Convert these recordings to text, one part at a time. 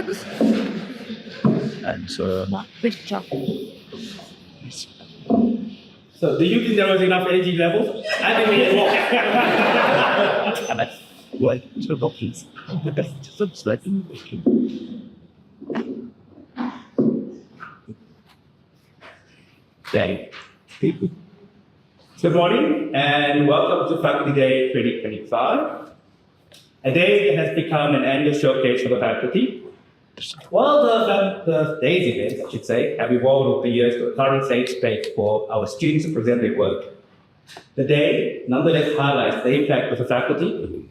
And Good job. So do you think there was enough energy level? I think we need more. well, so please, the best subscribe. Thank you. Good morning and welcome to Faculty Day 2025, a day that has become an annual showcase for the faculty. Well, the day's events, I should say, have evolved over the years to a current safe space for our students to present their work. The day nonetheless highlights the impact of the faculty,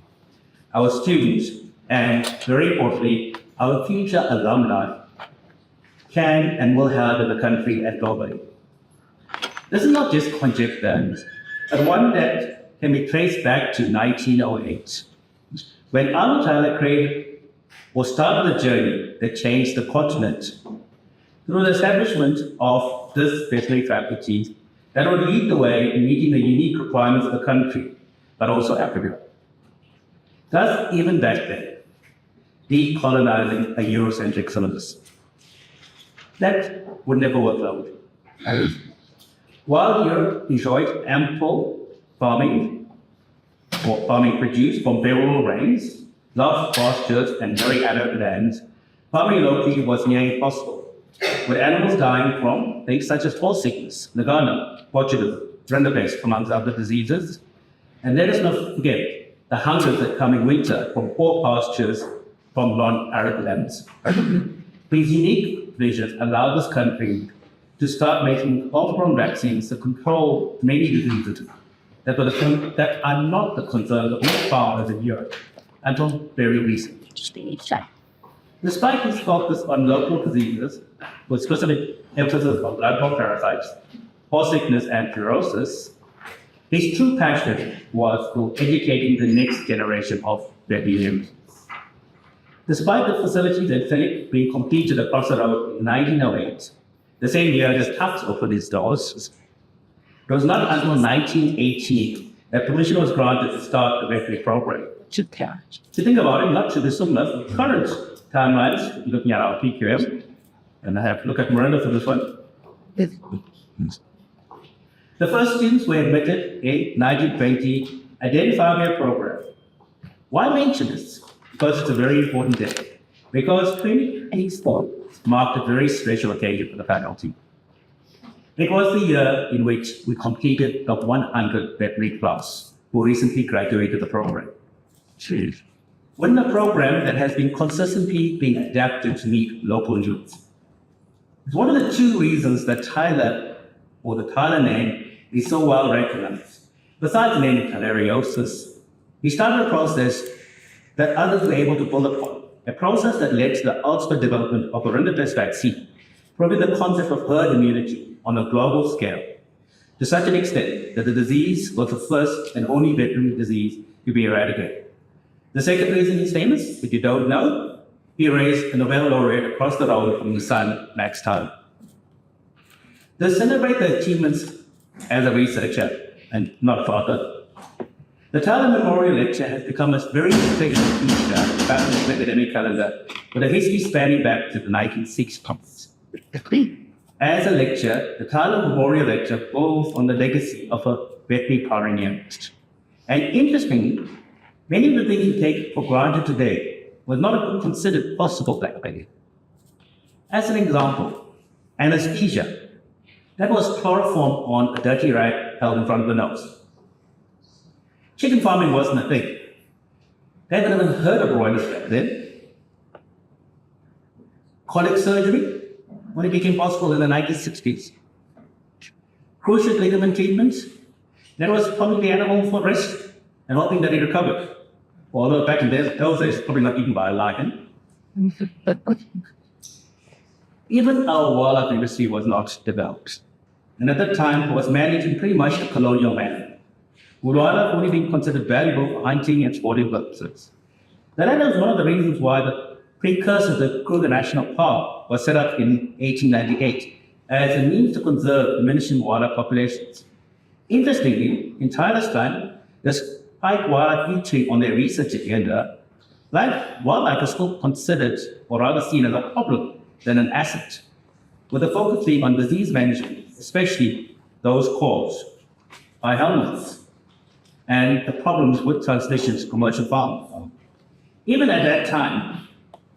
our students, and very importantly, our future alumni can and will have in the country and globally. This is not just conjecture, but one that can be traced back to 1908, when Albert Tyler created or started a journey that changed the continent through the establishment of this veterinary faculty that would lead the way in meeting the unique requirements of the country, but also Africa. Thus, even back then, decolonizing a Eurocentric syllabus. That would never work out. While Europe enjoyed ample farming produce from favorable rains, large pastures, and very arid lands, farming locally was near impossible, with animals dying from things such as horse sickness, nagana, botulism, rinderpest, amongst other diseases. And let us not forget the hungers that come in winter from poor pastures from non-arid lands. These unique visions allow this country to start making homegrown vaccines to control many diseases that are not the concerns of most farmers in Europe until very recently. Despite this focus on local diseases, with specific emphasis on blood-borne parasites, horse sickness, and fluorosis, his true passion was for educating the next generation of veterinarians. Despite the facilities and clinic being completed across the road in 1908, the same year as Tufts opened its doors, it was not until 1918 that permission was granted to start the veterinary program. To think about it, not to the similar current timelines, looking at our PQM, and I have to look at Miranda for this one. The first students were admitted in 1920, identified program. Why mention this? Because it's a very important day. Because 2024 marked a very special occasion for the faculty. It was the year in which we completed the 100 veterinary class who recently graduated the program. Jeez. Within a program that has been consistently being adapted to meet local needs. It's one of the two reasons that Tyler, or the Tyler name, is so well recognized. Besides the name Tyleriosis, he started a process that others were able to build upon, a process that led to the ultimate development of a rinderpest vaccine, proving the concept of herd immunity on a global scale, to such an extent that the disease was the first and only veterinary disease to be eradicated. The second reason he's famous, if you don't know, he raised a Nobel laureate across the road from his son, Max Tyler. To celebrate the achievements as a researcher and not father, the Tyler Memorial Lecture has become a very special feature back in the academic calendar with a history spanning back to the 1960s. As a lecture, the Tyler Memorial Lecture builds on the legacy of a veterinary pioneer. And interestingly, many of the things we take for granted today was not considered possible back then. As an example, anesthesia. That was chloroform on a dirty rag held in front of the nose. Chicken farming wasn't a thing. They hadn't even heard of broilers back then. Colic surgery, when it became possible in the 1960s. Cruciate ligament treatments, that was pumping the animal for rest and hoping that he recovered. Although back in those days, probably not eaten by a lion. Even our wildlife industry was not developed. And at that time, it was managed in pretty much a colonial manner, with wildlife only being considered valuable for hunting and sporting purposes. That was one of the reasons why the precursor to the Kruger National Park was set up in 1898 as a means to conserve diminishing wildlife populations. Interestingly, in Tyler's time, despite wildlife featuring on their research agenda, Wildlife is still considered, or rather seen as a problem than an asset, with a focus being on disease management, especially those caused by helminths and the problems with transmissions to commercial farms. Even at that time,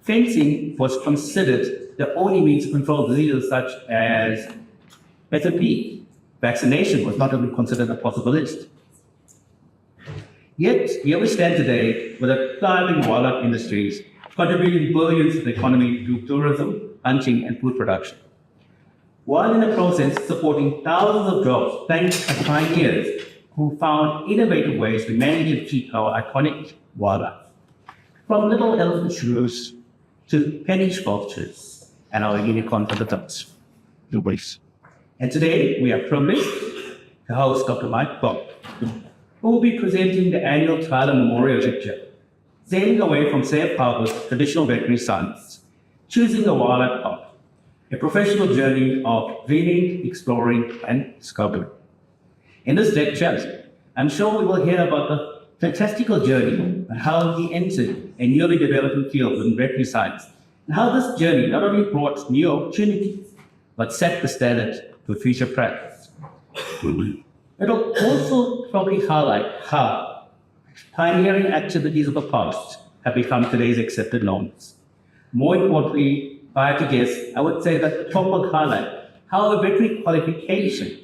fencing was considered the only means to control diseases such as FMP. Vaccination was not even considered a possible list. Yet, here we stand today with a thriving wildlife industries contributing billions to the economy through tourism, hunting, and food production, while in the process supporting thousands of jobs thanks to pioneers who found innovative ways to manage and keep our iconic wildlife, from little elephant shrews to penny sculptures and our unicorn habitats. The waste. And today we are privileged to host Dr. Mike Bob, who will be presenting the annual Tyler Memorial Lecture, sailing away from safe harbors, traditional veterinary science, choosing the wildlife path, a professional journey of dreaming, exploring, and discovering. In this lecture, I'm sure we will hear about the fantastical journey and how he entered a newly developing field in veterinary science, and how this journey not only brought new opportunities, but set the standard for future practice. It'll also probably highlight how pioneering activities of the past have become today's accepted norms. More importantly, if I had to guess, I would say that the talk will highlight how a veterinary qualification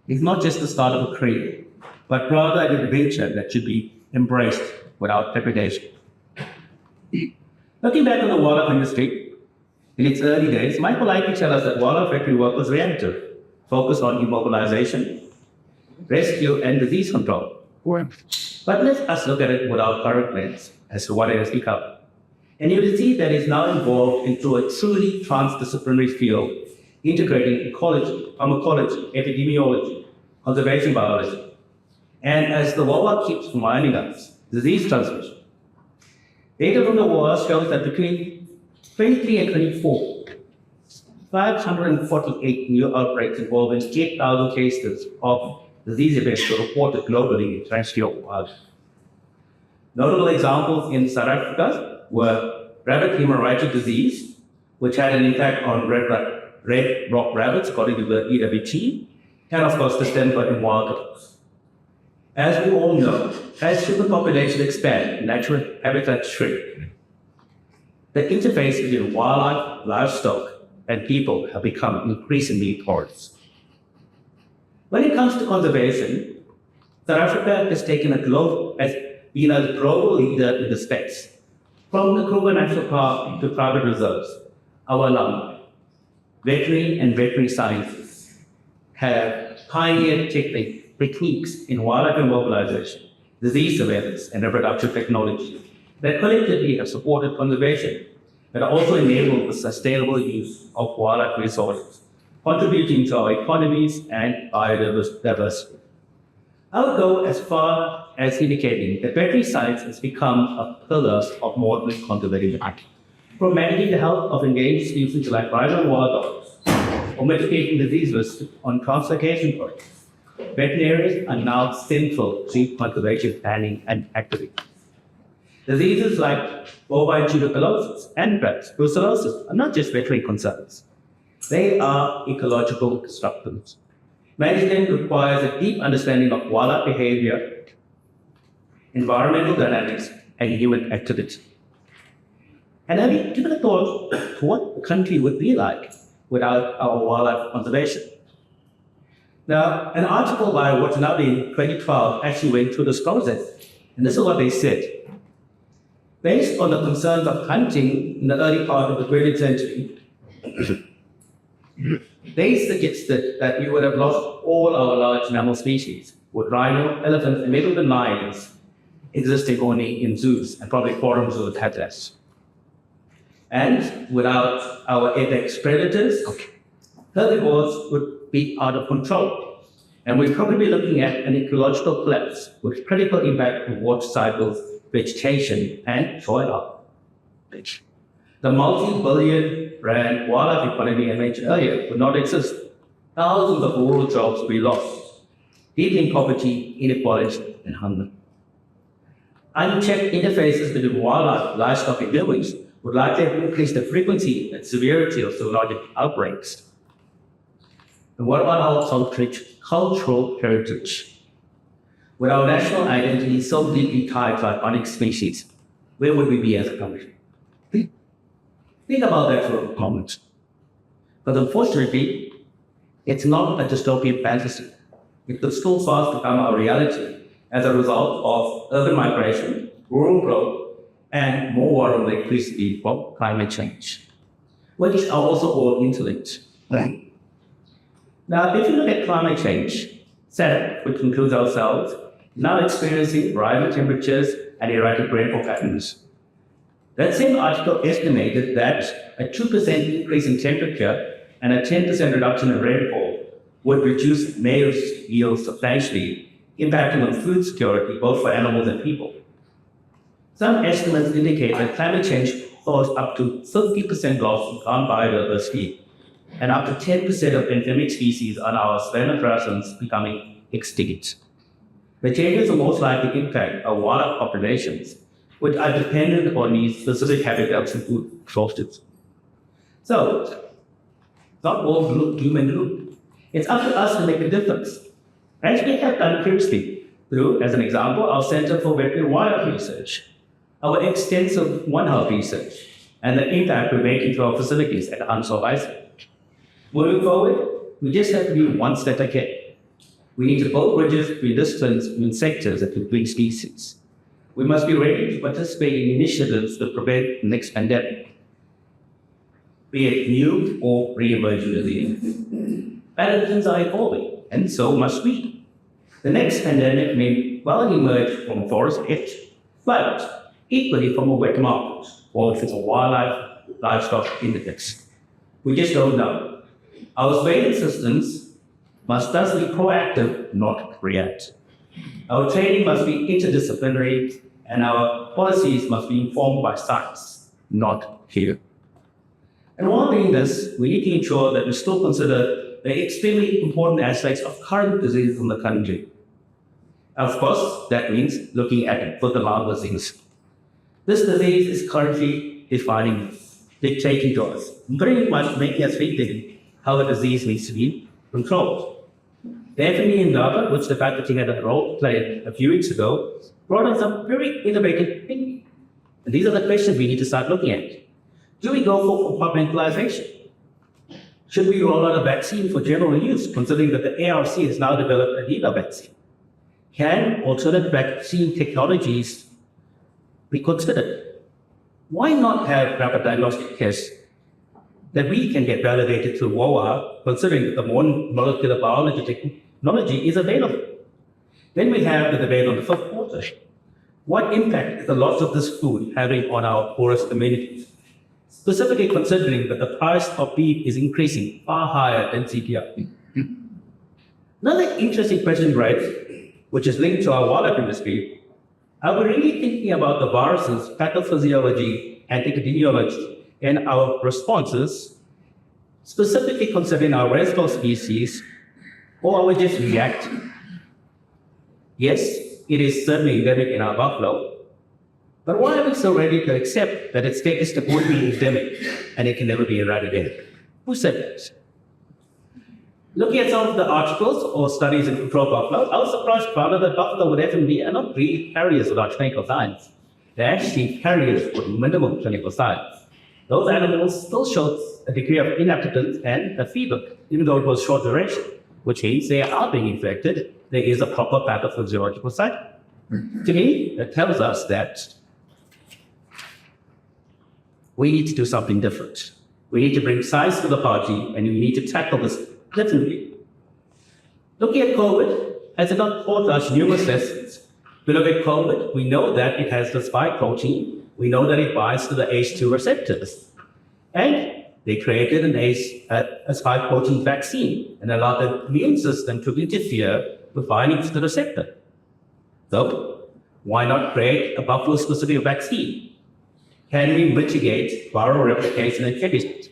is not just the start of a career, but rather an adventure that should be embraced without trepidation. Looking back on the wildlife industry, in its early days, Michael likely tell us that wildlife veterinary work was reactive, focused on immobilization, rescue, and disease control. Well, But let us look at it with our current lens as to what it has become. And you will see that it's now evolved into a truly transdisciplinary field, integrating ecology, pharmacology, epidemiology, conservation biology. And as the WOA keeps reminding us, disease transmission. Data from the WOA shows that between 23 and 24, 548 new outbreaks involving 8,000 cases of disease events were reported globally in terrestrial wildlife. Notable examples in South Africa were rabbit hemorrhagic disease, which had an impact on red rock rabbits, according to the EWT, and of course, distemper in wild dogs. As we all know, as human population expand, natural habitats shrink. The interface between wildlife, livestock, and people have become increasingly porous. When it comes to conservation, South Africa has been a global leader in the space. From the Kruger National Park to private reserves, our alumni, veterinary and veterinary sciences, have pioneered techniques in wildlife immobilization, disease surveillance, and reproductive technology that collectively have supported conservation, but also enabled the sustainable use of wildlife resources, contributing to our economies and biodiversity. I would go as far as indicating that veterinary science has become a pillar of modern conservation, from managing the health of endangered species like rhino and wild dogs, or mitigating disease risks on translocation projects. Veterinarians are now central to conservation planning and activity. Diseases like bovine tuberculosis, anthrax, brucellosis are not just veterinary concerns. They are ecological disruptors. Management requires a deep understanding of wildlife behavior, environmental dynamics, and human activity. And have you given a thought to what the country would be like without our wildlife conservation? Now, an article by What's Now in 2012 actually went through this process, and this is what they said. Based on the concerns of hunting in the early part of the 20th century, they suggested that we would have lost all our large mammal species, with rhino, elephants, and maybe even lions existing only in zoos and probably forum zoos had less. And without our apex predators, herbivores would be out of control. And we'd probably be looking at an ecological collapse with critical impact on water cycles, vegetation, and soil health. The multi-billion rand wildlife economy I mentioned earlier would not exist. Thousands of rural jobs would be lost, deepening poverty, inequality, and hunger. Unchecked interfaces between wildlife, livestock, and humans would likely increase the frequency and severity of zoologic outbreaks. And what about our cultural heritage? With our national identity so deeply tied to iconic species, where would we be as a country? Think about that for a moment. But unfortunately, it's not a dystopian fantasy. It could still fast become our reality as a result of urban migration, rural growth, and more worrying electricity from climate change, which are also all interlinked. Now, if you look at climate change, SAD, which includes ourselves, now experiencing rising temperatures and erratic rainfall patterns. That same article estimated that a 2% increase in temperature and a 10% reduction in rainfall would reduce maize yields substantially, impacting on food security both for animals and people. Some estimates indicate that climate change caused up to 50% loss in plant biodiversity and up to 10% of endemic species on our spinoceras becoming extinct. The changes will most likely impact our wildlife populations, which are dependent on these specific habitats and food sources. So, it's not all doom and gloom. It's up to us to make a difference, as we have done previously through, as an example, our Center for Veterinary Wildlife Research, our extensive One Health research, and the impact we're making to our facilities at Unsolved Iceland. Moving forward, we just have to be one step ahead. We need to build bridges between disciplines, between sectors, and between species. We must be ready to participate in initiatives to prevent the next pandemic, be it new or re-emerging disease. Pathogens are evolving, and so must we. The next pandemic may well emerge from a forest edge, but equally from a wet market, or if it's a wildlife, livestock index. We just don't know. Our surveillance systems must thus be proactive, not react. Our training must be interdisciplinary, and our policies must be informed by science, not fear. And while doing this, we need to ensure that we still consider the extremely important aspects of current diseases in the country. Of course, that means looking at foot-and-mouth disease. This disease is currently dictating to us, pretty much making us rethink how the disease needs to be controlled. The FME in Dhaka, which the faculty had a role played a few weeks ago, brought in some very innovative thinking. And these are the questions we need to start looking at. Do we go for compartmentalization? Should we roll out a vaccine for general use, considering that the ARC has now developed a Hela vaccine? Can alternate vaccine technologies be considered? Why not have rapid diagnostic tests that we can get validated through WOA, considering that the modern molecular biology technology is available? Then we have the debate on the fifth quarter. What impact is the loss of this food having on our poorest communities? Specifically considering that the price of beef is increasing far higher than CPI. Another interesting question, right, which is linked to our wildlife industry, are we really thinking about the viruses, pathophysiology, and epidemiology in our responses, specifically considering our reservoir species, or are we just reacting? Yes, it is certainly endemic in our buffalo, but why are we so ready to accept that its status would be endemic and it can never be eradicated? Who said that? Looking at some of the articles or studies in control buffalo, I was surprised to find out that buffalo with FMD are not really carriers without clinical signs. They're actually carriers with minimal clinical signs. Those animals still showed a degree of inaptitude and a fever, even though it was short duration, which means they are being infected. There is a proper pathophysiological cycle. To me, that tells us that we need to do something different. We need to bring science to the party, and we need to tackle this differently. Looking at COVID, has it not taught us numerous lessons? We look at COVID, we know that it has the spike protein. We know that it binds to the ACE2 receptors. And they created a spike protein vaccine and allowed the immune system to interfere with binding to the receptor. So, why not create a buffalo-specific vaccine? Can we mitigate viral replication and kidneys?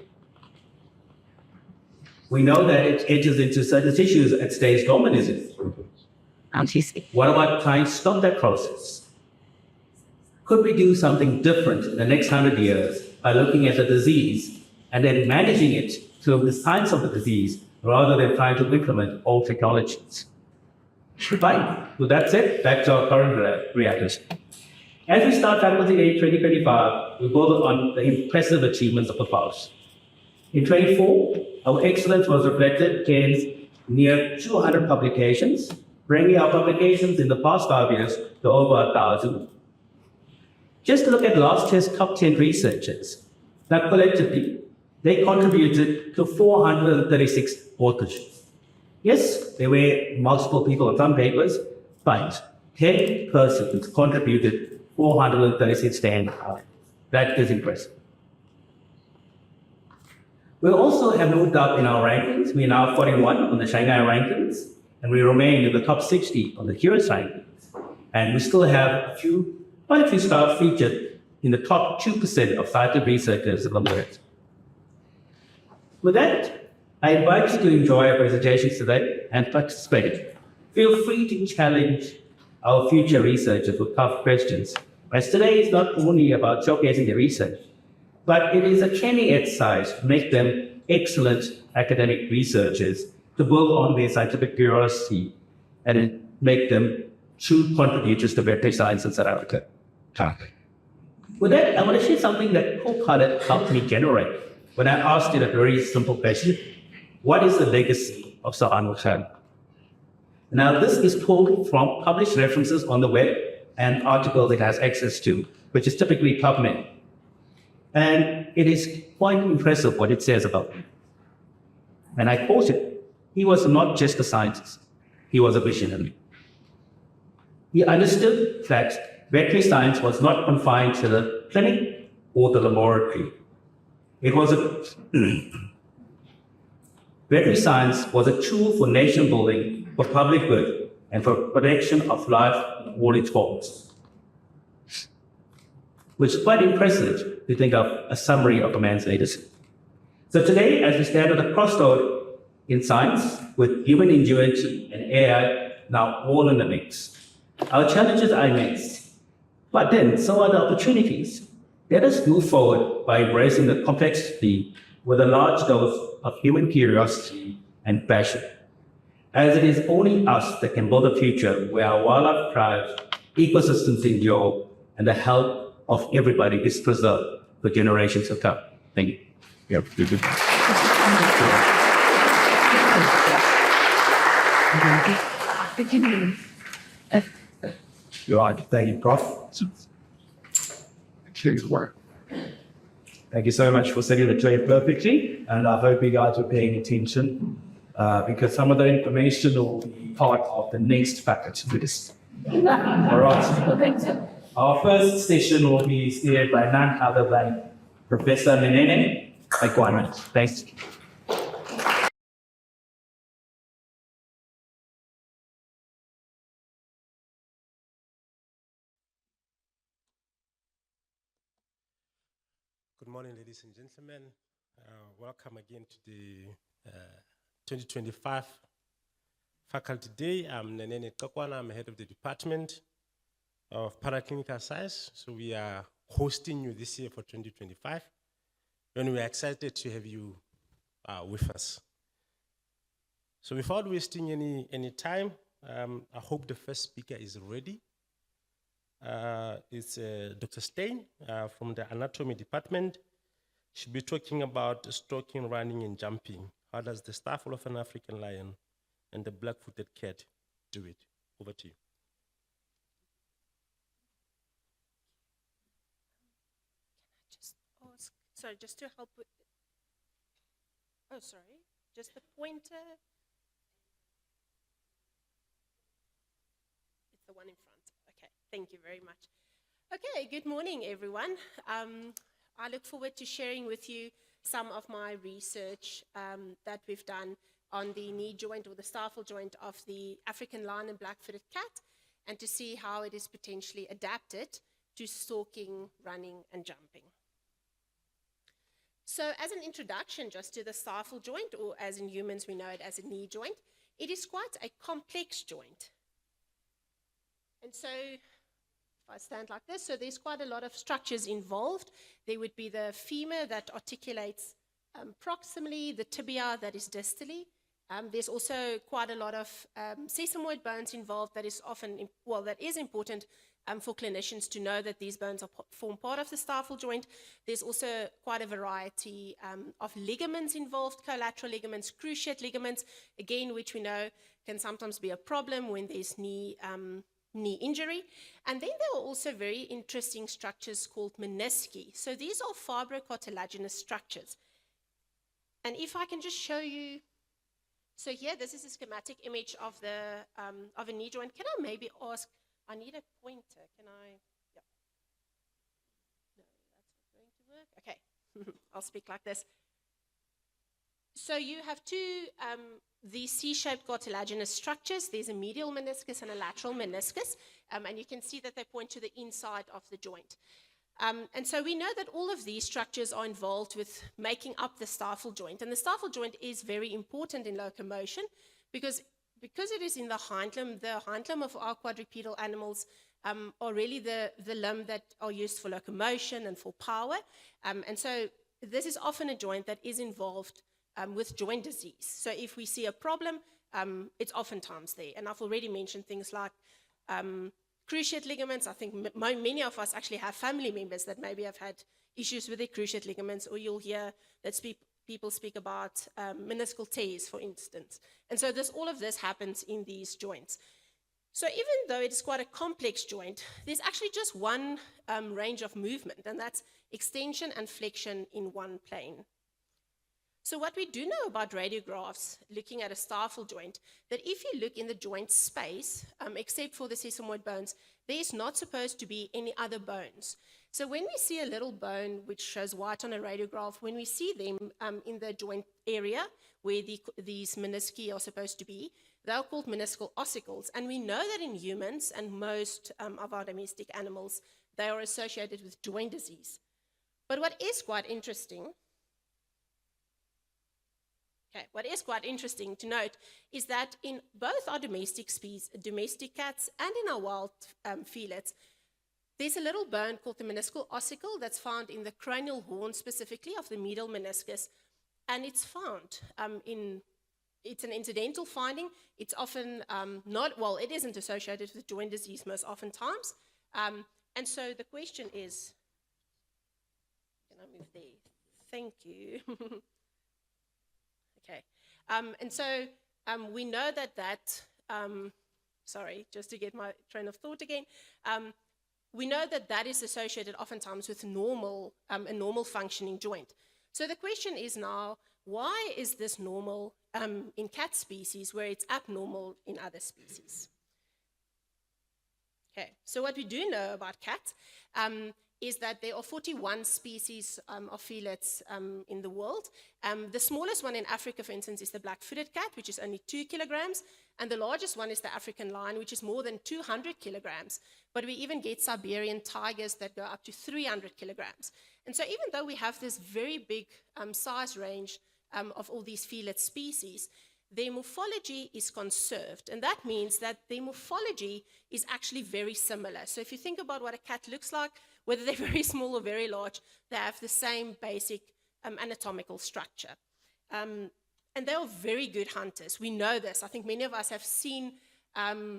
We know that it enters into certain tissues and stays dormant. What about trying to stop that process? Could we do something different in the next 100 years by looking at the disease and then managing it through the science of the disease rather than trying to implement old technologies? Fine. So that's it. Back to our current reality. As we start Faculty Day 2025, we build on the impressive achievements of the past. In 24, our excellence was reflected in near 200 publications, bringing our publications in the past 5 years to over 1,000. Just look at last year's top 10 researchers. Now, collectively, they contributed to 436 authorships. Yes, there were multiple people on some papers, but 10 persons contributed 436 standards. That is impressive. We also have moved up in our rankings. We are now 41 on the Shanghai rankings, and we remain in the top 60 on the Curious rankings. And we still have quite a few stars featured in the top 2% of scientific researchers in the world. With that, I invite you to enjoy our presentations today and participate. Feel free to challenge our future researchers with tough questions, as today is not only about showcasing their research, but it is a training exercise to make them excellent academic researchers, to build on their scientific curiosity and make them true contributors to veterinary science in South Africa. With that, I want to share something that Copilot helped me generate when I asked it a very simple question: what is the legacy of Sir Arnold Chan? Now, this is pulled from published references on the web and articles it has access to, which is typically PubMed. And it is quite impressive what it says about him. And I quote it: he was not just a scientist, he was a visionary. He understood that veterinary science was not confined to the clinic or the laboratory. It was veterinary science was a tool for nation building, for public good, and for protection of life in all its forms. Which is quite impressive to think of a summary of a man's legacy. So today, as we stand at a crossroad in science, with human ingenuity and AI now all in the mix, our challenges are immense, but then so are the opportunities. Let us move forward by embracing the complexity with a large dose of human curiosity and passion, as it is only us that can build a future where our wildlife thrives, ecosystems endure, and the health of everybody is preserved for generations to come. Thank you. Yeah, good. You're right. Thank you, Prof. Please work. Thank you so much for setting the table perfectly. And I hope you guys are paying attention because some of the information will be part of the next package for this. All right. Our first session will be steered by none other than Professor Nenene Aikwana. Thanks. Good morning, ladies and gentlemen. Welcome again to the 2025 Faculty Day. I'm Nenene Kakwana. I'm head of the Department of Paraclinical Science. So we are hosting you this year for 2025. And we are excited to have you with us. So without wasting any time, I hope the first speaker is ready. It's Dr. Steyn from the Anatomy Department. She'll be talking about stalking, running, and jumping. How does the staffel of an African lion and the black-footed cat do it? Over to you. Sorry, just to help with, just the pointer. It's the one in front. Okay, thank you very much. Okay, good morning, everyone. I look forward to sharing with you some of my research that we've done on the knee joint or the staffel joint of the African lion and black-footed cat, and to see how it is potentially adapted to stalking, running, and jumping. So as an introduction just to the staffel joint, or as in humans we know it as a knee joint, it is quite a complex joint. And so, if I stand like this. So there's quite a lot of structures involved. There would be the femur that articulates proximally, the tibia that is distally. There's also quite a lot of sesamoid bones involved that is important for clinicians to know that these bones form part of the stifle joint. There's also quite a variety of ligaments involved, collateral ligaments, cruciate ligaments, again, which we know can sometimes be a problem when there's knee injury. And then there are also very interesting structures called menisci. So these are fibrocartilaginous structures. And if I can just show you, so here, this is a schematic image of a knee joint. Can I maybe ask, I need a pointer, can I, yeah. No, that's not going to work. Okay, I'll speak like this. So you have two, these C-shaped cartilaginous structures. There's a medial meniscus and a lateral meniscus, and you can see that they point to the inside of the joint. And so we know that all of these structures are involved with making up the stifle joint. And the stifle joint is very important in locomotion because it is in the hind limb of our quadrupedal animals are really the limb that are used for locomotion and for power. And so this is often a joint that is involved with joint disease. So if we see a problem, it's oftentimes there. And I've already mentioned things like cruciate ligaments. I think many of us actually have family members that maybe have had issues with their cruciate ligaments, or you'll hear that people speak about meniscal tears, for instance. And so all of this happens in these joints. So even though it is quite a complex joint, there's actually just one range of movement, and that's extension and flexion in one plane. So what we do know about radiographs, looking at a stifle joint, that if you look in the joint space, except for the sesamoid bones, there's not supposed to be any other bones. So when we see a little bone which shows white on a radiograph, when we see them in the joint area where these menisci are supposed to be, they're called meniscal ossicles. And we know that in humans and most of our domestic animals, they are associated with joint disease. But what is quite interesting to note is that in both our domestic cats and in our wild felids, there's a little bone called the meniscal ossicle that's found in the cranial horn specifically of the medial meniscus, and it's found it's an incidental finding. It's often it isn't associated with joint disease most oftentimes. And so the question is, can I move there? Thank you. Okay, and so we know that sorry, just to get my train of thought again, we know that is associated oftentimes with a normal functioning joint. So the question is now, why is this normal in cat species where it's abnormal in other species? Okay, so what we do know about cats is that there are 41 species of felids in the world. The smallest one in Africa, for instance, is the black-footed cat, which is only 2 kilograms, and the largest one is the African lion, which is more than 200 kilograms. But we even get Siberian tigers that go up to 300 kilograms. And so even though we have this very big size range of all these felid species, their morphology is conserved, and that means that their morphology is actually very similar. So if you think about what a cat looks like, whether they're very small or very large, they have the same basic anatomical structure. And they are very good hunters. We know this. I think many of us have seen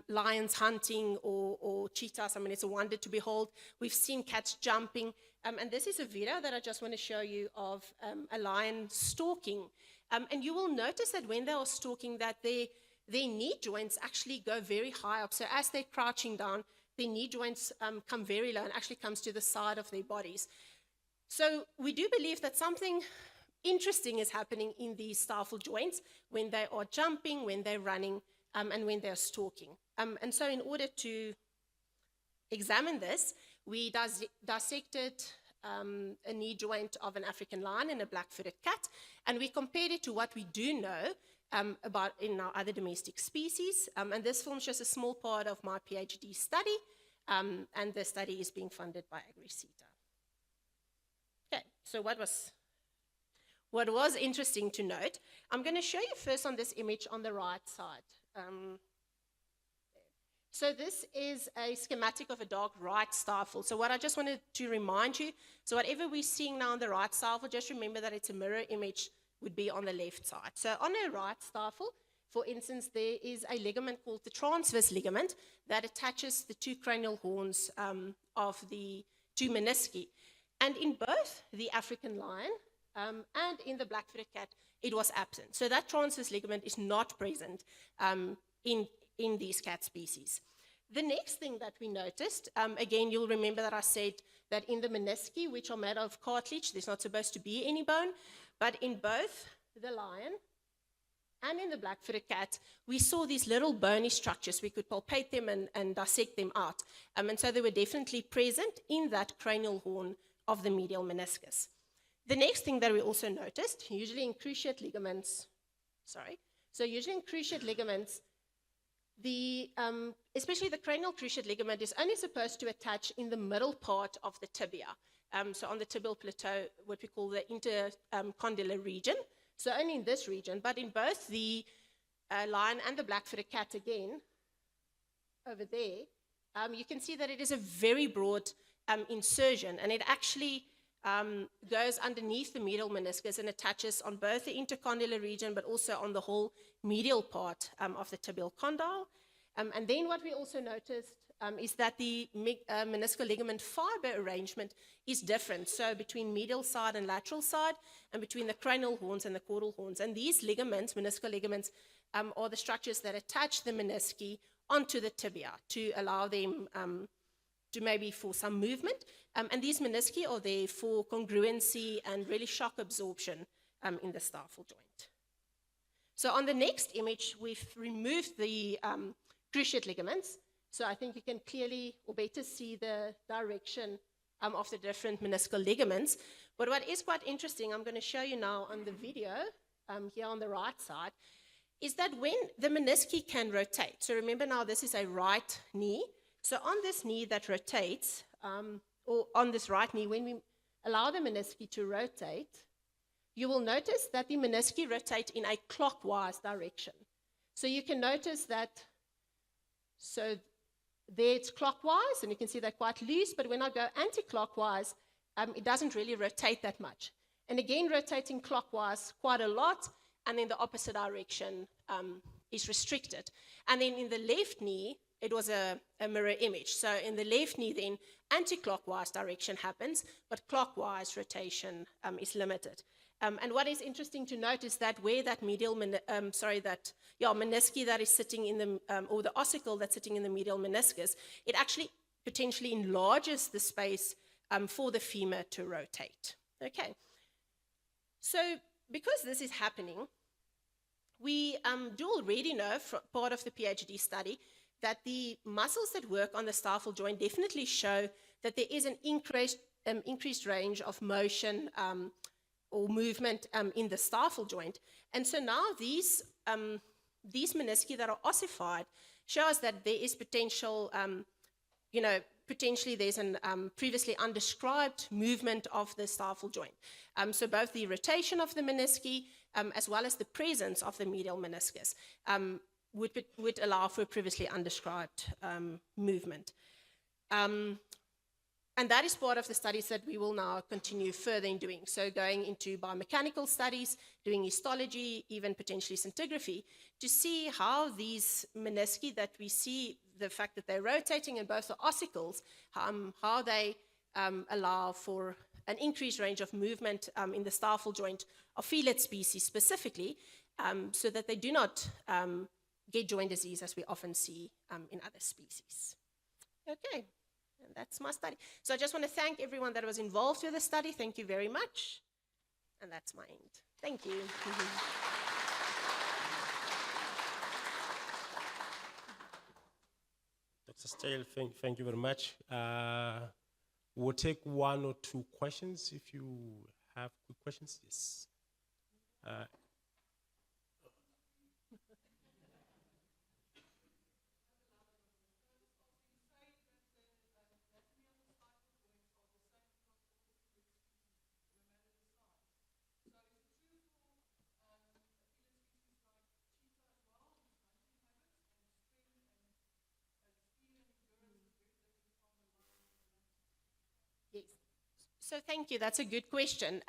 lions hunting or cheetahs. I mean, it's a wonder to behold. We've seen cats jumping. And this is a video that I just want to show you of a lion stalking. And you will notice that when they are stalking, that their knee joints actually go very high up. So as they're crouching down, their knee joints come very low and actually comes to the side of their bodies. So we do believe that something interesting is happening in these stifle joints when they are jumping, when they're running, and when they're stalking. And so in order to examine this, we dissected a knee joint of an African lion and a black-footed cat, and we compared it to what we do know about in our other domestic species. And this film shows a small part of my PhD study, and the study is being funded by AgriSeta. Okay, so what was interesting to note, I'm going to show you first on this image on the right side. So this is a schematic of a dog right stifle. So what I just wanted to remind you, so whatever we're seeing now on the right stifle, just remember that it's a mirror image would be on the left side. So on a right stifle, for instance, there is a ligament called the transverse ligament that attaches the two cranial horns of the two menisci. And in both the African lion and in the black-footed cat, it was absent. So that transverse ligament is not present in these cat species. The next thing that we noticed, again, you'll remember that I said that in the menisci, which are made of cartilage, there's not supposed to be any bone, but in both the lion and in the black-footed cat, we saw these little bony structures. We could palpate them and dissect them out. And so they were definitely present in that cranial horn of the medial meniscus. The next thing that we also noticed, usually in cruciate ligaments, especially the cranial cruciate ligament is only supposed to attach in the middle part of the tibia. So on the tibial plateau, what we call the intercondylar region. So only in this region, but in both the lion and the black-footed cat again, over there, you can see that it is a very broad insertion, and it actually goes underneath the medial meniscus and attaches on both the intercondylar region, but also on the whole medial part of the tibial condyle. And then what we also noticed is that the meniscal ligament fiber arrangement is different. So between medial side and lateral side, and between the cranial horns and the caudal horns. And these ligaments, meniscal ligaments, are the structures that attach the menisci onto the tibia to allow them to maybe for some movement. And these menisci are there for congruency and really shock absorption in the stifle joint. So on the next image, we've removed the cruciate ligaments. So I think you can clearly or better see the direction of the different meniscal ligaments. But what is quite interesting, I'm going to show you now on the video, here on the right side, is that when the menisci can rotate. So remember now, this is a right knee. So on this knee that rotates, or on this right knee, when we allow the menisci to rotate, you will notice that the menisci rotate in a clockwise direction. So you can notice that, so there it's clockwise, and you can see they're quite loose, but when I go anti-clockwise, it doesn't really rotate that much. And again, rotating clockwise quite a lot, and then the opposite direction is restricted. And then in the left knee, it was a mirror image. So in the left knee, then anti-clockwise direction happens, but clockwise rotation is limited. And what is interesting to note is that where that medial, menisci that is sitting in the, or the ossicle that's sitting in the medial meniscus, it actually potentially enlarges the space for the femur to rotate. Okay. So because this is happening, we do already know from part of the PhD study that the muscles that work on the stifle joint definitely show that there is an increased range of motion or movement in the stifle joint. And so now these menisci that are ossified show us that there is potential, potentially there's an previously undescribed movement of the stifle joint. So both the rotation of the menisci as well as the presence of the medial meniscus would allow for a previously undescribed movement. And that is part of the studies that we will now continue further in doing. So going into biomechanical studies, doing histology, even potentially scintigraphy, to see how these menisci that we see, the fact that they're rotating in both the ossicles, how they allow for an increased range of movement in the stifle joint of felet species specifically, so that they do not get joint disease as we often see in other species. Okay. And that's my study. So I just want to thank everyone that was involved with the study. Thank you very much. And that's my end. Thank you. Dr. Stale, thank you very much. We'll take one or two questions if you have quick questions. Yes. So thank you. That's a good question.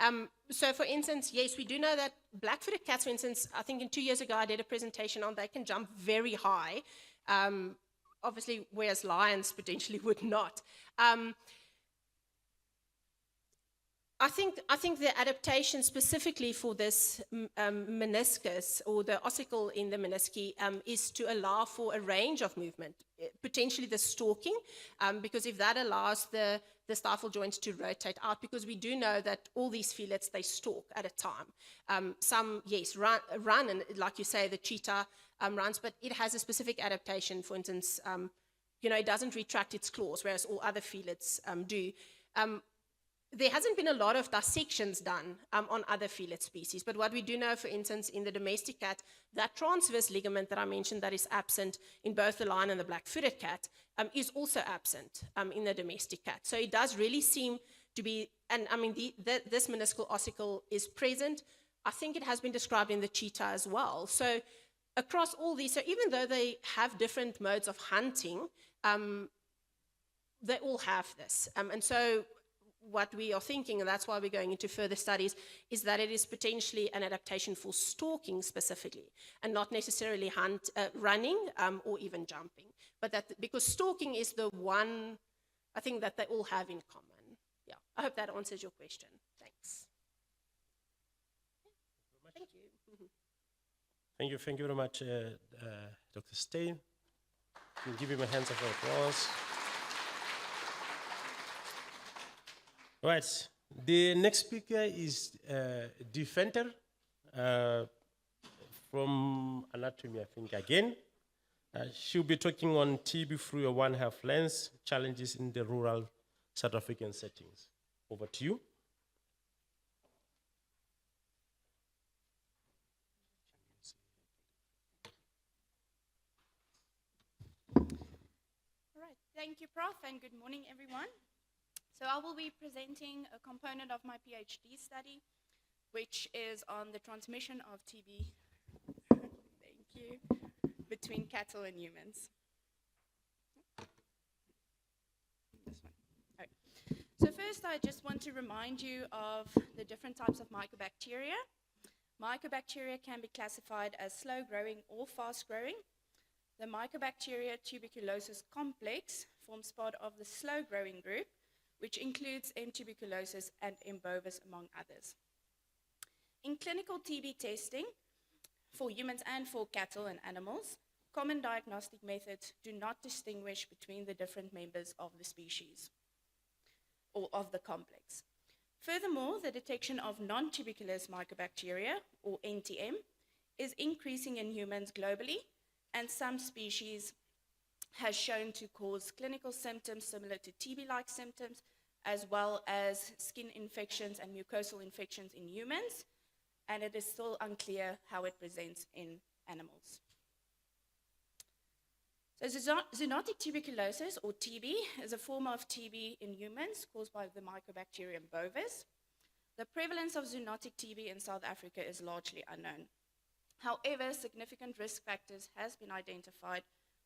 So for instance, yes, we do know that black-footed cats, for instance, I think 2 years ago I did a presentation on they can jump very high, obviously, whereas lions potentially would not. I think the adaptation specifically for this meniscus or the ossicle in the menisci is to allow for a range of movement, potentially the stalking, because if that allows the stifle joints to rotate out, because we do know that all these felids, they stalk at a time. Some, yes, run, and like you say, the cheetah runs, but it has a specific adaptation. For instance, it doesn't retract its claws, whereas all other felids do. There hasn't been a lot of dissections done on other felid species, but what we do know, for instance, in the domestic cat, that transverse ligament that I mentioned that is absent in both the lion and the black-footed cat is also absent in the domestic cat. So it does really seem to be, and I mean, this meniscal ossicle is present. I think it has been described in the cheetah as well. So across all these, so even though they have different modes of hunting, they all have this. And so what we are thinking, and that's why we're going into further studies, is that it is potentially an adaptation for stalking specifically, and not necessarily running or even jumping. But that because stalking is the one, I think, that they all have in common. Yeah, I hope that answers your question. Thanks. Thank you. Thank you very much, Dr. Steyn. We'll give him a hand of applause. Right, the next speaker is Dee Venter from Anatomy, I think, again. She'll be talking on TB through a One Health lens, challenges in the rural South African settings. Over to you. All right, thank you, Prof, and good morning, everyone. So I will be presenting a component of my PhD study, which is on the transmission of TB, thank you, between cattle and humans. This one. All right. So first, I just want to remind you of the different types of mycobacteria. Mycobacteria can be classified as slow-growing or fast-growing. The Mycobacteria tuberculosis complex forms part of the slow-growing group, which includes M. tuberculosis and M. bovis, among others. In clinical TB testing, for humans and for cattle and animals, common diagnostic methods do not distinguish between the different members of the species or of the complex. Furthermore, the detection of non-tuberculous mycobacteria, or NTM, is increasing in humans globally, and some species has shown to cause clinical symptoms similar to TB-like symptoms, as well as skin infections and mucosal infections in humans, and it is still unclear how it presents in animals. So zoonotic tuberculosis, or TB, is a form of TB in humans caused by the Mycobacterium bovis. The prevalence of zoonotic TB in South Africa is largely unknown. However, significant risk factors has been identified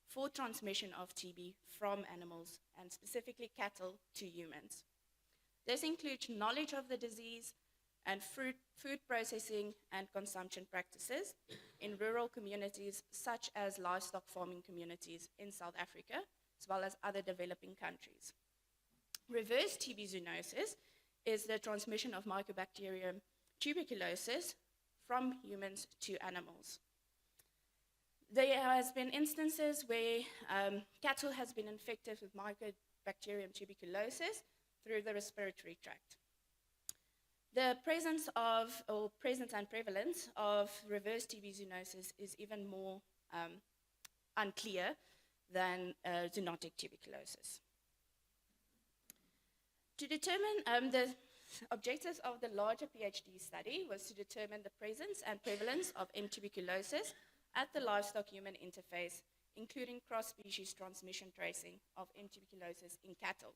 for transmission of TB from animals, and specifically cattle, to humans. This includes knowledge of the disease and food processing and consumption practices in rural communities such as livestock farming communities in South Africa, as well as other developing countries. Reverse TB zoonosis is the transmission of Mycobacterium tuberculosis from humans to animals. There has been instances where cattle has been infected with Mycobacterium tuberculosis through the respiratory tract. The presence and prevalence of reverse TB zoonosis is even more unclear than zoonotic tuberculosis. To determine the objectives of the larger PhD study was to determine the presence and prevalence of M. tuberculosis at the livestock-human interface, including cross-species transmission tracing of M. tuberculosis in cattle.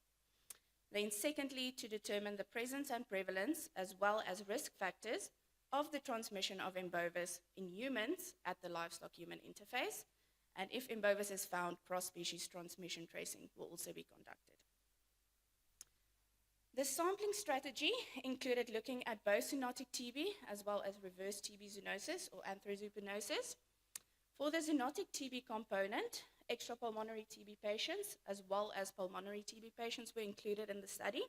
Then secondly, to determine the presence and prevalence, as well as risk factors, of the transmission of M. bovis in humans at the livestock-human interface, and if M. bovis is found, cross-species transmission tracing will also be conducted. The sampling strategy included looking at both zoonotic TB as well as reverse TB zoonosis or anthrozoonosis. For the zoonotic TB component, extrapulmonary TB patients as well as pulmonary TB patients were included in the study.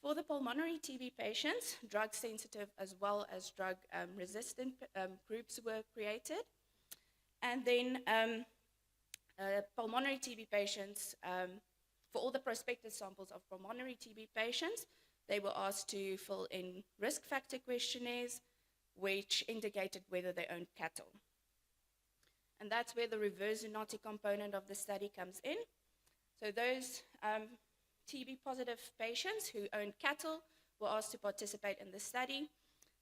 For the pulmonary TB patients, drug sensitive as well as drug resistant groups were created. And then pulmonary TB patients, for all the prospective samples of pulmonary TB patients, they were asked to fill in risk factor questionnaires, which indicated whether they owned cattle. And that's where the reverse zoonotic component of the study comes in. So those TB positive patients who owned cattle were asked to participate in the study.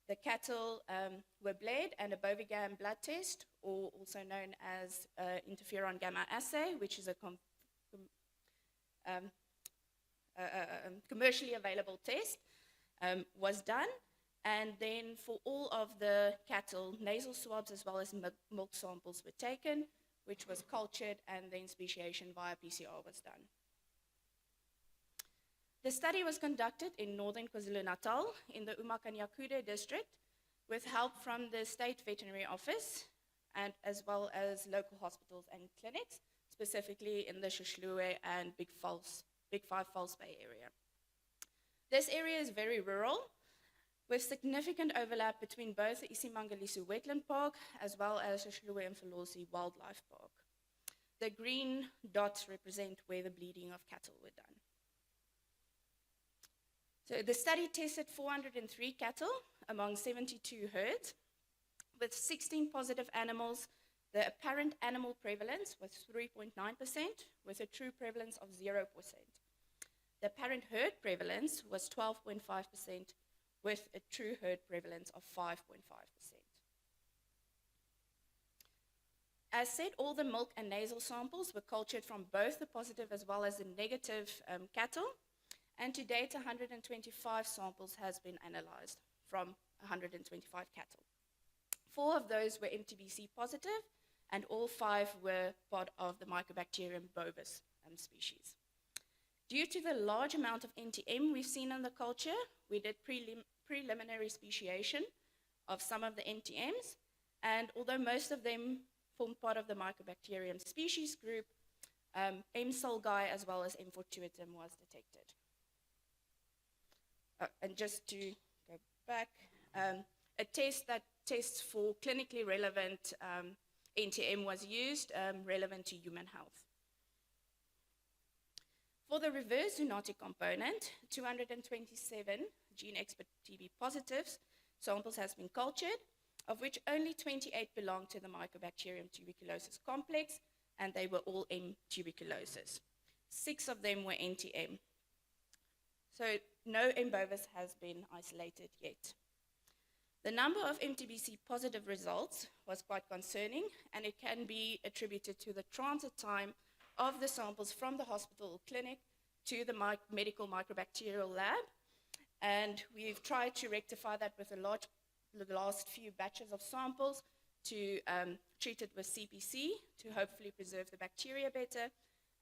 The cattle were bled and a Bovigam blood test, or also known as interferon gamma assay, which is a commercially available test, was done. And then for all of the cattle, nasal swabs as well as milk samples were taken, which was cultured, and then speciation via PCR was done. The study was conducted in northern KwaZulu-Natal in the uMakanyakude district with help from the State Veterinary Office and as well as local hospitals and clinics, specifically in the Shoshluwe and Big Five False Bay area. This area is very rural, with significant overlap between both the Isimangaliso Wetland Park as well as Shoshluwe and Mfolozi Wildlife Park. The green dots represent where the bleeding of cattle were done. So the study tested 403 cattle among 72 herds. With 16 positive animals, the apparent animal prevalence was 3.9%, with a true prevalence of 0%. The apparent herd prevalence was 12.5%, with a true herd prevalence of 5.5%. As said, all the milk and nasal samples were cultured from both the positive as well as the negative cattle, and to date 125 samples has been analyzed from 125 cattle. 4 of those were MTBC positive, and all 5 were part of the Mycobacterium bovis species. Due to the large amount of NTM we've seen in the culture, we did preliminary speciation of some of the NTMs, and although most of them formed part of the Mycobacterium species group, M. solgai as well as M. fortuitum was detected. And just to go back, a test that tests for clinically relevant NTM was used, relevant to human health. For the reverse zoonotic component, 227 gene expert TB positives samples has been cultured, of which only 28 belong to the Mycobacterium tuberculosis complex, and they were all M. tuberculosis. 6 of them were NTM. So no M. bovis has been isolated yet. The number of MTBC positive results was quite concerning, and it can be attributed to the transit time of the samples from the hospital or clinic to the medical microbacterial lab. And we've tried to rectify that with the last few batches of samples to treat it with CPC to hopefully preserve the bacteria better.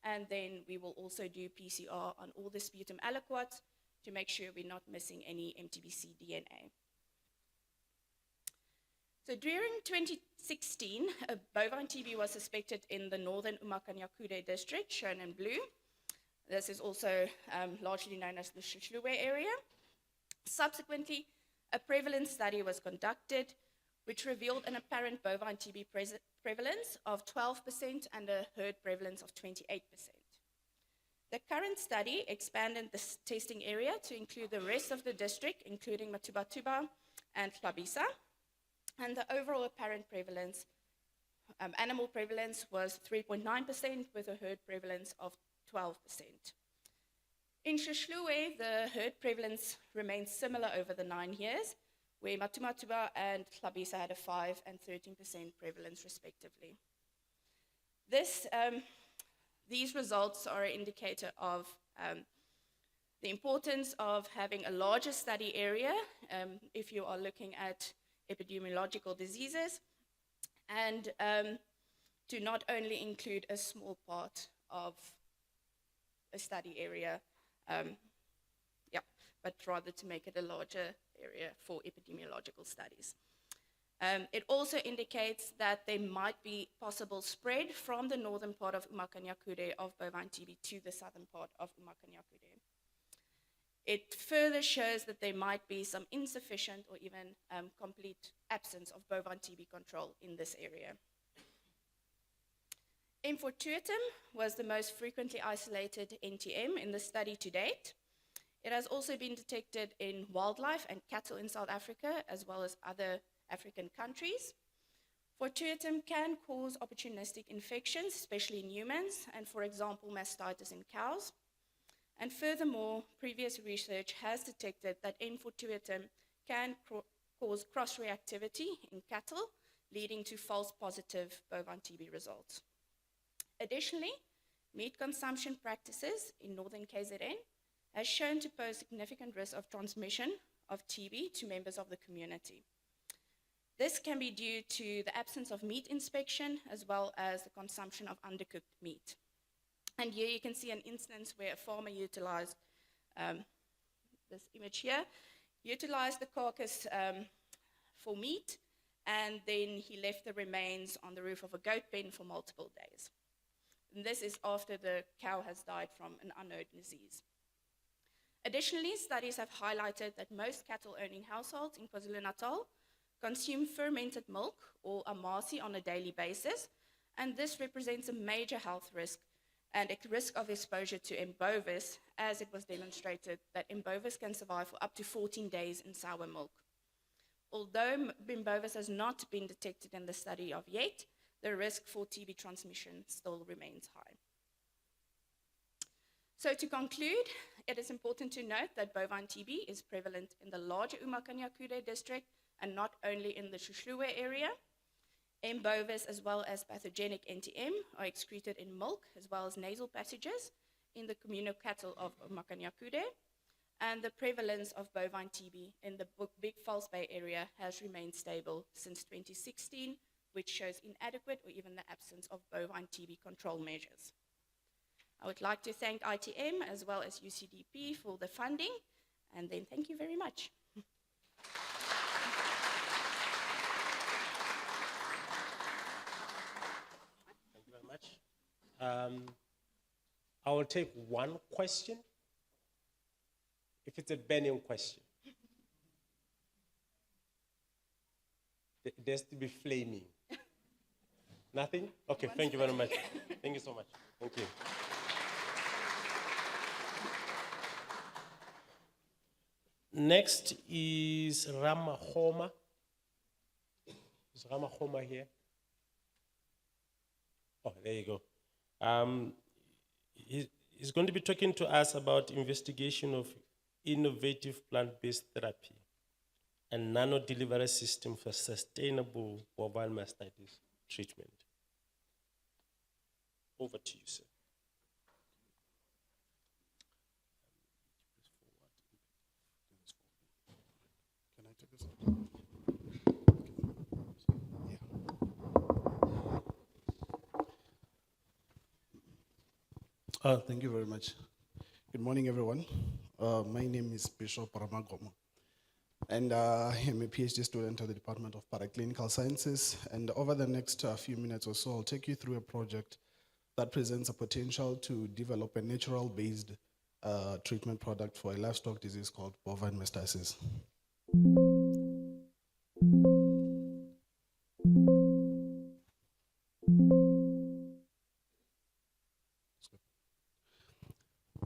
And then we will also do PCR on all the sputum aliquots to make sure we're not missing any MTBC DNA. So during 2016, a bovine TB was suspected in the northern uMakanyakude district, shown in blue. This is also largely known as the Shoshluwe area. Subsequently, a prevalence study was conducted, which revealed an apparent bovine TB prevalence of 12% and a herd prevalence of 28%. The current study expanded the testing area to include the rest of the district, including Matubatuba and Hlabisa. And the overall apparent prevalence, animal prevalence was 3.9% with a herd prevalence of 12%. In Shoshluwe, the herd prevalence remained similar over the 9 years, where Matubatuba and Hlabisa had a 5 and 13% prevalence respectively. These results are an indicator of the importance of having a larger study area if you are looking at epidemiological diseases, and to not only include a small part of a study area but rather to make it a larger area for epidemiological studies. It also indicates that there might be possible spread from the northern part of uMakanyakure of bovine TB to the southern part of uMakanyakure. It further shows that there might be some insufficient or even complete absence of bovine TB control in this area. M. fortuitum was the most frequently isolated NTM in the study to date. It has also been detected in wildlife and cattle in South Africa, as well as other African countries. Fortuitum can cause opportunistic infections, especially in humans, and for example, mastitis in cows. And furthermore, previous research has detected that N. fortuitum can cause cross-reactivity in cattle, leading to false positive bovine TB results. Additionally, meat consumption practices in northern KZN has shown to pose significant risk of transmission of TB to members of the community. This can be due to the absence of meat inspection as well as the consumption of undercooked meat. And here you can see an instance where a farmer utilized, this image here, utilized the carcass for meat, and then he left the remains on the roof of a goat pen for multiple days. And this is after the cow has died from an unknown disease. Additionally, studies have highlighted that most cattle-owning households in KwaZulu-Natal consume fermented milk or amasi on a daily basis, and this represents a major health risk and a risk of exposure to M. bovis, as it was demonstrated that M. bovis can survive for up to 14 days in sour milk. Although M. bovis has not been detected in the study of yet, the risk for TB transmission still remains high. So to conclude, it is important to note that bovine TB is prevalent in the larger uMakanyakure district and not only in the Shushluwe area. M. bovis as well as pathogenic NTM are excreted in milk as well as nasal passages in the communal cattle of uMakanyakure, and the prevalence of bovine TB in the Big False Bay area has remained stable since 2016, which shows inadequate or even the absence of bovine TB control measures. I would like to thank ITM as well as UCDP for the funding, and then thank you very much. Thank you very much. I will take one question, if it's a burning question. It has to be flaming. Nothing? Okay, thank you very much. Thank you so much. Thank you. Next is Ramahoma. Is Ramahoma here? Oh, there you go. He's going to be talking to us about investigation of innovative plant-based therapy and nano-delivery system for sustainable bovine mastitis treatment. Over to you, sir. Can I take this? Thank you very much. Good morning, everyone. My name is Bishop Ramagoma, and I am a PhD student at the Department of Paraclinical Sciences. And over the next few minutes or so, I'll take you through a project that presents a potential to develop a natural-based treatment product for a livestock disease called bovine mastitis.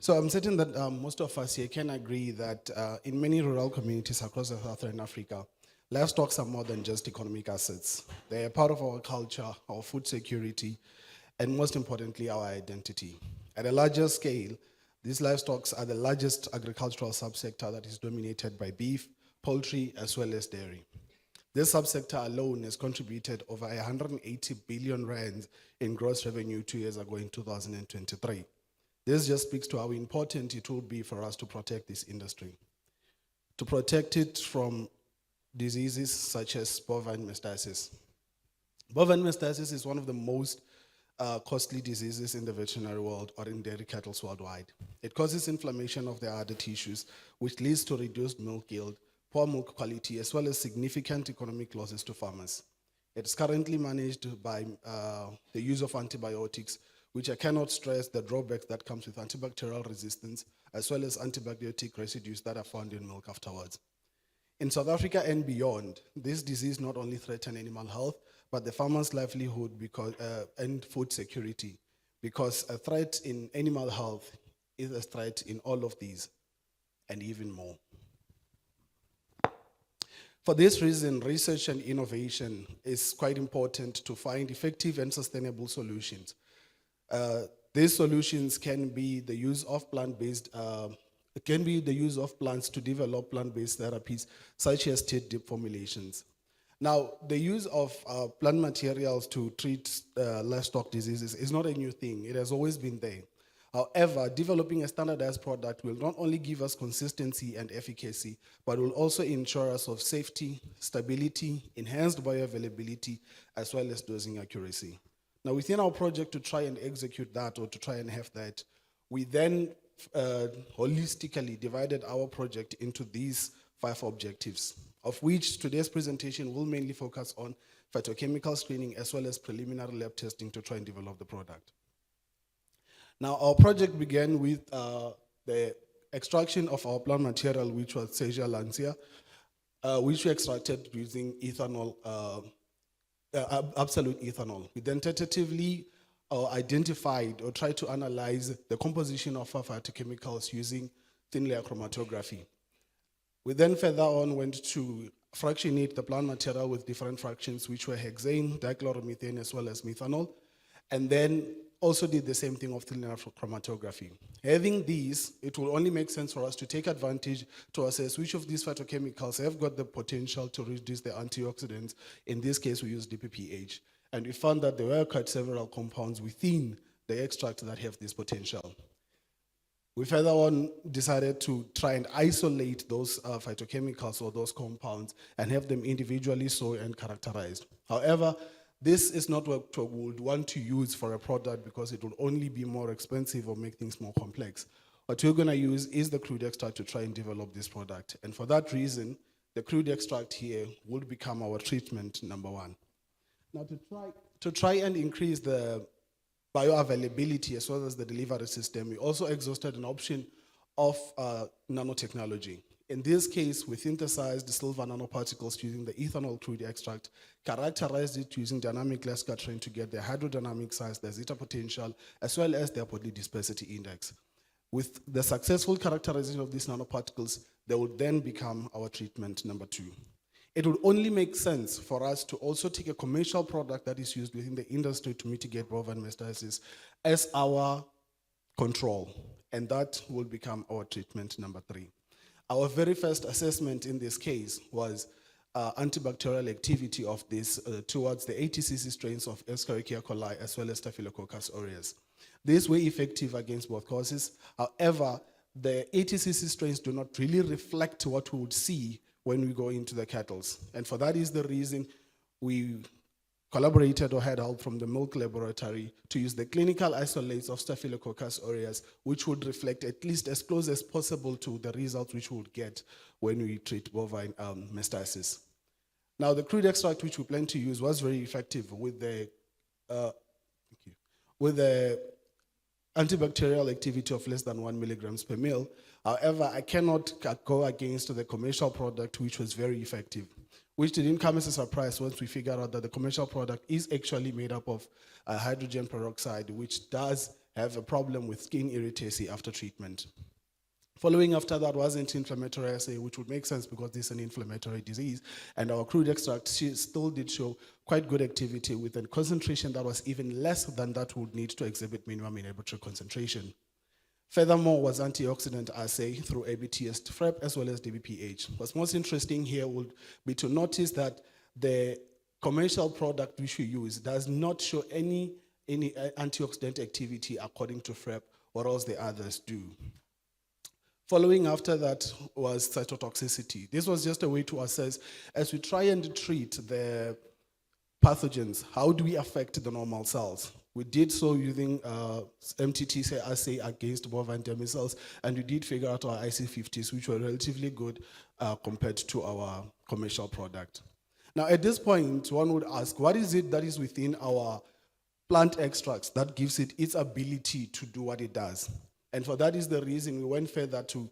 So I'm certain that most of us here can agree that in many rural communities across Southern Africa, livestock are more than just economic assets. They are part of our culture, our food security, and most importantly, our identity. At a larger scale, these livestock are the largest agricultural subsector that is dominated by beef, poultry, as well as dairy. This subsector alone has contributed over 180 billion rands in gross revenue 2 years ago in 2023. This just speaks to how important it will be for us to protect this industry, to protect it from diseases such as bovine mastitis. Bovine mastitis is one of the most costly diseases in the veterinary world or in dairy cattle worldwide. It causes inflammation of the udder tissues, which leads to reduced milk yield, poor milk quality, as well as significant economic losses to farmers. It's currently managed by the use of antibiotics, which I cannot stress the drawbacks that comes with antibacterial resistance, as well as antibiotic residues that are found in milk afterwards. In South Africa and beyond, this disease not only threatens animal health, but the farmer's livelihood and food security, because a threat in animal health is a threat in all of these, and even more. For this reason, research and innovation is quite important to find effective and sustainable solutions. These solutions can be the use of plant-based, it can be the use of plants to develop plant-based therapies, such as teat dip formulations. Now, the use of plant materials to treat livestock diseases is not a new thing. It has always been there. However, developing a standardized product will not only give us consistency and efficacy, but will also ensure us of safety, stability, enhanced bioavailability, as well as dosing accuracy. Now, within our project to try and execute that, or to try and have that, we then holistically divided our project into these 5 objectives, of which today's presentation will mainly focus on phytochemical screening as well as preliminary lab testing to try and develop the product. Now, our project began with the extraction of our plant material, which was Sergia lancia, which we extracted using ethanol, absolute ethanol. We then tentatively identified or tried to analyze the composition of our phytochemicals using thin layer chromatography. We then further on went to fractionate the plant material with different fractions, which were hexane, dichloromethane, as well as methanol, and then also did the same thing of thin layer chromatography. Having these, it will only make sense for us to take advantage to assess which of these phytochemicals have got the potential to reduce the antioxidants. In this case, we use DPPH. And we found that there were quite several compounds within the extract that have this potential. We further on decided to try and isolate those phytochemicals or those compounds and have them individually sorted and characterized. However, this is not what we would want to use for a product because it will only be more expensive or make things more complex. What we're going to use is the crude extract to try and develop this product. And for that reason, the crude extract here would become our treatment number 1. Now, to try and increase the bioavailability as well as the delivery system, we also exhausted an option of nanotechnology. In this case, we synthesized silver nanoparticles using the ethanol crude extract, characterized it using dynamic gas scattering to get their hydrodynamic size, their zeta potential, as well as their Podley dispersity index. With the successful characterization of these nanoparticles, they will then become our treatment number 2. It would only make sense for us to also take a commercial product that is used within the industry to mitigate bovine mastitis as our control, and that will become our treatment number 3. Our very first assessment in this case was antibacterial activity of this towards the 80cc strains of Escherichia coli as well as Staphylococcus aureus. These were effective against both causes. However, the 80cc strains do not really reflect what we would see when we go into the cattle. And for that is the reason we collaborated or had help from the milk laboratory to use the clinical isolates of Staphylococcus aureus, which would reflect at least as close as possible to the results which we would get when we treat bovine mastitis. Now, the crude extract which we plan to use was very effective with the antibacterial activity of less than 1 milligrams per mil. However, I cannot go against the commercial product, which was very effective, which didn't come as a surprise once we figured out that the commercial product is actually made up of hydrogen peroxide, which does have a problem with skin irritancy after treatment. Following after that was anti-inflammatory assay, which would make sense because this is an inflammatory disease, and our crude extract still did show quite good activity with a concentration that was even less than that would need to exhibit minimum in laboratory concentration. Furthermore was antioxidant assay through ABTS FREP as well as DBPH. What's most interesting here would be to notice that the commercial product which we use does not show any antioxidant activity according to FREP, or else the others do. Following after that was cytotoxicity. This was just a way to assess, as we try and treat the pathogens, how do we affect the normal cells? We did so using MTT assay against bovine demisels, and we did figure out our IC50s, which were relatively good compared to our commercial product. Now, at this point, one would ask, what is it that is within our plant extracts that gives it its ability to do what it does? And for that is the reason we went further to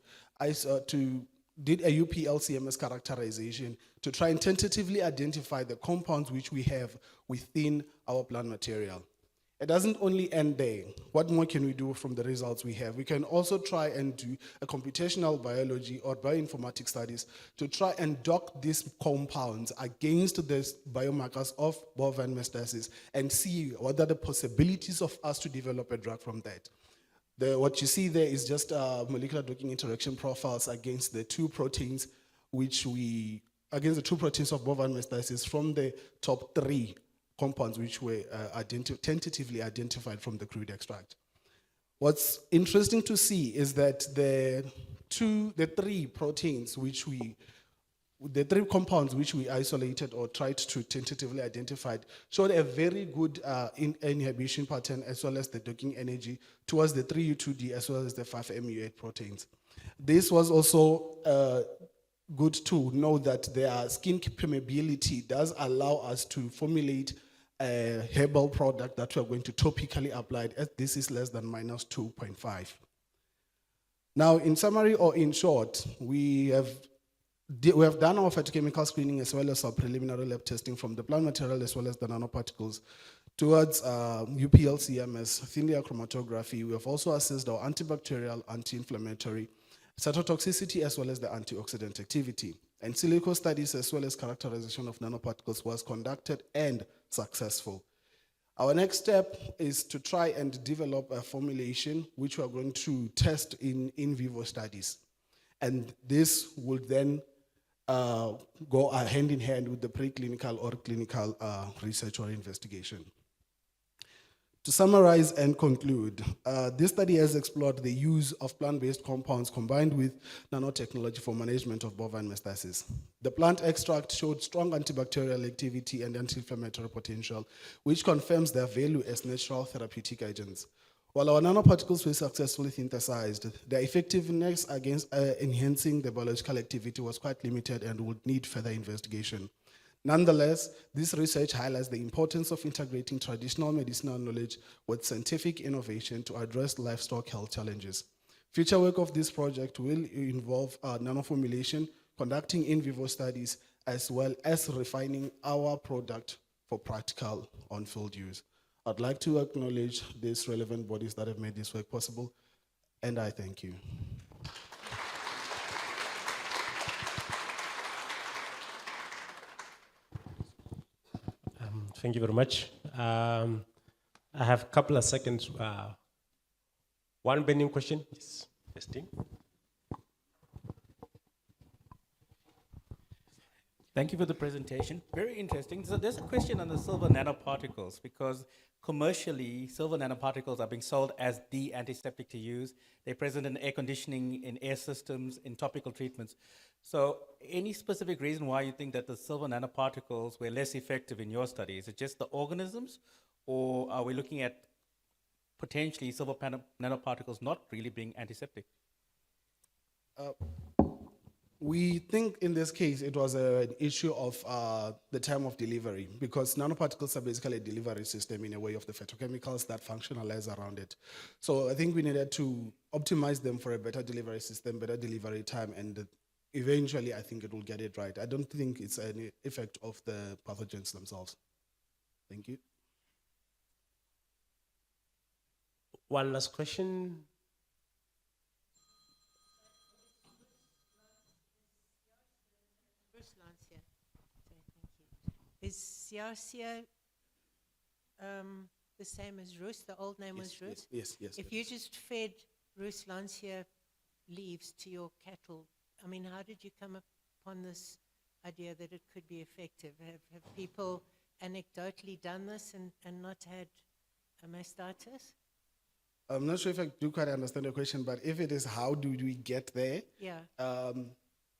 did a UPLCMS characterization to try and tentatively identify the compounds which we have within our plant material. It doesn't only end there. What more can we do from the results we have? We can also try and do a computational biology or bioinformatics studies to try and dock these compounds against the biomarkers of bovine metastasis and see what are the possibilities of us to develop a drug from that. What you see there is just molecular docking interaction profiles against the two proteins against the two proteins of bovine metastasis from the top 3 compounds which were tentatively identified from the crude extract. What's interesting to see is that the 3 compounds which we isolated or tried to tentatively identify showed a very good inhibition pattern as well as the docking energy towards the 3U2D as well as the 5MU8 proteins. This was also good to know that their skin permeability does allow us to formulate a herbal product that we are going to topically apply, as this is less than -2.5. Now, in summary or in short, we have done our phytochemical screening as well as our preliminary lab testing from the plant material as well as the nanoparticles towards UPLCMS, thin layer chromatography. We have also assessed our antibacterial, anti-inflammatory, cytotoxicity as well as the antioxidant activity. And silico studies as well as characterization of nanoparticles was conducted and successful. Our next step is to try and develop a formulation which we are going to test in vivo studies. And this will then go hand in hand with the preclinical or clinical research or investigation. To summarize and conclude, this study has explored the use of plant-based compounds combined with nanotechnology for management of bovine metastasis. The plant extract showed strong antibacterial activity and anti-inflammatory potential, which confirms their value as natural therapeutic agents. While our nanoparticles were successfully synthesized, their effectiveness against enhancing the biological activity was quite limited and would need further investigation. Nonetheless, this research highlights the importance of integrating traditional medicinal knowledge with scientific innovation to address livestock health challenges. Future work of this project will involve nanoformulation, conducting in vivo studies, as well as refining our product for practical on-field use. I'd like to acknowledge these relevant bodies that have made this work possible, and I thank you. Thank you very much. I have a couple of seconds. One burning question. Yes, testing. Thank you for the presentation. Very interesting. So there's a question on the silver nanoparticles, because commercially, silver nanoparticles are being sold as the antiseptic to use. They're present in air conditioning, in air systems, in topical treatments. So any specific reason why you think that the silver nanoparticles were less effective in your study? Is it just the organisms, or are we looking at potentially silver nanoparticles not really being antiseptic? We think in this case it was an issue of the time of delivery, because nanoparticles are basically a delivery system in a way of the phytochemicals that functionalize around it. So I think we needed to optimize them for a better delivery system, better delivery time, and eventually I think it will get it right. I don't think it's an effect of the pathogens themselves. Thank you. One last question. Is Ciarcia the same as Rus? The old name was Rus? Yes. If you just fed Rus lancia leaves to your cattle, I mean, how did you come upon this idea that it could be effective? Have people anecdotally done this and not had a mastitis? I'm not sure if I do quite understand the question, but if it is how do we get there? Yeah.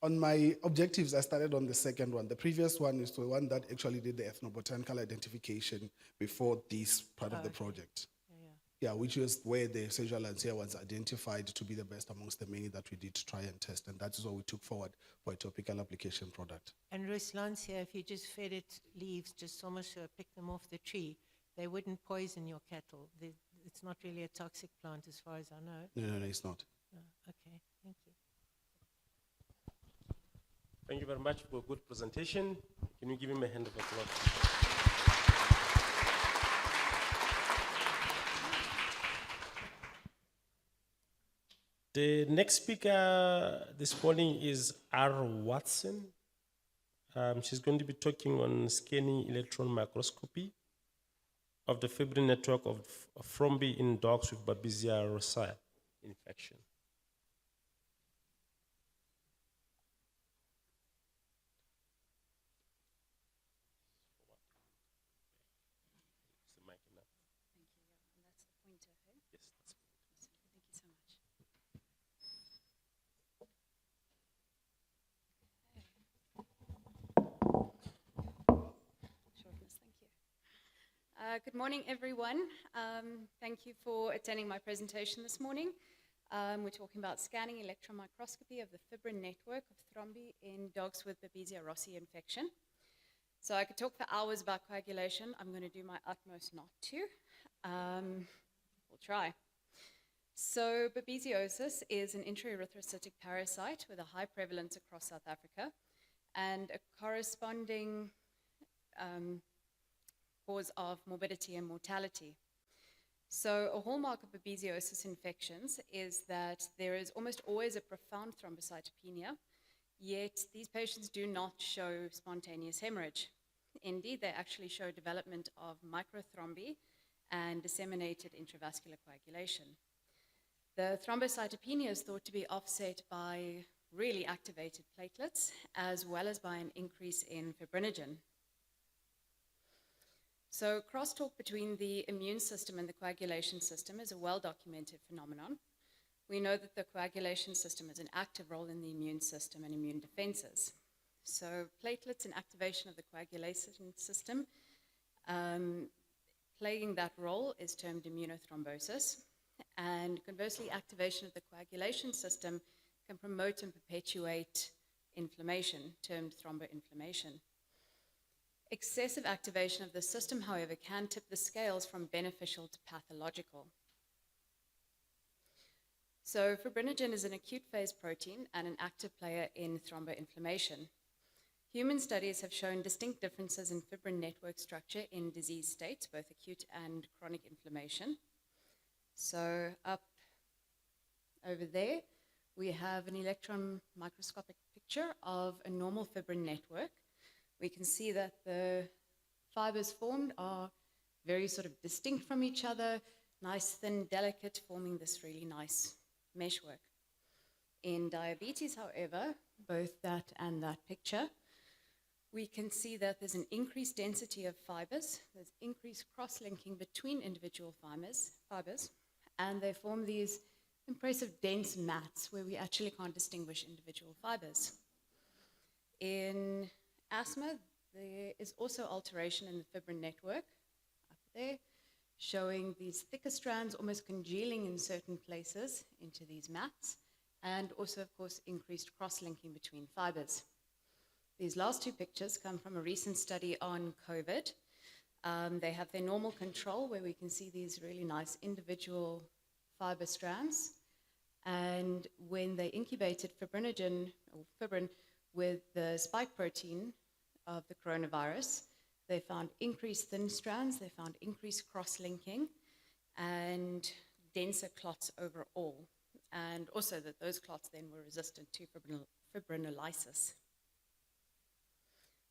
On my objectives, I started on the second one. The previous one is the one that actually did the ethnobotanical identification before this part of the project. Yeah, which was where the sexual lancia was identified to be the best amongst the many that we did try and test. And that is what we took forward for a topical application product. And Ruslansia, if you just fed it leaves, just almost pick them off the tree, they wouldn't poison your cattle. It's not really a toxic plant as far as I know. No, it's not. Oh, okay, thank you. Thank you very much for a good presentation. Can you give him a hand of applause? The next speaker this morning is R. Watson. She's going to be talking on scanning electron microscopy of the fibrin network of thrombi in dogs with Babesia rosea infection. Good morning, everyone. Thank you for attending my presentation this morning. We're talking about scanning electron microscopy of the fibrin network of thrombi in dogs with Babesia rosea infection. So I could talk for hours about coagulation. I'm going to do my utmost not to. We'll try. So babesiosis is an intraerythrocytic parasite with a high prevalence across South Africa and a corresponding cause of morbidity and mortality. So a hallmark of babesiosis infections is that there is almost always a profound thrombocytopenia, yet these patients do not show spontaneous hemorrhage. Indeed, they actually show development of microthrombi and disseminated intravascular coagulation. The thrombocytopenia is thought to be offset by really activated platelets, as well as by an increase in fibrinogen. So crosstalk between the immune system and the coagulation system is a well-documented phenomenon. We know that the coagulation system has an active role in the immune system and immune defenses. So platelets and activation of the coagulation system, playing that role is termed immunothrombosis. And conversely, activation of the coagulation system can promote and perpetuate inflammation, termed thromboinflammation. Excessive activation of the system, however, can tip the scales from beneficial to pathological. So fibrinogen is an acute phase protein and an active player in thromboinflammation. Human studies have shown distinct differences in fibrin network structure in disease states, both acute and chronic inflammation. So up over there, we have an electron microscopic picture of a normal fibrin network. We can see that the fibers formed are very sort of distinct from each other, nice, thin, delicate, forming this really nice meshwork. In diabetes, however, both that and that picture, we can see that there's an increased density of fibers, there's increased cross-linking between individual fibers, and they form these impressive dense mats where we actually can't distinguish individual fibers. In asthma, there is also alteration in the fibrin network up there, showing these thicker strands almost congealing in certain places into these mats, and also, of course, increased cross-linking between fibers. These last two pictures come from a recent study on COVID. They have their normal control where we can see these really nice individual fiber strands. And when they incubated fibrinogen, or fibrin, with the spike protein of the coronavirus, they found increased thin strands, they found increased cross-linking, and denser clots overall. And also that those clots then were resistant to fibrinolysis.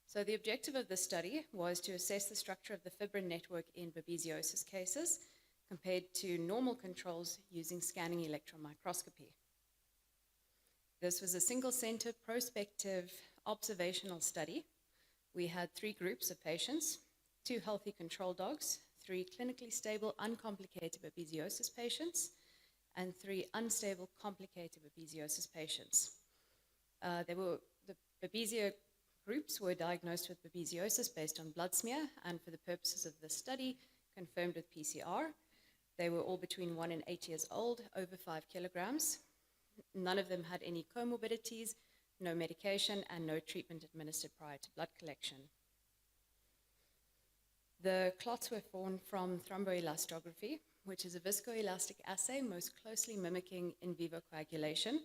So the objective of this study was to assess the structure of the fibrin network in babesiosis cases compared to normal controls using scanning electron microscopy. This was a single-center prospective observational study. We had 3 groups of patients, 2 healthy control dogs, 3 clinically stable uncomplicated babesiosis patients, and 3 unstable complicated babesiosis patients. The Babesia groups were diagnosed with babesiosis based on blood smear, and for the purposes of this study, confirmed with PCR. They were all between 1 and 8 years old, over 5 kilograms. None of them had any comorbidities, no medication, and no treatment administered prior to blood collection. The clots were formed from thromboelastography, which is a viscoelastic assay most closely mimicking in vivo coagulation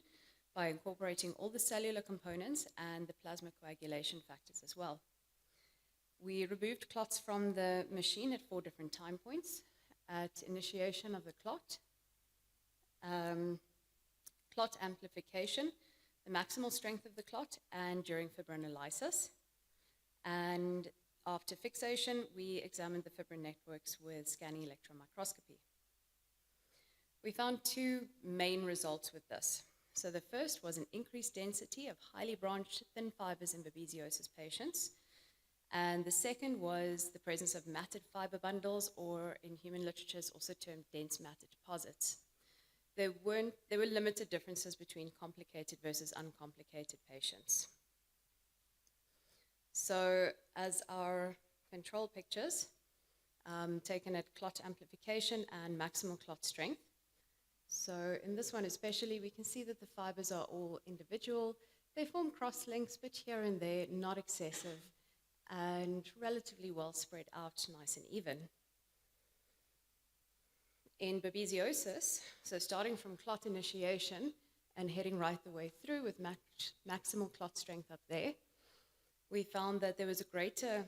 by incorporating all the cellular components and the plasma coagulation factors as well. We removed clots from the machine at 4 different time points: at initiation of the clot, clot amplification, the maximal strength of the clot, and during fibrinolysis. And after fixation, we examined the fibrin networks with scanning electron microscopy. We found 2 main results with this. So the first was an increased density of highly branched thin fibers in babesiosis patients. And the second was the presence of matted fiber bundles, or in human literature is also termed dense matted deposits. There were limited differences between complicated versus uncomplicated patients. So as our control pictures, taken at clot amplification and maximal clot strength. So in this one especially, we can see that the fibers are all individual. They form cross-links, but here and there, not excessive, and relatively well spread out, nice and even. In babesiosis, so starting from clot initiation and heading right the way through with maximal clot strength up there, we found that there was a greater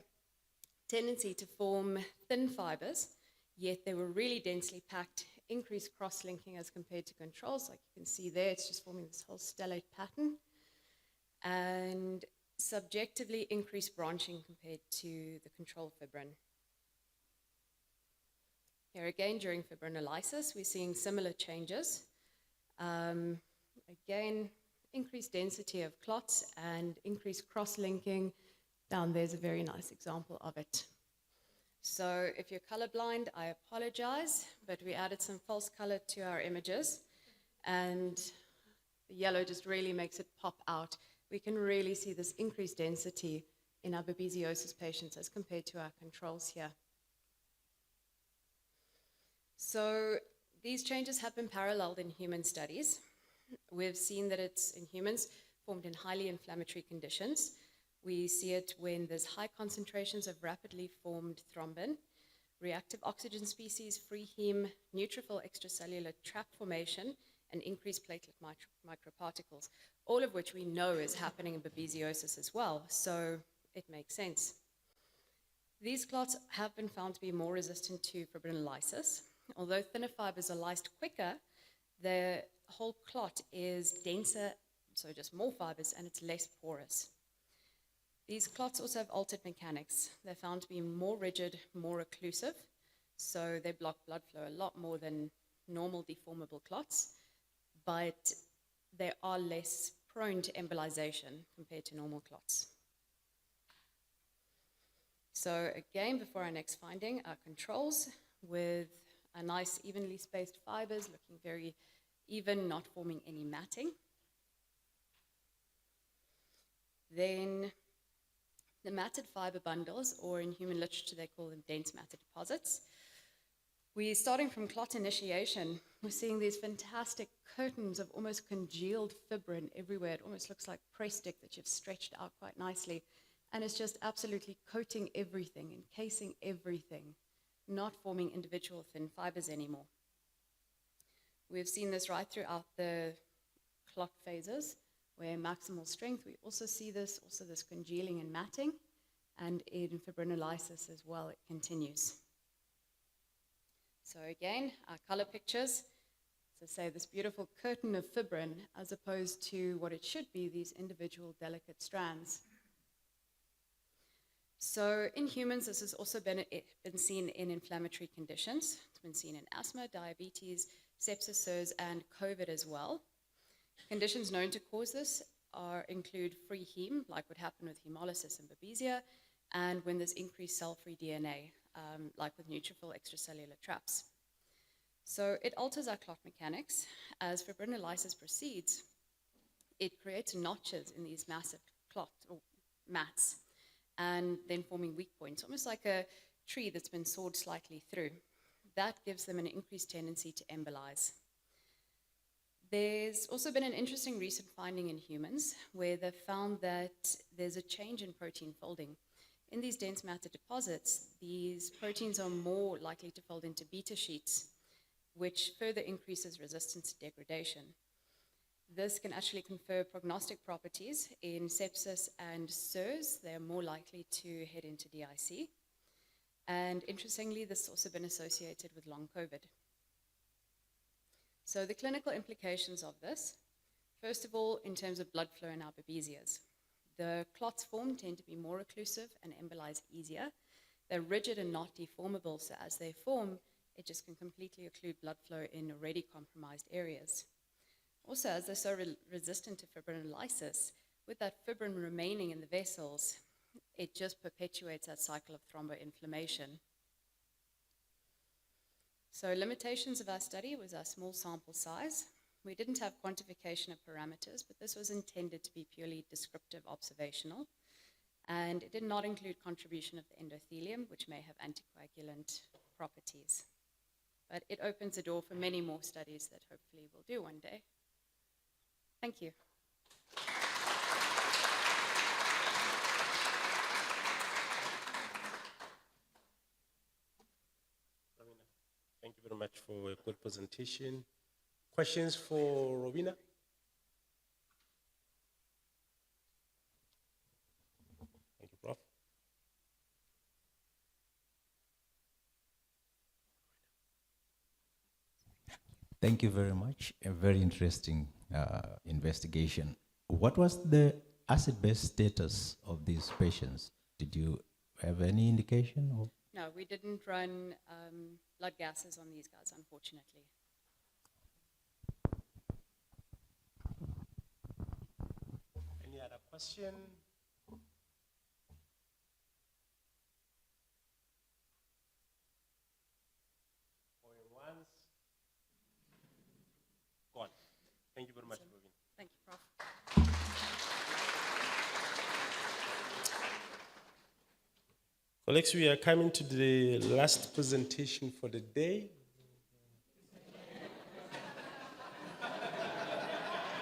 tendency to form thin fibers, yet they were really densely packed, increased cross-linking as compared to controls. Like you can see there, it's just forming this whole stellate pattern, and subjectively increased branching compared to the control fibrin. Here again, during fibrinolysis, we're seeing similar changes. Again, increased density of clots and increased cross-linking. Down there's a very nice example of it. So if you're colorblind, I apologize, but we added some false color to our images, and the yellow just really makes it pop out. We can really see this increased density in our babesiosis patients as compared to our controls here. So these changes have been paralleled in human studies. We've seen that it's in humans formed in highly inflammatory conditions. We see it when there's high concentrations of rapidly formed thrombin, reactive oxygen species, free heme, neutrophil extracellular trap formation, and increased platelet microparticles, all of which we know is happening in babesiosis as well, so it makes sense. These clots have been found to be more resistant to fibrinolysis. Although thinner fibers are lysed quicker, the whole clot is denser, so just more fibers, and it's less porous. These clots also have altered mechanics. They're found to be more rigid, more occlusive, so they block blood flow a lot more than normal deformable clots, but they are less prone to embolization compared to normal clots. So again, before our next finding, our controls with a nice evenly spaced fibers, looking very even, not forming any matting. Then the matted fiber bundles, or in human literature they call them dense matted deposits. We're starting from clot initiation. We're seeing these fantastic curtains of almost congealed fibrin everywhere. It almost looks like press stick that you've stretched out quite nicely. And it's just absolutely coating everything, encasing everything, not forming individual thin fibers anymore. We've seen this right throughout the clot phases, where maximal strength, we also see this congealing and matting, and in fibrinolysis as well, it continues. So again, our color pictures, so say this beautiful curtain of fibrin, as opposed to what it should be, these individual delicate strands. So in humans, this has also been seen in inflammatory conditions. It's been seen in asthma, diabetes, sepsis, SIRS, and COVID as well. Conditions known to cause this include free heme, like what happened with hemolysis and babesia, and when there's increased cell-free DNA, like with neutrophil extracellular traps. So it alters our clot mechanics. As fibrinolysis proceeds, it creates notches in these massive cloth or mats and then forming weak points, almost like a tree that's been sawed slightly through. That gives them an increased tendency to embolize. There's also been an interesting recent finding in humans where they've found that there's a change in protein folding. In these dense matter deposits, these proteins are more likely to fold into beta sheets, which further increases resistance to degradation. This can actually confer prognostic properties in sepsis and SIRS. They're more likely to head into DIC. And interestingly, this has also been associated with long COVID. So the clinical implications of this, first of all, in terms of blood flow in our babesias. The clots formed tend to be more occlusive and embolize easier. They're rigid and not deformable, so as they form, it just can completely occlude blood flow in already compromised areas. Also, as they're so resistant to fibrinolysis, with that fibrin remaining in the vessels, it just perpetuates that cycle of thromboinflammation. So limitations of our study was our small sample size. We didn't have quantification of parameters, but this was intended to be purely descriptive observational. And it did not include contribution of the endothelium, which may have anticoagulant properties. But it opens the door for many more studies that hopefully we'll do one day. Thank you. Thank you very much for a good presentation. Questions for Robina? Thank you, Prof. Thank you very much. A very interesting investigation. What was the acid-base status of these patients? Did you have any indication? Or? No, we didn't run blood gases on these guys, unfortunately. Any other question? Going once. Gone. Thank you very much, Robin. Thank you, Prof. Colleagues, we are coming to the last presentation for the day.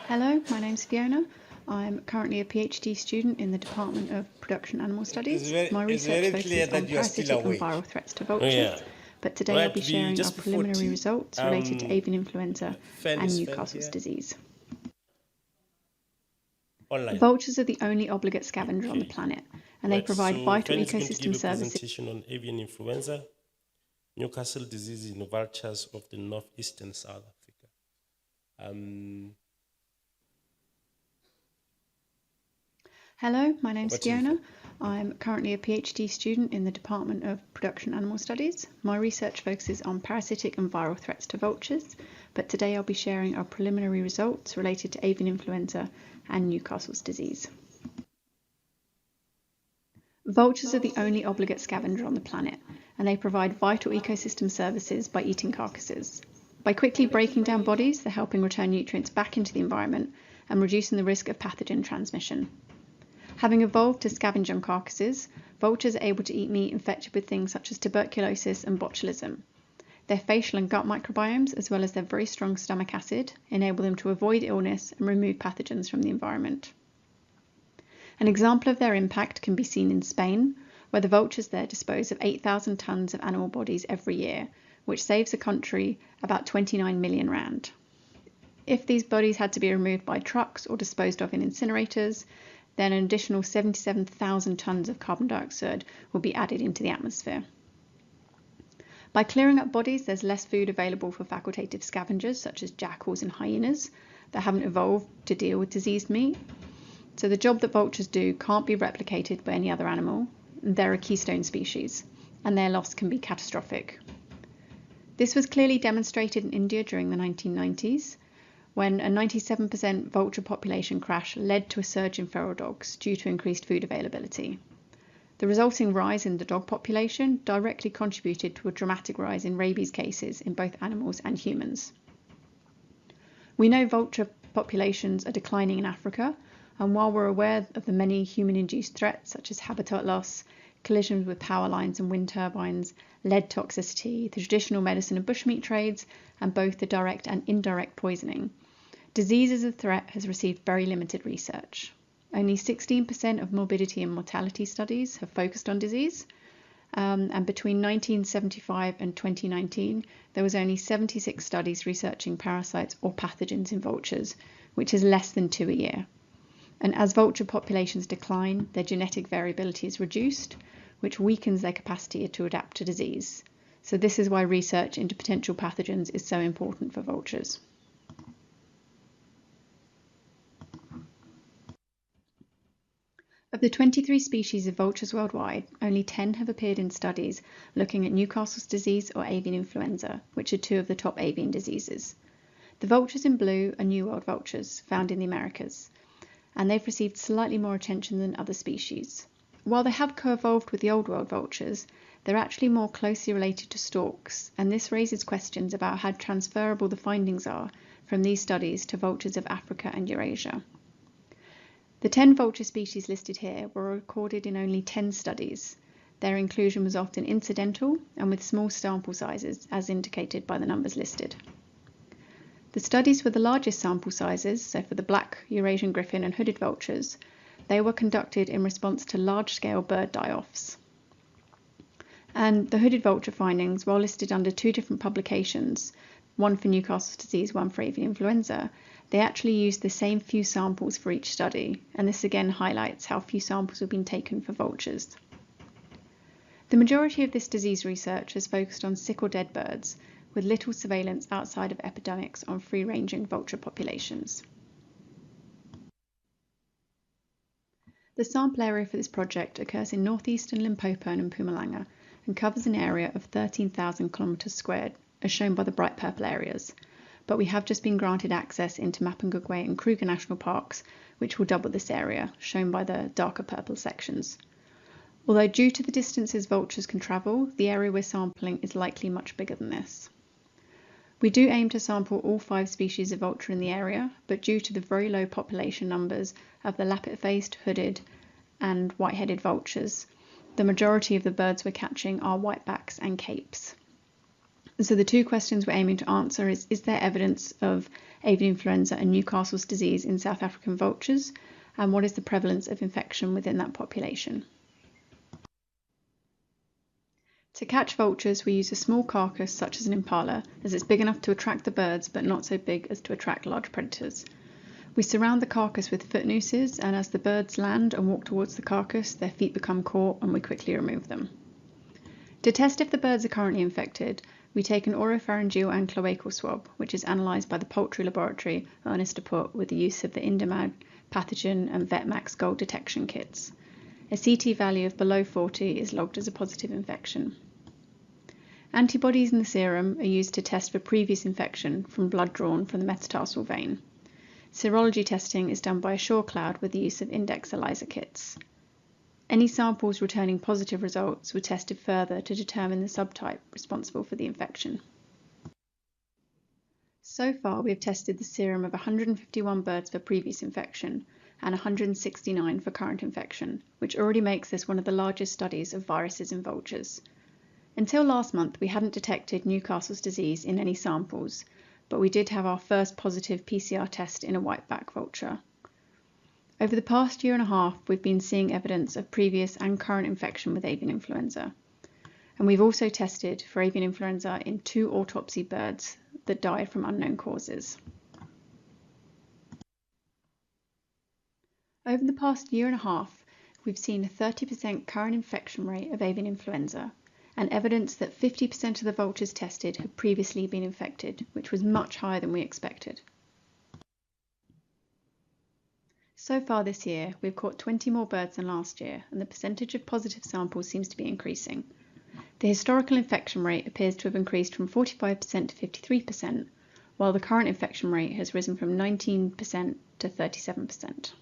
Hello, my name's Fiona. I'm currently a PhD student in the Department of Production Animal Studies. My research focuses on parasitic and viral threats to vultures. But today I'll be sharing our preliminary results related to avian influenza and Newcastle's disease. Online. Vultures are the only obligate scavenger on the planet, and they provide vital ecosystem services. Presentation on avian influenza, Newcastle disease in vultures of the northeastern South Africa. Hello, my name's Fiona. I'm currently a PhD student in the Department of Production Animal Studies. My research focuses on parasitic and viral threats to vultures, but today I'll be sharing our preliminary results related to avian influenza and Newcastle's disease. Vultures are the only obligate scavenger on the planet, and they provide vital ecosystem services by eating carcasses. By quickly breaking down bodies, they're helping return nutrients back into the environment and reducing the risk of pathogen transmission. Having evolved to scavenge on carcasses, vultures are able to eat meat infected with things such as tuberculosis and botulism. Their facial and gut microbiomes, as well as their very strong stomach acid, enable them to avoid illness and remove pathogens from the environment. An example of their impact can be seen in Spain, where the vultures there dispose of 8,000 tonnes of animal bodies every year, which saves the country about 29 million rand. If these bodies had to be removed by trucks or disposed of in incinerators, then an additional 77,000 tonnes of carbon dioxide will be added into the atmosphere. By clearing up bodies, there's less food available for facultative scavengers such as jackals and hyenas that haven't evolved to deal with diseased meat. So the job that vultures do can't be replicated by any other animal. They're a keystone species, and their loss can be catastrophic. This was clearly demonstrated in India during the 1990s, when a 97% vulture population crash led to a surge in feral dogs due to increased food availability. The resulting rise in the dog population directly contributed to a dramatic rise in rabies cases in both animals and humans. We know vulture populations are declining in Africa, and while we're aware of the many human-induced threats such as habitat loss, collisions with power lines and wind turbines, lead toxicity, the traditional medicine and bushmeat trades, and both the direct and indirect poisoning, disease as a threat has received very limited research. Only 16% of morbidity and mortality studies have focused on disease, and between 1975 and 2019, there was only 76 studies researching parasites or pathogens in vultures, which is less than 2 a year. And as vulture populations decline, their genetic variability is reduced, which weakens their capacity to adapt to disease. So this is why research into potential pathogens is so important for vultures. Of the 23 species of vultures worldwide, only 10 have appeared in studies looking at Newcastle's disease or avian influenza, which are two of the top avian diseases. The vultures in blue are New World vultures, found in the Americas, and they've received slightly more attention than other species. While they have co-evolved with the Old World vultures, they're actually more closely related to storks, and this raises questions about how transferable the findings are from these studies to vultures of Africa and Eurasia. The 10 vulture species listed here were recorded in only 10 studies. Their inclusion was often incidental and with small sample sizes, as indicated by the numbers listed. The studies with the largest sample sizes, so for the black, Eurasian griffon and hooded vultures, they were conducted in response to large-scale bird die-offs. And the hooded vulture findings, while listed under 2 different publications, one for Newcastle's disease, one for avian influenza, they actually used the same few samples for each study, and this again highlights how few samples have been taken for vultures. The majority of this disease research has focused on sick or dead birds, with little surveillance outside of epidemics on free-ranging vulture populations. The sample area for this project occurs in northeastern Limpopo and Mpumalanga and covers an area of 13,000 kilometers squared, as shown by the bright purple areas. But we have just been granted access into Mapungubwe and Kruger National Parks, which will double this area, shown by the darker purple sections. Although due to the distances vultures can travel, the area we're sampling is likely much bigger than this. We do aim to sample all 5 species of vulture in the area, but due to the very low population numbers of the lappet-faced, hooded and white-headed vultures, the majority of the birds we're catching are whitebacks and capes. So the 2 questions we're aiming to answer is there evidence of avian influenza and Newcastle's disease in South African vultures, and what is the prevalence of infection within that population? To catch vultures, we use a small carcass such as an impala, as it's big enough to attract the birds but not so big as to attract large predators. We surround the carcass with foot nooses, and as the birds land and walk towards the carcass, their feet become caught and we quickly remove them. To test if the birds are currently infected, we take an oropharyngeal and cloacal swab, which is analysed by the poultry laboratory Ernest de Put with the use of the Indomag, Pathogen and Vetmax Gold detection kits. A CT value of below 40 is logged as a positive infection. Antibodies in the serum are used to test for previous infection from blood drawn from the metatarsal vein. Serology testing is done by a Shaw cloud with the use of index ELISA kits. Any samples returning positive results were tested further to determine the subtype responsible for the infection. So far, we have tested the serum of 151 birds for previous infection and 169 for current infection, which already makes this one of the largest studies of viruses in vultures. Until last month, we hadn't detected Newcastle's disease in any samples, but we did have our first positive PCR test in a whiteback vulture. Over the past year and a half, we've been seeing evidence of previous and current infection with avian influenza. And we've also tested for avian influenza in 2 autopsy birds that died from unknown causes. Over the past year and a half, we've seen a 30% current infection rate of avian influenza and evidence that 50% of the vultures tested had previously been infected, which was much higher than we expected. So far this year, we've caught 20 more birds than last year, and the percentage of positive samples seems to be increasing. The historical infection rate appears to have increased from 45% to 53%, while the current infection rate has risen from 19% to 37%.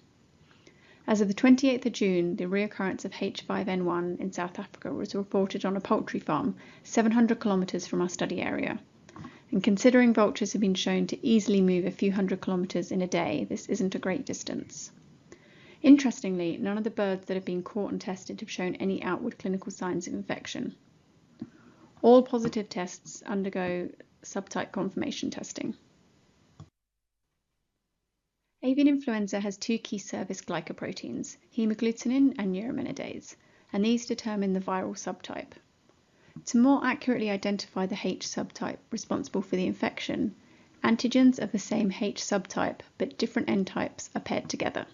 As of the 28th of June, the reoccurrence of H5N1 in South Africa was reported on a poultry farm 700 kilometres from our study area. And considering vultures have been shown to easily move a few hundred kilometres in a day, this isn't a great distance. Interestingly, none of the birds that have been caught and tested have shown any outward clinical signs of infection. All positive tests undergo subtype confirmation testing. Avian influenza has two key surface glycoproteins, hemagglutinin and neuraminidase, and these determine the viral subtype. To more accurately identify the H subtype responsible for the infection, antigens of the same H subtype but different N types are paired together.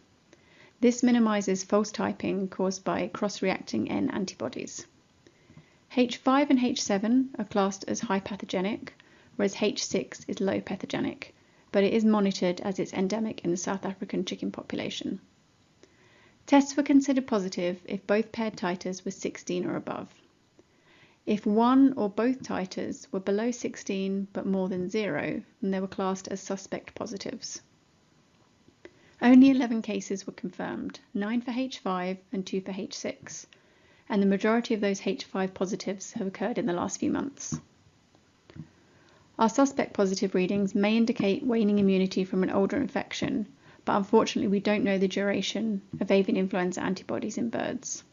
This minimizes false typing caused by cross-reacting N antibodies. H5 and H7 are classed as high pathogenic, whereas H6 is low pathogenic, but it is monitored as it's endemic in the South African chicken population. Tests were considered positive if both paired titers were 16 or above. If one or both titers were below 16 but more than 0, then they were classed as suspect positives. Only 11 cases were confirmed, 9 for H5 and 2 for H6, and the majority of those H5 positives have occurred in the last few months. Our suspect positive readings may indicate waning immunity from an older infection, but unfortunately we don't know the duration of avian influenza antibodies in birds.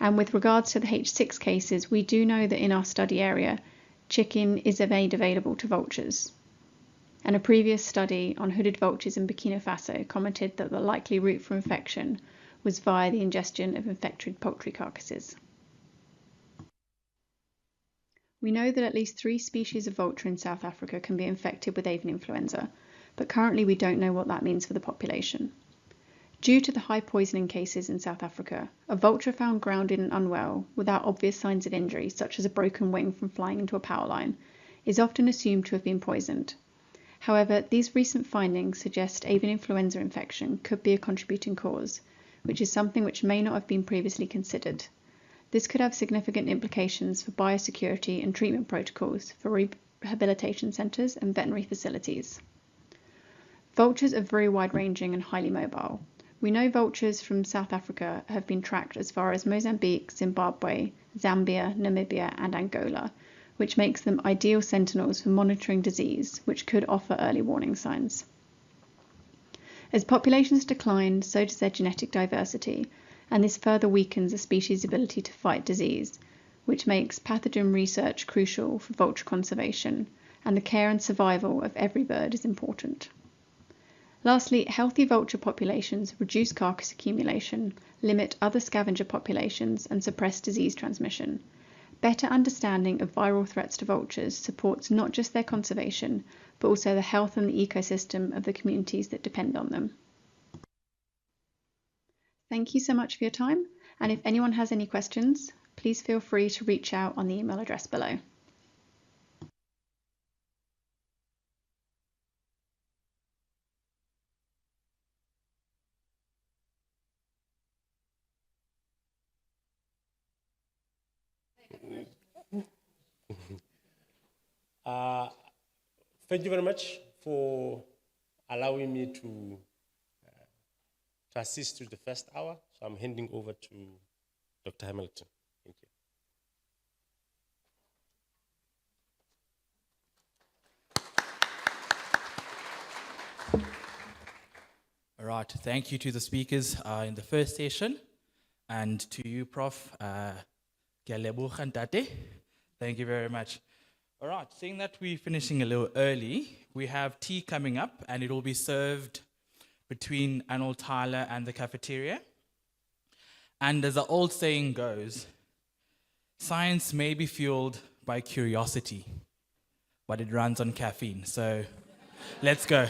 And with regards to the H6 cases, we do know that in our study area, chicken is made available to vultures. And a previous study on hooded vultures in Burkina Faso commented that the likely route for infection was via the ingestion of infected poultry carcasses. We know that at least 3 species of vulture in South Africa can be infected with avian influenza, but currently we don't know what that means for the population. Due to the high poisoning cases in South Africa, a vulture found grounded and unwell without obvious signs of injury, such as a broken wing from flying into a power line, is often assumed to have been poisoned. However, these recent findings suggest avian influenza infection could be a contributing cause, which is something which may not have been previously considered. This could have significant implications for biosecurity and treatment protocols for rehabilitation centres and veterinary facilities. Vultures are very wide-ranging and highly mobile. We know vultures from South Africa have been tracked as far as Mozambique, Zimbabwe, Zambia, Namibia and Angola, which makes them ideal sentinels for monitoring disease, which could offer early warning signs. As populations decline, so does their genetic diversity, and this further weakens a species' ability to fight disease, which makes pathogen research crucial for vulture conservation, and the care and survival of every bird is important. Lastly, healthy vulture populations reduce carcass accumulation, limit other scavenger populations, and suppress disease transmission. Better understanding of viral threats to vultures supports not just their conservation, but also the health and the ecosystem of the communities that depend on them. Thank you so much for your time, and if anyone has any questions, please feel free to reach out on the email address below. Thank you very much for allowing me to assist through the first hour. So I'm handing over to Dr. Hamilton. Thank you. All right, thank you to the speakers in the first session, and to you, Prof. Ntate. Thank you very much. All right, seeing that we're finishing a little early, we have tea coming up, and it will be served between Arnold Tyler and the cafeteria. And as the old saying goes, science may be fueled by curiosity, but it runs on caffeine. So let's go.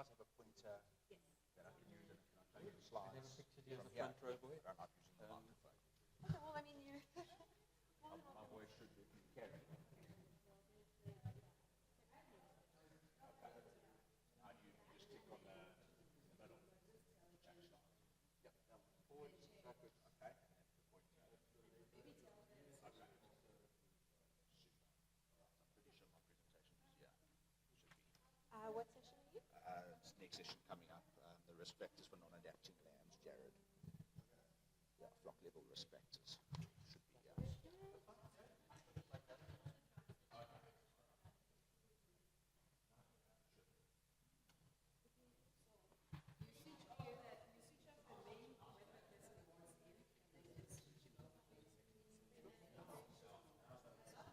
guys have a pointer that I can use and I can take the slides? Have a picture here of the front row boy? I'm not using the microphone. Okay, well, I mean, you. My voice should be carried. How do you just click on the middle? Change slide. Yep. Forward, backward. Okay. And then the pointer. Okay. Super. I'm pretty sure my presentation is here. Should be. What session are you? It's next session coming up. The risk factors for non-adapting lambs, Jared. Yeah, flock level risk factors. Should be, yeah.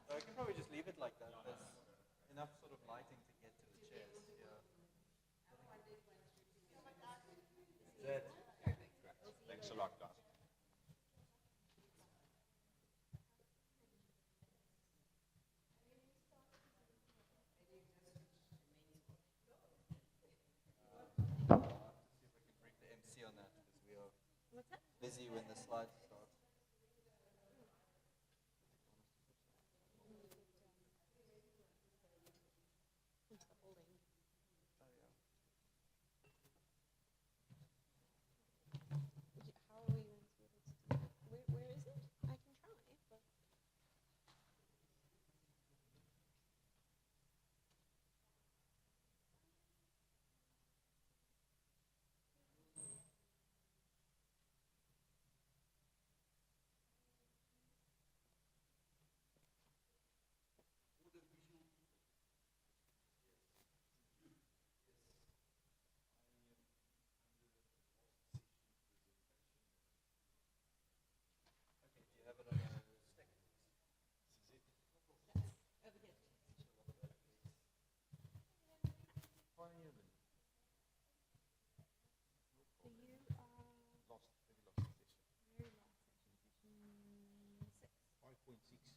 I can probably just leave it like that. There's enough sort of lighting to get to the chairs. Yeah. Zed. Thanks a lot, guys. see when the slides start. How are we going to be able to do that? Where is it? I can try, but. Okay, do you have it on a stick? Over here. So you are Lost, very lost session. very last section, six. 5.6.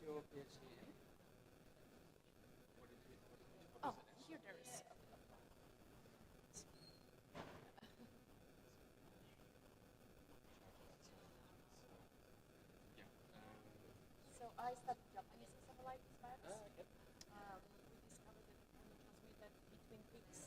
your PhD in? Oh, here there is. So I studied Japanese encephalitis virus. We discovered that it can be transmitted between pigs.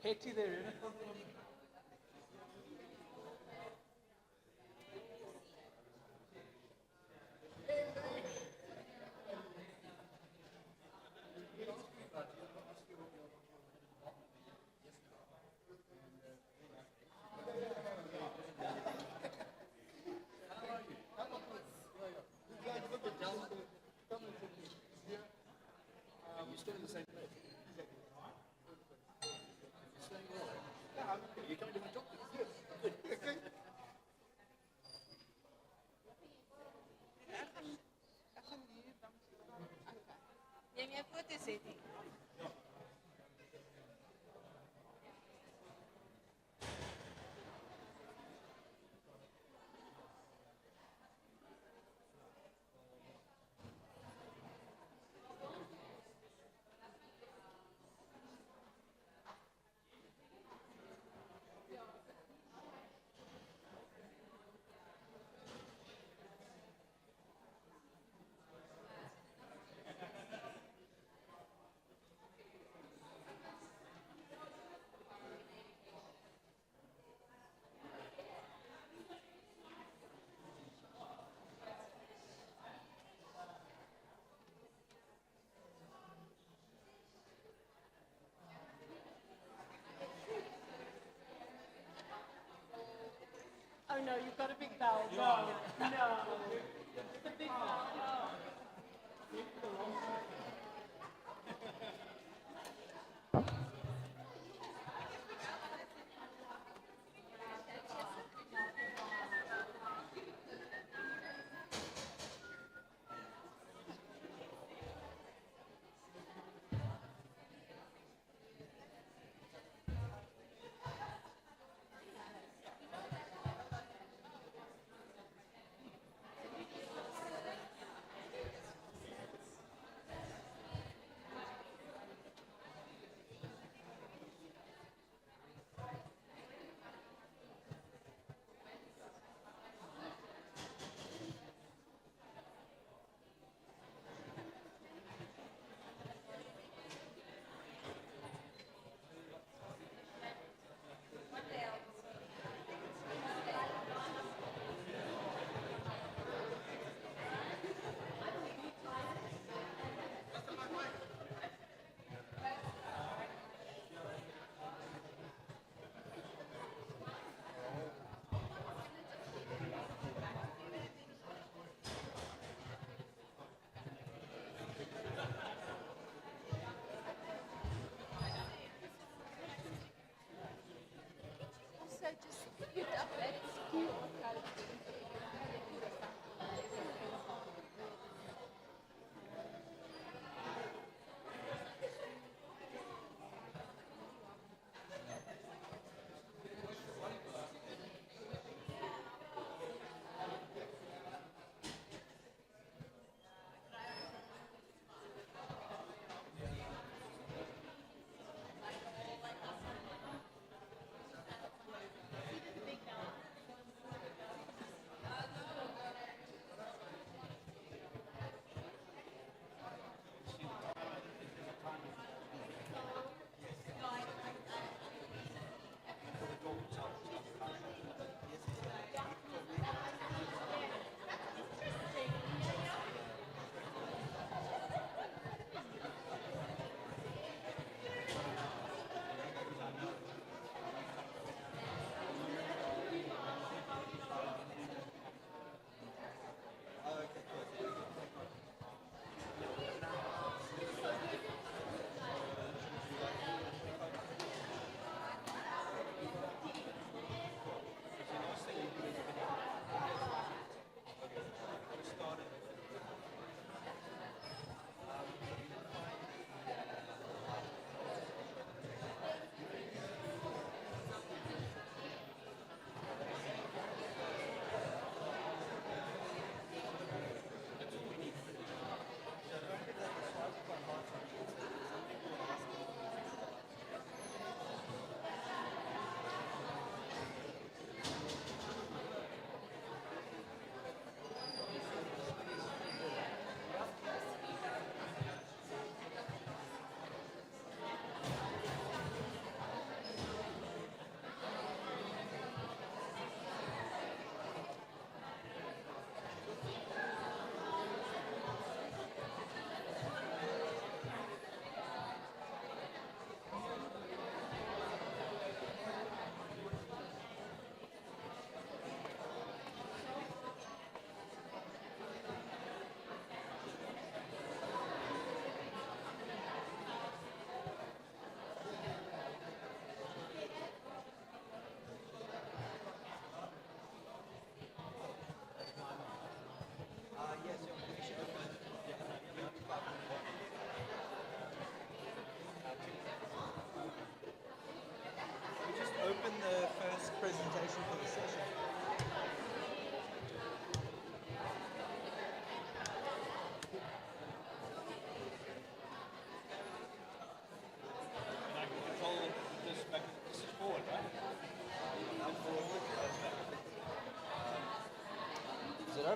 petty there, isn't it? Oh no, you've got a big bell. No, no. It's a big bell. No.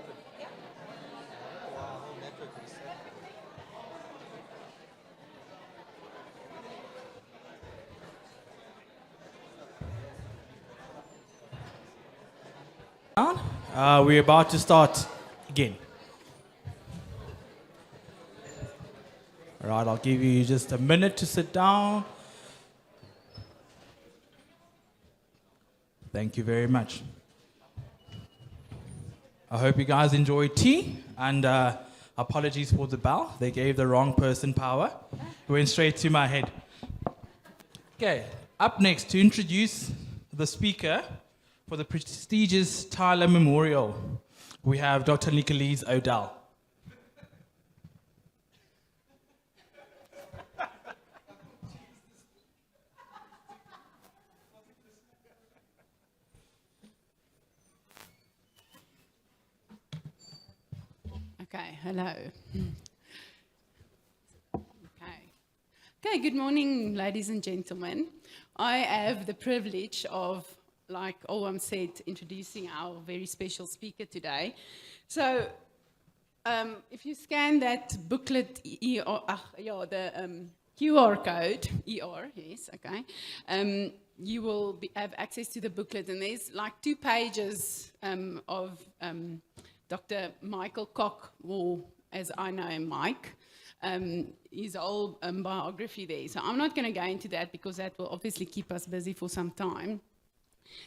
happened? Wow, whole network reset. We're about to start again. All right, I'll give you just a minute to sit down. Thank you very much. I hope you guys enjoyed tea, and apologies for the bell. They gave the wrong person power. It went straight to my head. Okay, up next to introduce the speaker for the prestigious Tyler Memorial, we have Dr. Nicolese O'Dell. Okay, hello. Okay, good morning, ladies and gentlemen. I have the privilege of, like Owen said, introducing our very special speaker today. So, if you scan that booklet, the QR code, yes, okay, you will have access to the booklet, and there's like 2 pages of Dr. Michael Koch, or as I know him, Mike, his whole biography there. So I'm not going to go into that because that will obviously keep us busy for some time.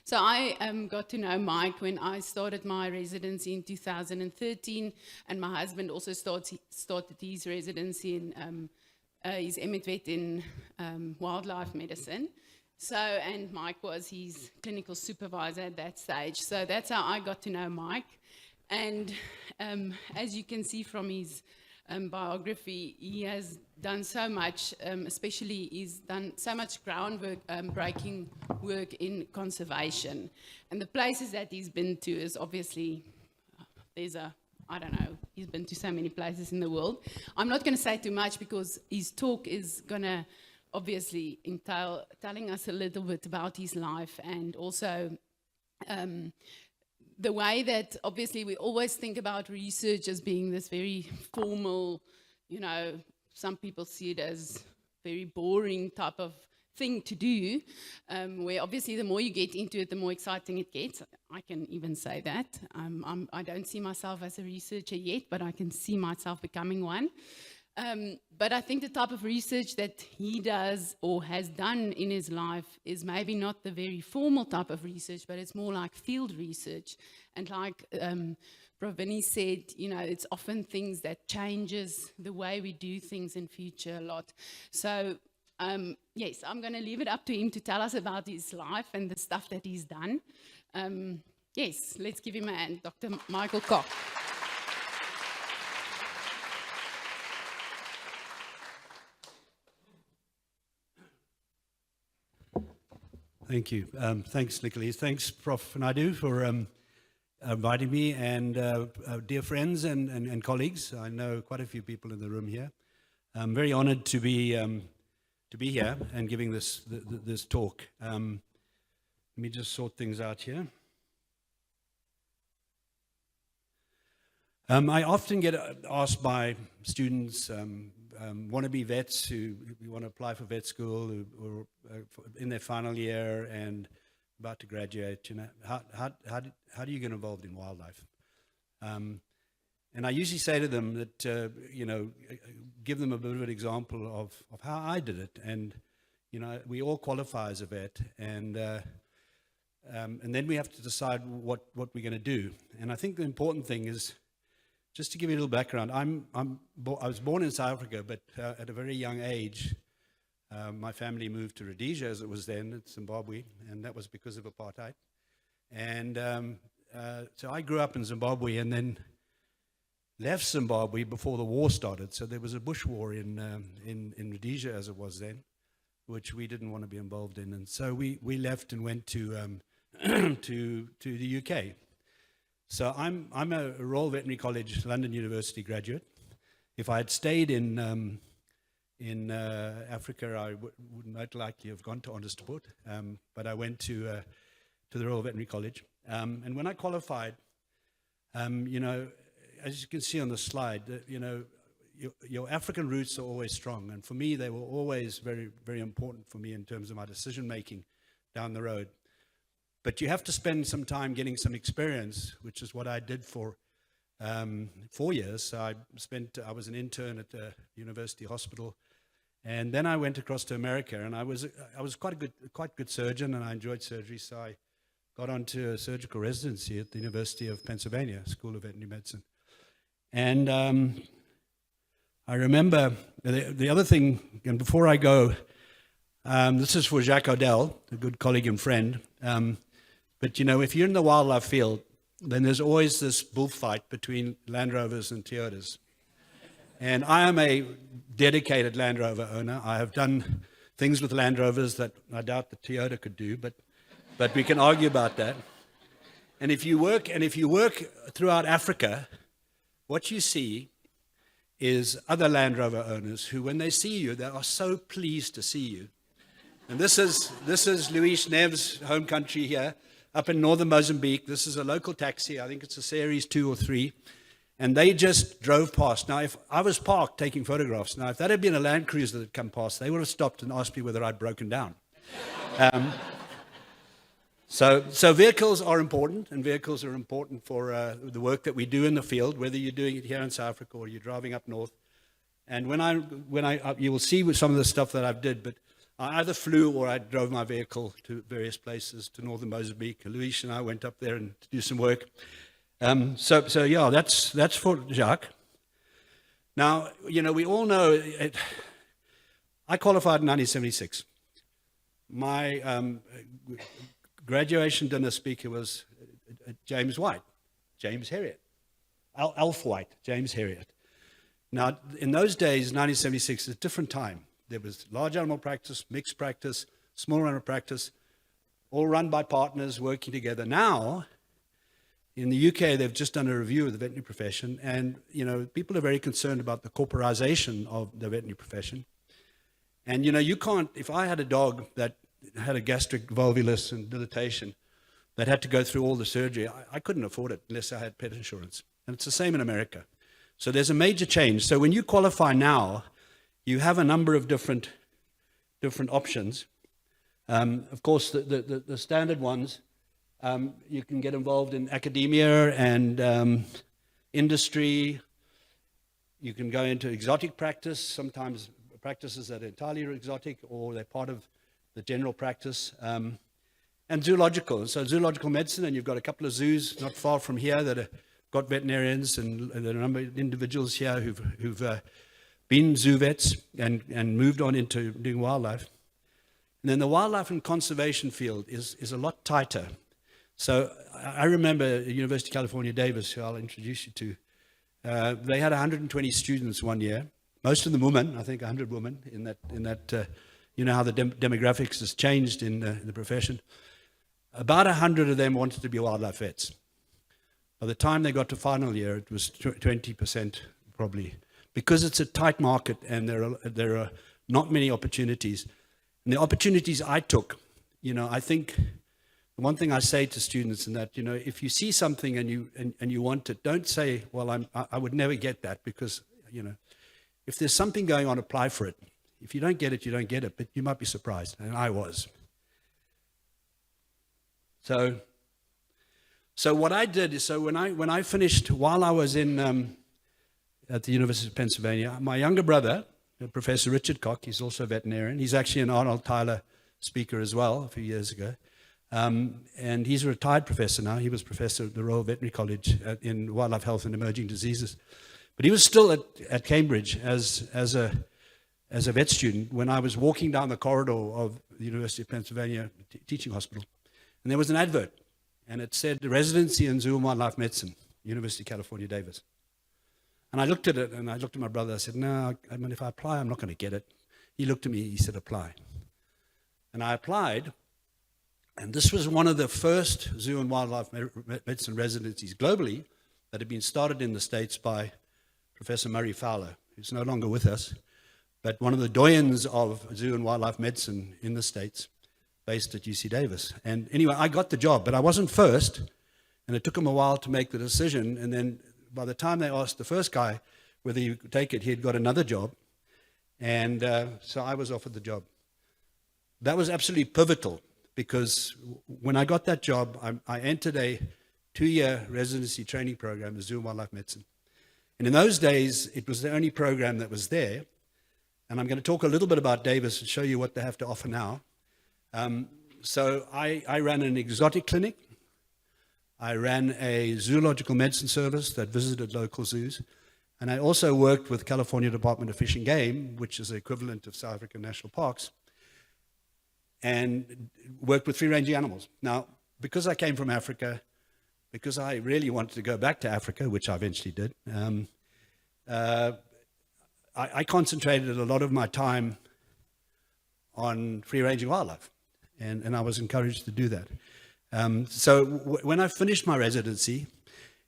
So I got to know Mike when I started my residency in 2013, and my husband also started his residency in his MedVet in wildlife medicine. So, and Mike was his clinical supervisor at that stage. So that's how I got to know Mike. And as you can see from his biography, he has done so much, especially he's done so much groundwork, breaking work in conservation. And the places that he's been to is obviously, I don't know, he's been to so many places in the world. I'm not going to say too much because his talk is going to obviously entail telling us a little bit about his life, and also the way that obviously we always think about research as being this very formal, you know, some people see it as very boring type of thing to do, where obviously the more you get into it, the more exciting it gets. I can even say that. I don't see myself as a researcher yet, but I can see myself becoming one. But I think the type of research that he does or has done in his life is maybe not the very formal type of research, but it's more like field research. And like Prof. Vinny said, you know, it's often things that changes the way we do things in future a lot. So yes, I'm going to leave it up to him to tell us about his life and the stuff that he's done. Yes, let's give him a hand, Dr. Michael Koch. Thank you. Thanks, Nicolese. Thanks, Prof. Naidu, for inviting me, and dear friends and colleagues. I know quite a few people in the room here. I'm very honored to be here and giving this talk. Let me just sort things out here. I often get asked by students, wannabe vets who want to apply for vet school, or in their final year and about to graduate, you know, how do you get involved in wildlife? And I usually say to them that, you know, give them a bit of an example of how I did it. And, you know, we all qualify as a vet, and then we have to decide what we're going to do. And I think the important thing is, just to give you a little background, I was born in South Africa, but at a very young age, my family moved to Rhodesia, as it was then, Zimbabwe, and that was because of apartheid. And so I grew up in Zimbabwe and then left Zimbabwe before the war started. So there was a bush war in Rhodesia, as it was then, which we didn't want to be involved in. And so we left and went to to the UK. So I'm a Royal Veterinary College, London University graduate. If I had stayed in Africa, I would not likely have gone to Onderstepoort, but I went to the Royal Veterinary College. And when I qualified, You know, as you can see on the slide, you know, your African roots are always strong. And for me, they were always very, very important for me in terms of my decision making down the road. But you have to spend some time getting some experience, which is what I did for 4 years. So I was an intern at the university hospital. And then I went across to America, and I was quite good surgeon, and I enjoyed surgery. So I got onto a surgical residency at the University of Pennsylvania School of Veterinary Medicine. And I remember the other thing, and before I go, this is for Jacques Odell, a good colleague and friend. But you know, if you're in the wildlife field, then there's always this bullfight between Land Rovers and Toyotas. And I am a dedicated Land Rover owner. I have done things with Land Rovers that I doubt the Toyota could do, but we can argue about that. And if you work throughout Africa, what you see is other Land Rover owners who, when they see you, they are so pleased to see you. And this is Luis Neves' home country here, up in northern Mozambique. This is a local taxi. I think it's a Series 2 or 3. And they just drove past. Now, if I was parked taking photographs, now if that had been a Land Cruiser that had come past, they would have stopped and asked me whether I'd broken down. So vehicles are important, and vehicles are important for the work that we do in the field, whether you're doing it here in South Africa or you're driving up north. And you will see with some of the stuff that I've did, but I either flew or I drove my vehicle to various places, to northern Mozambique. Luis and I went up there and to do some work. So yeah, that's for Jacques. Now, you know, we all know I qualified in 1976. My graduation dinner speaker was James White, James Herriot, Alf White, James Herriot. Now, in those days, 1976, is a different time. There was large animal practice, mixed practice, small animal practice, all run by partners working together. Now, in the UK, they've just done a review of the veterinary profession, and you know, people are very concerned about the corporatization of the veterinary profession. And you know, you can't, if I had a dog that had a gastric volvulus and dilatation that had to go through all the surgery, I couldn't afford it unless I had pet insurance. And it's the same in America. So there's a major change. So when you qualify now, you have a number of different options. Of course, the standard ones, you can get involved in academia and industry. You can go into exotic practice, sometimes practices that are entirely exotic or they're part of the general practice. And zoological. So zoological medicine, and you've got a couple of zoos not far from here that have got veterinarians, and there are a number of individuals here who've been zoo vets and moved on into doing wildlife. And then the wildlife and conservation field is a lot tighter. So I remember University of California, Davis, who I'll introduce you to, they had 120 students one year, most of them women, I think 100 women in that you know how the demographics has changed in the profession. About 100 of them wanted to be wildlife vets. By the time they got to final year, it was 20% probably, because it's a tight market and there are not many opportunities. And the opportunities I took, you know, I think the one thing I say to students in that, you know, if you see something and you want it, don't say, well, I would never get that, because, you know, if there's something going on, apply for it. If you don't get it, you don't get it, but you might be surprised, and I was. So what I did is, so when I finished, while I was in at the University of Pennsylvania, my younger brother, Professor Richard Koch, he's also a veterinarian. He's actually an Arnold Tyler speaker as well a few years ago. And he's a retired professor now. He was professor at the Royal Veterinary College in Wildlife Health and Emerging Diseases. But he was still at Cambridge as a vet student when I was walking down the corridor of the University of Pennsylvania Teaching Hospital. And there was an advert, and it said residency in zoo and wildlife medicine, University of California, Davis. And I looked at it, and I looked at my brother. I said, no, I mean, if I apply, I'm not going to get it. He looked at me, he said, apply. And I applied, and this was one of the first zoo and wildlife medicine residencies globally that had been started in the States by Professor Murray Fowler, who's no longer with us, but one of the doyens of zoo and wildlife medicine in the States, based at UC Davis. And anyway, I got the job, but I wasn't first, And it took him a while to make the decision. And then by the time they asked the first guy whether he could take it, he had got another job. And so I was offered the job. That was absolutely pivotal, because when I got that job, I entered a 2-year residency training program at Zoo and Wildlife Medicine. And in those days, it was the only program that was there. And I'm going to talk a little bit about Davis and show you what they have to offer now. So I ran an exotic clinic. I ran a zoological medicine service that visited local zoos. And I also worked with California Department of Fish and Game, which is the equivalent of South African national parks, and worked with free-ranging animals. Now, because I came from Africa, because I really wanted to go back to Africa, which I eventually did, I concentrated a lot of my time on free-ranging wildlife, and I was encouraged to do that. So when I finished my residency,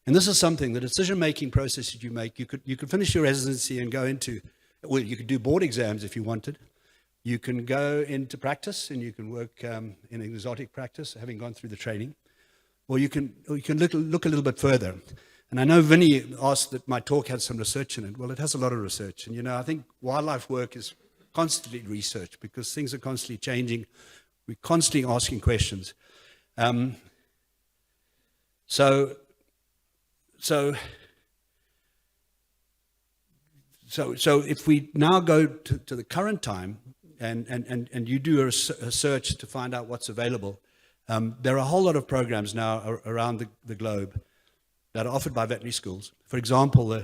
and this is something, the decision-making process that you make, you could finish your residency and go into, well, you could do board exams if you wanted. You can go into practice, and you can work in an exotic practice, having gone through the training. Or you can look a little bit further. And I know Vinny asked that my talk had some research in it. Well, it has a lot of research. And, I think wildlife work is constantly researched, because things are constantly changing. We're constantly asking questions. So if we now go to the current time, and you do a search to find out what's available, there are a whole lot of programs now around the globe that are offered by veterinary schools. For example,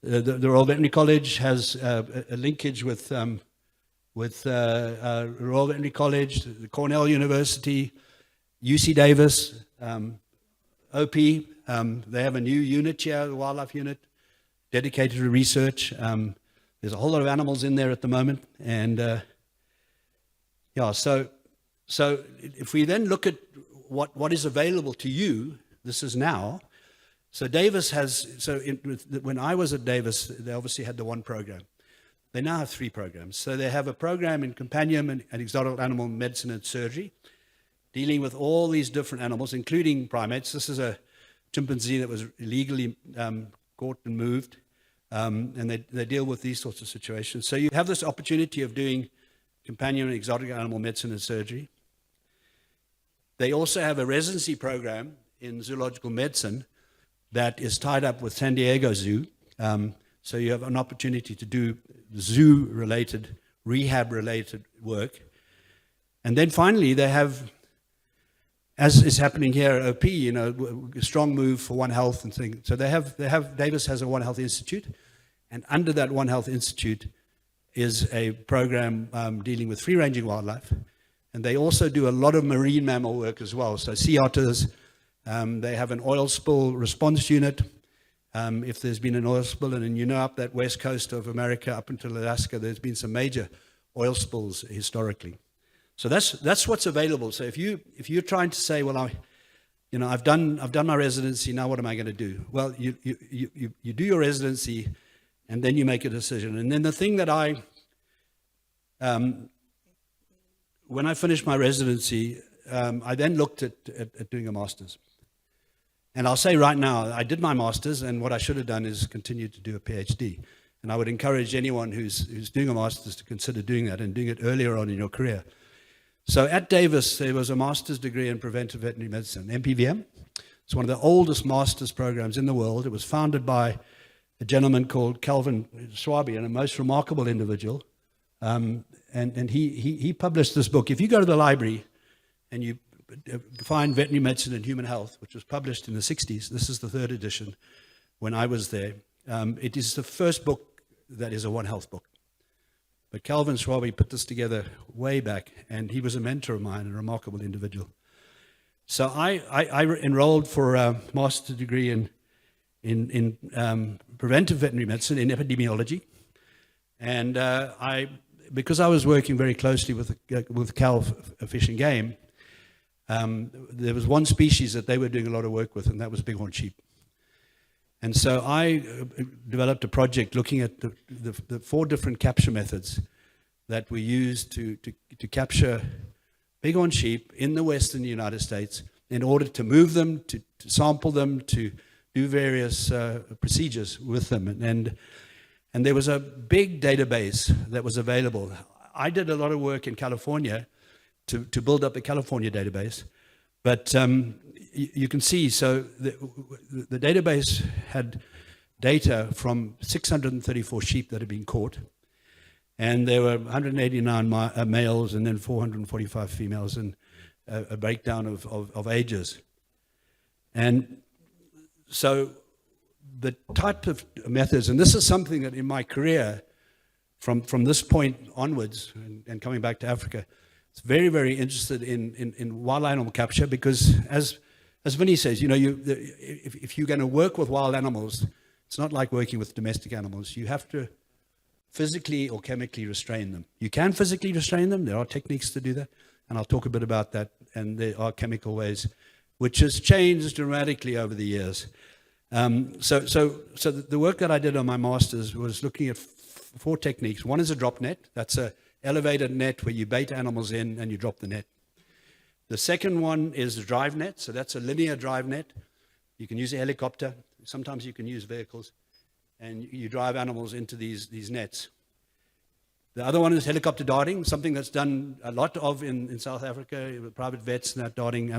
the Royal Veterinary College has a linkage with Royal Veterinary College, the Cornell University, UC Davis, OP. They have a new unit here, the wildlife unit, dedicated to research. There's a whole lot of animals in there at the moment. And so if we then look at what is available to you, this is now. So Davis has, when I was at Davis, they obviously had the one program. They now have 3 programs. So they have a program in companion and exotic animal medicine and surgery, dealing with all these different animals, including primates. This is a chimpanzee that was illegally caught and moved, and they deal with these sorts of situations. So you have this opportunity of doing companion and exotic animal medicine and surgery. They also have a residency program in zoological medicine that is tied up with San Diego Zoo. So you have an opportunity to do zoo-related, rehab-related work. And then finally, they have, as is happening here at OP, a strong move for One Health and things. So Davis has a One Health Institute, and under that One Health Institute is a program dealing with free-ranging wildlife. And they also do a lot of marine mammal work as well. So sea otters, they have an oil spill response unit. If there's been an oil spill, and up that west coast of America up until Alaska, there's been some major oil spills historically. So that's what's available. So if you're trying to say, well, I've done my residency, now what am I going to do? Well, you do your residency, and then you make a decision. And then the thing that when I finished my residency, I then looked at doing a master's. And I'll say right now, I did my master's, and what I should have done is continue to do a PhD. And I would encourage anyone who's doing a master's to consider doing that, and doing it earlier on in your career. So at Davis, there was a master's degree in preventive veterinary medicine, MPVM. It's one of the oldest master's programs in the world. It was founded by a gentleman called Calvin Schwabe, a most remarkable individual. And he published this book. If you go to the library and you find Veterinary Medicine and Human Health, which was published in the 60s, this is the 3rd edition when I was there. It is the first book that is a One Health book. But Calvin Schwabe put this together way back, and he was a mentor of mine, a remarkable individual. So I enrolled for a master's degree in preventive veterinary medicine, in epidemiology. And because I was working very closely with Cal Fish and Game, there was one species that they were doing a lot of work with, and that was bighorn sheep. And so I developed a project looking at the 4 different capture methods that we use to capture bighorn sheep in the western United States in order to move them, to sample them, to do various procedures with them. And there was a big database that was available. I did a lot of work in California to build up the California database. But you can see, so the database had data from 634 sheep that had been caught. And there were 189 males and then 445 females, and a breakdown of ages. And so the type of methods, and this is something that in my career, from this point onwards, and coming back to Africa, it's very, very interested in wild animal capture, because as Vinny says, you know, if you're going to work with wild animals, it's not like working with domestic animals. You have to physically or chemically restrain them. You can physically restrain them. There are techniques to do that, and I'll talk a bit about that. And there are chemical ways, which has changed dramatically over the years. So the work that I did on my master's was looking at four techniques. One is a drop net. That's a elevated net where you bait animals in and you drop the net. The second one is a drive net. So that's a linear drive net. You can use a helicopter. Sometimes you can use vehicles. And you drive animals into these nets. The other one is helicopter darting, something that's done a lot of in South Africa, with private vets that darting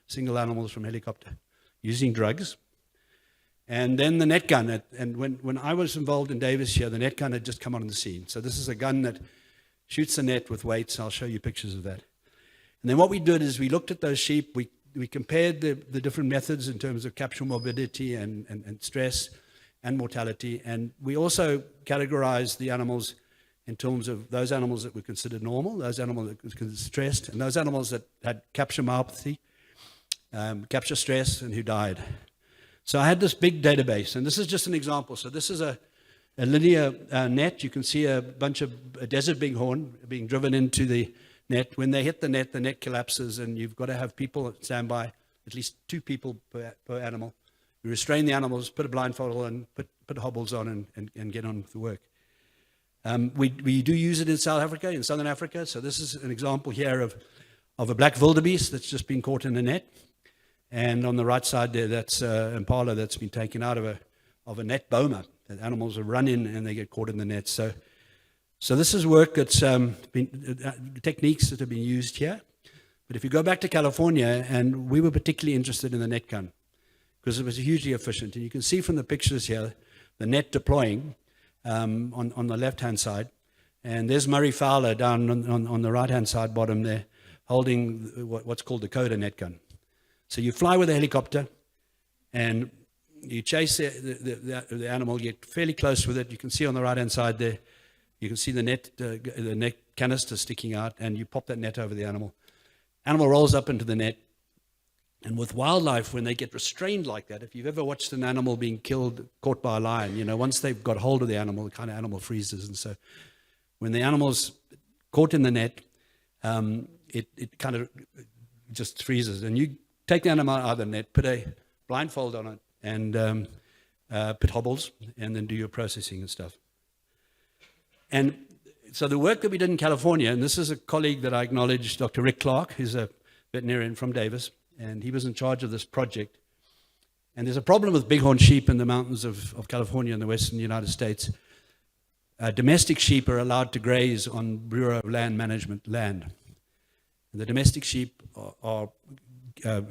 single animals from helicopter, using drugs. And then the net gun. And when I was involved in Davis here, the net gun had just come on the scene. So this is a gun that shoots a net with weights. I'll show you pictures of that. And then what we did is we looked at those sheep. We compared the different methods in terms of capture morbidity and stress and mortality. And we also categorized the animals in terms of those animals that were considered normal, those animals that were considered stressed, and those animals that had capture myopathy, capture stress, and who died. So I had this big database, and this is just an example. So this is a linear net. You can see a bunch of a desert bighorn being driven into the net. When they hit the net collapses, and you've got to have people stand by, at least 2 people per animal. You restrain the animals, put a blindfold on, put hobbles on, and get on with the work. We do use it in South Africa, in Southern Africa. So this is an example here of a black wildebeest that's just been caught in a net. And on the right side there, that's impala that's been taken out of a net boma. That animals are run in and they get caught in the net. So this is work that's been techniques that have been used here. But if you go back to California, and we were particularly interested in the net gun, because it was hugely efficient. And you can see from the pictures here, the net deploying on the left-hand side. And there's Murray Fowler down on the right-hand side bottom there, holding what's called the Coda net gun. So you fly with a helicopter, and you chase the animal, you get fairly close with it. You can see on the right-hand side there, you can see the net canister sticking out, and you pop that net over the animal. Animal rolls up into the net. And with wildlife, when they get restrained like that, if you've ever watched an animal being caught by a lion, you know, once they've got hold of the animal, the kind of animal freezes. And so when the animal's caught in the net, it kind of just freezes. And you take the animal out of the net, put a blindfold on it, and put hobbles, and then do your processing and stuff. And so the work that we did in California, and this is a colleague that I acknowledge, Dr. Rick Clark, who's a veterinarian from Davis, and he was in charge of this project. And there's a problem with bighorn sheep in the mountains of California in the western United States. Domestic sheep are allowed to graze on Bureau of Land Management land. And the domestic sheep are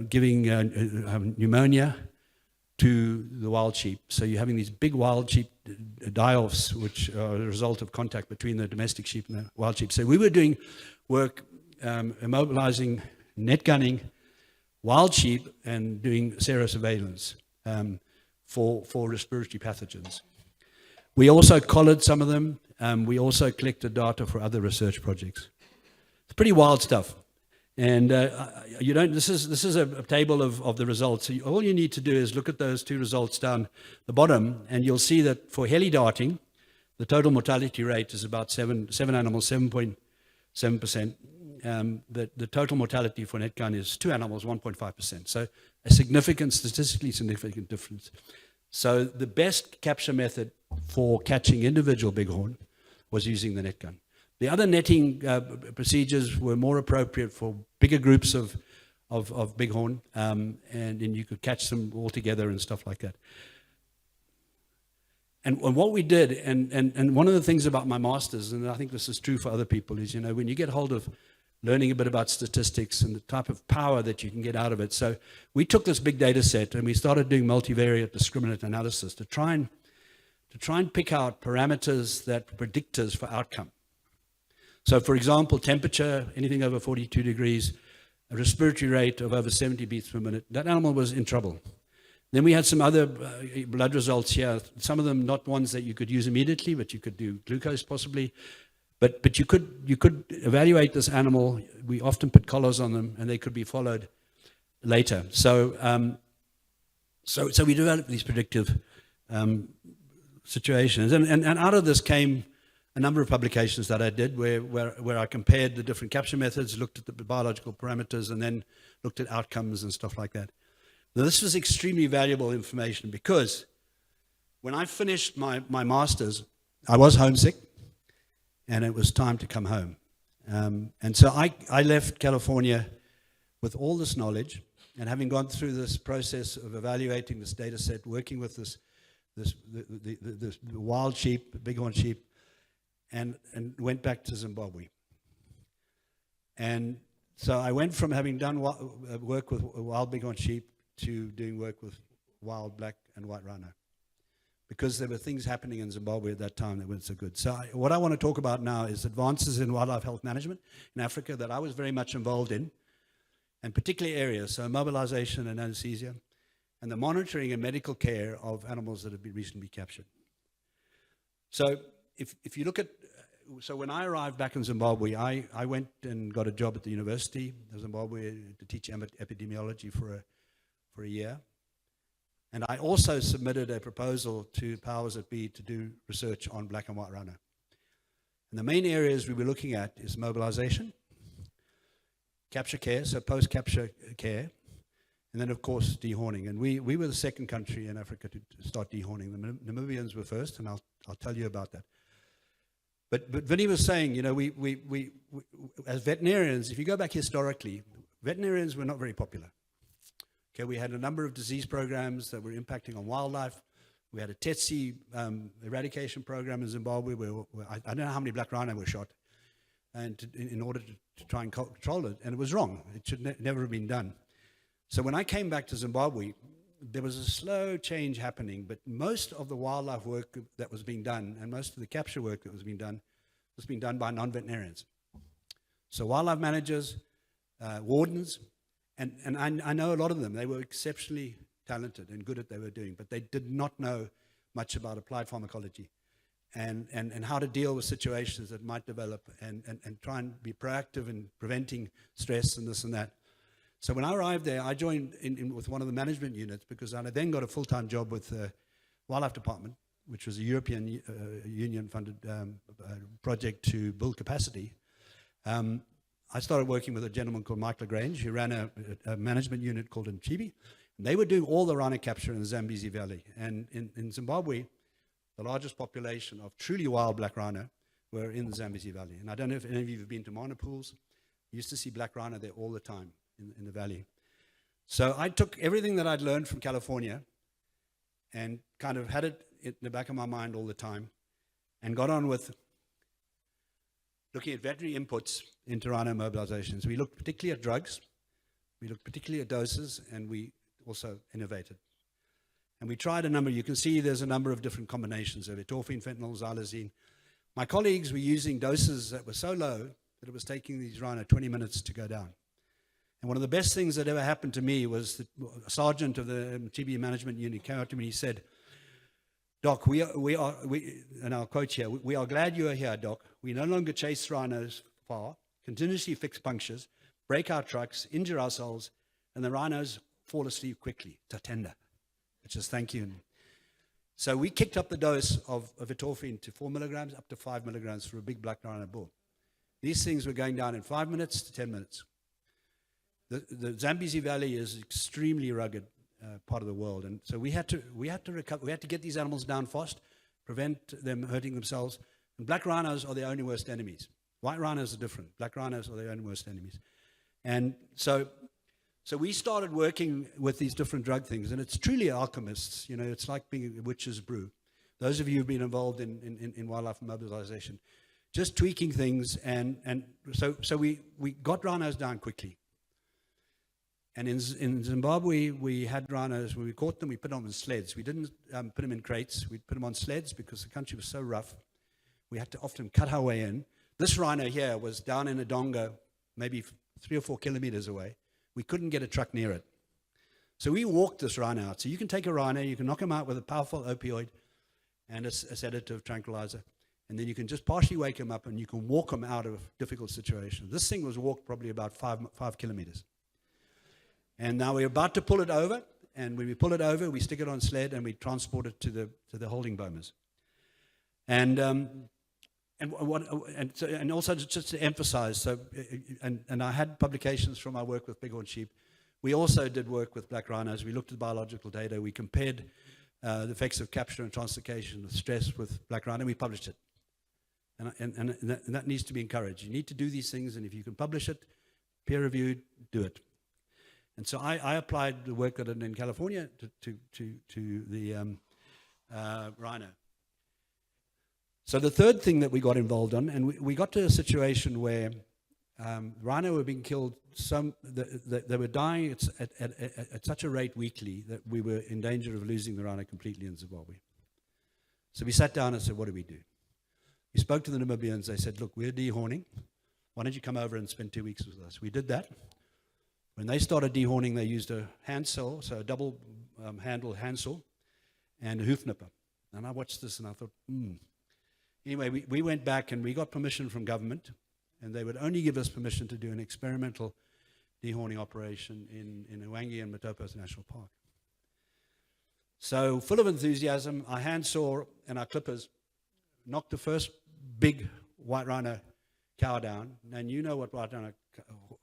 giving pneumonia to the wild sheep. So you're having these big wild sheep die-offs, which are a result of contact between the domestic sheep and the wild sheep. So we were doing work immobilizing, net gunning, wild sheep, and doing serosurveillance for respiratory pathogens. We also collared some of them. We also collected data for other research projects. It's pretty wild stuff. And this is a table of the results. So all you need to do is look at those 2 results down the bottom, and you'll see that for heli darting, the total mortality rate is about 7 animals, 7.7%. The total mortality for net gun is 2 animals, 1.5%. So a statistically significant difference. So the best capture method for catching individual bighorn was using the net gun. The other netting procedures were more appropriate for bigger groups of of bighorn, and then you could catch them all together and stuff like that. And what we did, and one of the things about my masters, and I think this is true for other people, is, you know, when you get hold of learning a bit about statistics and the type of power that you can get out of it. So we took this big data set and we started doing multivariate discriminant analysis to try and pick out parameters that were predictors for outcome. So for example, temperature, anything over 42 degrees, a respiratory rate of over 70 beats per minute, that animal was in trouble. Then we had some other blood results here, some of them not ones that you could use immediately, but you could do glucose possibly. But you could evaluate this animal. We often put collars on them, and they could be followed later. So we developed these predictive situations, and out of this came a number of publications that I did, where I compared the different capture methods, looked at the biological parameters, and then looked at outcomes and stuff like that. Now, this was extremely valuable information because when I finished my master's, I was homesick. And it was time to come home. And so I left California with all this knowledge, and having gone through this process of evaluating this data set, working with the wild sheep, bighorn sheep, and went back to Zimbabwe. And so I went from having done work with wild bighorn sheep to doing work with wild black and white rhino, because there were things happening in Zimbabwe at that time that weren't so good. So what I want to talk about now is advances in wildlife health management in Africa that I was very much involved in, and particular areas, so mobilization and anesthesia, and the monitoring and medical care of animals that have been recently captured. So if you look at, so when I arrived back in Zimbabwe, I went and got a job at the University of Zimbabwe to teach epidemiology for a year. And I also submitted a proposal to powers that be to do research on black and white rhino. And the main areas we were looking at is mobilization, capture care, so post-capture care, and then, of course, dehorning. And we were the second country in Africa to start dehorning. The Namibians were first, and I'll tell you about that. But Vinny was saying, you know, we as veterinarians, if you go back historically, veterinarians were not very popular. Okay, we had a number of disease programs that were impacting on wildlife. We had a Tsetse eradication program in Zimbabwe where I don't know how many black rhino were shot, and in order to try and control it, and it was wrong. It should never have been done. So when I came back to Zimbabwe, there was a slow change happening, but most of the wildlife work that was being done, and most of the capture work that was being done by non-veterinarians. So wildlife managers, wardens, and I know a lot of them. They were exceptionally talented and good at what they were doing, but they did not know much about applied pharmacology and how to deal with situations that might develop and try and be proactive in preventing stress and this and that. So when I arrived there, I joined in with one of the management units because I then got a full-time job with the Wildlife Department, which was a European Union-funded project to build capacity. I started working with a gentleman called Mike LaGrange, who ran a management unit called Nchibi. And they were doing all the rhino capture in the Zambezi Valley. And in Zimbabwe, the largest population of truly wild black rhino were in the Zambezi Valley. And I don't know if any of you have been to Mana pools. You used to see black rhino there all the time in the valley. So I took everything that I'd learned from California and kind of had it in the back of my mind all the time and got on with looking at veterinary inputs into rhino mobilizations. We looked particularly at drugs, we looked particularly at doses, and we also innovated. And we tried a number. You can see there's a number of different combinations of etorphine, fentanyl, xylazine. My colleagues were using doses that were so low that it was taking these rhino 20 minutes to go down. And one of the best things that ever happened to me was that a sergeant of the Nchibi management unit came up to me and he said, "Doc, we and I'll quote here, we are glad you are here, Doc. We no longer chase rhinos far, continuously fix punctures, break our trucks, injure ourselves, and the rhinos fall asleep quickly. Tatenda," which is thank you. So we kicked up the dose of etorphine to 4 milligrams, up to 5 milligrams for a big black rhino bull. These things were going down in 5 minutes to 10 minutes. The Zambezi Valley is extremely rugged part of the world, and so we had to recover. We had to get these animals down fast, prevent them hurting themselves. And black rhinos are their only worst enemies. White rhinos are different. Black rhinos are their only worst enemies. And so So we started working with these different drug things, and it's truly alchemists. You know, it's like being a witch's brew. Those of you who've been involved in wildlife mobilization, just tweaking things, and so we got rhinos down quickly. And in Zimbabwe, we had rhinos. When we caught them, we put them on sleds. We didn't put them in crates. We put them on sleds because the country was so rough. We had to often cut our way in. This rhino here was down in Adonga, maybe 3 or 4 kilometers away. We couldn't get a truck near it. So we walked this rhino out. So you can take a rhino, you can knock him out with a powerful opioid and a sedative tranquilizer, and then you can just partially wake him up and you can walk him out of difficult situations. This thing was walked probably about 5 kilometers. And now we're about to pull it over, and when we pull it over, we stick it on sled and we transport it to the holding bomas. And also just to emphasize, so and I had publications from our work with bighorn sheep. We also did work with black rhinos. We looked at biological data. We compared the effects of capture and translocation with stress with black rhino. We published it, and that needs to be encouraged. You need to do these things, and if you can publish it, peer reviewed, do it. And so I applied the work that I did in California to the rhino. So the third thing that we got involved on, and we got to a situation where rhino were being killed, they were dying at such a rate weekly that we were in danger of losing the rhino completely in Zimbabwe. So we sat down and said, what do we do? We spoke to the Namibians. They said, look, we're dehorning. Why don't you come over and spend 2 weeks with us? We did that. When they started dehorning, they used a handsaw, so a double handle handsaw, and a hoof nipper. And I watched this and I thought, Anyway, we went back and we got permission from government, and they would only give us permission to do an experimental dehorning operation in Hwange and Matopos National Park. So, full of enthusiasm, our handsaw and our clippers knocked the first big white rhino cow down, and you know what white rhino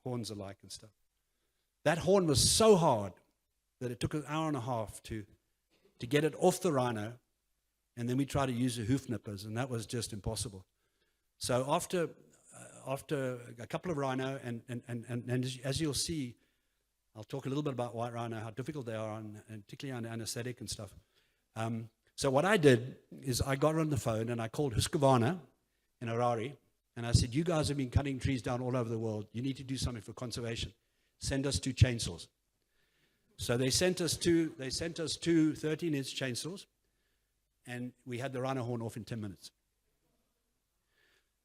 horns are like and stuff. That horn was so hard that it took an hour and a half to get it off the rhino, and then we tried to use the hoof nippers, and that was just impossible. So after a couple of rhino, and as you'll see, I'll talk a little bit about white rhino, how difficult they are, and particularly under anesthetic and stuff. So what I did is I got on the phone and I called Husqvarna in Harare, and I said, you guys have been cutting trees down all over the world. You need to do something for conservation. Send us 2 chainsaws. So they sent us two 13-inch chainsaws, and we had the rhino horn off in 10 minutes.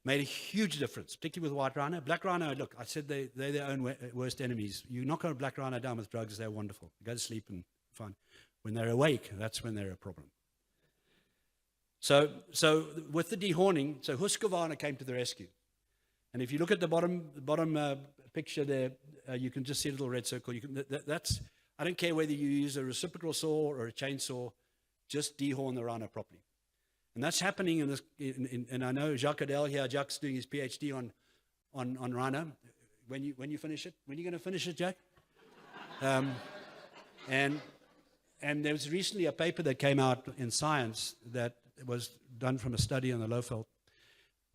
Made a huge difference, particularly with white rhino. Black rhino, look, I said they're their own worst enemies. You knock a black rhino down with drugs, they're wonderful. You go to sleep and fine. When they're awake, that's when they're a problem. So with the dehorning, so Husqvarna came to the rescue. And if you look at the bottom picture there, you can just see a little red circle. That's, I don't care whether you use a reciprocal saw or a chainsaw, just dehorn the rhino properly. And that's happening in this, and I know Jacques Adel here, Jacques doing his PhD on rhino. When you finish it, when are you going to finish it, Jack? And there was recently a paper that came out in Science that was done from a study on the Lowveld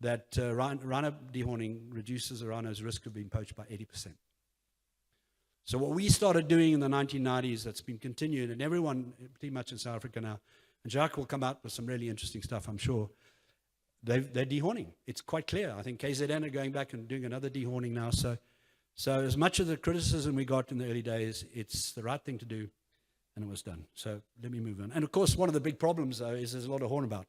that rhino dehorning reduces the rhino's risk of being poached by 80%. So what we started doing in the 1990s, that's been continued, and everyone pretty much in South Africa now, and Jacques will come out with some really interesting stuff, I'm sure. They're dehorning. It's quite clear. I think KZN are going back and doing another dehorning now. So as much of the criticism we got in the early days, it's the right thing to do, and it was done. So let me move on. And of course, one of the big problems, though, is there's a lot of horn about.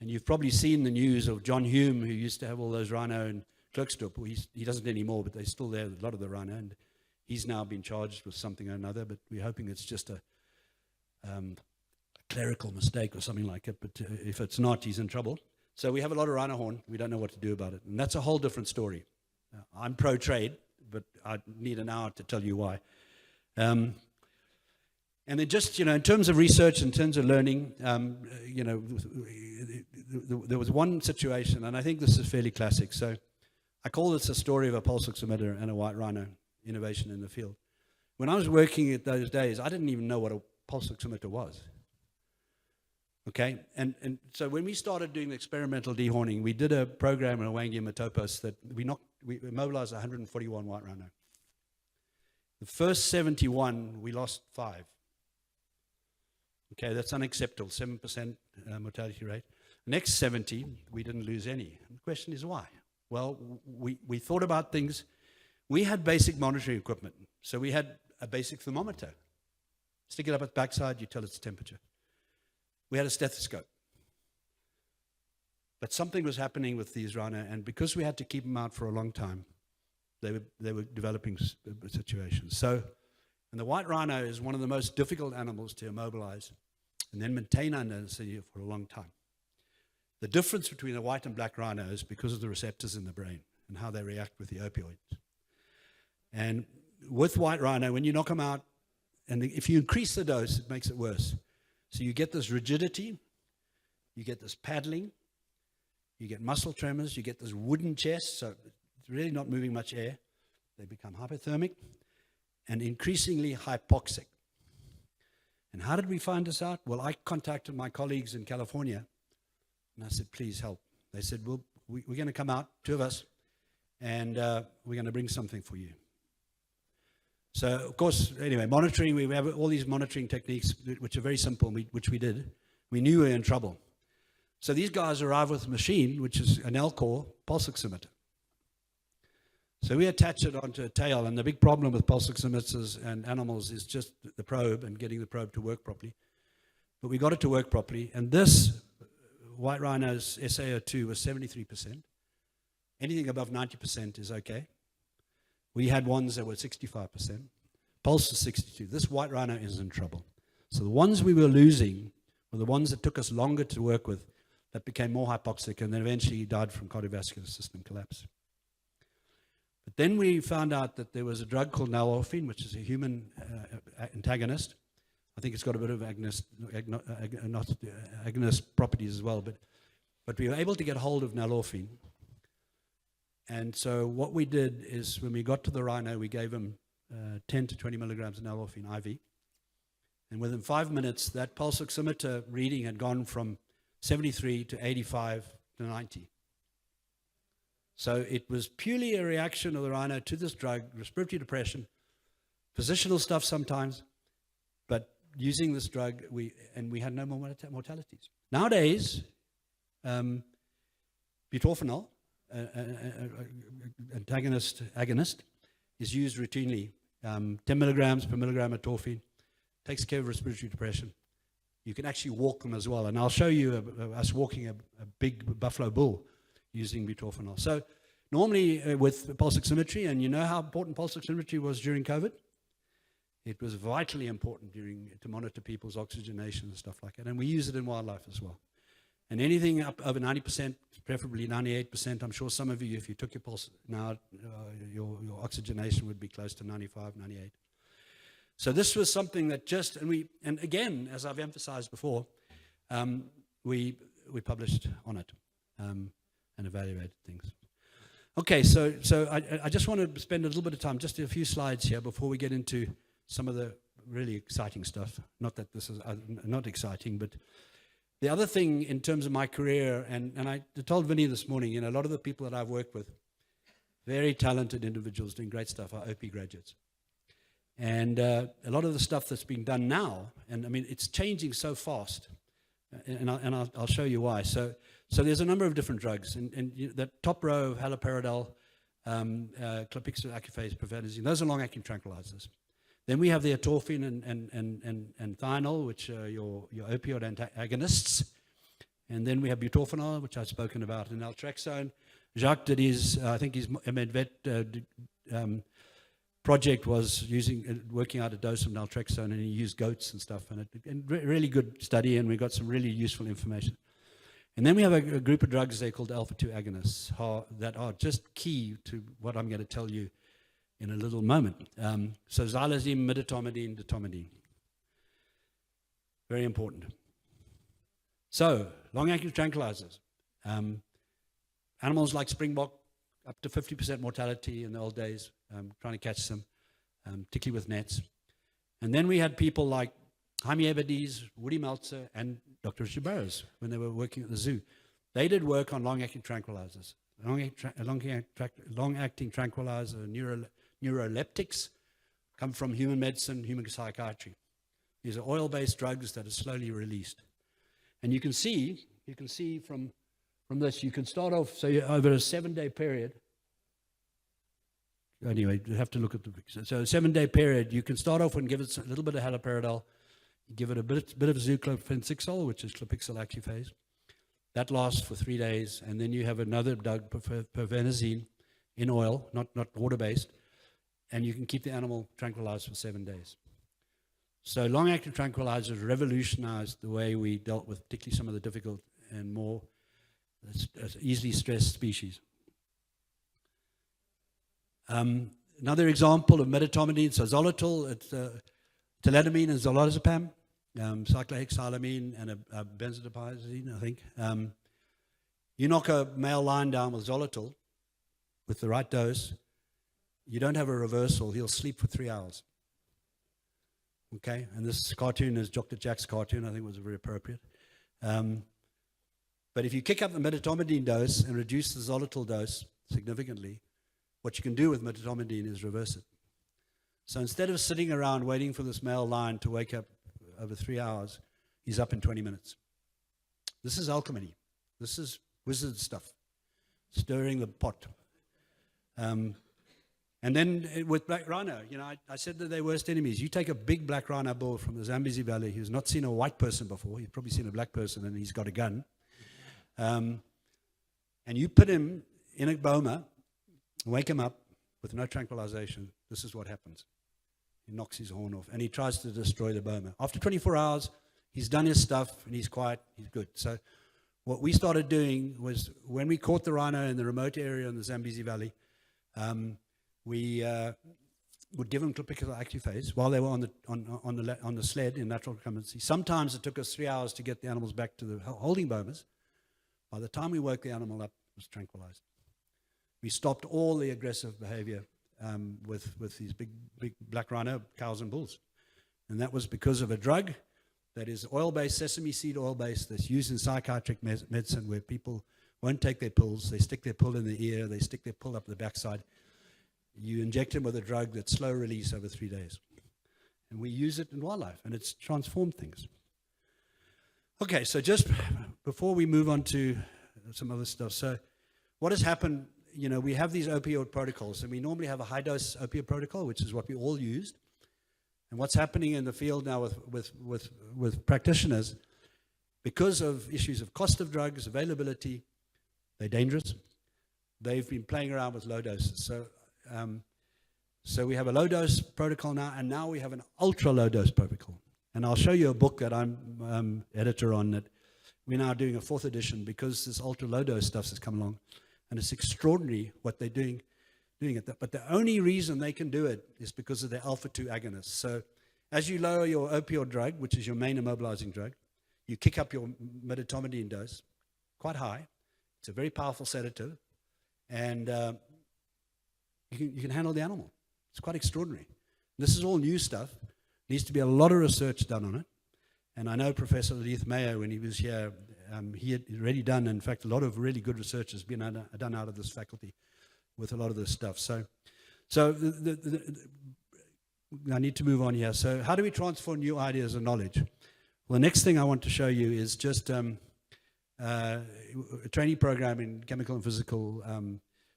And you've probably seen the news of John Hume, who used to have all those rhino in Klerksdorp. Well, he doesn't anymore, but they're still there, a lot of the rhino. And he's now been charged with something or another, but we're hoping it's just a clerical mistake or something like it. But if it's not, he's in trouble. So we have a lot of rhino horn. We don't know what to do about it. And that's a whole different story. I'm pro-trade, but I need an hour to tell you why. And then just, in terms of research, in terms of learning, there was one situation, and I think this is fairly classic. So I call this a story of a pulse oximeter and a white rhino innovation in the field. When I was working at those days, I didn't even know what a pulse oximeter was. Okay, and so when we started doing the experimental dehorning, we did a program in Hwange and Matopos that we mobilized 141 white rhino. The first 71, we lost 5. Okay, that's unacceptable, 7% mortality rate. The next 70, we didn't lose any. And the question is why? Well, we thought about things. We had basic monitoring equipment. So we had a basic thermometer. Stick it up at the backside, you tell its temperature. We had a stethoscope. But something was happening with these rhino, and because we had to keep them out for a long time, they were developing situations. So, and the white rhino is one of the most difficult animals to immobilize and then maintain under anesthesia for a long time. The difference between a white and black rhino is because of the receptors in the brain and how they react with the opioids. And with white rhino, when you knock them out, and if you increase the dose, it makes it worse. So you get this rigidity, you get this paddling, you get muscle tremors, you get this wooden chest, so it's really not moving much air. They become hypothermic and increasingly hypoxic. And how did we find this out? Well, I contacted my colleagues in California, and I said, please help. They said, well, we're going to come out, 2 of us, and we're going to bring something for you. So, of course, anyway, monitoring, we have all these monitoring techniques, which are very simple, which we did. We knew we were in trouble. So these guys arrive with a machine, which is an Alcor pulse oximeter. So we attach it onto a tail, and the big problem with pulse oximeters and animals is just the probe and getting the probe to work properly. But we got it to work properly, and this white rhino's SaO2 was 73%. Anything above 90% is okay. We had ones that were 65%. Pulse is 62. This white rhino is in trouble. So the ones we were losing were the ones that took us longer to work with, that became more hypoxic, and then eventually died from cardiovascular system collapse. But then we found out that there was a drug called nalorphine, which is a human antagonist. I think it's got a bit of agonist properties as well, but we were able to get hold of nalorphine. And so what we did is when we got to the rhino, we gave him 10 to 20 milligrams of nalorphine IV. And within 5 minutes, that pulse oximeter reading had gone from 73 to 85 to 90. So it was purely a reaction of the rhino to this drug, respiratory depression, positional stuff sometimes, but using this drug, we had no more mortalities. Nowadays, butorphanol, agonist, is used routinely. 10 milligrams per milligram of morphine takes care of respiratory depression. You can actually walk them as well. And I'll show you us walking a big buffalo bull using butorphanol. So normally with pulse oximetry, and you know how important pulse oximetry was during COVID? It was vitally important to monitor people's oxygenation and stuff like that. And we use it in wildlife as well. And anything up over 90%, preferably 98%, I'm sure some of you, if you took your pulse now, your oxygenation would be close to 95, 98. So this was something that just, and again, as I've emphasized before, we published on it and evaluated things. Okay, so I just want to spend a little bit of time, just a few slides here before we get into some of the really exciting stuff. Not that this is not exciting, but the other thing in terms of my career, and I told Vinny this morning, a lot of the people that I've worked with, very talented individuals doing great stuff, are OP graduates. And a lot of the stuff that's being done now, and I mean, it's changing so fast, and I'll show you why. So there's a number of different drugs, and the top row of haloperidol, clopixyl, acufase, profenazine, those are long-acting tranquilizers. Then we have the atropine and thionyl, which are your opioid antagonists. And then we have butorphanol, which I've spoken about, and naltrexone. Jacques did his, I think his MedVet project was working out a dose of naltrexone, and he used goats and stuff. And really good study, and we got some really useful information. And then we have a group of drugs there called alpha-2 agonists that are just key to what I'm going to tell you in a little moment. So xylazine, midatomidine, datomidine. Very important. So, long-acting tranquilizers. Animals like springbok, up to 50% mortality in the old days, trying to catch them, particularly with nets. And then we had people like Jaime Ebadiz, Woody Meltzer, and Dr. Richard Burroughs when they were working at the zoo. They did work on long-acting tranquilizers. Long-acting tranquilizer, neuroleptics, come from human medicine, human psychiatry. These are oil-based drugs that are slowly released. And you can see from this, you can start off, so over a 7-day period, anyway, you have to look at the picture. So a 7-day period, you can start off and give it a little bit of haloperidol, give it a bit of zooklophensixol, which is clopixyl actifase. That lasts for 3 days, and then you have another drug, pervenazine, in oil, not water-based, and you can keep the animal tranquilized for 7 days. So long-acting tranquilizers revolutionized the way we dealt with particularly some of the difficult and more easily stressed species. Another example of medetomidine, so xylitol, it's teledamine and zolazepam, cyclohexylamine and a benzodiazepine, I think. You knock a male lion down with xylitol with the right dose, you don't have a reversal, he'll sleep for 3 hours. Okay, and this cartoon is Dr. Jack's cartoon, I think was very appropriate. But if you kick up the medetomidine dose and reduce the xylitol dose significantly, what you can do with medetomidine is reverse it. So instead of sitting around waiting for this male lion to wake up over 3 hours, he's up in 20 minutes. This is alchemy. This is wizard stuff, stirring the pot. And then with black rhino, you know, I said that they're worst enemies. You take a big black rhino bull from the Zambezi Valley who's not seen a white person before, he's probably seen a black person and he's got a gun. And you put him in a boma, wake him up with no tranquilization, this is what happens. He knocks his horn off and he tries to destroy the boma. After 24 hours, he's done his stuff and he's quiet, he's good. So what we started doing was when we caught the rhino in the remote area in the Zambezi Valley, we would give them clopixyl actifase while they were on the sled in natural recumbency. Sometimes it took us 3 hours to get the animals back to the holding bomas. By the time we woke the animal up, it was tranquilized. We stopped all the aggressive behavior with these big black rhino cows and bulls. And that was because of a drug that is oil-based, sesame seed oil-based, that's used in psychiatric medicine where people won't take their pills. They stick their pill in the ear. They stick their pill up the backside. You inject them with a drug that's slow release over 3 days. And we use it in wildlife, and it's transformed things. Okay, so just before we move on to some other stuff, so what has happened, you know, we have these opioid protocols, and we normally have a high-dose opioid protocol, which is what we all used. And what's happening in the field now with practitioners, because of issues of cost of drugs, availability, they're dangerous. They've been playing around with low doses. So we have a low-dose protocol now, and now we have an ultra-low-dose protocol. And I'll show you a book that I'm editor on that we're now doing a 4th edition because this ultra-low-dose stuff has come along. And it's extraordinary what they're doing it. But the only reason they can do it is because of their alpha-2 agonists. So as you lower your opioid drug, which is your main immobilizing drug, you kick up your medetomidine dose quite high. It's a very powerful sedative. And you can handle the animal. It's quite extraordinary. This is all new stuff. Needs to be a lot of research done on it. And I know Professor Leith Mayo, when he was here, he had already done, in fact, a lot of really good research has been done out of this faculty with a lot of this stuff. So I need to move on here. So how do we transform new ideas and knowledge? Well, the next thing I want to show you is just a training program in chemical and physical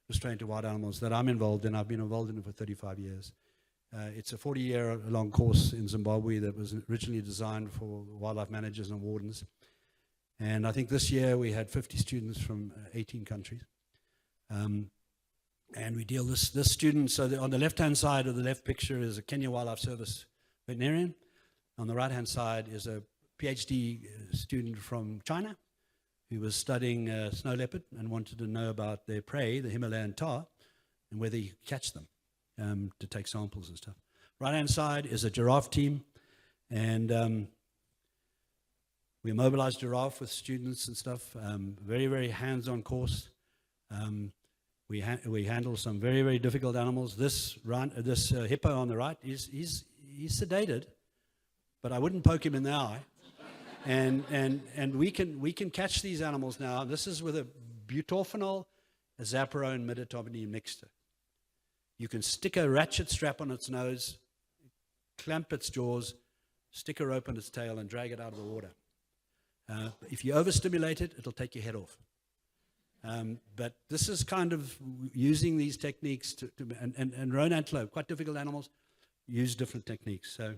restraint of wild animals that I'm involved in. I've been involved in it for 35 years. It's a 40-year-long course in Zimbabwe that was originally designed for wildlife managers and wardens. And I think this year we had 50 students from 18 countries. And we deal this student, so on the left-hand side of the left picture is a Kenya Wildlife Service veterinarian. On the right-hand side is a PhD student from China who was studying snow leopard and wanted to know about their prey, the Himalayan tahr, and whether you could catch them to take samples and stuff. Right-hand side is a giraffe team, and we mobilized giraffe with students and stuff. Very, very hands-on course. We handle some very, very difficult animals. This hippo on the right, he's sedated, but I wouldn't poke him in the eye. And we can catch these animals now. This is with a butorphanol, azaparone, medetomidine mixture. You can stick a ratchet strap on its nose clamp its jaws, stick a rope on its tail, and drag it out of the water. If you overstimulate it, it'll take your head off. But this is kind of using these techniques and roan antelope, quite difficult animals, use different techniques. So,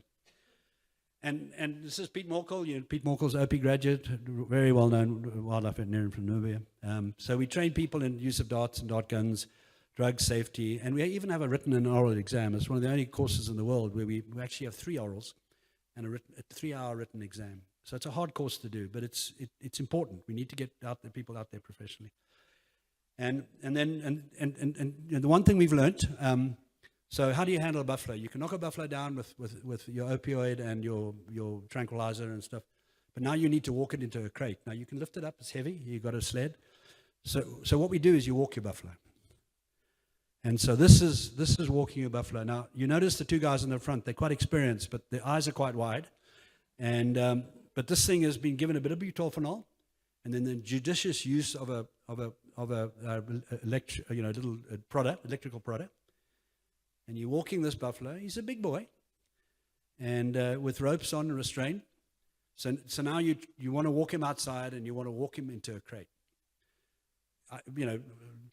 and this is Pete Morkel. Pete Morkel's OP graduate, very well-known wildlife veterinarian from Namibia. So we train people in use of darts and dart guns, drug safety, and we even have a written and oral exam. It's one of the only courses in the world where we actually have 3 orals and a 3-hour written exam. So it's a hard course to do, but it's important. We need to get people out there professionally. And the one thing we've learned, so how do you handle a buffalo? You can knock a buffalo down with your opioid and your tranquilizer and stuff, but now you need to walk it into a crate. Now you can lift it up, it's heavy, you've got a sled. So what we do is you walk your buffalo. And so this is walking your buffalo. Now you notice the 2 guys in the front, they're quite experienced, but their eyes are quite wide. And but this thing has been given a bit of butorphanol, and then the judicious use of a electrical product. And you're walking this buffalo. He's a big boy, and with ropes on and restrained. So now you want to walk him outside, and you want to walk him into a crate.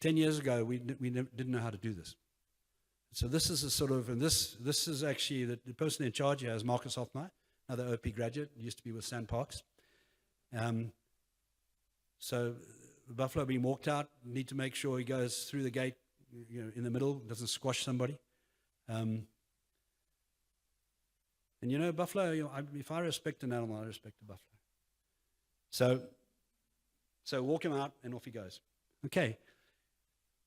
10 years ago we didn't know how to do this. So this is a sort of, and this is actually the person in charge here is Marcus Hoffmeyer, another OP graduate, used to be with Sand Parks. So the buffalo being walked out, need to make sure he goes through the gate, in the middle, doesn't squash somebody. And buffalo, if I respect an animal, I respect a buffalo. So walk him out and off he goes. Okay.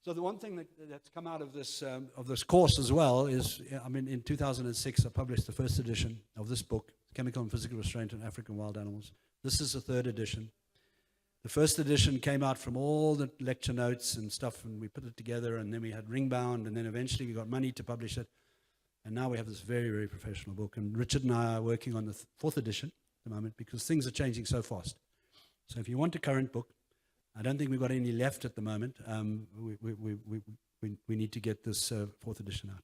So the one thing that's come out of this course as well is, in 2006 I published the first edition of this book, Chemical and Physical Restraint on African Wild Animals. This is the 3rd edition. The first edition came out from all the lecture notes and stuff, and we put it together, and then we had ring bound, and then eventually we got money to publish it. And now we have this very, very professional book. And Richard and I are working on the 4th edition at the moment because things are changing so fast. So if you want a current book, I don't think we've got any left at the moment. We need to get this 4th edition out.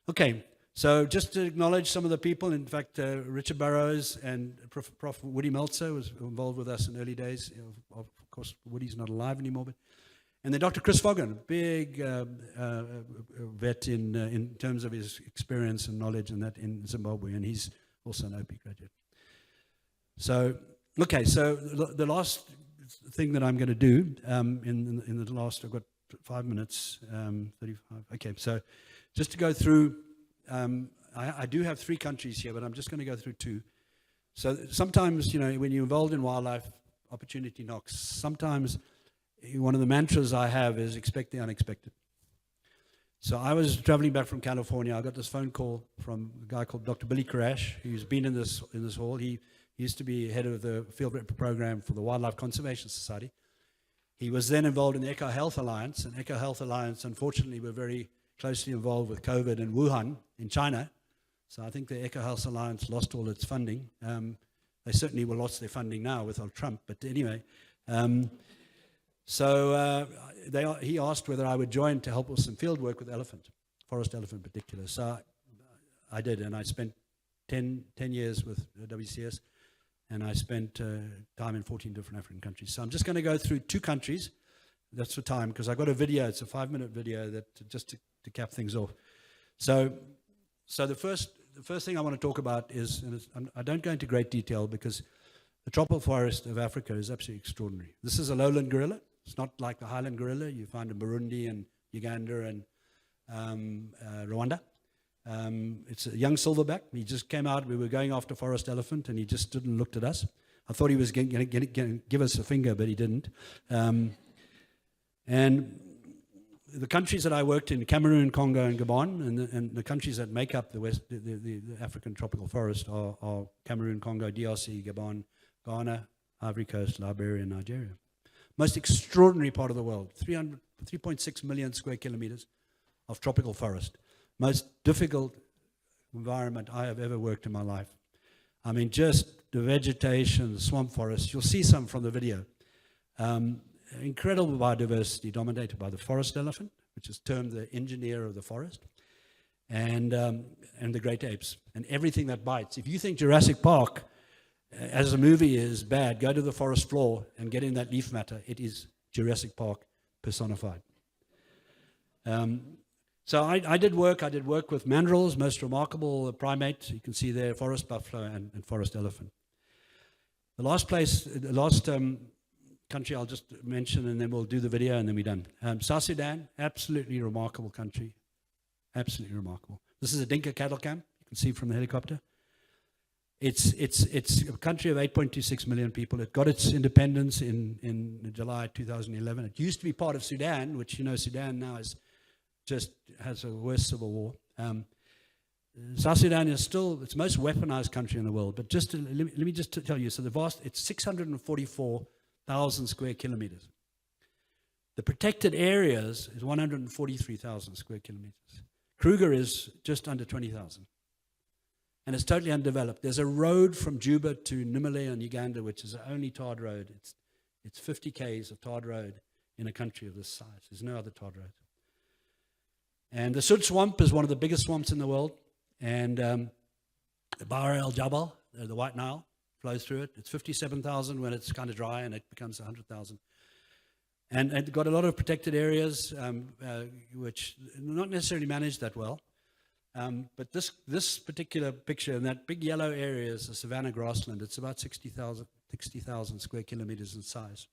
Okay, so just to acknowledge some of the people. In fact, Richard Burrows and Prof. Woody Meltzer was involved with us in early days. Of course, Woody's not alive anymore. And then Dr. Chris Fogan, big vet in terms of his experience and knowledge and that in Zimbabwe, and he's also an OP graduate. So, okay, so the last thing that I'm going to do in the last, I've got 5 minutes, 35. Okay, so just to go through, I do have 3 countries here, but I'm just going to go through 2. So sometimes, when you're involved in wildlife, opportunity knocks. Sometimes one of the mantras I have is expect the unexpected. So I was traveling back from California. I got this phone call from a guy called Dr. Billy Karash, who's been in this hall. He used to be head of the field rep program for the Wildlife Conservation Society. He was then involved in the Eco Health Alliance, and Eco Health Alliance, unfortunately, were very closely involved with COVID in Wuhan, in China. So I think the Eco Health Alliance lost all its funding. They certainly will lost their funding now with Trump, but anyway. He asked whether I would join to help with some field work with elephant, forest elephant in particular. So I did, and I spent 10 years with WCS. And I spent time in 14 different African countries. So I'm just going to go through 2 countries. That's for time, because I've got a video. It's a 5-minute video that just to cap things off. So the first thing I want to talk about is, and I don't go into great detail because the tropical forest of Africa is absolutely extraordinary. This is a lowland gorilla. It's not like the highland gorilla you find in Burundi and Uganda and Rwanda. It's a young silverback. He just came out. We were going after forest elephant, and he just stood and looked at us. I thought he was going to give us a finger, but he didn't. And the countries that I worked in, Cameroon, Congo, and Gabon, and the countries that make up the African tropical forest are Cameroon, Congo, DRC, Gabon, Ghana, Ivory Coast, Liberia, and Nigeria. Most extraordinary part of the world, 3.6 million square kilometers of tropical forest. Most difficult environment I have ever worked in my life. Just the vegetation, the swamp forest, you'll see some from the video. Incredible biodiversity dominated by the forest elephant, which is termed the engineer of the forest. And and the great apes and everything that bites. If you think Jurassic Park as a movie is bad, go to the forest floor and get in that leaf matter. It is Jurassic Park personified. So I did work with mandrills, most remarkable primate. You can see there forest buffalo and forest elephant. The last country I'll just mention, and then we'll do the video, and then we're done. South Sudan, absolutely remarkable country. Absolutely remarkable. This is a Dinka cattle camp. You can see from the helicopter. It's a country of 8.26 million people. It got its independence in July 2011. It used to be part of Sudan, which, you know, Sudan now has a worse civil war. South Sudan is still its most weaponized country in the world. But let me just tell you, so it's 644,000 square kilometers. The protected areas is 143,000 square kilometers. Kruger is just under 20,000. And it's totally undeveloped. There's a road from Juba to Nimale in Uganda, which is the only tarred road. It's 50 k's of tarred road in a country of this size. There's no other tarred road. And the Sud Swamp is one of the biggest swamps in the world. And the Bahr el Jabal, the White Nile, flows through it. It's 57,000 when it's kind of dry, and it becomes 100,000. And it got a lot of protected areas, which not necessarily managed that well. But this particular picture, in that big yellow area, is the savanna grassland. It's about 60,000 square kilometers in size.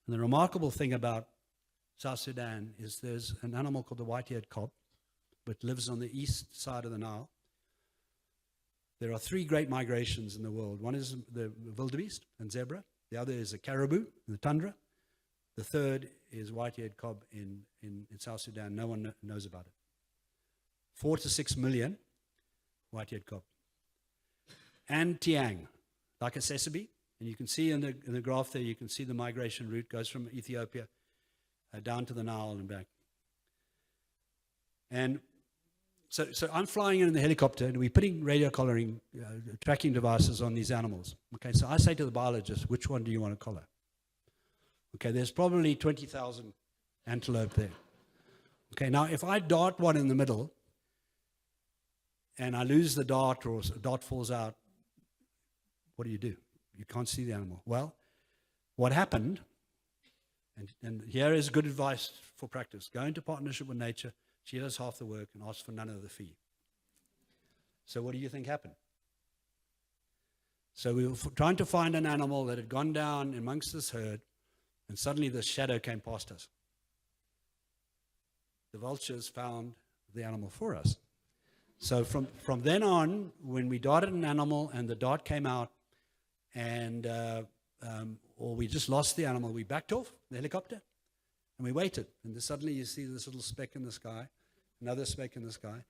And the remarkable thing about South Sudan is there's an animal called the white-eared kob, which lives on the east side of the Nile. There are 3 great migrations in the world. One is the wildebeest and zebra. The other is the caribou in the tundra. The third is white-eared kob in South Sudan. No one knows about it. 4 to 6 million white-eared kob. And tiang, like a sesame. And you can see in the graph there, you can see the migration route goes from Ethiopia down to the Nile and back. And so I'm flying in the helicopter, and we're putting radio collaring, tracking devices on these animals. Okay, so I say to the biologist, which one do you want to collar? Okay, there's probably 20,000 antelope there. Okay, now if I dart one in the middle, and I lose the dart, or a dart falls out, what do? You can't see the animal. Well, what happened, and here is good advice for practice. Go into partnership with nature. She does half the work and asks for none of the fee. So what do you think happened? So we were trying to find an animal that had gone down amongst this herd, and suddenly this shadow came past us. The vultures found the animal for us. So from then on, when we darted an animal and the dart came out, and or we just lost the animal, we backed off the helicopter and we waited. And then suddenly you see this little speck in the sky, another speck in the sky.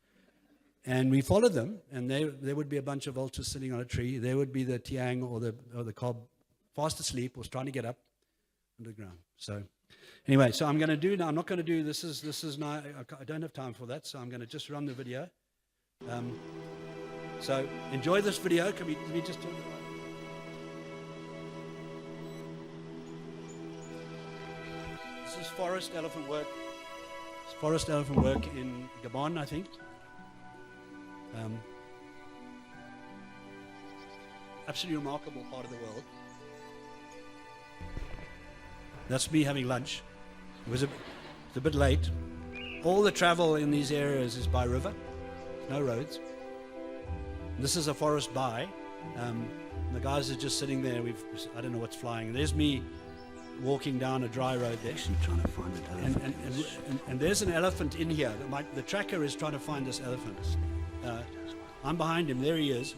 And we followed them, and there would be a bunch of vultures sitting on a tree. There would be the tiang or the kob fast asleep, was trying to get up underground. So anyway, so I'm going to do now. I'm not going to do this. Is now. I don't have time for that, so I'm going to just run the video. So enjoy this video. Can we just turn it on? This is forest elephant work. It's forest elephant work in Gabon, I think. Absolutely remarkable part of the world. That's me having lunch. It was a bit late. All the travel in these areas is by river, no roads. This is a forest by. The guys are just sitting there. I don't know what's flying. There's me walking down a dry road there. Actually trying to find an elephant. And there's an elephant in here. The tracker is trying to find this elephant. I'm behind him. There he is.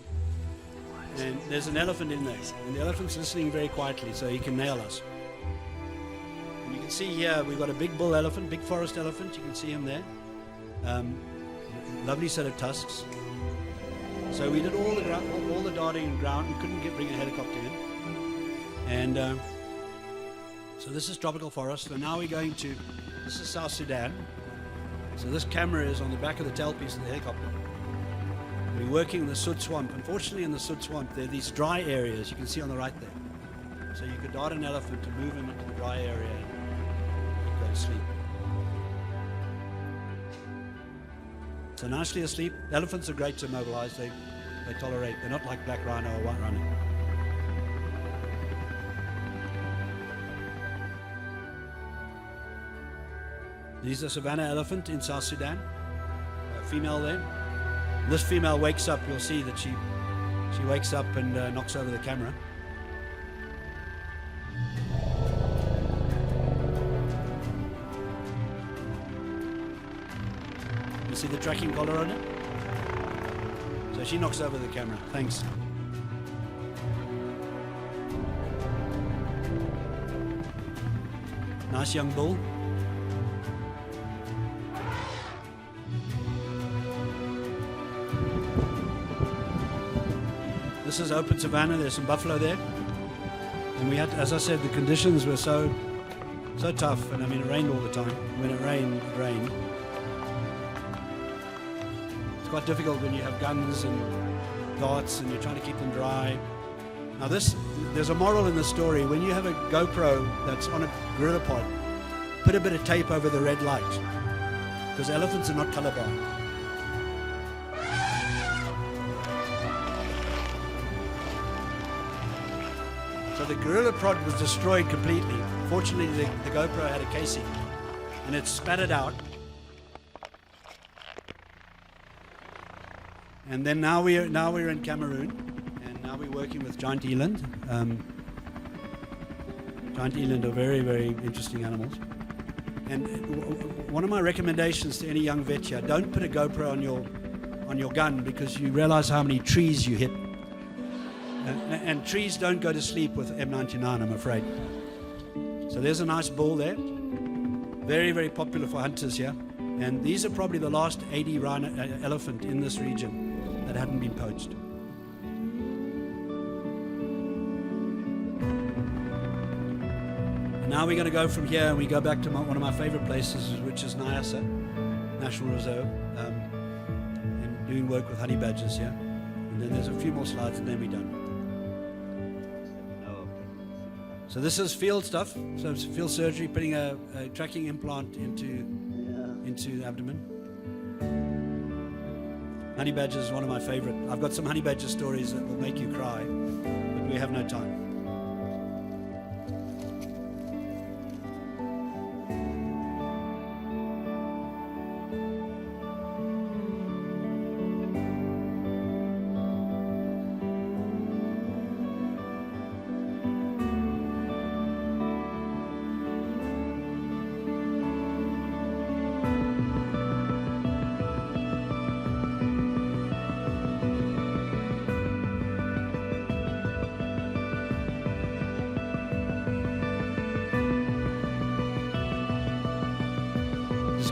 And there's an elephant in there. And the elephant's listening very quietly so he can nail us. And you can see here we've got a big bull elephant, big forest elephant. You can see him there. Lovely set of tusks. So we did all the darting and ground. We couldn't bring a helicopter in. And so this is tropical forest. And now we're going to, this is South Sudan. So this camera is on the back of the tailpiece of the helicopter. We're working in the Sud Swamp. Unfortunately, in the Sud Swamp, there are these dry areas you can see on the right there. So you could dart an elephant to move him into the dry area and go to sleep. So nicely asleep. Elephants are great to mobilize. They tolerate. They're not like black rhino or white rhino. These are savannah elephant in South Sudan. A female there. This female wakes up. You'll see that she wakes up and knocks over the camera. You see the tracking collar on it? So she knocks over the camera. Thanks. Nice young bull. This is open savanna. There's some buffalo there. And we had, as I said, the conditions were so tough. And I mean, it rained all the time. When it rained, it rained. It's quite difficult when you have guns and darts and you're trying to keep them dry. Now there's a moral in the story. When you have a GoPro that's on a gorilla pod, put a bit of tape over the red light, because elephants are not colorblind. So the gorilla pod was destroyed completely. Fortunately, the GoPro had a casing, and it spat it out. And then now we're in Cameroon, and now we're working with giant eland. Giant eland are very, very interesting animals. And one of my recommendations to any young vet here: don't put a GoPro on your gun, because you realize how many trees you hit. And trees don't go to sleep with M99, I'm afraid. So there's a nice bull there. Very, very popular for hunters here. And these are probably the last 80 elephant in this region that hadn't been poached. And now we're going to go from here and we go back to one of my favorite places, which is Nyasa National Reserve, and doing work with honey badgers here. And then there's a few more slides and then we're done. So this is field stuff. So it's field surgery, putting a tracking implant into the abdomen. Honey badger is one of my favorite. I've got some honey badger stories that will make you cry, but we have no time.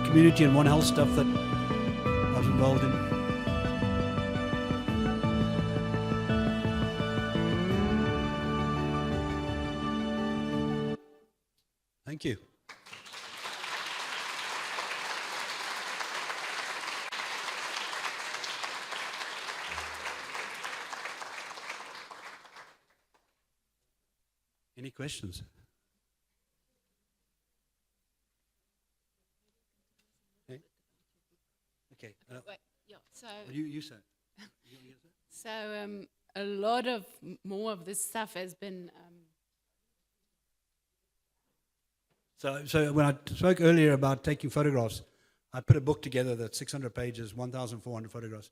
Community and One Health stuff that I was involved in. Thank you. Any questions? Okay. Wait, yeah, so you say. So a lot of more of this stuff has been. So when I spoke earlier about taking photographs, I put a book together that's 600 pages, 1,400 photographs.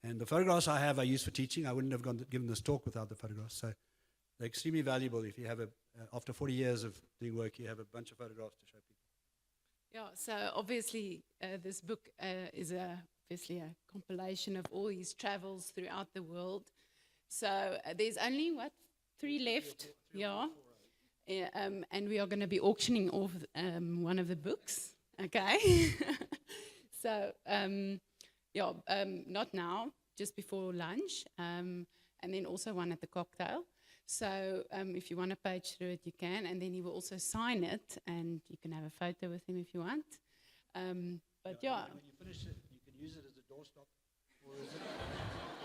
And the photographs I have, I use for teaching. I wouldn't have given this talk without the photographs. So they're extremely valuable. If you have after 40 years of doing work, you have a bunch of photographs to show people. Yeah, so obviously this book is obviously a compilation of all his travels throughout the world. So there's only, 3 left? Yeah. And we are going to be auctioning off one of the books, okay? So, not now, just before lunch, and then also one at the cocktail. So if you want to page through it, you can, and then he will also sign it, and you can have a photo with him if you want. But yeah. When you finish it, you can use it as a doorstop,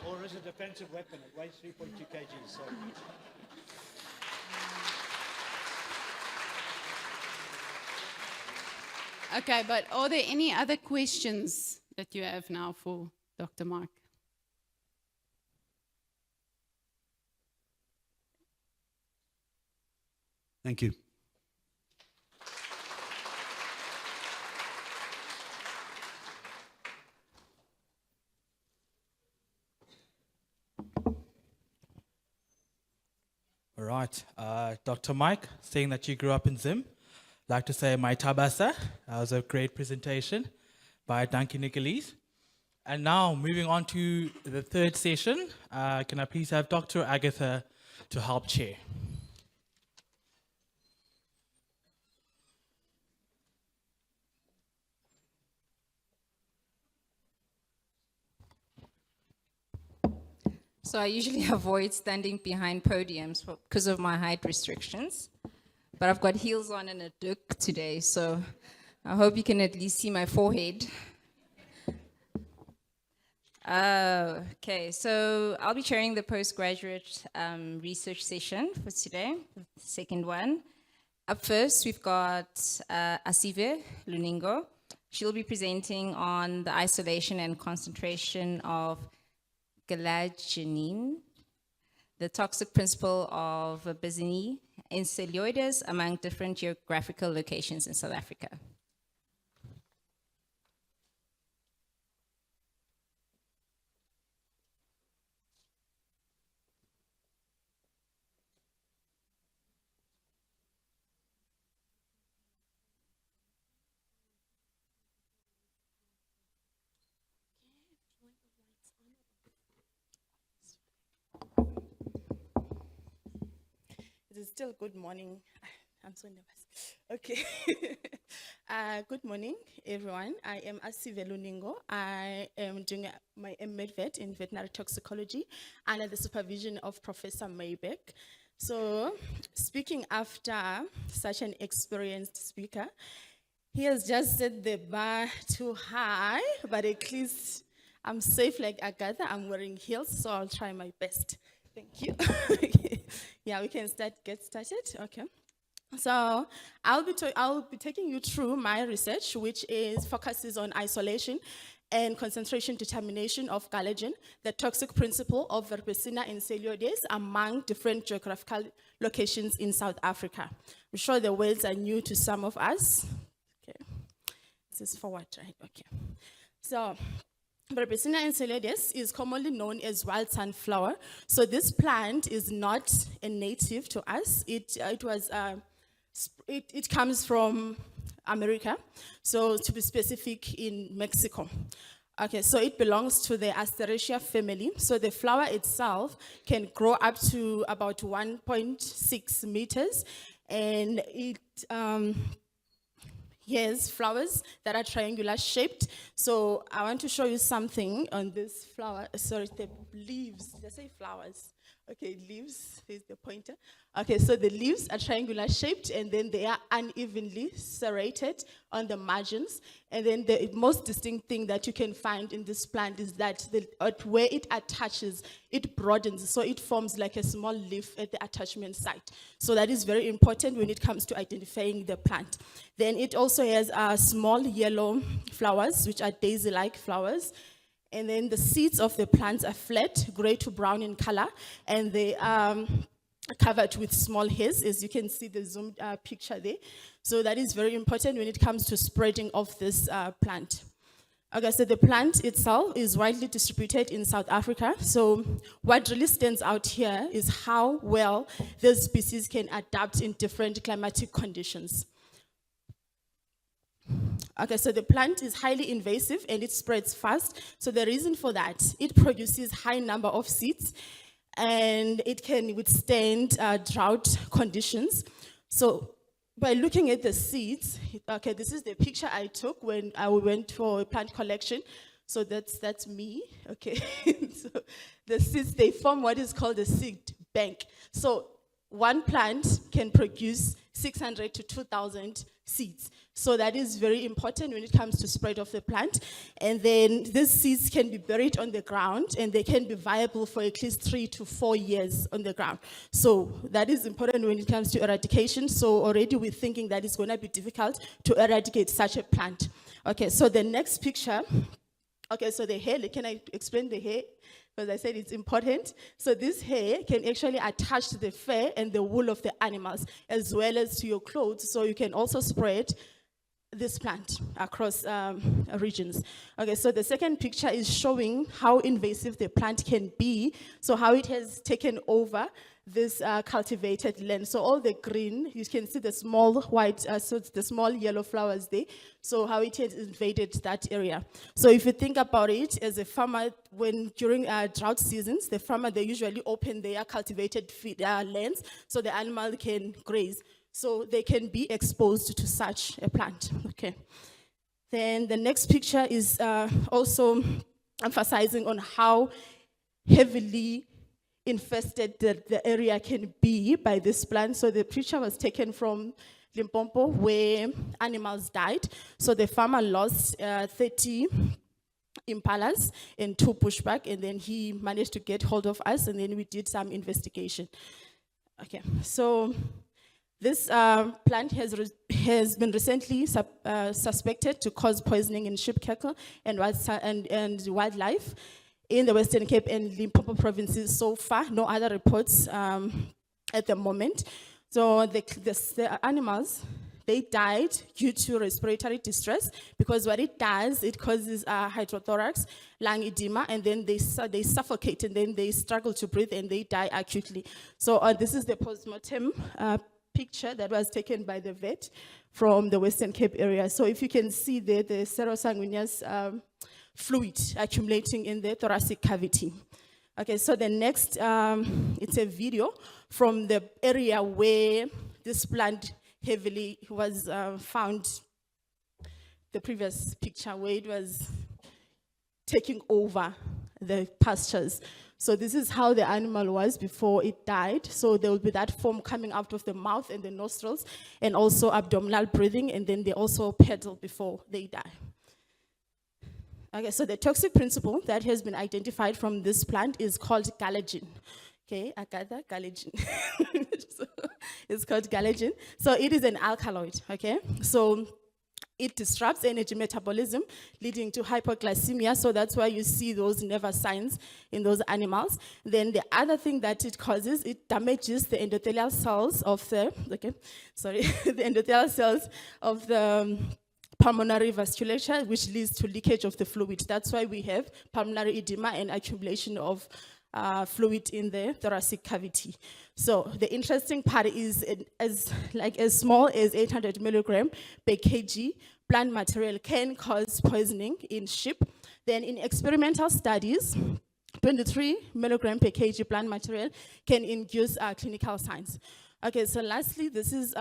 or as a defensive weapon. It weighs 3.2 kg. So. Okay, but are there any other questions that you have now for Dr. Mike. Thank you. All right, Dr. Mike, saying that you grew up in Zim, I'd like to say my tabasa. That was a great presentation by Duncan Nicholas. And now moving on to the third session, can I please have Dr. Agatha to help chair? So I usually avoid standing behind podiums because of my height restrictions. But I've got heels on and a duck today, so I hope you can at least see my forehead. Okay, so I'll be chairing the postgraduate research session for today, the second one. Up first, we've got Asive Luningo. She'll be presenting on the isolation and concentration of galagenine, the toxic principle of Bisini in celluloides among different geographical locations in South Africa. It is still good morning. I'm so nervous. Okay. Good morning, everyone. I am Asive Luningo. I am doing my MedVet in veterinary toxicology under the supervision of Professor Maybeck. So, speaking after such an experienced speaker, he has just set the bar too high, but at least I'm safe like Agatha. I'm wearing heels, so I'll try my best. Thank you. Yeah, we can get started. Okay. So I'll be taking you through my research, which focuses on isolation and concentration determination of galagen, the toxic principle of Verbicina in celluloides among different geographical locations in South Africa. I'm sure the words are new to some of us. Okay. This is forward, right? Okay. So Verbicina enceladus is commonly known as wild sunflower. So this plant is not a native to us. It comes from America. So to be specific, in Mexico. Okay, so it belongs to the Asteraceae family. So the flower itself can grow up to about 1.6 meters, and it has flowers that are triangular shaped. So I want to show you something on this flower. Sorry, the leaves. Did I say flowers? Okay, leaves. Here's the pointer. Okay, so the leaves are triangular shaped, and then they are unevenly serrated on the margins. And then the most distinct thing that you can find in this plant is that where it attaches, it broadens. So it forms like a small leaf at the attachment site. So that is very important when it comes to identifying the plant. Then it also has small yellow flowers, which are daisy-like flowers. And then the seeds of the plants are flat, gray to brown in color, and they are covered with small hairs, as you can see the zoomed picture there. So that is very important when it comes to spreading of this plant. Okay, so the plant itself is widely distributed in South Africa. So what really stands out here is how well this species can adapt in different climatic conditions. Okay, so the plant is highly invasive and it spreads fast. So the reason for that, it produces high number of seeds and it can withstand drought conditions. So by looking at the seeds, okay, this is the picture I took when we went for a plant collection. So that's me, okay. So the seeds, they form what is called a seed bank. So one plant can produce 600 to 2,000 seeds. So that is very important when it comes to spread of the plant. And then these seeds can be buried on the ground and they can be viable for at least 3 to 4 years on the ground. So that is important when it comes to eradication. So already we're thinking that it's going to be difficult to eradicate such a plant. Okay, so the next picture Okay, so the hair, can I explain the hair? Because I said it's important. So this hair can actually attach to the fur and the wool of the animals, as well as to your clothes. So you can also spread this plant across regions. Okay, so the second picture is showing how invasive the plant can be, so how it has taken over this cultivated land. So all the green, you can see the small white, so it's the small yellow flowers there, so how it has invaded that area. So if you think about it, as a farmer, when during drought seasons, the farmer, they usually open their cultivated lands so the animal can graze. So they can be exposed to such a plant, okay. Then the next picture is also emphasizing on how heavily infested the area can be by this plant. So the picture was taken from Limpopo, where animals died. So the farmer lost 30 impalas and 2 pushback, and then he managed to get hold of us, and then we did some investigation. Okay, so this plant has been recently suspected to cause poisoning in sheep cattle and wildlife in the Western Cape and Limpopo provinces. So far, no other reports at the moment. So the animals, they died due to respiratory distress, because what it does, it causes hydrothorax, lung edema, and then they suffocate, and then they struggle to breathe, and they die acutely. So this is the postmortem picture that was taken by the vet from the Western Cape area. So if you can see there, the serosanguineous fluid accumulating in the thoracic cavity. Okay, so the next, it's a video from the area where this plant heavily was found, the previous picture where it was taking over the pastures. So this is how the animal was before it died. So there will be that foam coming out of the mouth and the nostrils, and also abdominal breathing, and then they also pedal before they die. Okay, so the toxic principle that has been identified from this plant is called gallagin. Okay, Agatha, gallagin. So it's called gallagin. So it is an alkaloid, okay? So it disrupts energy metabolism, leading to hypoglycemia. So that's why you see those nervous signs in those animals. Then the other thing that it causes, it damages the endothelial cells of the, the endothelial cells of the pulmonary vasculature, which leads to leakage of the fluid. That's why we have pulmonary edema and accumulation of fluid in the thoracic cavity. So the interesting part is as small as 800 milligram per kg plant material can cause poisoning in sheep. Then in experimental studies, 23 milligram per kg plant material can induce clinical signs. Okay, so lastly, this is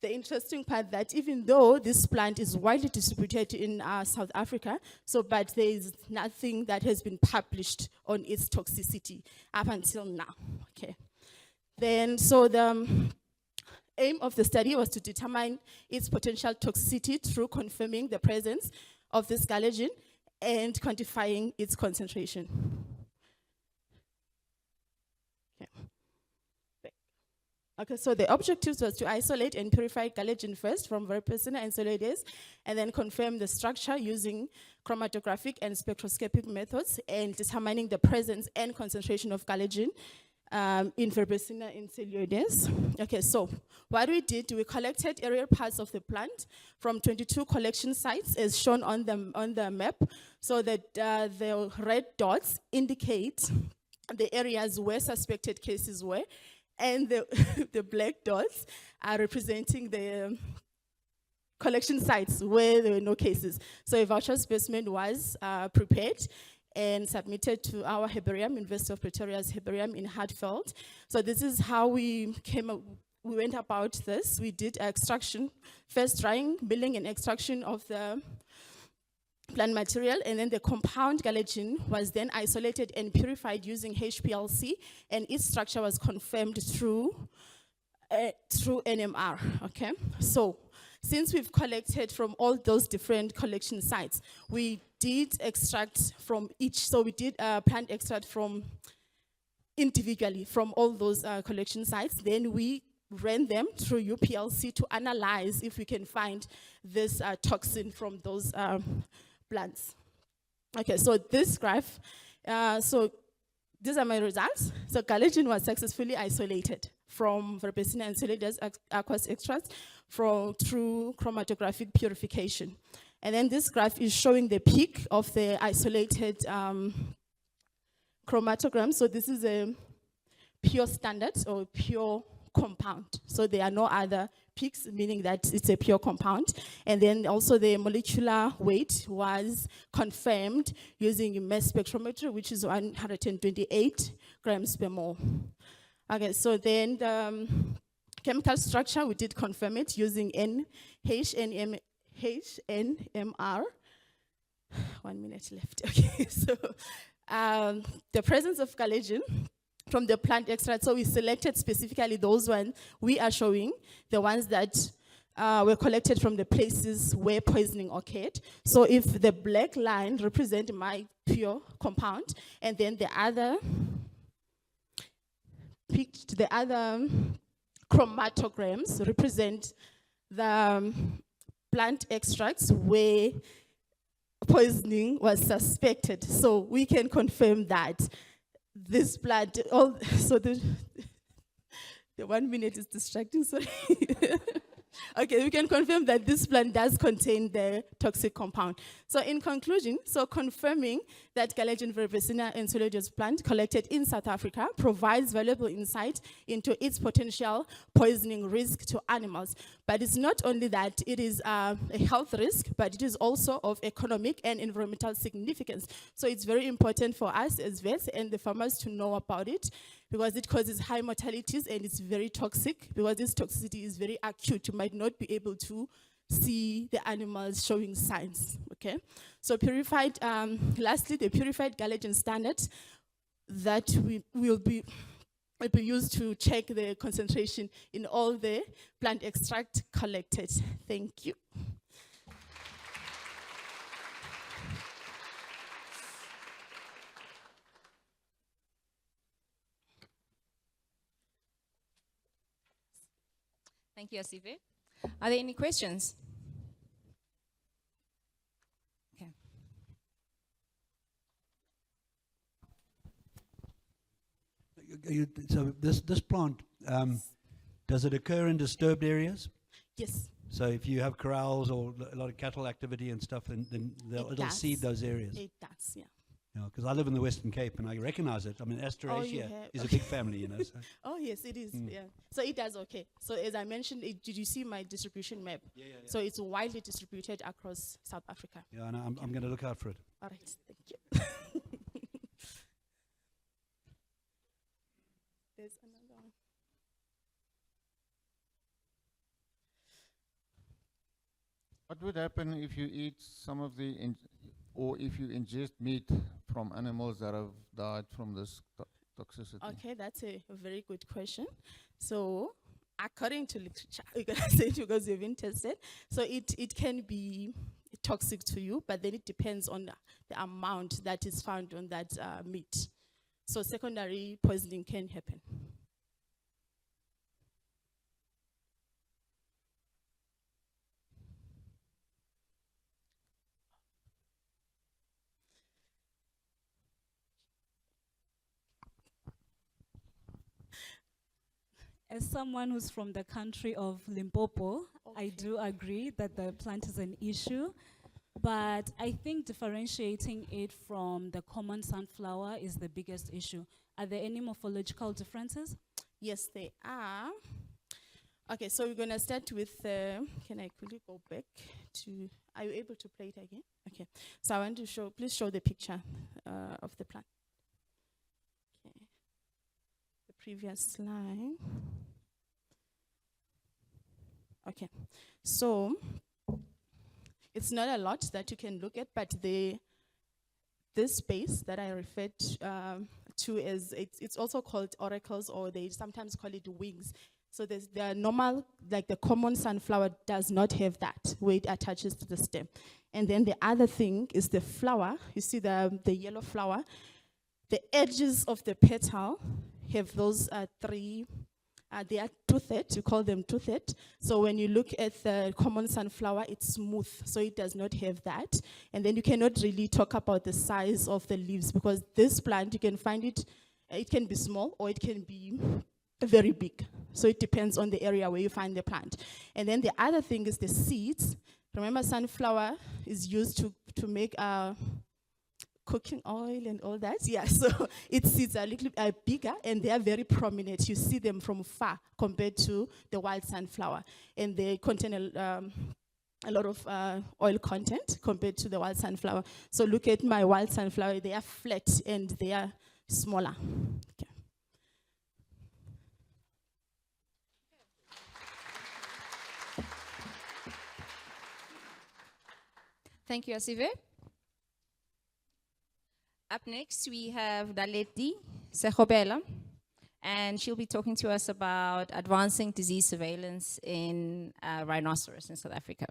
the interesting part, that even though this plant is widely distributed in South Africa, but there is nothing that has been published on its toxicity up until now, okay. Then, so the aim of the study was to determine its potential toxicity through confirming the presence of this gallagin and quantifying its concentration. Okay, so the objective was to isolate and purify gallagin first from Verpesina and Celioides, and then confirm the structure using chromatographic and spectroscopic methods, and determining the presence and concentration of gallagin in Verpesina and Celioides. Okay, so what we did, we collected aerial parts of the plant from 22 collection sites as shown on the map, so that the red dots indicate the areas where suspected cases were, and the black dots are representing the collection sites where there were no cases. So a voucher specimen was prepared and submitted to our herbarium, University of Pretoria's herbarium in Hartfeld. So this is how we went about this. We did extraction, first drying, milling, and extraction of the plant material, and then the compound gallagin was then isolated and purified using HPLC, and its structure was confirmed through NMR, okay? So since we've collected from all those different collection sites, we did extract from each, so we did plant extract from individually from all those collection sites. Then we ran them through UPLC to analyze if we can find this toxin from those plants. Okay, so this graph, so these are my results. So collagen was successfully isolated from Verbesina and Celides aqueous extracts through chromatographic purification. And then this graph is showing the peak of the isolated chromatogram. So this is a pure standard or pure compound. So there are no other peaks, meaning that it's a pure compound. And then also the molecular weight was confirmed using mass spectrometry, which is 128 grams per mole. Okay, so then the chemical structure, we did confirm it using HNMR. 1 minute left. Okay, so the presence of collagen from the plant extract. So we selected specifically those ones we are showing, the ones that were collected from the places where poisoning occurred. So if the black line represents my pure compound, and then the other chromatograms represent the plant extracts where poisoning was suspected. So we can confirm that this plant, so the 1 minute is distracting, sorry. Okay, we can confirm that this plant does contain the toxic compound. So in conclusion, so confirming that Collagen verbicina and Celides plant collected in South Africa provides valuable insight into its potential poisoning risk to animals. But it's not only that it is a health risk, but it is also of economic and environmental significance. So it's very important for us as vets and the farmers to know about it, because it causes high mortalities and it's very toxic. Because this toxicity is very acute, you might not be able to see the animals showing signs, okay? So purified, lastly, the purified collagen standard that will be used to check the concentration in all the plant extract collected. Thank you. Thank you, Asive. Are there any questions? Okay. So this plant, does it occur in disturbed areas? Yes. So if you have corrals or a lot of cattle activity and stuff, then it'll seed those areas. It does, yeah. Because I live in the Western Cape and I recognize it. I mean, Asteraceae is a big family, you know. So. Oh, yes, it is, yeah. So it does okay. So as I mentioned, did you see my distribution map? Yeah. So it's widely distributed across South Africa. Yeah, and I'm going to look out for it. All right, thank you. There's another one. What would happen if you eat some of the, or if you ingest meat from animals that have died from this toxicity? Okay, that's a very good question. So, according to literature, we're going to say it because you've been tested. So, it can be toxic to you, but then it depends on the amount that is found on that meat. So, secondary poisoning can happen. As someone who's from the country of Limpopo, I do agree that the plant is an issue, but I think differentiating it from the common sunflower is the biggest issue. Are there any morphological differences? Yes, there are. Okay, so we're going to start with, can I quickly go back to, are you able to play it again? Okay, so I want to show, please show the picture of the plant. Okay, the previous slide. Okay, so it's not a lot that you can look at, but this space that I referred to as, it's also called auricles, or they sometimes call it wings. So the normal, like the common sunflower does not have that, where it attaches to the stem. And then the other thing is the flower. You see the yellow flower? The edges of the petal have those three They are toothed, you call them toothed. So when you look at the common sunflower, it's smooth, so it does not have that. And then you cannot really talk about the size of the leaves, because this plant, you can find it, it can be small or it can be very big. So it depends on the area where you find the plant. And then the other thing is the seeds. Remember, sunflower is used to make cooking oil and all that. Yeah, so its seeds are a little bigger and they are very prominent. You see them from far compared to the wild sunflower. And they contain a lot of oil content compared to the wild sunflower. So look at my wild sunflower, they are flat and they are smaller. Okay. Thank you, Asive. Up next, we have Daleti Sekobela, and she'll be talking to us about advancing disease surveillance in rhinoceros in South Africa.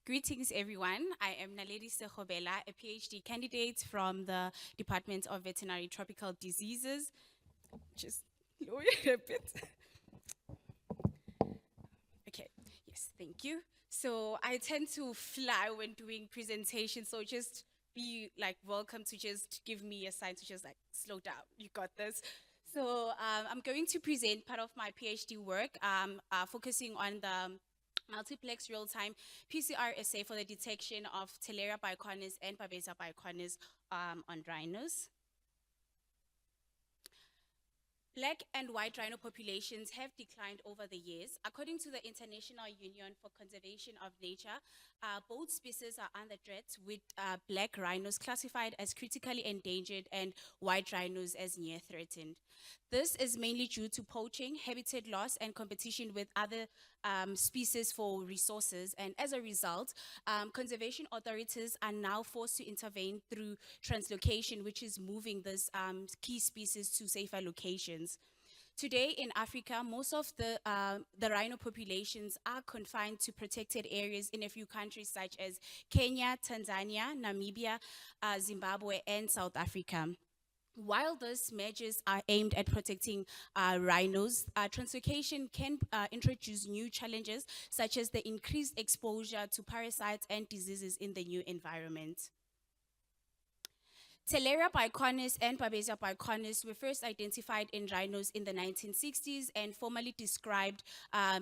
Greetings, everyone. I am Naledi Sekobela, a PhD candidate from the Department of Veterinary Tropical Diseases. Just lower it a bit. Okay, yes, thank you. So I tend to fly when doing presentations, so just be like welcome to just give me a sign to just like slow down. You got this. So I'm going to present part of my PhD work, focusing on the multiplex real-time PCR assay for the detection of Teleria bicornis and Babesia bicornis on rhinos. Black and white rhino populations have declined over the years. According to the International Union for Conservation of Nature, both species are under threat, with black rhinos classified as critically endangered and white rhinos as near threatened. This is mainly due to poaching, habitat loss, and competition with other species for resources. And as a result, conservation authorities are now forced to intervene through translocation, which is moving this key species to safer locations. Today in Africa, most of the rhino populations are confined to protected areas in a few countries such as Kenya, Tanzania, Namibia, Zimbabwe, and South Africa. While those measures are aimed at protecting rhinos, translocation can introduce new challenges, such as the increased exposure to parasites and diseases in the new environment. Teleria bicornis and Babesia bicornis were first identified in rhinos in the 1960s and formally described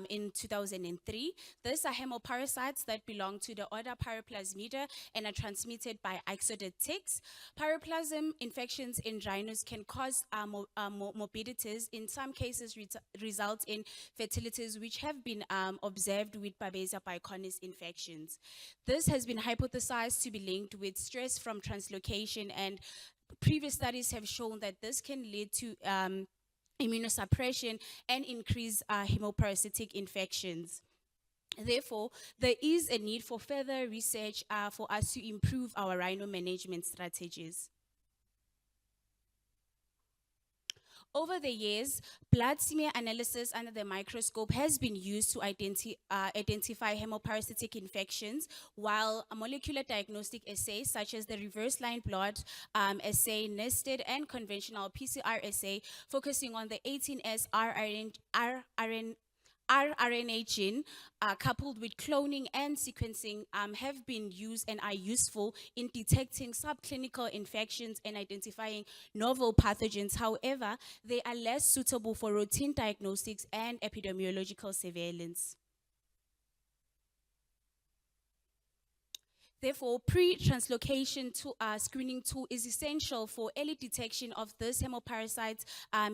in 2003. These are hemoparasites that belong to the order Paraplasmida and are transmitted by ixodet ticks. Paraplasm infections in rhinos can cause morbidities. In some cases, result in fatalities, which have been observed with Babesia bicornis infections. This has been hypothesized to be linked with stress from translocation, and previous studies have shown that this can lead to immunosuppression and increase hemoparasitic infections. Therefore, there is a need for further research for us to improve our rhino management strategies. Over the years, blood smear analysis under the microscope has been used to identify hemoparasitic infections, while a molecular diagnostic assays such as the reverse line blot assay, nested and conventional PCR assay, focusing on the 18S rRNA gene, coupled with cloning and sequencing, have been used and are useful in detecting subclinical infections and identifying novel pathogens. However, they are less suitable for routine diagnostics and epidemiological surveillance. Therefore, pre-translocation screening tool is essential for early detection of these hemoparasite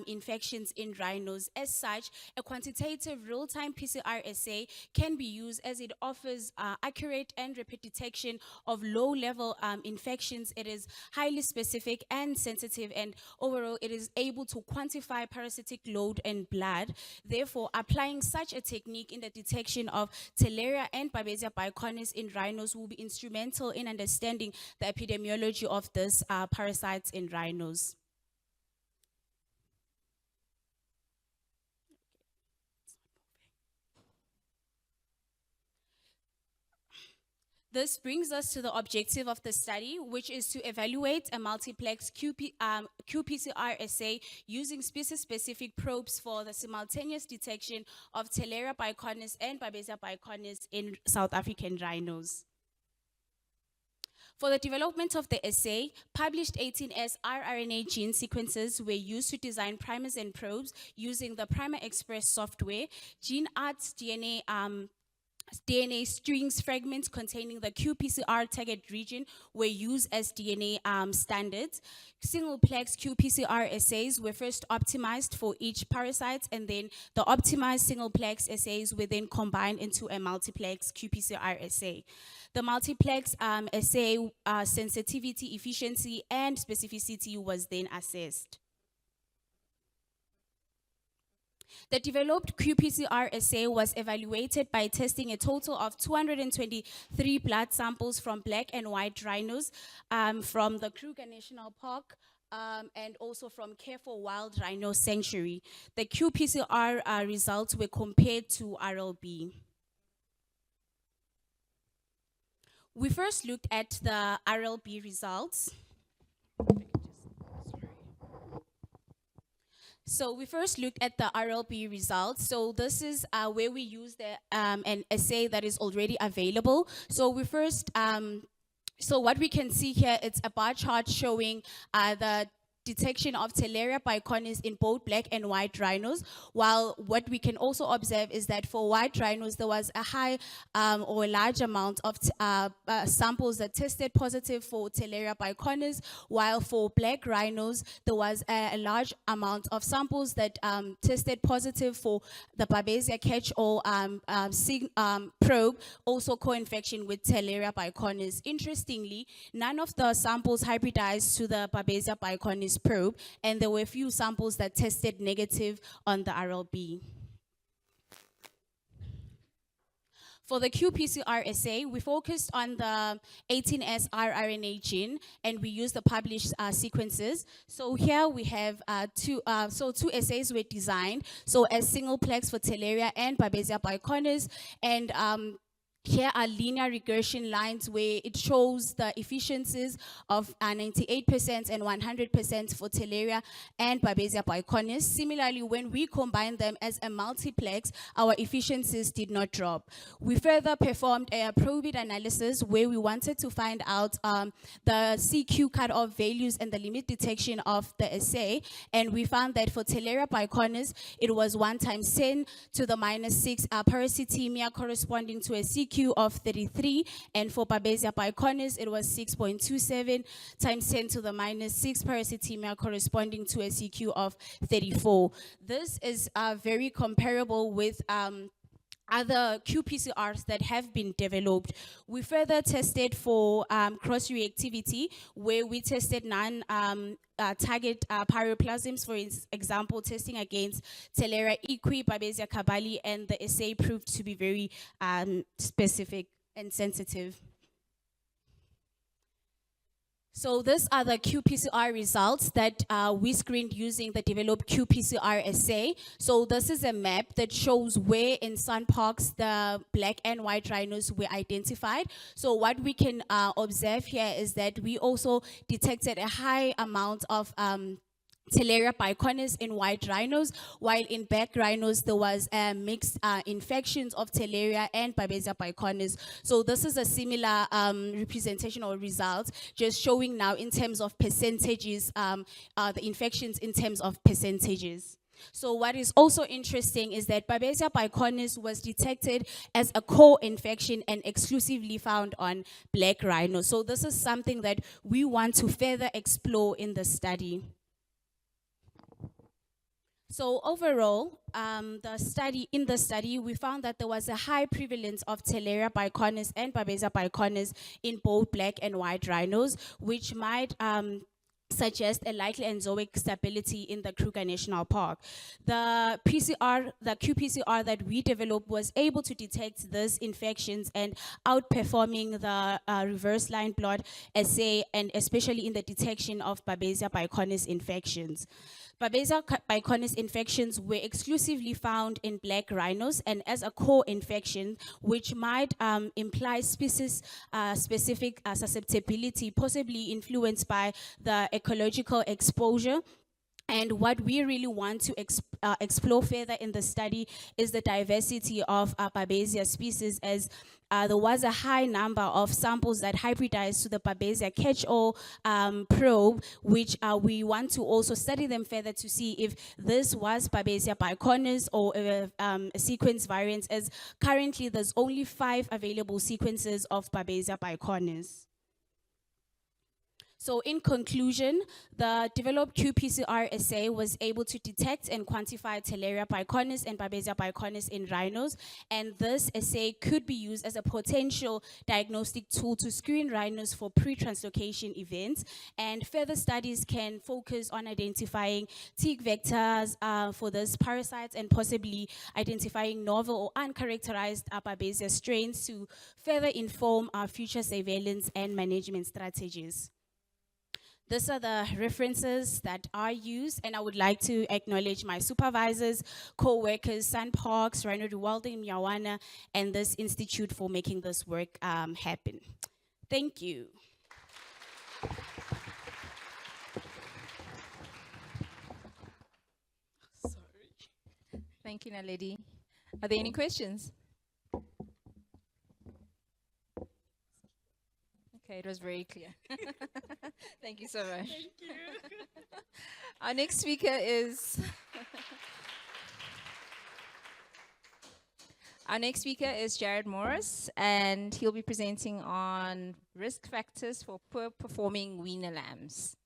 infections in rhinos. As such, a quantitative real-time PCR assay can be used as it offers accurate and rapid detection of low-level infections. It is highly specific and sensitive, and overall, it is able to quantify parasitic load in blood. Therefore, applying such a technique in the detection of Theileria and Babesia bicornis in rhinos will be instrumental in understanding the epidemiology of these parasites in rhinos. This brings us to the objective of the study, which is to evaluate a multiplex qPCR assay using species-specific probes for the simultaneous detection of Theileria bicornis and Babesia bicornis in South African rhinos. For the development of the assay, published 18S rRNA gene sequences were used to design primers and probes using the Primer Express software. GeneArt's DNA strings fragments containing the qPCR target region were used as DNA standards. Singleplex qPCR assays were first optimized for each parasite, and then the optimized singleplex assays were then combined into a multiplex qPCR assay. The multiplex assay sensitivity, efficiency, and specificity was then assessed. The developed qPCR assay was evaluated by testing a total of 223 blood samples from black and white rhinos from the Kruger National Park and also from Care for Wild Rhino Sanctuary. The qPCR results were compared to RLB. We first looked at the RLB results. So we first looked at the RLB results. So this is where we use an assay that is already available. So we first, so what we can see here, it's a bar chart showing the detection of Theileria bicornis in both black and white rhinos, while what we can also observe is that for white rhinos there was a high or a large amount of samples that tested positive for Theileria bicornis, while for black rhinos there was a large amount of samples that tested positive for the Babesia catch-all probe, also co-infection with Theileria bicornis. Interestingly, none of the samples hybridized to the Babesia bicornis probe, and there were a few samples that tested negative on the RLB. For the qPCR assay, we focused on the 18S rRNA gene, and we used the published sequences. So here we have two assays were designed. So as singleplex for Theileria and Babesia bicornis, and here are linear regression lines where it shows the efficiencies of 98% and 100% for Theileria and Babesia bicornis. Similarly, when we combine them as a multiplex, our efficiencies did not drop. We further performed a probit analysis where we wanted to find out the CQ cutoff values and the limit detection of the assay, and we found that for Theileria bicornis, it was 1 × 10 to the -6 parasitemia corresponding to a CQ of 33, and for Babesia bicornis it was 6.27 × 10 to the -6 parasitemia corresponding to a CQ of 34. This is very comparable with other qPCRs that have been developed. We further tested for cross-reactivity, where we tested target pyroplasms, for example, testing against Theileria equi, Babesia cabali, and the assay proved to be very specific and sensitive. So these are the qPCR results that we screened using the developed qPCR assay. So this is a map that shows where in SANParks the black and white rhinos were identified. So what we can observe here is that we also detected a high amount of Theileria bicornis in white rhinos, while in black rhinos there was mixed infections of Theileria and Babesia bicornis. So this is a similar representation or result, just showing now in terms of percentages, the infections in terms of percentages. So what is also interesting is that Babesia bicornis was detected as a co-infection and exclusively found on black rhinos. So this is something that we want to further explore in the study. So overall, in the study, we found that there was a high prevalence of Teleria bicornis and Babesia bicornis in both black and white rhinos, which might suggest a likely enzoic stability in the Kruger National Park. The qPCR that we developed was able to detect these infections and outperforming the reverse line blot assay, and especially in the detection of Babesia bicornis infections. Babesia bicornis infections were exclusively found in black rhinos and as a co-infection, which might imply species-specific susceptibility, possibly influenced by the ecological exposure. And what we really want to explore further in the study is the diversity of Babesia species, as there was a high number of samples that hybridized to the Babesia catch-all probe, which we want to also study them further to see if this was Babesia bicornis or a sequence variant, as currently there's only 5 available sequences of Babesia bicornis. So in conclusion, the developed qPCR assay was able to detect and quantify Teleria bicornis and Babesia bicornis in rhinos, and this assay could be used as a potential diagnostic tool to screen rhinos for pre-translocation events, and further studies can focus on identifying tick vectors for these parasites and possibly identifying novel or uncharacterized Babesia strains to further inform our future surveillance and management strategies. These are the references that are used, and I would like to acknowledge my supervisors, co-workers, SunParks, Rhino Rewilding, Myawana, and this institute for making this work happen. Thank you. Thank you, Naledi. Are there any questions? Okay, it was very clear. Thank you so much. Thank you. Our next speaker is Jared Morris, and he'll be presenting on risk factors for poor performing weaner lambs.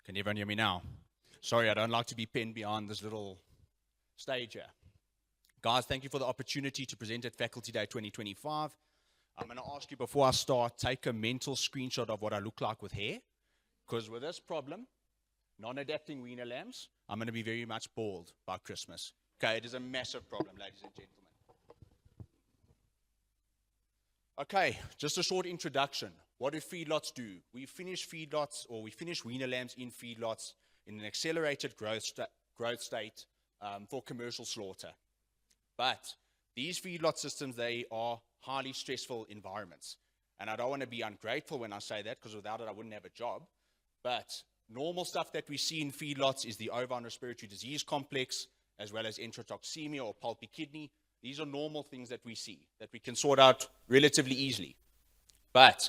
Can everyone hear me now? Sorry, I don't like to be penned behind this little stage here. Guys, thank you for the opportunity to present at Faculty Day 2025. I'm going to ask you before I start, take a mental screenshot of what I look like with hair, because with this problem, non-adapting weaner lambs, I'm going to be very much bald by Christmas. Okay, it is a massive problem, ladies and gentlemen. Okay, just a short introduction. What do feedlots do? We finish feedlots, or we finish weaner lambs in feedlots in an accelerated growth state for commercial slaughter. But these feedlot systems, they are highly stressful environments. And I don't want to be ungrateful when I say that, because without it I wouldn't have a job. But normal stuff that we see in feedlots is the ovine respiratory disease complex, as well as enterotoxemia or pulpy kidney. These are normal things that we see, that we can sort out relatively easily. But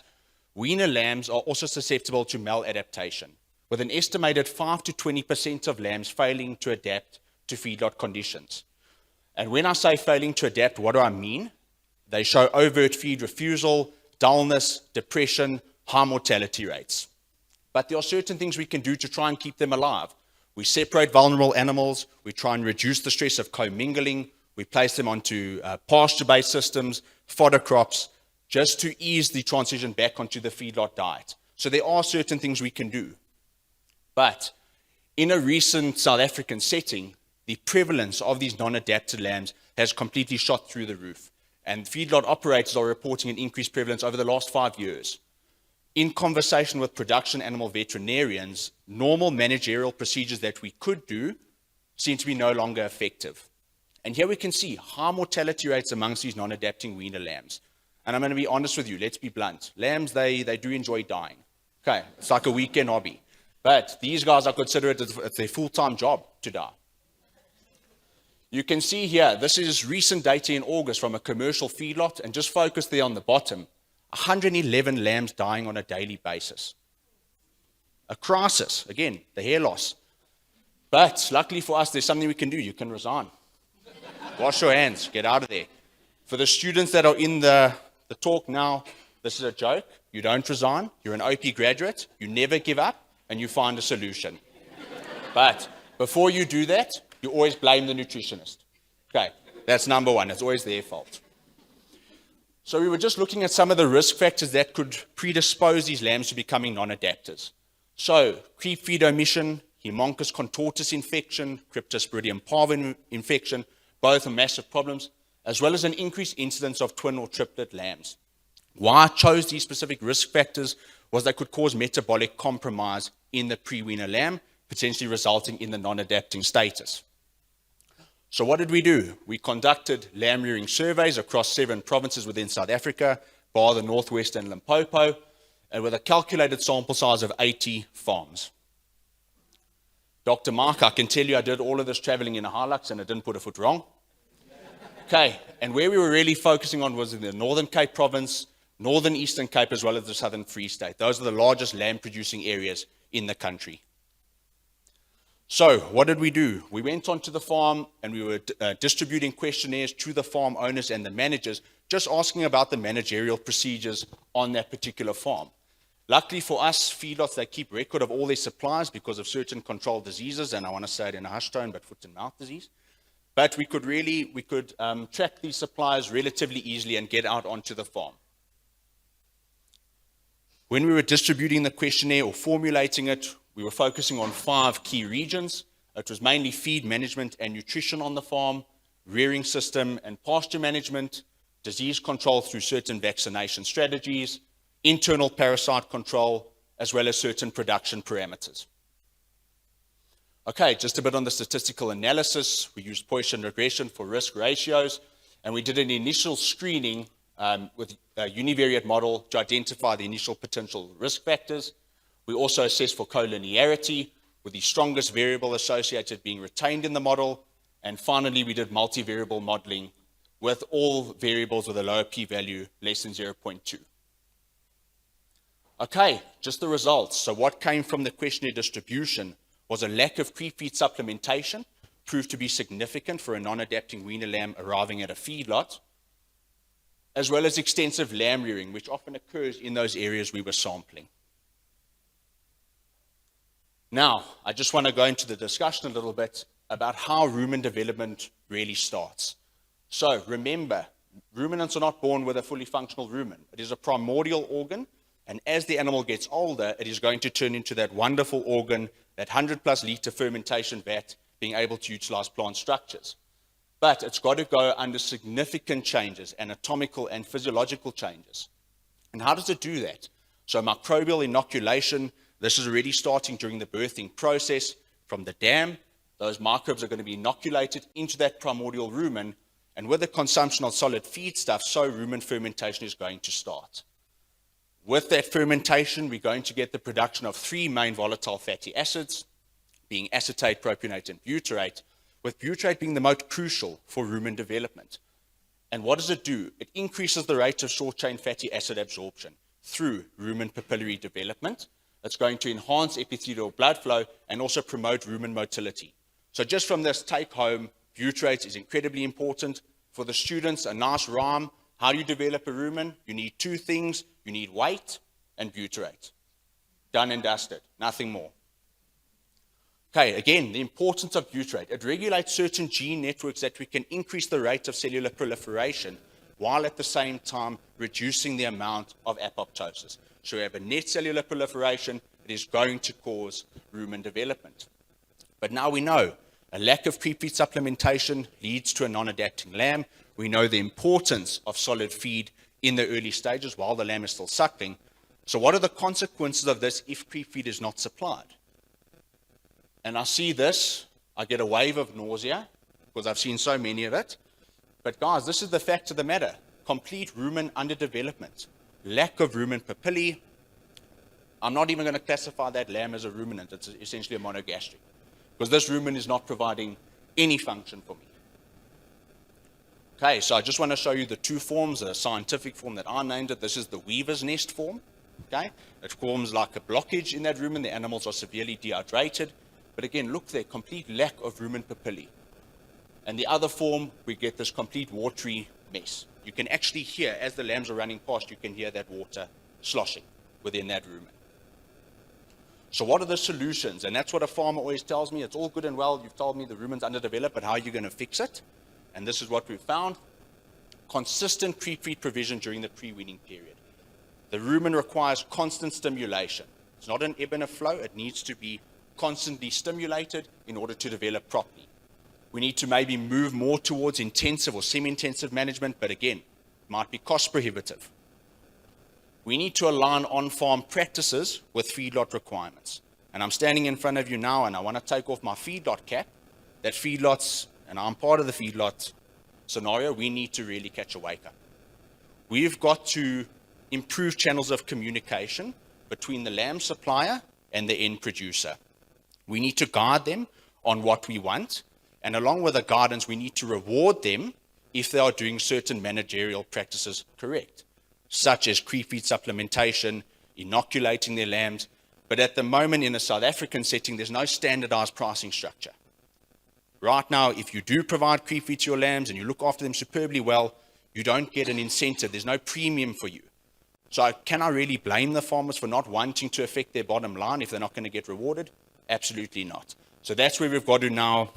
weaner lambs are also susceptible to maladaptation, with an estimated 5 to 20% of lambs failing to adapt to feedlot conditions. And when I say failing to adapt, what do I mean? They show overt feed refusal, dullness, depression, high mortality rates. But there are certain things we can do to try and keep them alive. We separate vulnerable animals, we try and reduce the stress of commingling, we place them onto pasture-based systems, fodder crops, just to ease the transition back onto the feedlot diet. So there are certain things we can do. But in a recent South African setting, the prevalence of these non-adapted lambs has completely shot through the roof. And feedlot operators are reporting an increased prevalence over the last 5 years. In conversation with production animal veterinarians, normal managerial procedures that we could do seem to be no longer effective. And here we can see high mortality rates amongst these non-adapting weaner lambs. And I'm going to be honest with you, let's be blunt. Lambs, they do enjoy dying. Okay, it's like a weekend hobby. But these guys, I consider it as their full-time job to die. You can see here, this is recent data in August from a commercial feedlot, and just focus there on the bottom, 111 lambs dying on a daily basis. A crisis, again, the hair loss. But luckily for us, there's something we can do. You can resign. Wash your hands, get out of there. For the students that are in the talk now, this is a joke. You don't resign, you're an OP graduate, you never give up, and you find a solution. But before you do that, you always blame the nutritionist. Okay, that's number one. It's always their fault. So we were just looking at some of the risk factors that could predispose these lambs to becoming non-adapters. So creep feed omission, Haemonchus contortus infection, Cryptosporidium parva infection, both are massive problems, as well as an increased incidence of twin or triplet lambs. Why I chose these specific risk factors was they could cause metabolic compromise in the pre-weaner lamb, potentially resulting in the non-adapting status. So what did we do? We conducted lamb rearing surveys across 7 provinces within South Africa, bar the Northwest and Limpopo, and with a calculated sample size of 80 farms. Dr. Mark, I can tell you I did all of this traveling in a Hilux and I didn't put a foot wrong. Okay, and where we were really focusing on was in the Northern Cape province, Northern Eastern Cape, as well as the Southern Free State. Those are the largest lamb producing areas in the country. So what did we do? We went onto the farm and we were distributing questionnaires to the farm owners and the managers, just asking about the managerial procedures on that particular farm. Luckily for us, feedlots, they keep record of all their supplies because of certain controlled diseases, and I want to say it in a hushed tone, but foot and mouth disease. But we could track these suppliers relatively easily and get out onto the farm. When we were distributing the questionnaire or formulating it, we were focusing on 5 key regions. It was mainly feed management and nutrition on the farm, rearing system and pasture management, disease control through certain vaccination strategies, internal parasite control, as well as certain production parameters. Okay, just a bit on the statistical analysis. We used Poisson regression for risk ratios, and we did an initial screening with a univariate model to identify the initial potential risk factors. We also assessed for collinearity, with the strongest variable associated being retained in the model. And finally, we did multivariable modeling with all variables with a lower p-value less than 0.2. Okay, just the results. So what came from the questionnaire distribution was a lack of creep feed supplementation, proved to be significant for a non-adapting weaner lamb arriving at a feedlot, as well as extensive lamb rearing, which often occurs in those areas we were sampling. Now, I just want to go into the discussion a little bit about how rumen development really starts. So remember, ruminants are not born with a fully functional rumen. It is a primordial organ, and as the animal gets older, it is going to turn into that wonderful organ, that 100+ liter fermentation vat, being able to utilize plant structures. But it's got to go under significant changes, anatomical and physiological changes. And how does it do that? So microbial inoculation, this is already starting during the birthing process from the dam. Those microbes are going to be inoculated into that primordial rumen, and with the consumption of solid feedstuff, so rumen fermentation is going to start. With that fermentation, we're going to get the production of 3 main volatile fatty acids, being acetate, propionate, and butyrate, with butyrate being the most crucial for rumen development. And what does it do? It increases the rate of short-chain fatty acid absorption through rumen papillary development. It's going to enhance epithelial blood flow and also promote rumen motility. So just from this take-home, butyrate is incredibly important. For the students, a nice rhyme. How do you develop a rumen? You need 2 things. You need weight and butyrate. Done and dusted, nothing more. Okay, again, the importance of butyrate. It regulates certain gene networks that we can increase the rate of cellular proliferation while at the same time reducing the amount of apoptosis. So we have a net cellular proliferation, it is going to cause rumen development. But now we know a lack of creep feed supplementation leads to a non-adapting lamb. We know the importance of solid feed in the early stages while the lamb is still suckling. So what are the consequences of this if creep feed is not supplied? And I see this, I get a wave of nausea because I've seen so many of it. But guys, this is the fact of the matter. Complete rumen underdevelopment, lack of rumen papillae. I'm not even going to classify that lamb as a ruminant. It's essentially a monogastric, because this rumen is not providing any function for me. Okay, so I just want to show you the two forms, a scientific form that I named it. This is the weaver's nest form. Okay, it forms like a blockage in that rumen. The animals are severely dehydrated. But again, look there, complete lack of rumen papillae. And the other form, we get this complete watery mess. You can actually hear, as the lambs are running past, you can hear that water sloshing within that rumen. So what are the solutions? And that's what a farmer always tells me. It's all good and well. You've told me the rumen's underdeveloped, but how are you going to fix it? And this is what we've found. Consistent pre-feed provision during the pre-weaning period. The rumen requires constant stimulation. It's not an ebb and a flow. It needs to be constantly stimulated in order to develop properly. We need to maybe move more towards intensive or semi-intensive management, but again, it might be cost prohibitive. We need to align on-farm practices with feedlot requirements. And I'm standing in front of you now, and I want to take off my feedlot cap. That feedlots, and I'm part of the feedlot scenario, we need to really catch a wake up. We've got to improve channels of communication between the lamb supplier and the end producer. We need to guide them on what we want, and along with the guidance, we need to reward them if they are doing certain managerial practices correct, such as pre-feed supplementation, inoculating their lambs. But at the moment in a South African setting, there's no standardized pricing structure. Right now, if you do provide pre-feed to your lambs and you look after them superbly well, you don't get an incentive. There's no premium for you. So can I really blame the farmers for not wanting to affect their bottom line if they're not going to get rewarded? Absolutely not. So that's where we've got to now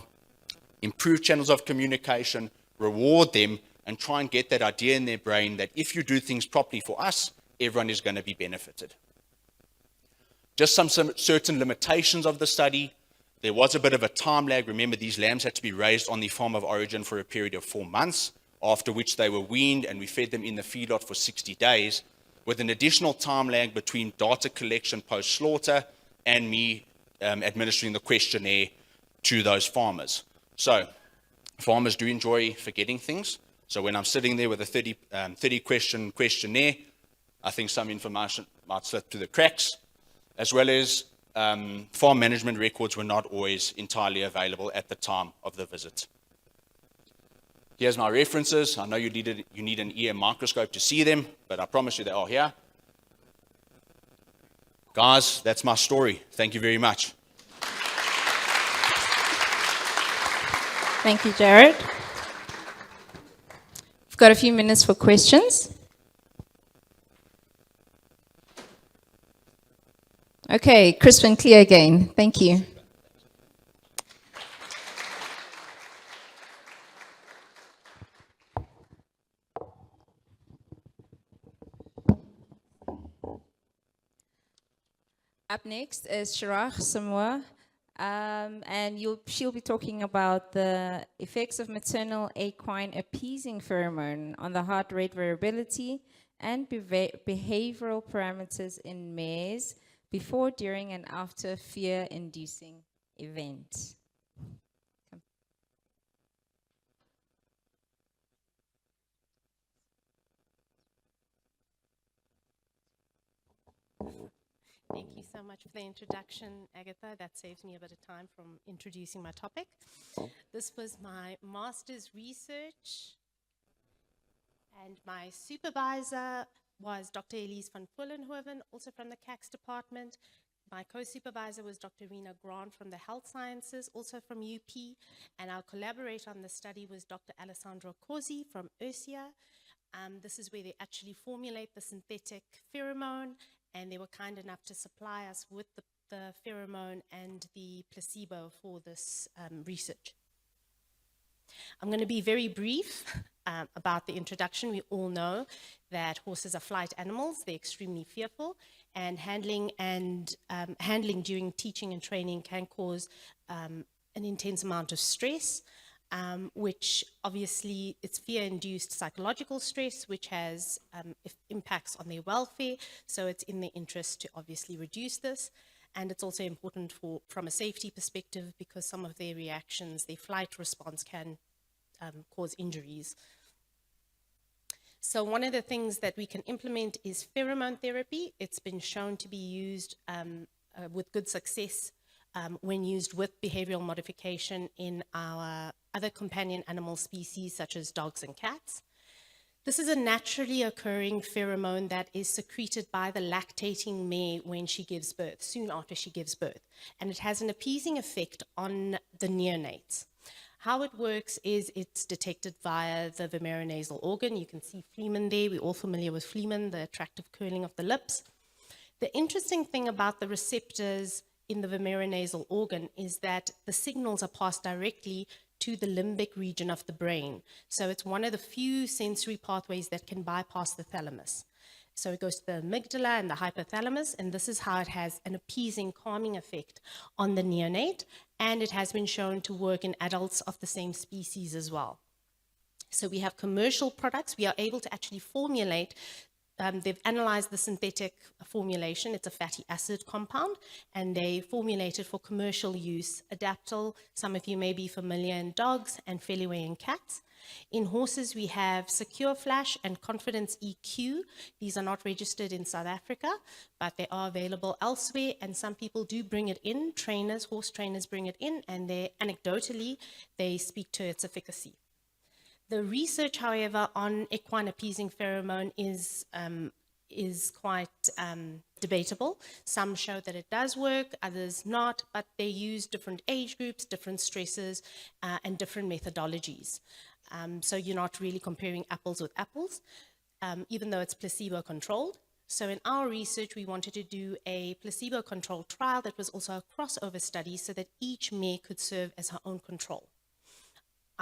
improve channels of communication, reward them, and try and get that idea in their brain that if you do things properly for us, everyone is going to be benefited. Just some certain limitations of the study. There was a bit of a time lag. Remember, these lambs had to be raised on the farm of origin for a period of 4 months, after which they were weaned, and we fed them in the feedlot for 60 days, with an additional time lag between data collection post-slaughter and me administering the questionnaire to those farmers. So farmers do enjoy forgetting things. So when I'm sitting there with a 30 question questionnaire, I think some information might slip through the cracks, as well as farm management records were not always entirely available at the time of the visit. Here's my references. I know you need an EM microscope to see them, but I promise you they are here. Guys, that's my story. Thank you very much. Thank you, Jared. We've got a few minutes for questions. Okay, crisp and clear again. Thank you. Up next is Shirach Samoa, and she'll be talking about the effects of maternal equine appeasing pheromone on the heart rate variability and behavioral parameters in mares before, during, and after fear-inducing event. Thank you so much for the introduction, Agatha. That saves me a bit of time from introducing my topic. This was my master's research, and my supervisor was Dr. Elise van Vollenhoven, also from the CACS department. My co-supervisor was Dr. Rena Grant from the Health Sciences, also from UP, and our collaborator on the study was Dr. Alessandro Corsi from URSIA. This is where they actually formulate the synthetic pheromone, and they were kind enough to supply us with the pheromone and the placebo for this research. I'm going to be very brief about the introduction. We all know that horses are flight animals. They're extremely fearful, and handling during teaching and training can cause an intense amount of stress, which obviously it's fear-induced psychological stress, which has impacts on their welfare. So it's in their interest to obviously reduce this. And it's also important from a safety perspective, because some of their reactions, their flight response can cause injuries. So one of the things that we can implement is pheromone therapy. It's been shown to be used with good success when used with behavioral modification in our other companion animal species, such as dogs and cats. This is a naturally occurring pheromone that is secreted by the lactating mare when she gives birth, soon after she gives birth. And it has an appeasing effect on the neonates. How it works is it's detected via the vomeronasal organ. You can see Fleeman there. We're all familiar with Fleeman, the attractive curling of the lips. The interesting thing about the receptors in the vomeronasal organ is that the signals are passed directly to the limbic region of the brain. So it's one of the few sensory pathways that can bypass the thalamus. So it goes to the amygdala and the hypothalamus, and this is how it has an appeasing, calming effect on the neonate, and it has been shown to work in adults of the same species as well. So we have commercial products. We are able to actually formulate. They've analyzed the synthetic formulation. It's a fatty acid compound, and they formulate it for commercial use. Adaptil, some of you may be familiar in dogs, and Feliway in cats. In horses, we have Secure Flash and Confidence EQ. These are not registered in South Africa, but they are available elsewhere, and some people do bring it in. Trainers, horse trainers bring it in, and anecdotally, they speak to its efficacy. The research, however, on equine appeasing pheromone is quite debatable. Some show that it does work, others not, but they use different age groups, different stresses, and different methodologies. So you're not really comparing apples with apples, even though it's placebo-controlled. So in our research, we wanted to do a placebo-controlled trial that was also a crossover study so that each mare could serve as her own control.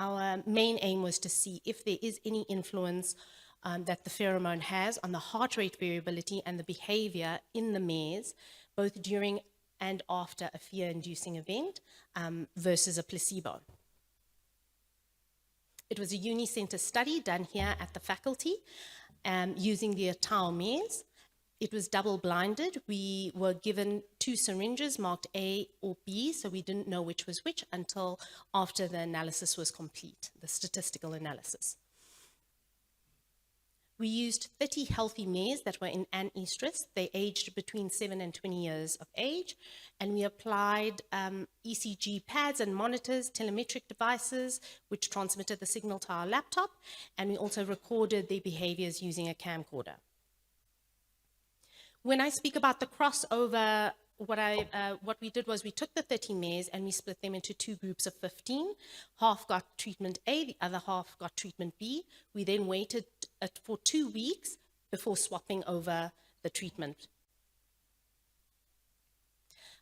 Our main aim was to see if there is any influence that the pheromone has on the heart rate variability and the behavior in the mares, both during and after a fear-inducing event versus a placebo. It was a unicenter study done here at the faculty using the Atau mares. It was double-blinded. We were given 2 syringes marked A or B, so we didn't know which was which until after the analysis was complete, the statistical analysis. We used 30 healthy mares that were in anestrus. They aged between 7 and 20 years of age, and we applied ECG pads and monitors, telemetric devices, which transmitted the signal to our laptop, and we also recorded their behaviors using a camcorder. When I speak about the crossover, what we did was we took the 30 mares and we split them into 2 groups of 15. Half got treatment A, the other half got treatment B. We then waited for 2 weeks before swapping over the treatment.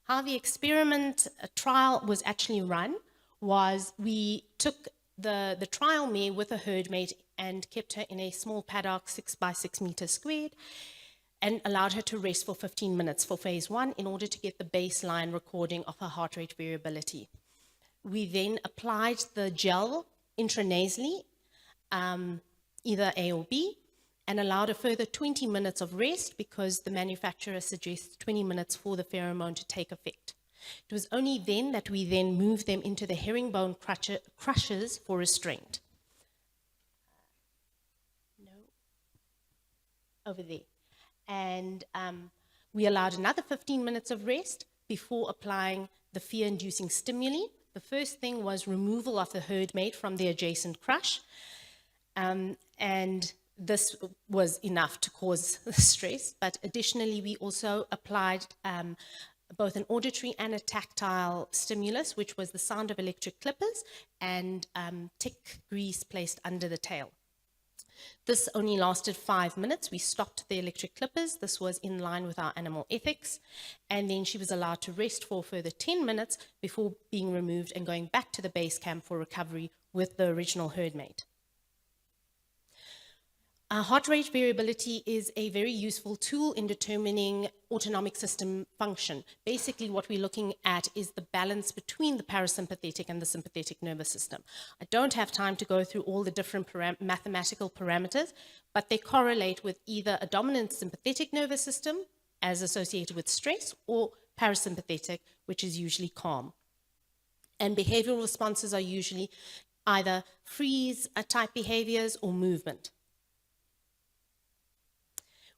How the experiment trial was actually run was we took the trial mare with a herd mate and kept her in a small paddock 6 by 6 meters squared, and allowed her to rest for 15 minutes for phase 1 in order to get the baseline recording of her heart rate variability. We then applied the gel intranasally, either A or B, and allowed a further 20 minutes of rest because the manufacturer suggests 20 minutes for the pheromone to take effect. It was only then that we then moved them into the herringbone crushers for restraint. Over there. And we allowed another 15 minutes of rest before applying the fear-inducing stimuli. The first thing was removal of the herd mate from the adjacent crush, and this was enough to cause stress, but additionally we also applied both an auditory and a tactile stimulus, which was the sound of electric clippers and tick grease placed under the tail. This only lasted 5 minutes. We stopped the electric clippers. This was in line with our animal ethics. And then she was allowed to rest for a further 10 minutes before being removed and going back to the base camp for recovery with the original herd mate. Heart rate variability is a very useful tool in determining autonomic system function. Basically, what we're looking at is the balance between the parasympathetic and the sympathetic nervous system. I don't have time to go through all the different mathematical parameters, but they correlate with either a dominant sympathetic nervous system, as associated with stress, or parasympathetic, which is usually calm. And behavioral responses are usually either freeze type behaviors or movement.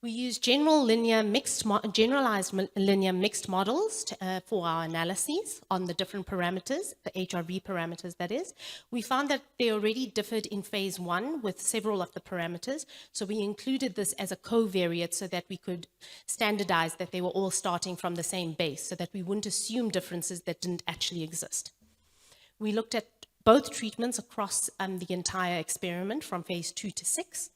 We use generalized linear mixed models for our analyses on the different parameters, the HRV parameters that is. We found that they already differed in phase 1 with several of the parameters, so we included this as a covariate so that we could standardize that they were all starting from the same base so that we wouldn't assume differences that didn't actually exist. We looked at both treatments across the entire experiment from phase 2 to 6.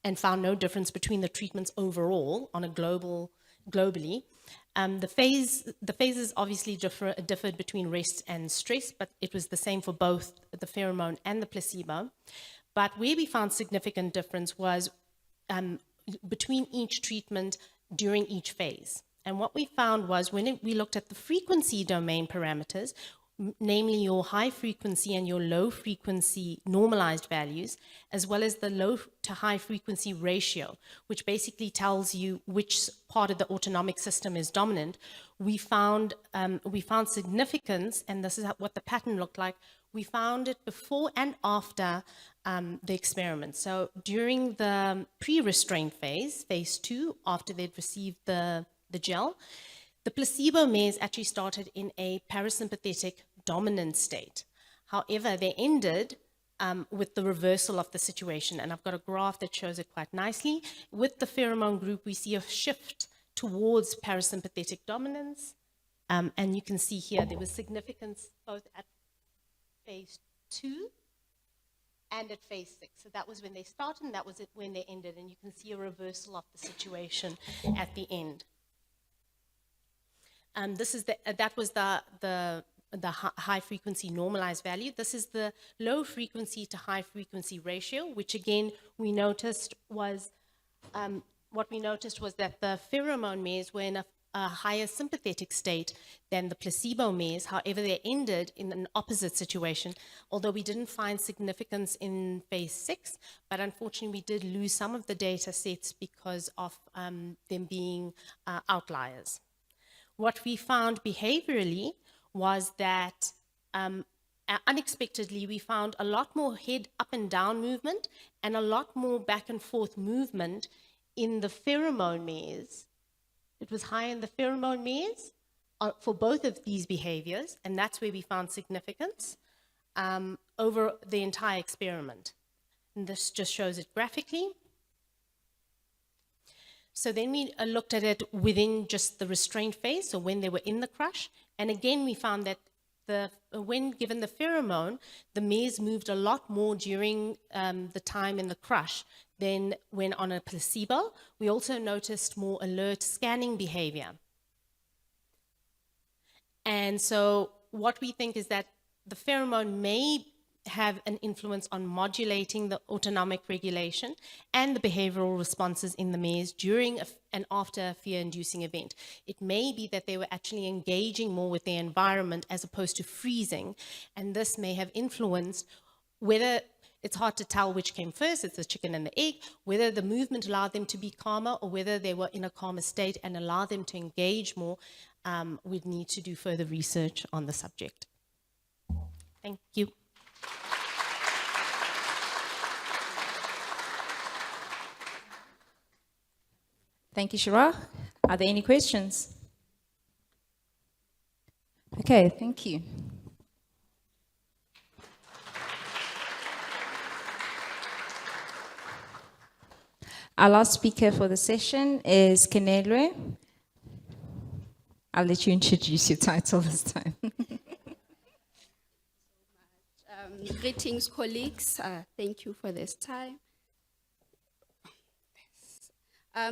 And found no difference between the treatments overall on a globally. The phases obviously differed between rest and stress, but it was the same for both the pheromone and the placebo. But where we found significant difference was between each treatment during each phase. And what we found was when we looked at the frequency domain parameters, namely your high frequency and your low frequency normalized values, as well as the low to high frequency ratio, which basically tells you which part of the autonomic system is dominant, we found significance, and this is what the pattern looked like. We found it before and after the experiment. So during the pre-restraint phase, phase 2, after they'd received the gel, the placebo mares actually started in a parasympathetic dominant state. However, they ended with the reversal of the situation. And I've got a graph that shows it quite nicely. With the pheromone group, we see a shift towards parasympathetic dominance. And you can see here, there was significance both at phase 2 and at phase 6. So that was when they started and that was when they ended. And you can see a reversal of the situation at the end. This is that was the high frequency normalized value. This is the low frequency to high frequency ratio, which again we noticed was what we noticed was that the pheromone mares were in a higher sympathetic state than the placebo mares. However, they ended in an opposite situation, although we didn't find significance in phase 6, but unfortunately we did lose some of the data sets because of them being outliers. What we found behaviorally was that unexpectedly we found a lot more head up and down movement and a lot more back and forth movement in the pheromone mares. It was high in the pheromone mares for both of these behaviors, and that's where we found significance over the entire experiment. And this just shows it graphically. So then we looked at it within just the restraint phase, so when they were in the crush. And again, we found that when given the pheromone, the mares moved a lot more during the time in the crush than when on a placebo. We also noticed more alert scanning behavior. And so what we think is that the pheromone may have an influence on modulating the autonomic regulation and the behavioral responses in the mares during and after a fear-inducing event. It may be that they were actually engaging more with their environment as opposed to freezing, and this may have influenced whether, it's hard to tell which came first, it's the chicken and the egg, whether the movement allowed them to be calmer or whether they were in a calmer state and allowed them to engage more. We'd need to do further research on the subject. Thank you. Thank you, Shira. Are there any questions? Okay, thank you. Our last speaker for the session is Kenelwe. I'll let you introduce your title this time. Greetings, colleagues. Thank you for this time.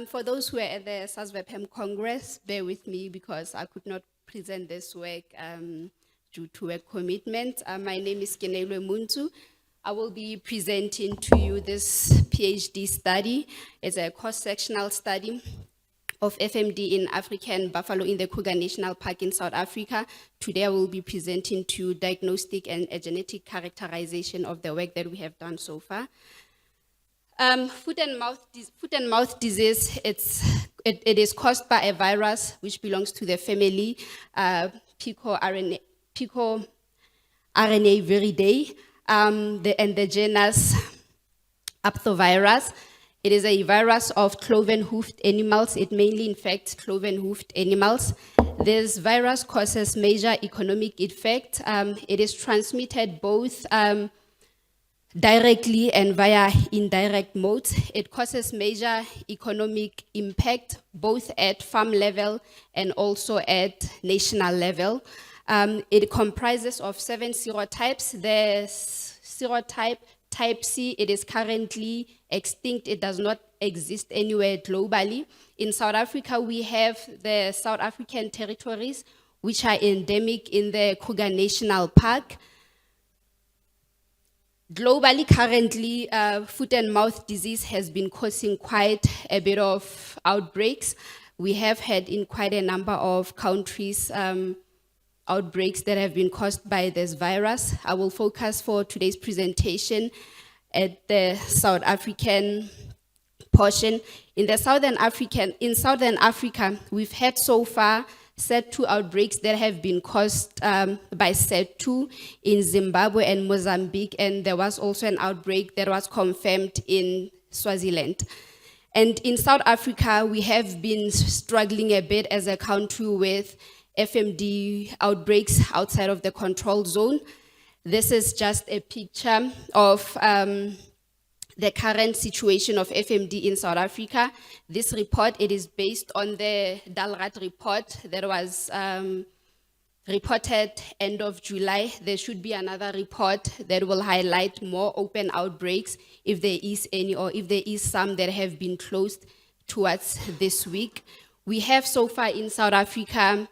For those who are at the SASVEPM Congress, bear with me because I could not present this work due to a commitment. My name is Kenelwe Muntu. I will be presenting to you this PhD study. It's a cross-sectional study of FMD in African buffalo in the Kruger National Park in South Africa. Today I will be presenting to you diagnostic and a genetic characterization of the work that we have done so far. Foot and mouth disease, it is caused by a virus which belongs to the family PicoRNA viridae. and the genus Aphthovirus. It is a virus of cloven-hoofed animals. It mainly infects cloven-hoofed animals. This virus causes major economic effect. It is transmitted both directly and via indirect modes. It causes major economic impact both at farm level and also at national level. It comprises of 7 serotypes. The serotype type C, it is currently extinct. It does not exist anywhere globally. In South Africa, we have the South African territories, which are endemic in the Kruger National Park. Globally, currently, foot and mouth disease has been causing quite a bit of outbreaks. We have had in quite a number of countries outbreaks that have been caused by this virus. I will focus for today's presentation at the South African portion. In Southern Africa, we've had so far SAT2 outbreaks that have been caused by SAT2 in Zimbabwe and Mozambique, and there was also an outbreak that was confirmed in Swaziland. And in South Africa, we have been struggling a bit as a country with FMD outbreaks outside of the control zone. This is just a picture of the current situation of FMD in South Africa. This report, it is based on the DALRAT report that was reported end of July. There should be another report that will highlight more open outbreaks, if there is any, or if there is some that have been closed towards this week. We have so far in South Africa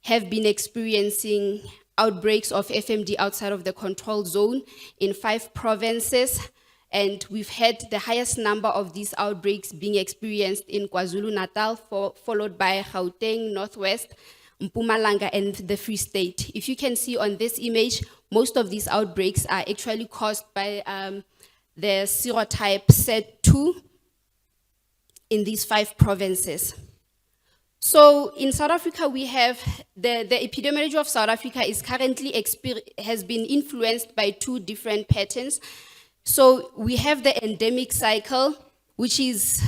have been experiencing outbreaks of FMD outside of the control zone in 5 provinces. And we've had the highest number of these outbreaks being experienced in KwaZulu-Natal, followed by Gauteng, Northwest, Mpumalanga, and the Free State. If you can see on this image, most of these outbreaks are actually caused by the serotype SAT2 in these 5 provinces. So in South Africa, we have the epidemiology of South Africa is currently has been influenced by 2 different patterns. So we have the endemic cycle, which is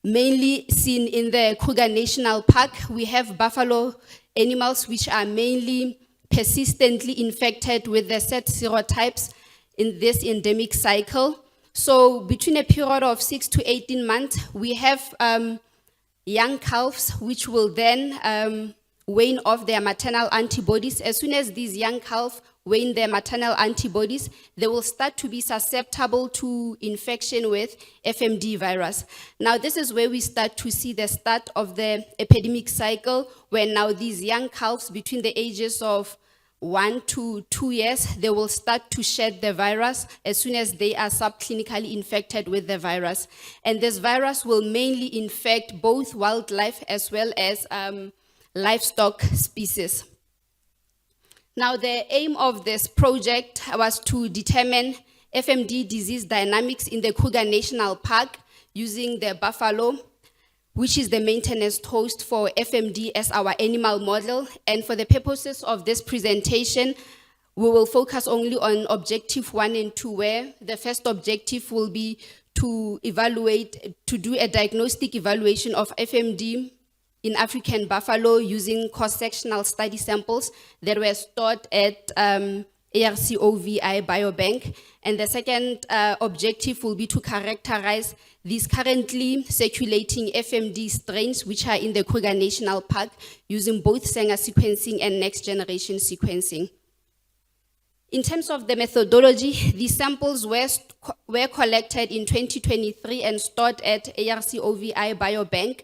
mainly seen in the Kruger National Park. We have buffalo animals, which are mainly persistently infected with the SAT serotypes in this endemic cycle. So between a period of 6 to 18 months, we have young calves, which will then wane off their maternal antibodies. As soon as these young calves wane their maternal antibodies, they will start to be susceptible to infection with FMD virus. Now, this is where we start to see the start of the epidemic cycle, where now these young calves between the ages of 1 to 2 years, they will start to shed the virus as soon as they are subclinically infected with the virus. And this virus will mainly infect both wildlife as well as livestock species. Now, the aim of this project was to determine FMD disease dynamics in the Kruger National Park using the buffalo, which is the maintenance host for FMD as our animal model. And for the purposes of this presentation, we will focus only on objective 1 and 2, where the first objective will be to do a diagnostic evaluation of FMD in African buffalo using cross-sectional study samples that were stored at ARCOVI Biobank. And the second objective will be to characterize these currently circulating FMD strains, which are in the Kruger National Park, using both Sanger sequencing and next-generation sequencing. In terms of the methodology, these samples were collected in 2023 and stored at ARCOVI Biobank.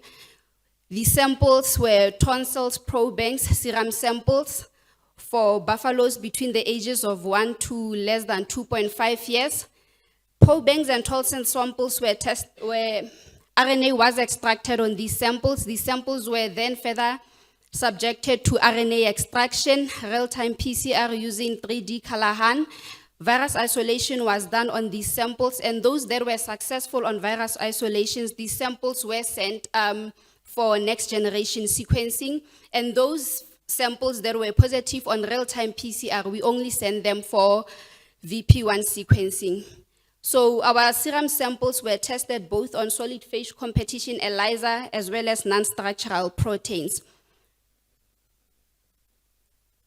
These samples were tonsils, probangs, serum samples for buffaloes between the ages of 1 to less than 2.5 years. Probangs and tonsil samples were tested, where RNA was extracted on these samples. These samples were then further subjected to RNA extraction, real-time PCR using 3D Callahan. Virus isolation was done on these samples, and those that were successful on virus isolations, these samples were sent for next generation sequencing, and those samples that were positive on real-time PCR, we only sent them for VP1 sequencing. So our serum samples were tested both on solid phase competition ELISA as well as non-structural proteins.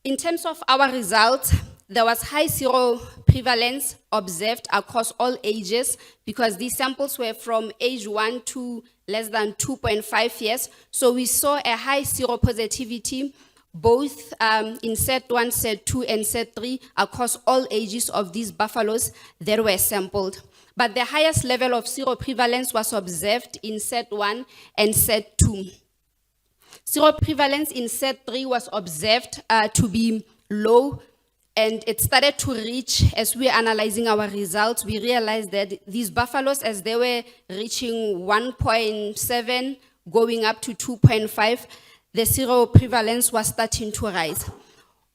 In terms of our results, there was high seroprevalence observed across all ages because these samples were from age 1 to less than 2.5 years. So we saw a high seropositivity both in set 1, set 2, and set 3 across all ages of these buffaloes that were sampled. But the highest level of seroprevalence was observed in set 1 and set 2. Seroprevalence in set 3 was observed to be low, and it started to reach, as we were analyzing our results, we realized that these buffaloes, as they were reaching 1.7, going up to 2.5, the seroprevalence was starting to rise.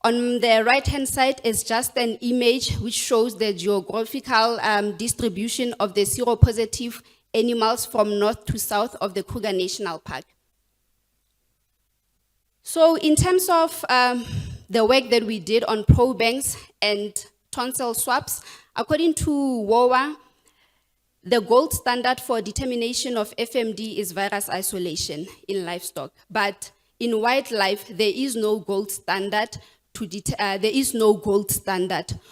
On the right-hand side is just an image which shows the geographical distribution of the seropositive animals from north to south of the Kruger National Park. So in terms of the work that we did on probe banks and tonsil swabs, according to WOA, the gold standard for determination of FMD is virus isolation in livestock. But in wildlife, there is no gold standard.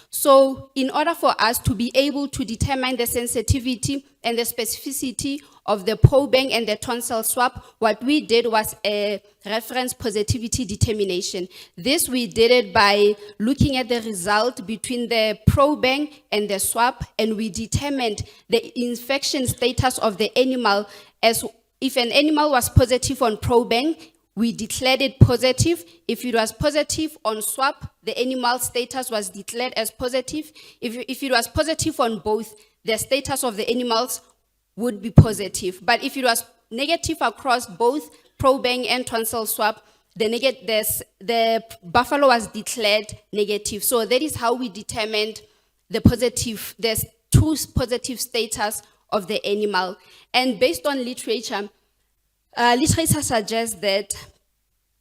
So in order for us to be able to determine the sensitivity and the specificity of the probe bank and the tonsil swab, what we did was a reference positivity determination. This we did it by looking at the result between the probe bank and the swab, and we determined the infection status of the animal. As if an animal was positive on probe bank, we declared it positive. If it was positive on swab, the animal status was declared as positive. If it was positive on both, the status of the animals would be positive. But if it was negative across both probe bank and tonsil swab, the buffalo was declared negative. So that is how we determined the true positive status of the animal. And based on literature, literature suggests that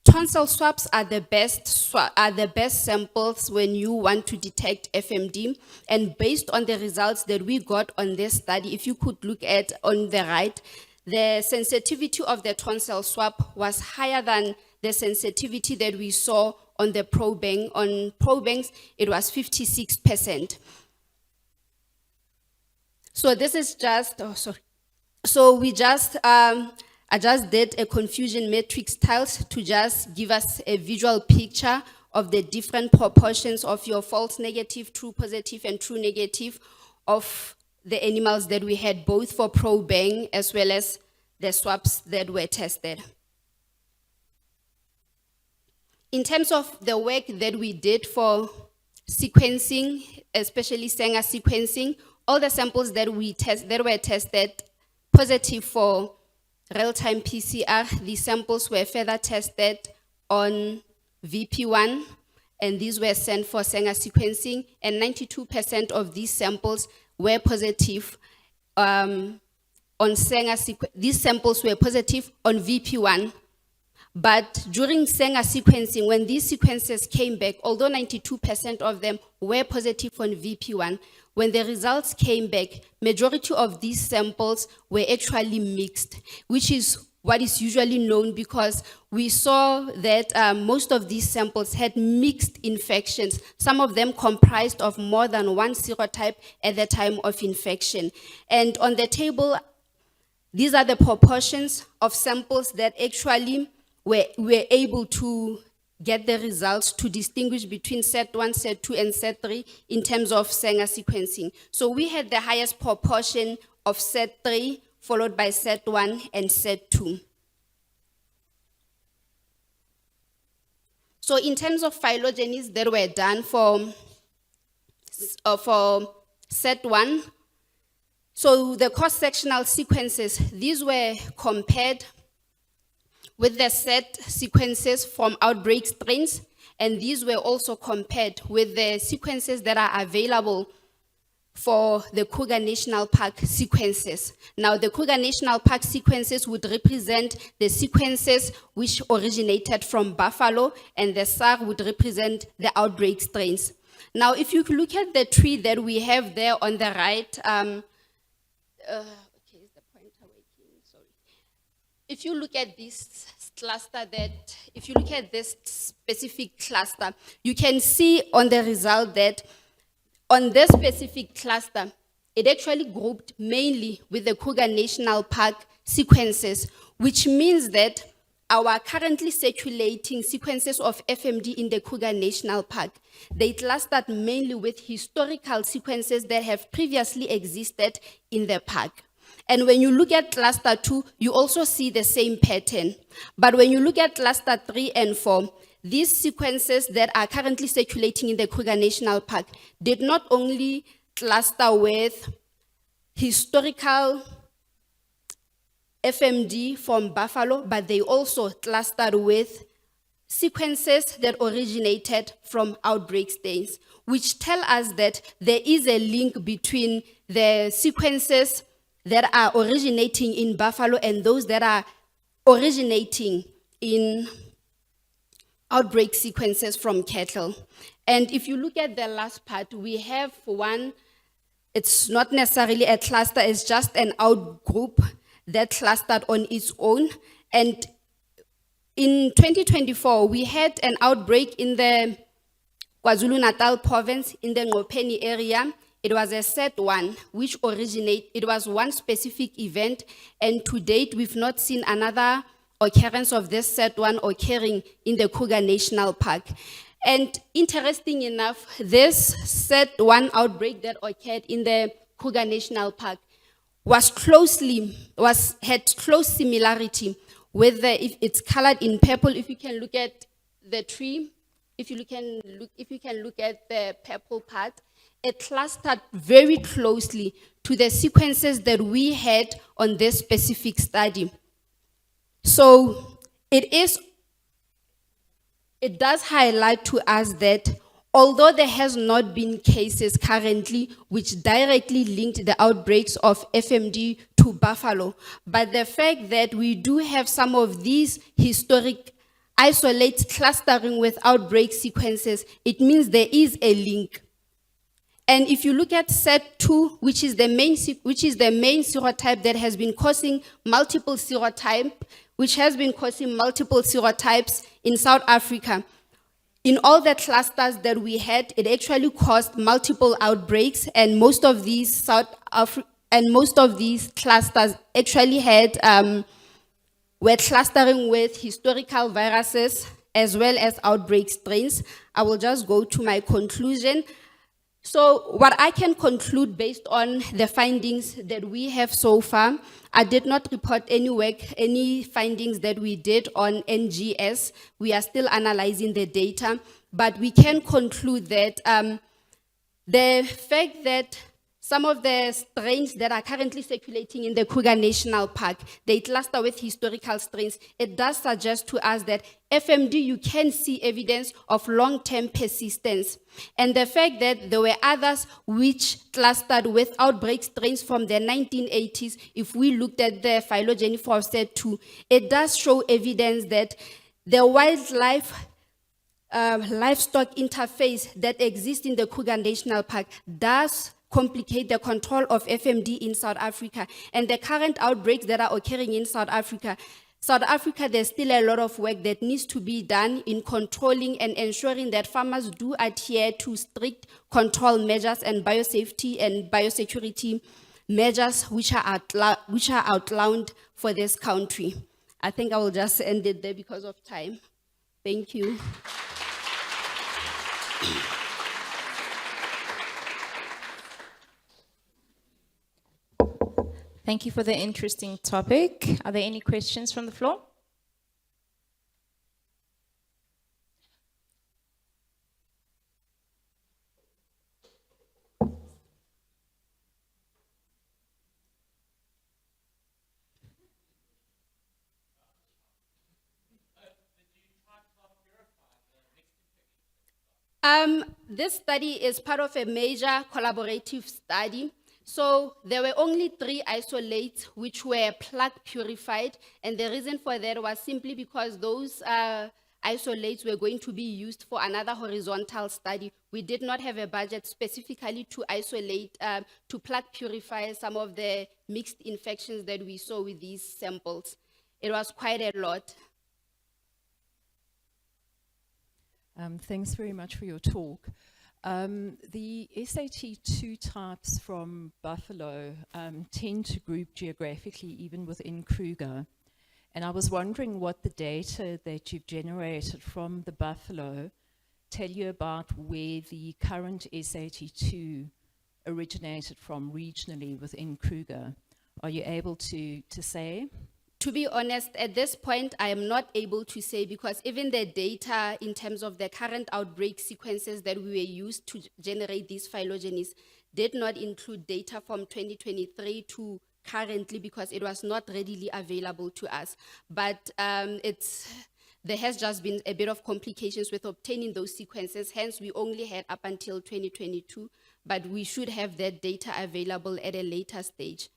tonsil swabs are the best samples when you want to detect FMD. And based on the results that we got on this study, if you could look at on the right, the sensitivity of the tonsil swab was higher than the sensitivity that we saw on the probe bank. On probe banks, it was 56%. So this is just, So we just, I just did a confusion matrix tiles to just give us a visual picture of the different proportions of your false negative, true positive, and true negative of the animals that we had, both for probe bank as well as the swabs that were tested. In terms of the work that we did for sequencing, especially Sanger sequencing, all the samples that were tested positive for real-time PCR, these samples were further tested on VP1, and these were sent for Sanger sequencing, and 92% of these samples were positive on Sanger sequencing. These samples were positive on VP1. But during Sanger sequencing, when these sequences came back, although 92% of them were positive on VP1, when the results came back, majority of these samples were actually mixed, which is what is usually known because we saw that most of these samples had mixed infections. Some of them comprised of more than one serotype at the time of infection. And on the table, these are the proportions of samples that actually were able to get the results to distinguish between set 1, set 2, and set 3 in terms of Sanger sequencing. So we had the highest proportion of set 3, followed by set 1 and set 2. So in terms of phylogenies that were done for set 1, so the cross-sectional sequences, these were compared with the set sequences from outbreak strains, and these were also compared with the sequences that are available for the Kruger National Park sequences. Now, the Kruger National Park sequences would represent the sequences which originated from buffalo, and the SAR would represent the outbreak strains. Now, if you look at the tree that we have there on the right, okay, is the pointer working? Sorry. If you look at this cluster if you look at this specific cluster, you can see on the result that on this specific cluster, it actually grouped mainly with the Kruger National Park sequences, which means that our currently circulating sequences of FMD in the Kruger National Park, they clustered mainly with historical sequences that have previously existed in the park. And when you look at cluster 2, you also see the same pattern. But when you look at cluster 3 and 4, these sequences that are currently circulating in the Kruger National Park did not only cluster with historical FMD from buffalo, but they also clustered with sequences that originated from outbreak stains, which tell us that there is a link between the sequences that are originating in buffalo and those that are originating in outbreak sequences from cattle. And if you look at the last part, we have one, it's not necessarily a cluster, it's just an outgroup that clustered on its own. And in 2024, we had an outbreak in the KwaZulu-Natal province in the Ngopeni area. It was a set one, which it was one specific event, and to date, we've not seen another occurrence of this set one occurring in the Kruger National Park. And interesting enough, this set one outbreak that occurred in the Kruger National Park had close similarity with if it's colored in purple. If you can look at the tree, if you can look at the purple part, it clustered very closely to the sequences that we had on this specific study. So it does highlight to us that although there has not been cases currently which directly linked the outbreaks of FMD to buffalo, but the fact that we do have some of these historic isolates clustering with outbreak sequences, it means there is a link. And if you look at set 2, which is the main serotype that has been causing multiple serotypes in South Africa, in all the clusters that we had, it actually caused multiple outbreaks, and most of these clusters actually were clustering with historical viruses as well as outbreak strains. I will just go to my conclusion. So what I can conclude based on the findings that we have so far, I did not report any findings that we did on NGS. We are still analyzing the data, but we can conclude that the fact that some of the strains that are currently circulating in the Kruger National Park, they cluster with historical strains. It does suggest to us that FMD, you can see evidence of long-term persistence. And the fact that there were others which clustered with outbreak strains from the 1980s, if we looked at the phylogeny for set 2, it does show evidence that the livestock interface that exists in the Kruger National Park does complicate the control of FMD in South Africa. And the current outbreaks that are occurring in South Africa, there's still a lot of work that needs to be done in controlling and ensuring that farmers do adhere to strict control measures and biosafety and biosecurity measures which are outlined for this country. I think I will just end it there because of time. Thank you. Thank you for the interesting topic. Are there any questions from the floor? This study is part of a major collaborative study. So there were only 3 isolates which were plug purified, and the reason for that was simply because those isolates were going to be used for another horizontal study. We did not have a budget specifically to isolate, to plug purify some of the mixed infections that we saw with these samples. It was quite a lot. Thanks very much for your talk. The SAT2 types from Buffalo tend to group geographically even within Kruger. And I was wondering what the data that you've generated from the Buffalo tell you about where the current SAT2 originated from regionally within Kruger. Are you able to say? To be honest, at this point, I am not able to say, because even the data in terms of the current outbreak sequences that we were used to generate these phylogenies did not include data from 2023 to currently, because it was not readily available to us. But there has just been a bit of complications with obtaining those sequences, hence we only had up until 2022, but we should have that data available at a later stage.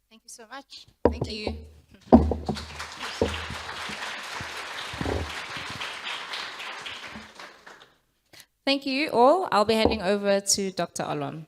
Thank you so much. Thank you. Thank you all. I'll be handing over to Dr. Alon.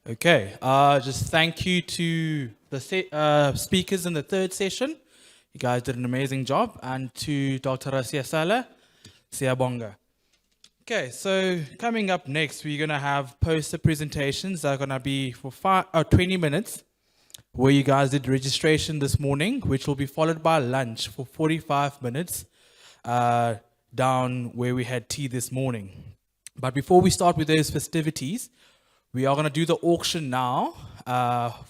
Okay, just thank you to the speakers in the third session. You guys did an amazing job. And to Dr. Rasia Sala, Siyabonga. Okay, so coming up next, we're going to have poster presentations that are going to be for 20 minutes, where you guys did registration this morning, which will be followed by lunch for 45 minutes down where we had tea this morning. But before we start with those festivities, we are going to do the auction now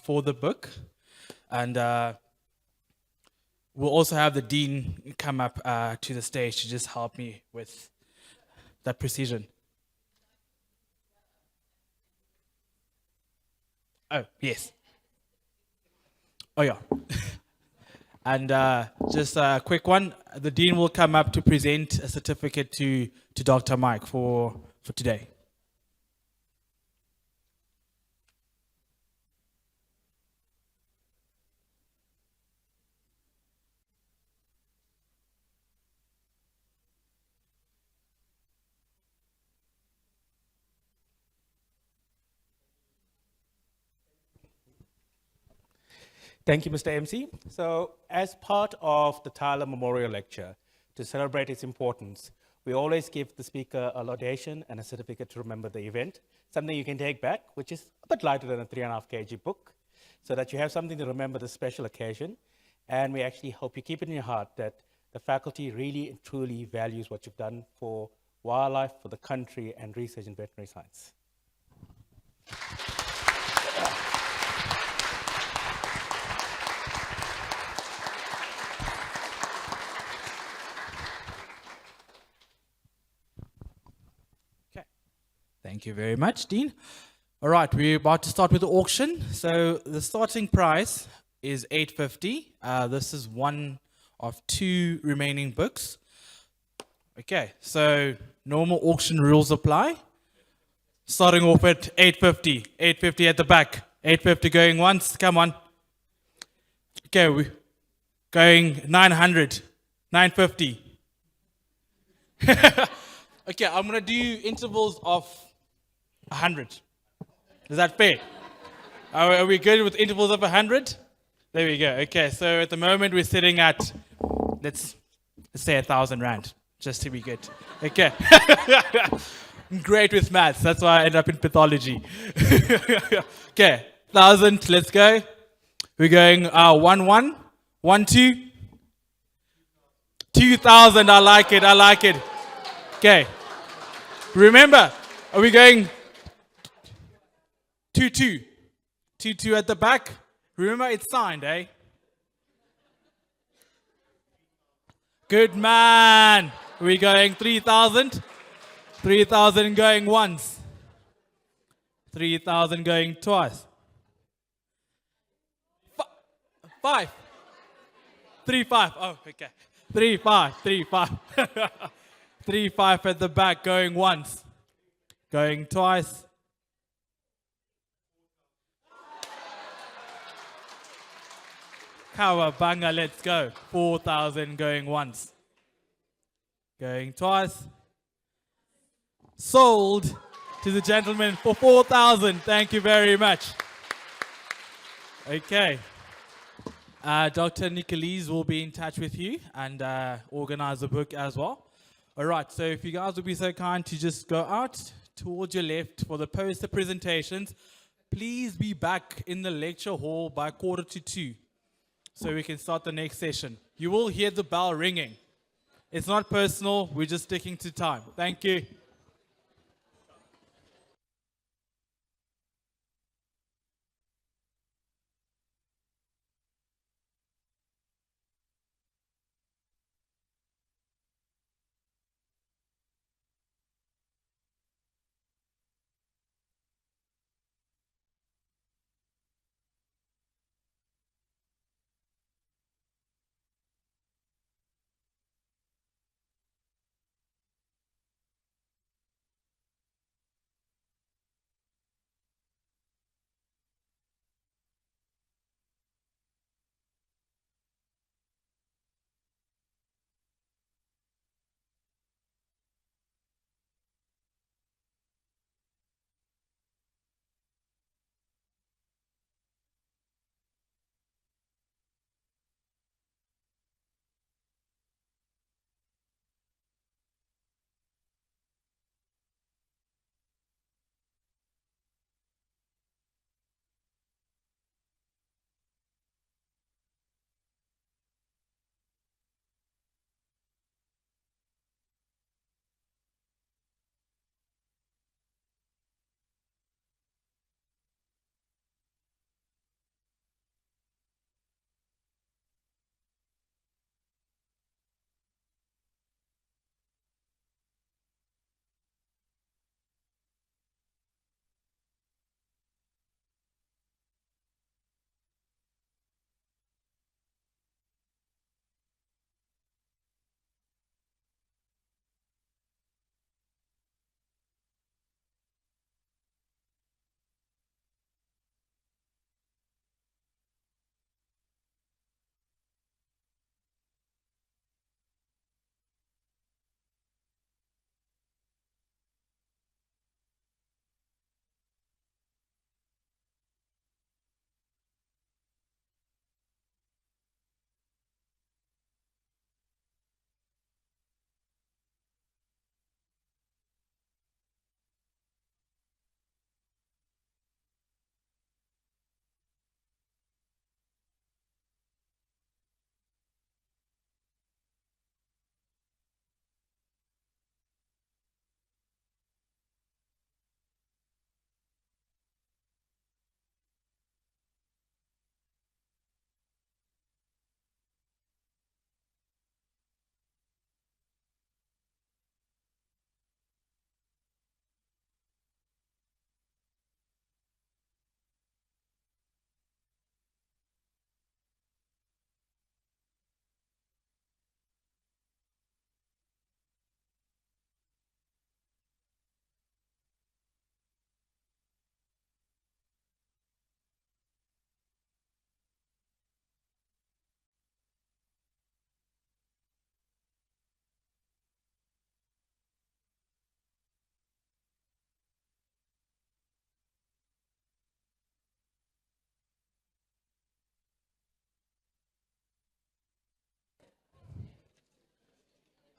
for the book. And we'll also have the dean come up to the stage to just help me with that precision. Oh, yes. Oh, yeah. And just a quick one. The dean will come up to present a certificate to Dr. Mike for today. Thank you, Mr. MC. So, as part of the Tyler Memorial Lecture, to celebrate its importance, we always give the speaker a laudation and a certificate to remember the event, something you can take back, which is a bit lighter than a 3.5 kg book, so that you have something to remember this special occasion. And we actually hope you keep it in your heart that the faculty really and truly values what you've done for wildlife, for the country, and research in veterinary science. Thank you very much, Dean. All right, we're about to start with the auction. So the starting price is $8.50. This is one of 2 remaining books. Okay, so normal auction rules apply. Starting off at $8.50. $8.50 at the back. $8.50 going once. Come on. Okay, we're going $900. $9.50. Okay, I'm going to do intervals of 100. Is that fair? Are we good with intervals of 100? There we go. Okay, so at the moment we're sitting at, let's say 1,000 Rand. just to be good. Okay. Great with maths. That's why I end up in pathology. Okay, 1,000. Let's go. We're going 1, 1, 1, 2, 2,000. I like it. I like it. Okay. Remember, are we going 2, 2, 2, 2 at the back? Remember, it's signed, eh? Good man. We're going 3,000. 3,000 going once. 3,000 going twice. 5. 3, 5. Oh, okay. 3, 5. 3, 5. 3, 5 at the back going once. Going twice. Kawabanga, let's go. 4,000 going once. Going twice. Sold to the gentleman for 4,000. Thank you very much. Okay. Dr. Nicolese will be in touch with you and organize a book as well. All right, so if you guys would be so kind to just go out towards your left for the poster presentations, please be back in the lecture hall by 1:45 so we can start the next session. You will hear the bell ringing. It's not personal, we're just sticking to time. Thank you.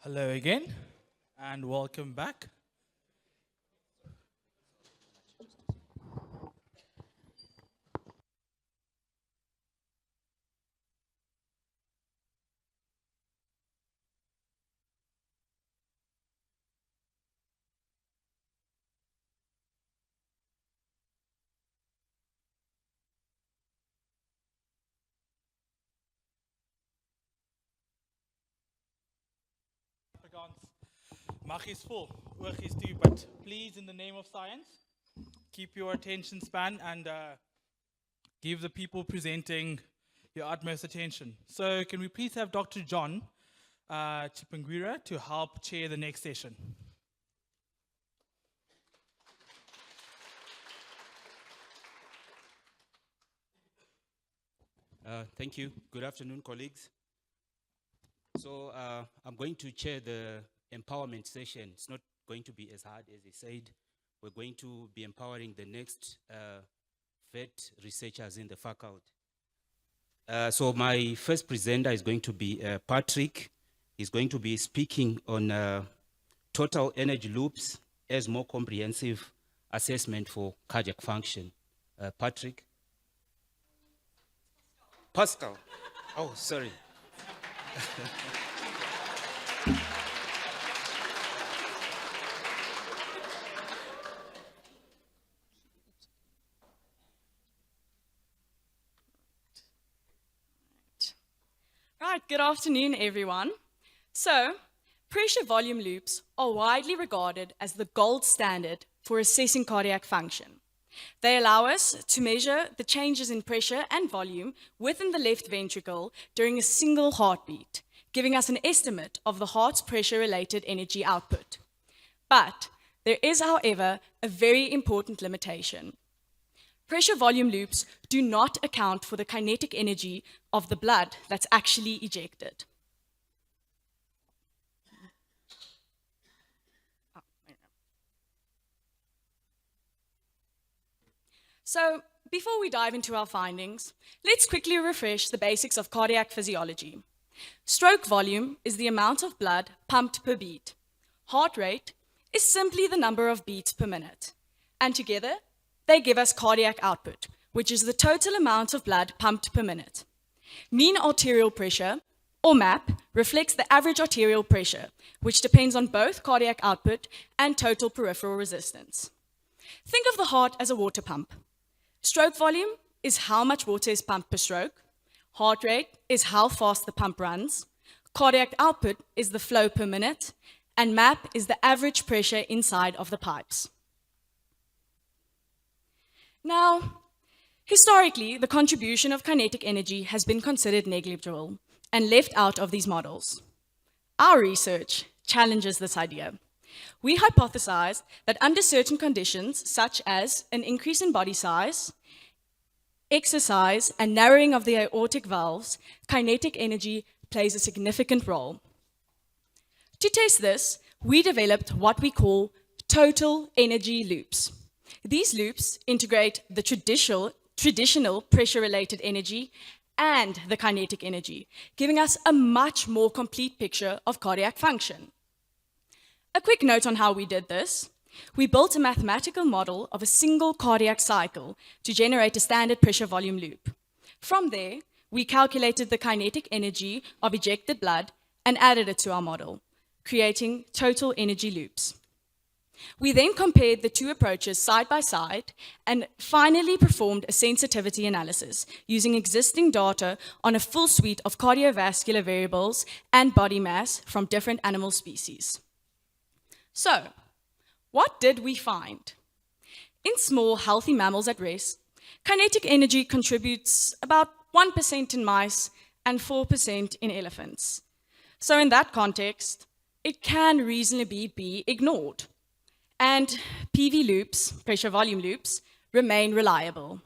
Hello again, and welcome back. Mag is vol, oog is toe, but please, in the name of science, keep your attention span and give the people presenting your utmost attention. So can we please have Dr. John Chipangwira to help chair the next session? Thank you. Good afternoon, colleagues. So I'm going to chair the empowerment session. It's not going to be as hard as he said. We're going to be empowering the next vet researchers in the faculty. So my first presenter is going to be Patrick. He's going to be speaking on total energy loops as more comprehensive assessment for cardiac function. Patrick? Pascal. Oh, sorry. Right, good afternoon, everyone. So, pressure volume loops are widely regarded as the gold standard for assessing cardiac function. They allow us to measure the changes in pressure and volume within the left ventricle during a single heartbeat, giving us an estimate of the heart's pressure-related energy output. But there is, however, a very important limitation. Pressure volume loops do not account for the kinetic energy of the blood that's actually ejected. So, before we dive into our findings, let's quickly refresh the basics of cardiac physiology. Stroke volume is the amount of blood pumped per beat. Heart rate is simply the number of beats per minute. And together, they give us cardiac output, which is the total amount of blood pumped per minute. Mean arterial pressure, or MAP, reflects the average arterial pressure, which depends on both cardiac output and total peripheral resistance. Think of the heart as a water pump. Stroke volume is how much water is pumped per stroke. Heart rate is how fast the pump runs. Cardiac output is the flow per minute. And MAP is the average pressure inside of the pipes. Now, historically, the contribution of kinetic energy has been considered negligible and left out of these models. Our research challenges this idea. We hypothesize that under certain conditions, such as an increase in body size, exercise, and narrowing of the aortic valves, kinetic energy plays a significant role. To test this, we developed what we call total energy loops. These loops integrate the traditional pressure-related energy and the kinetic energy, giving us a much more complete picture of cardiac function. A quick note on how we did this. We built a mathematical model of a single cardiac cycle to generate a standard pressure volume loop. From there, we calculated the kinetic energy of ejected blood and added it to our model, creating total energy loops. We then compared the two approaches side by side and finally performed a sensitivity analysis using existing data on a full suite of cardiovascular variables and body mass from different animal species. So, what did we find? In small, healthy mammals at rest, kinetic energy contributes about 1% in mice and 4% in elephants. So in that context, it can reasonably be ignored. And PV loops, pressure volume loops, remain reliable.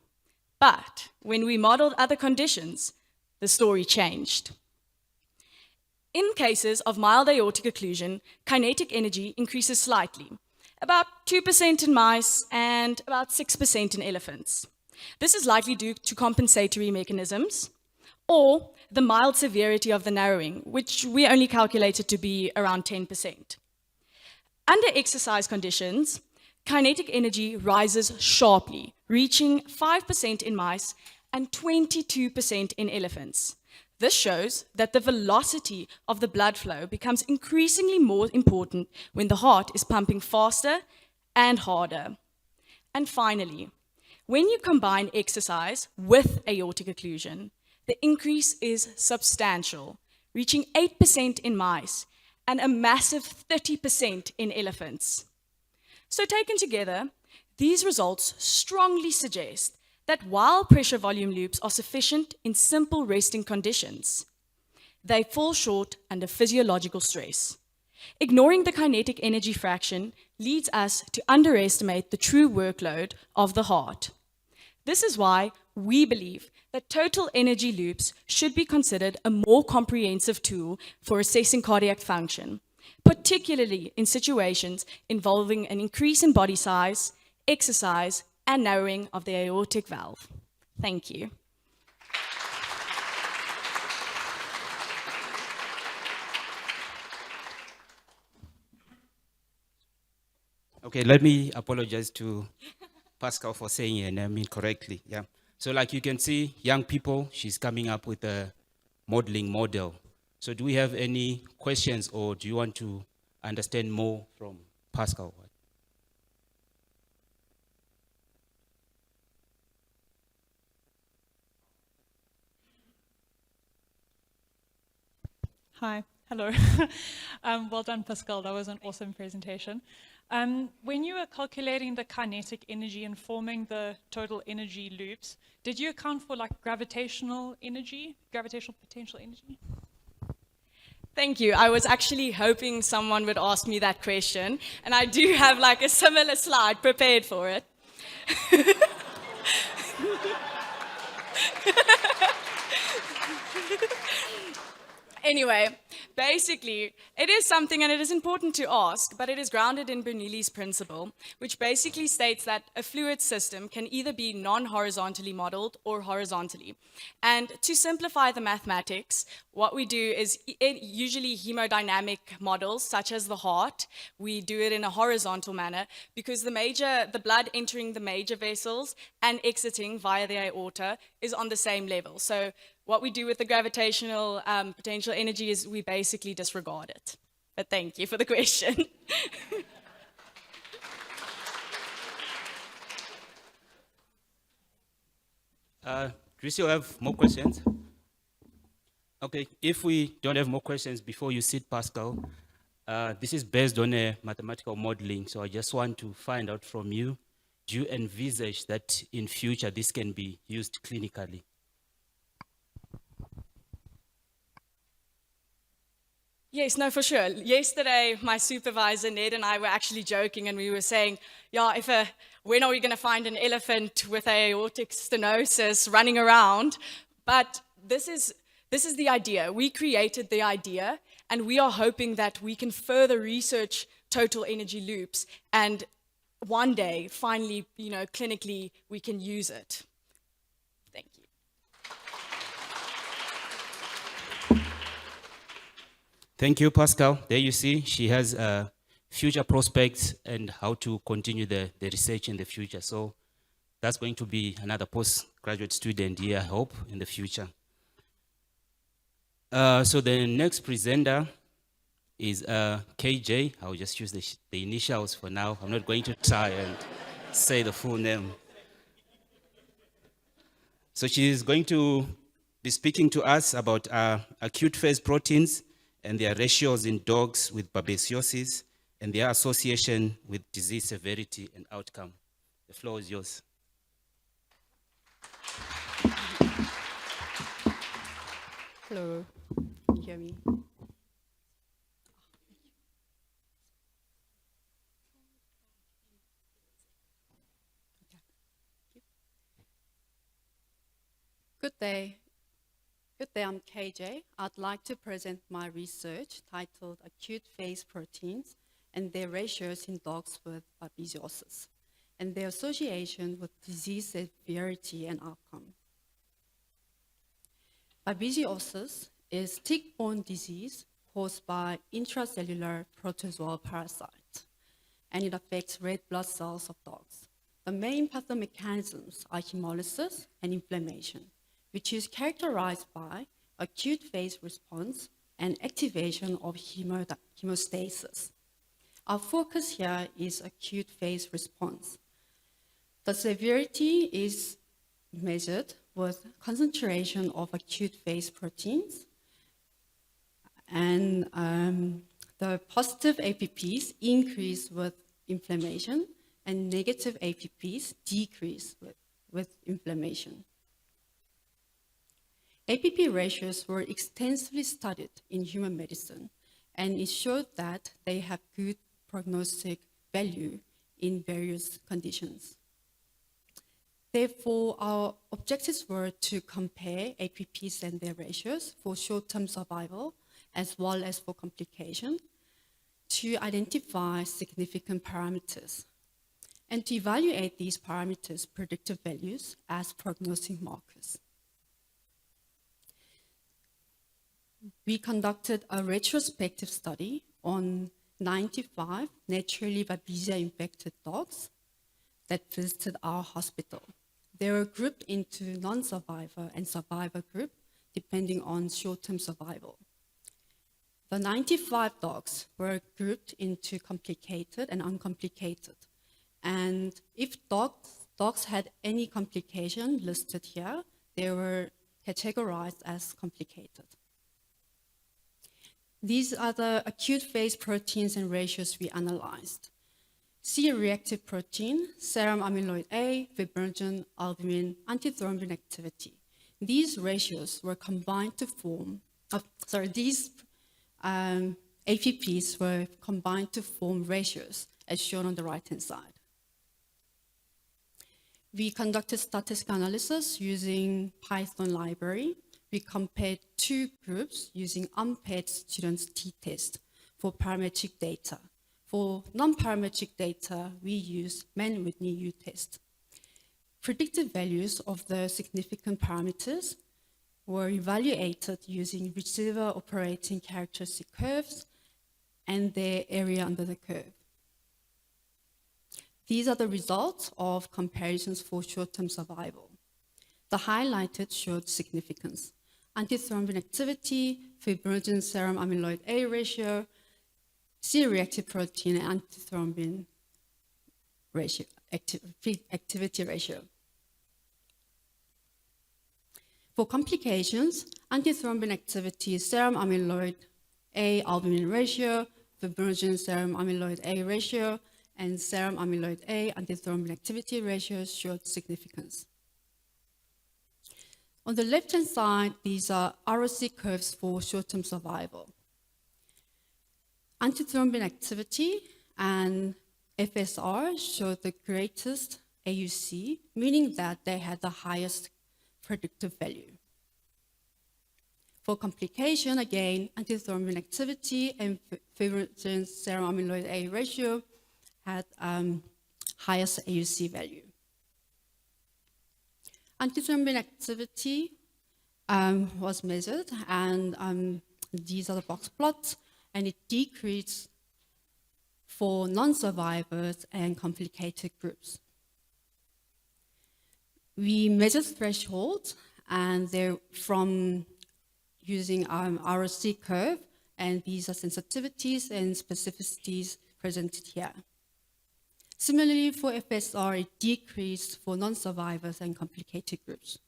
But when we modeled other conditions, the story changed. In cases of mild aortic occlusion, kinetic energy increases slightly, about 2% in mice and about 6% in elephants. This is likely due to compensatory mechanisms. or the mild severity of the narrowing, which we only calculated to be around 10%. Under exercise conditions, kinetic energy rises sharply, reaching 5% in mice and 22% in elephants. This shows that the velocity of the blood flow becomes increasingly more important when the heart is pumping faster and harder. And finally, when you combine exercise with aortic occlusion, the increase is substantial, reaching 8% in mice and a massive 30% in elephants. So taken together, these results strongly suggest that while pressure volume loops are sufficient in simple resting conditions, they fall short under physiological stress. Ignoring the kinetic energy fraction leads us to underestimate the true workload of the heart. This is why we believe that total energy loops should be considered a more comprehensive tool for assessing cardiac function, particularly in situations involving an increase in body size, exercise, and narrowing of the aortic valve. Thank you. Okay, let me apologize to Pascal for saying her name incorrectly. Yeah. So like you can see, young people, she's coming up with a modeling model. So do we have any questions, or do you want to understand more from Pascal? Hi, hello. Well done, Pascal. That was an awesome presentation. When you were calculating the kinetic energy and forming the total energy loops, did you account for like gravitational potential energy? Thank you. I was actually hoping someone would ask me that question, and I do have like a similar slide prepared for it. Anyway, basically, it is something, and it is important to ask, but it is grounded in Bernoulli's principle, which basically states that a fluid system can either be non-horizontally modeled or horizontally. And to simplify the mathematics, what we do is usually hemodynamic models, such as the heart, we do it in a horizontal manner because the blood entering the major vessels and exiting via the aorta is on the same level. So what we do with the gravitational potential energy is we basically disregard it. But thank you for the question. Do you still have more questions? Okay, if we don't have more questions before you sit, Pascal, this is based on a mathematical modeling, so I just want to find out from you, do you envisage that in future this can be used clinically? Yes, no, for sure. Yesterday, my supervisor, Ned, and I were actually joking, and we were saying, yeah, when are we going to find an elephant with aortic stenosis running around? But this is the idea. We created the idea, and we are hoping that we can further research total energy loops, and one day, finally, clinically, we can use it. Thank you. Thank you, Pascal. There you see, she has future prospects and how to continue the research in the future. So that's going to be another postgraduate student here, I hope, in the future. So the next presenter is KJ. I'll just use the initials for now. I'm not going to try and say the full name. So she's going to be speaking to us about acute phase proteins and their ratios in dogs with babesiosis and their association with disease severity and outcome. The floor is yours. Hello, can you hear me? Good day. Good day, I'm KJ. I'd like to present my research titled Acute Phase Proteins and Their Ratios in Dogs with Babesiosis and Their Association with Disease Severity and Outcome. Babesiosis is tick-borne disease caused by intracellular protozoal parasite, and it affects red blood cells of dogs. The main pathomechanisms are hemolysis and inflammation, which is characterized by acute phase response and activation of hemostasis. Our focus here is acute phase response. The severity is measured with concentration of acute phase proteins, and the positive APPs increase with inflammation and negative APPs decrease with inflammation. APP ratios were extensively studied in human medicine, and it showed that they have good prognostic value in various conditions. Therefore, our objectives were to compare APPs and their ratios for short-term survival as well as for complication, to identify significant parameters, and to evaluate these parameters' predictive values as prognostic markers. We conducted a retrospective study on 95 naturally Babesia-infected dogs that visited our hospital. They were grouped into non-survivor and survivor group, depending on short-term survival. The 95 dogs were grouped into complicated and uncomplicated. And if dogs had any complication listed here, they were categorized as complicated. These are the acute phase proteins and ratios we analyzed. C-reactive protein, serum amyloid A, fibrinogen, albumin, antithrombin activity. These ratios were combined to form, APPs were combined to form ratios as shown on the right-hand side. We conducted statistical analysis using Python library. We compared two groups using unpaired students t-test for parametric data. For non-parametric data, we used Mann-Whitney U-test. Predictive values of the significant parameters were evaluated using receiver operating characteristic curves and their area under the curve. These are the results of comparisons for short-term survival. The highlighted showed significance. Antithrombin activity, fibrinogen serum amyloid A ratio, C-reactive protein and antithrombin ratio, activity ratio. For complications, antithrombin activity, serum amyloid A albumin ratio, fibrinogen serum amyloid A ratio, and serum amyloid A antithrombin activity ratios showed significance. On the left-hand side, these are ROC curves for short-term survival. Antithrombin activity and FSR showed the greatest AUC, meaning that they had the highest predictive value. For complication, again, antithrombin activity and fibrinogen serum amyloid A ratio had highest AUC value. Antithrombin activity was measured, and these are the box plots, and it decreased for non-survivors and complicated groups. We measured thresholds, and they're from using ROC curve, and these are sensitivities and specificities presented here. Similarly, for FSR, it decreased for non-survivors and complicated groups.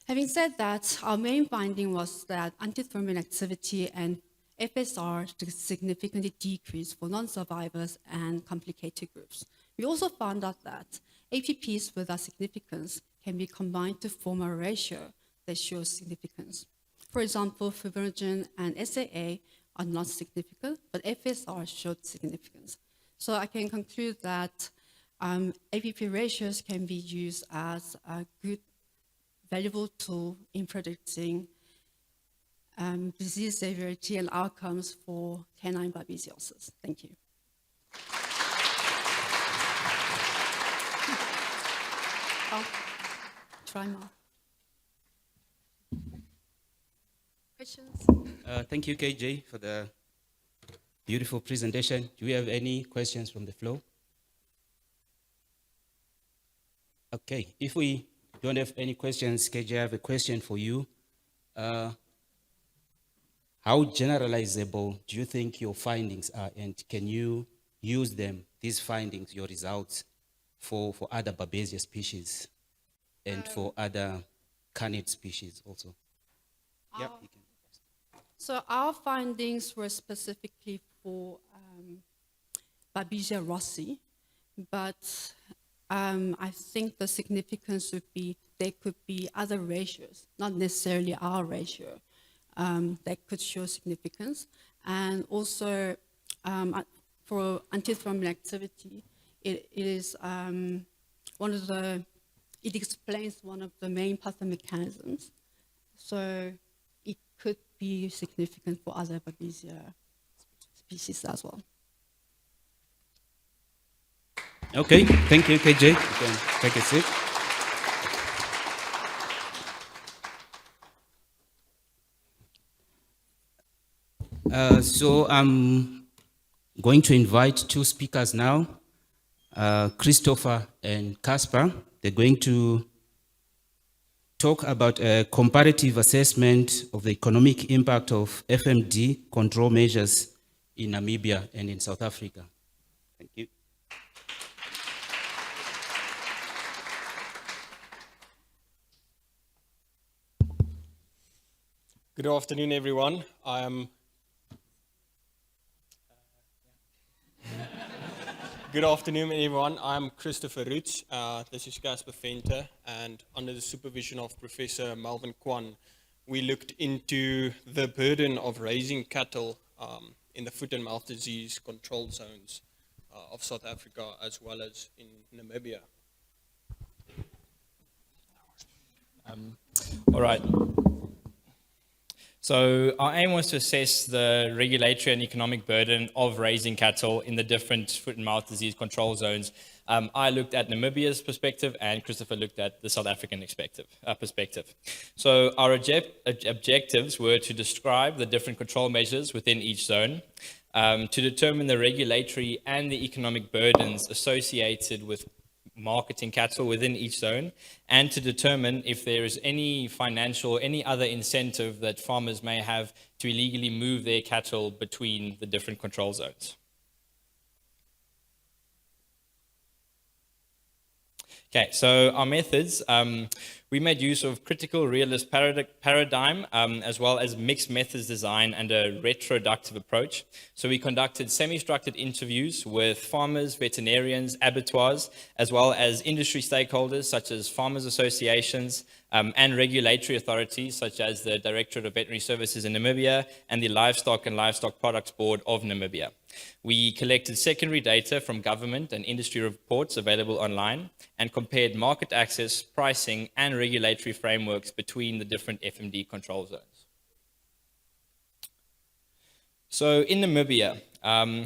Having said that, our main finding was that antithrombin activity and FSR significantly decreased for non-survivors and complicated groups. We also found out that APPs with a significance can be combined to form a ratio that shows significance. For example, fibrinogen and SAA are not significant, but FSR showed significance. So I can conclude that APP ratios can be used as a good, valuable tool in predicting disease severity and outcomes for canine babesiosis. Thank you. I'll try more. questions? Thank you, KJ, for the beautiful presentation. Do we have any questions from the floor? Okay, if we don't have any questions, KJ, I have a question for you. How generalizable do you think your findings are, and can you use them, these findings, your results, for other Babesia species and for other canid species also? Yeah. So our findings were specifically for Babesia rossi, but I think the significance would be there could be other ratios, not necessarily our ratio, that could show significance. And also for antithrombotic activity, it explains one of the main pathomechanisms. So it could be significant for other Babesia species as well. Okay, thank you, KJ. You can take a seat. So I'm going to invite two speakers now, Christopher and Casper. They're going to talk about a comparative assessment of the economic impact of FMD control measures in Namibia and in South Africa. Thank you. Good afternoon, everyone. Good afternoon, everyone. I'm Christopher Roots. This is Casper Venter, and under the supervision of Professor Melvin Kwan, we looked into the burden of raising cattle in the foot and mouth disease controlled zones of South Africa as well as in Namibia. All right. So our aim was to assess the regulatory and economic burden of raising cattle in the different foot and mouth disease control zones. I looked at Namibia's perspective and Christopher looked at the South African perspective. So our objectives were to describe the different control measures within each zone, to determine the regulatory and the economic burdens associated with marketing cattle within each zone, and to determine if there is any financial, any other incentive that farmers may have to illegally move their cattle between the different control zones. Okay, so our methods, we made use of critical realist paradigm as well as mixed methods design and a retroductive approach. So we conducted semi-structured interviews with farmers, veterinarians, abattoirs, as well as industry stakeholders such as farmers associations and regulatory authorities such as the Directorate of Veterinary Services in Namibia and the Livestock and Livestock Products Board of Namibia. We collected secondary data from government and industry reports available online and compared market access, pricing, and regulatory frameworks between the different FMD control zones. So in Namibia,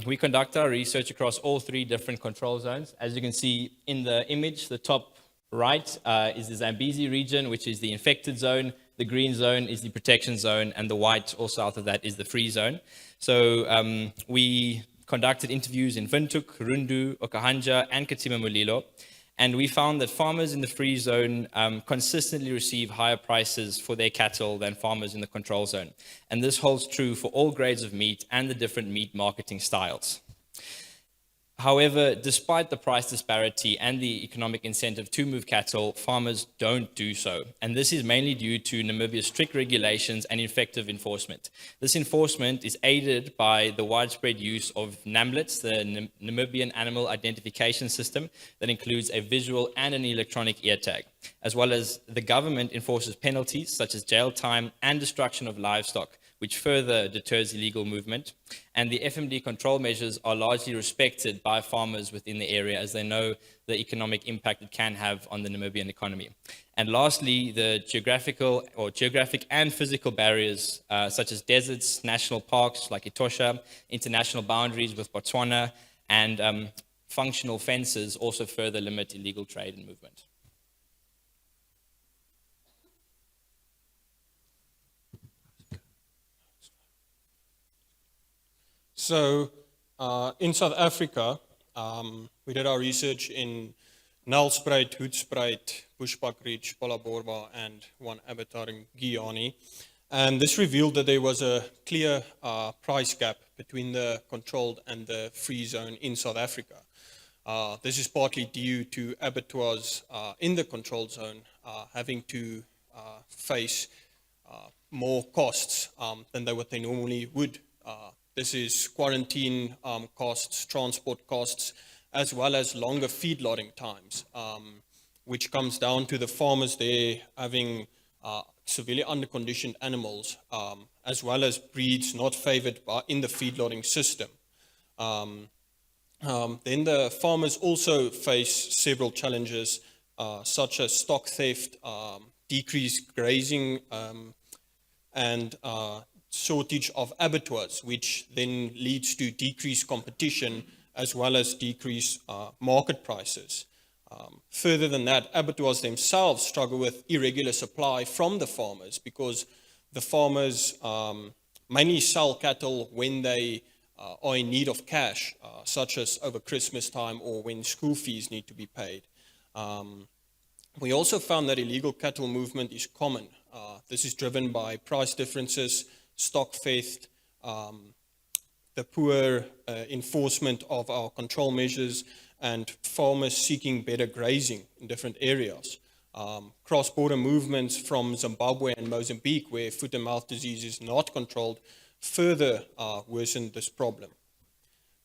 we conduct our research across all three different control zones. As you can see in the image, the top right is the Zambezi region, which is the infected zone. The green zone is the protection zone, and the white or south of that is the free zone. So we conducted interviews in Windhoek, Rundu, Okahanja, and Katima Mulilo, and we found that farmers in the free zone consistently receive higher prices for their cattle than farmers in the control zone. And this holds true for all grades of meat and the different meat marketing styles. However, despite the price disparity and the economic incentive to move cattle, farmers don't do so. And this is mainly due to Namibia's strict regulations and effective enforcement. This enforcement is aided by the widespread use of NAMLITS, the Namibian Animal Identification System, that includes a visual and an electronic ear tag, as well as the government enforces penalties such as jail time and destruction of livestock, which further deters illegal movement. And the FMD control measures are largely respected by farmers within the area as they know the economic impact it can have on the Namibian economy. And lastly, the geographic and physical barriers such as deserts, national parks like Etosha, international boundaries with Botswana, and functional fences also further limit illegal trade and movement. So in South Africa, we did our research in Nelspruit, Hoedspruit, Bushbuck Ridge, Phalaborwa, and one abattoir in Guyane. And this revealed that there was a clear price gap between the controlled and the free zone in South Africa. This is partly due to abattoirs in the controlled zone having to face more costs than what they normally would. This is quarantine costs, transport costs, as well as longer feedlotting times, which comes down to the farmers there having severely underconditioned animals, as well as breeds not favored in the feedlotting system. Then the farmers also face several challenges, such as stock theft, decreased grazing, and shortage of abattoirs, which then leads to decreased competition as well as decreased market prices. Further than that, abattoirs themselves struggle with irregular supply from the farmers because the farmers mainly sell cattle when they are in need of cash, such as over Christmas time or when school fees need to be paid. We also found that illegal cattle movement is common. This is driven by price differences, stock theft, the poor enforcement of our control measures, and farmers seeking better grazing in different areas. Cross-border movements from Zimbabwe and Mozambique, where foot and mouth disease is not controlled, further worsened this problem.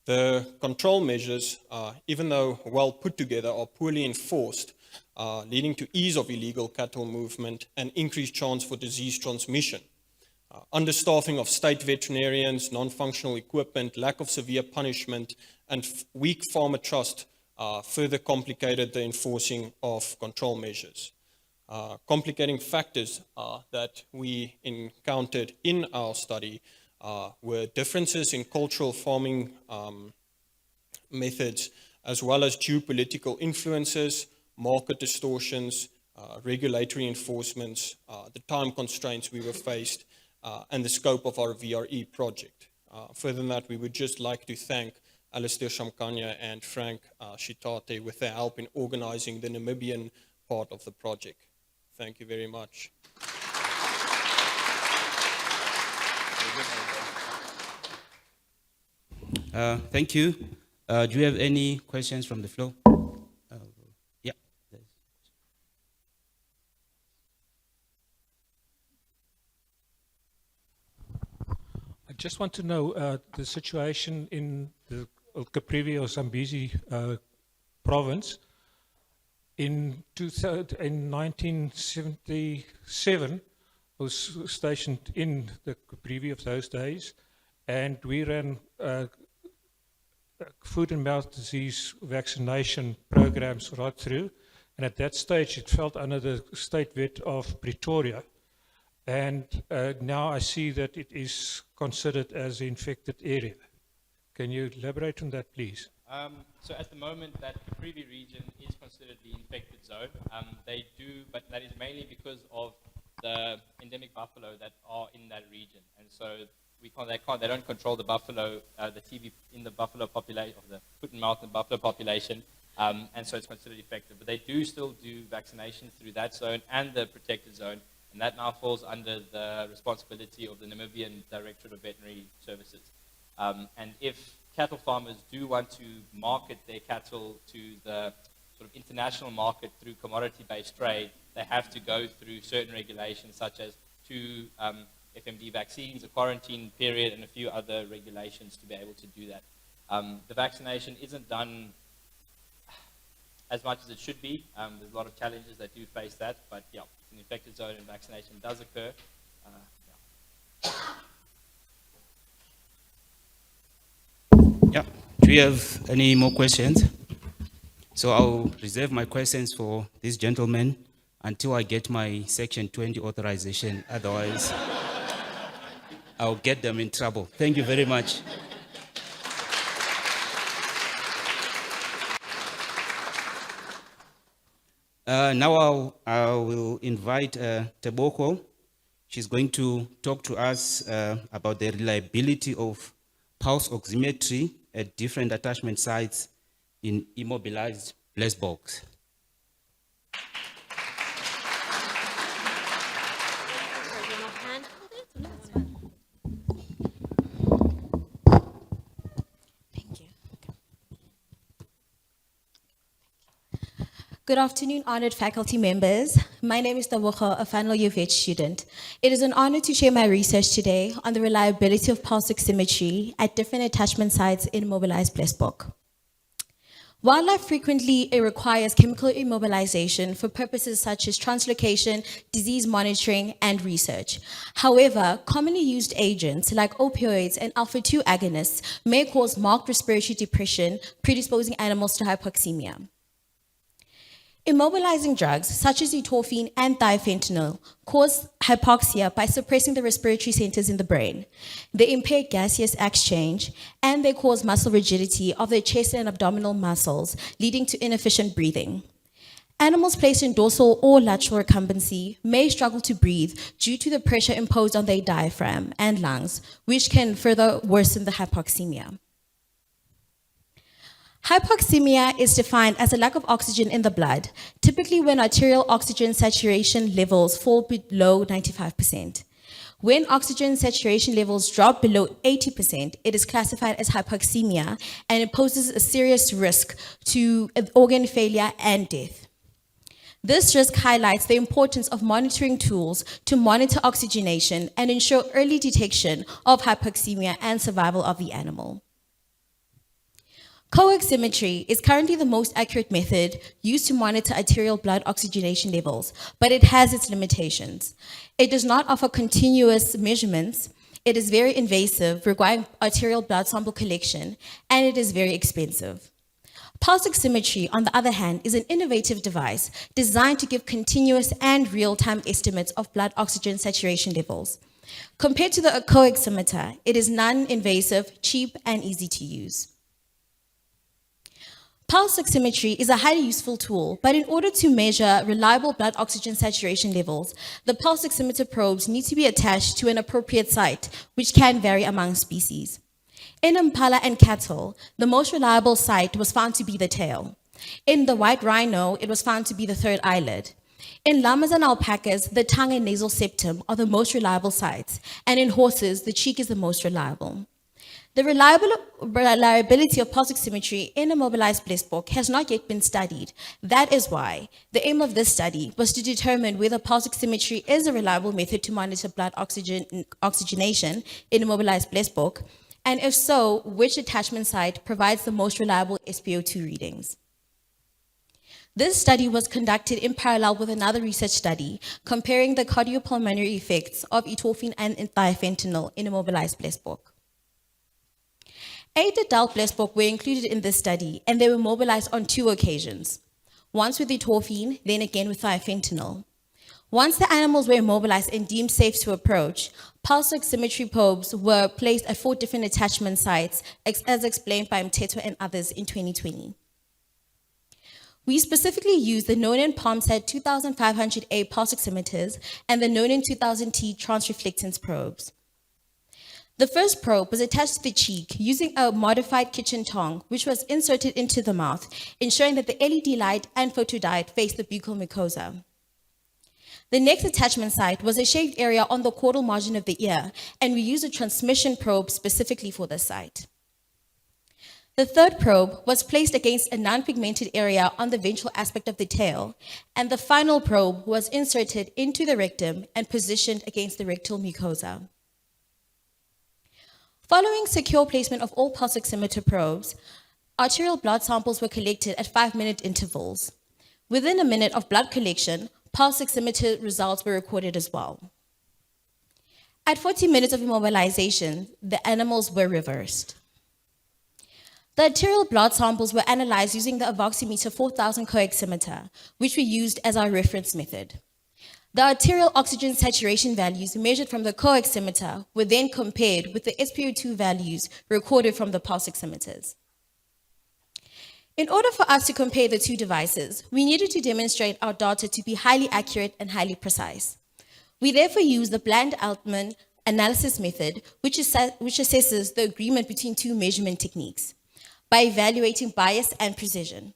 The control measures, even though well put together, are poorly enforced, leading to ease of illegal cattle movement and increased chance for disease transmission. Understaffing of state veterinarians, non-functional equipment, lack of severe punishment, and weak farmer trust further complicated the enforcing of control measures. Complicating factors that we encountered in our study were differences in cultural farming methods, as well as geopolitical influences, market distortions, regulatory enforcements, the time constraints we were faced, and the scope of our VRE project. Further than that, we would just like to thank Alistair Shamkanya and Frank Shitate with their help in organizing the Namibian part of the project. Thank you very much. Thank you. Do you have any questions from the floor? Yeah. I just want to know the situation in the Caprivi or Zambezi province. In 1977, I was stationed in the Caprivi of those days, and we ran foot and mouth disease vaccination programs right through. And at that stage, it fell under the state vet of Pretoria. And now I see that it is considered as an infected area. Can you elaborate on that, please? So at the moment, that Caprivi region is considered the infected zone. They do, but that is mainly because of the endemic buffalo that are in that region. And so they don't control the buffalo, the TB in the buffalo population, of the foot and mouth and buffalo population. And so it's considered effective. But they do still do vaccinations through that zone and the protected zone. And that now falls under the responsibility of the Namibian Directorate of Veterinary Services. And if cattle farmers do want to market their cattle to the sort of international market through commodity-based trade, they have to go through certain regulations such as 2 FMD vaccines, a quarantine period, and a few other regulations to be able to do that. The vaccination isn't done as much as it should be. There's a lot of challenges that do face that, but yeah, it's an infected zone and vaccination does occur. Yeah. Do you have any more questions? So I'll reserve my questions for this gentleman until I get my Section 20 authorization. Otherwise, I'll get them in trouble. Thank you very much. Now I will invite Teboko. She's going to talk to us about the reliability of pulse oximetry at different attachment sites in immobilized blast box. Good afternoon, honored faculty members. My name is Tabogo, a final year vet student. It is an honor to share my research today on the reliability of pulse oximetry at different attachment sites in immobilized blast box. Wildlife frequently requires chemical immobilization for purposes such as translocation, disease monitoring, and research. However, commonly used agents like opioids and alpha-2 agonists may cause marked respiratory depression, predisposing animals to hypoxemia. Immobilizing drugs such as etofine and thiofentanil cause hypoxia by suppressing the respiratory centers in the brain. They impair gaseous exchange, and they cause muscle rigidity of the chest and abdominal muscles, leading to inefficient breathing. Animals placed in dorsal or lateral recumbency may struggle to breathe due to the pressure imposed on their diaphragm and lungs, which can further worsen the hypoxemia. Hypoxemia is defined as a lack of oxygen in the blood, typically when arterial oxygen saturation levels fall below 95%. When oxygen saturation levels drop below 80%, it is classified as hypoxemia, and it poses a serious risk to organ failure and death. This risk highlights the importance of monitoring tools to monitor oxygenation and ensure early detection of hypoxemia and survival of the animal. Coaximetry is currently the most accurate method used to monitor arterial blood oxygenation levels, but it has its limitations. It does not offer continuous measurements, it is very invasive, requiring arterial blood sample collection, and it is very expensive. Pulse oximetry, on the other hand, is an innovative device designed to give continuous and real-time estimates of blood oxygen saturation levels. Compared to the coaximeter, it is non-invasive, cheap, and easy to use. Pulse oximetry is a highly useful tool, but in order to measure reliable blood oxygen saturation levels, the pulse oximeter probes need to be attached to an appropriate site, which can vary among species. In impala and cattle, the most reliable site was found to be the tail. In the white rhino, it was found to be the third eyelid. In llamas and alpacas, the tongue and nasal septum are the most reliable sites, and in horses, the cheek is the most reliable. The reliability of pulse oximetry in immobilized blast box has not yet been studied. That is why the aim of this study was to determine whether pulse oximetry is a reliable method to monitor blood oxygenation in immobilized blast box, and if so, which attachment site provides the most reliable SpO2 readings. This study was conducted in parallel with another research study comparing the cardiopulmonary effects of etofine and thiofentanil in immobilized blast box. 8 adult blast box were included in this study, and they were mobilized on 2 occasions, once with etofine, then again with thiofentanil. Once the animals were immobilized and deemed safe to approach, pulse oximetry probes were placed at 4 different attachment sites, as explained by Mteto and others in 2020. We specifically used the Nonin PalmSat 2500A pulse oximeters and the Nonin 2000T transreflectance probes. The first probe was attached to the cheek using a modified kitchen tongue, which was inserted into the mouth, ensuring that the LED light and photodiode faced the buccal mucosa. The next attachment site was a shaved area on the caudal margin of the ear, and we used a transmission probe specifically for this site. The third probe was placed against a non-pigmented area on the ventral aspect of the tail, and the final probe was inserted into the rectum and positioned against the rectal mucosa. Following secure placement of all pulse oximeter probes, arterial blood samples were collected at 5-minute intervals. Within a minute of blood collection, pulse oximeter results were recorded as well. At 40 minutes of immobilization, the animals were reversed. The arterial blood samples were analyzed using the Avoximeter 4000 coaximeter, which we used as our reference method. The arterial oxygen saturation values measured from the coaximeter were then compared with the SpO2 values recorded from the pulse oximeters. In order for us to compare the 2 devices, we needed to demonstrate our data to be highly accurate and highly precise. We therefore used the Bland-Altman analysis method, which assesses the agreement between two measurement techniques by evaluating bias and precision.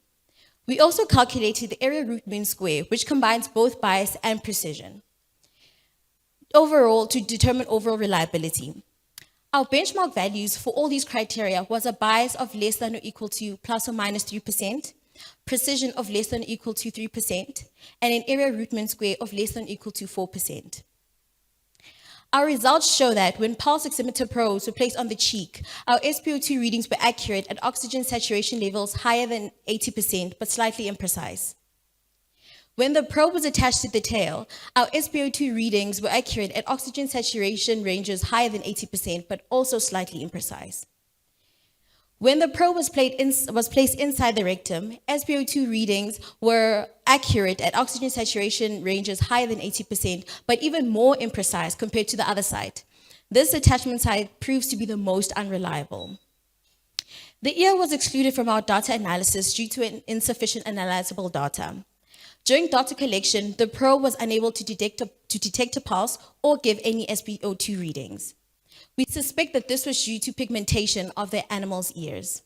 We also calculated the area root mean square, which combines both bias and precision, overall to determine overall reliability. Our benchmark values for all these criteria was a bias of less than or equal to plus or minus 3%, precision of less than or equal to 3%, and an area root mean square of less than or equal to 4%. Our results show that when pulse oximeter probes were placed on the cheek, our SpO2 readings were accurate at oxygen saturation levels higher than 80%, but slightly imprecise. When the probe was attached to the tail, our SpO2 readings were accurate at oxygen saturation ranges higher than 80%, but also slightly imprecise. When the probe was placed inside the rectum, SpO2 readings were accurate at oxygen saturation ranges higher than 80%, but even more imprecise compared to the other site. This attachment site proves to be the most unreliable. The ear was excluded from our data analysis due to insufficient analyzable data. During data collection, the probe was unable to detect a pulse or give any SpO2 readings. We suspect that this was due to pigmentation of the animal's ears.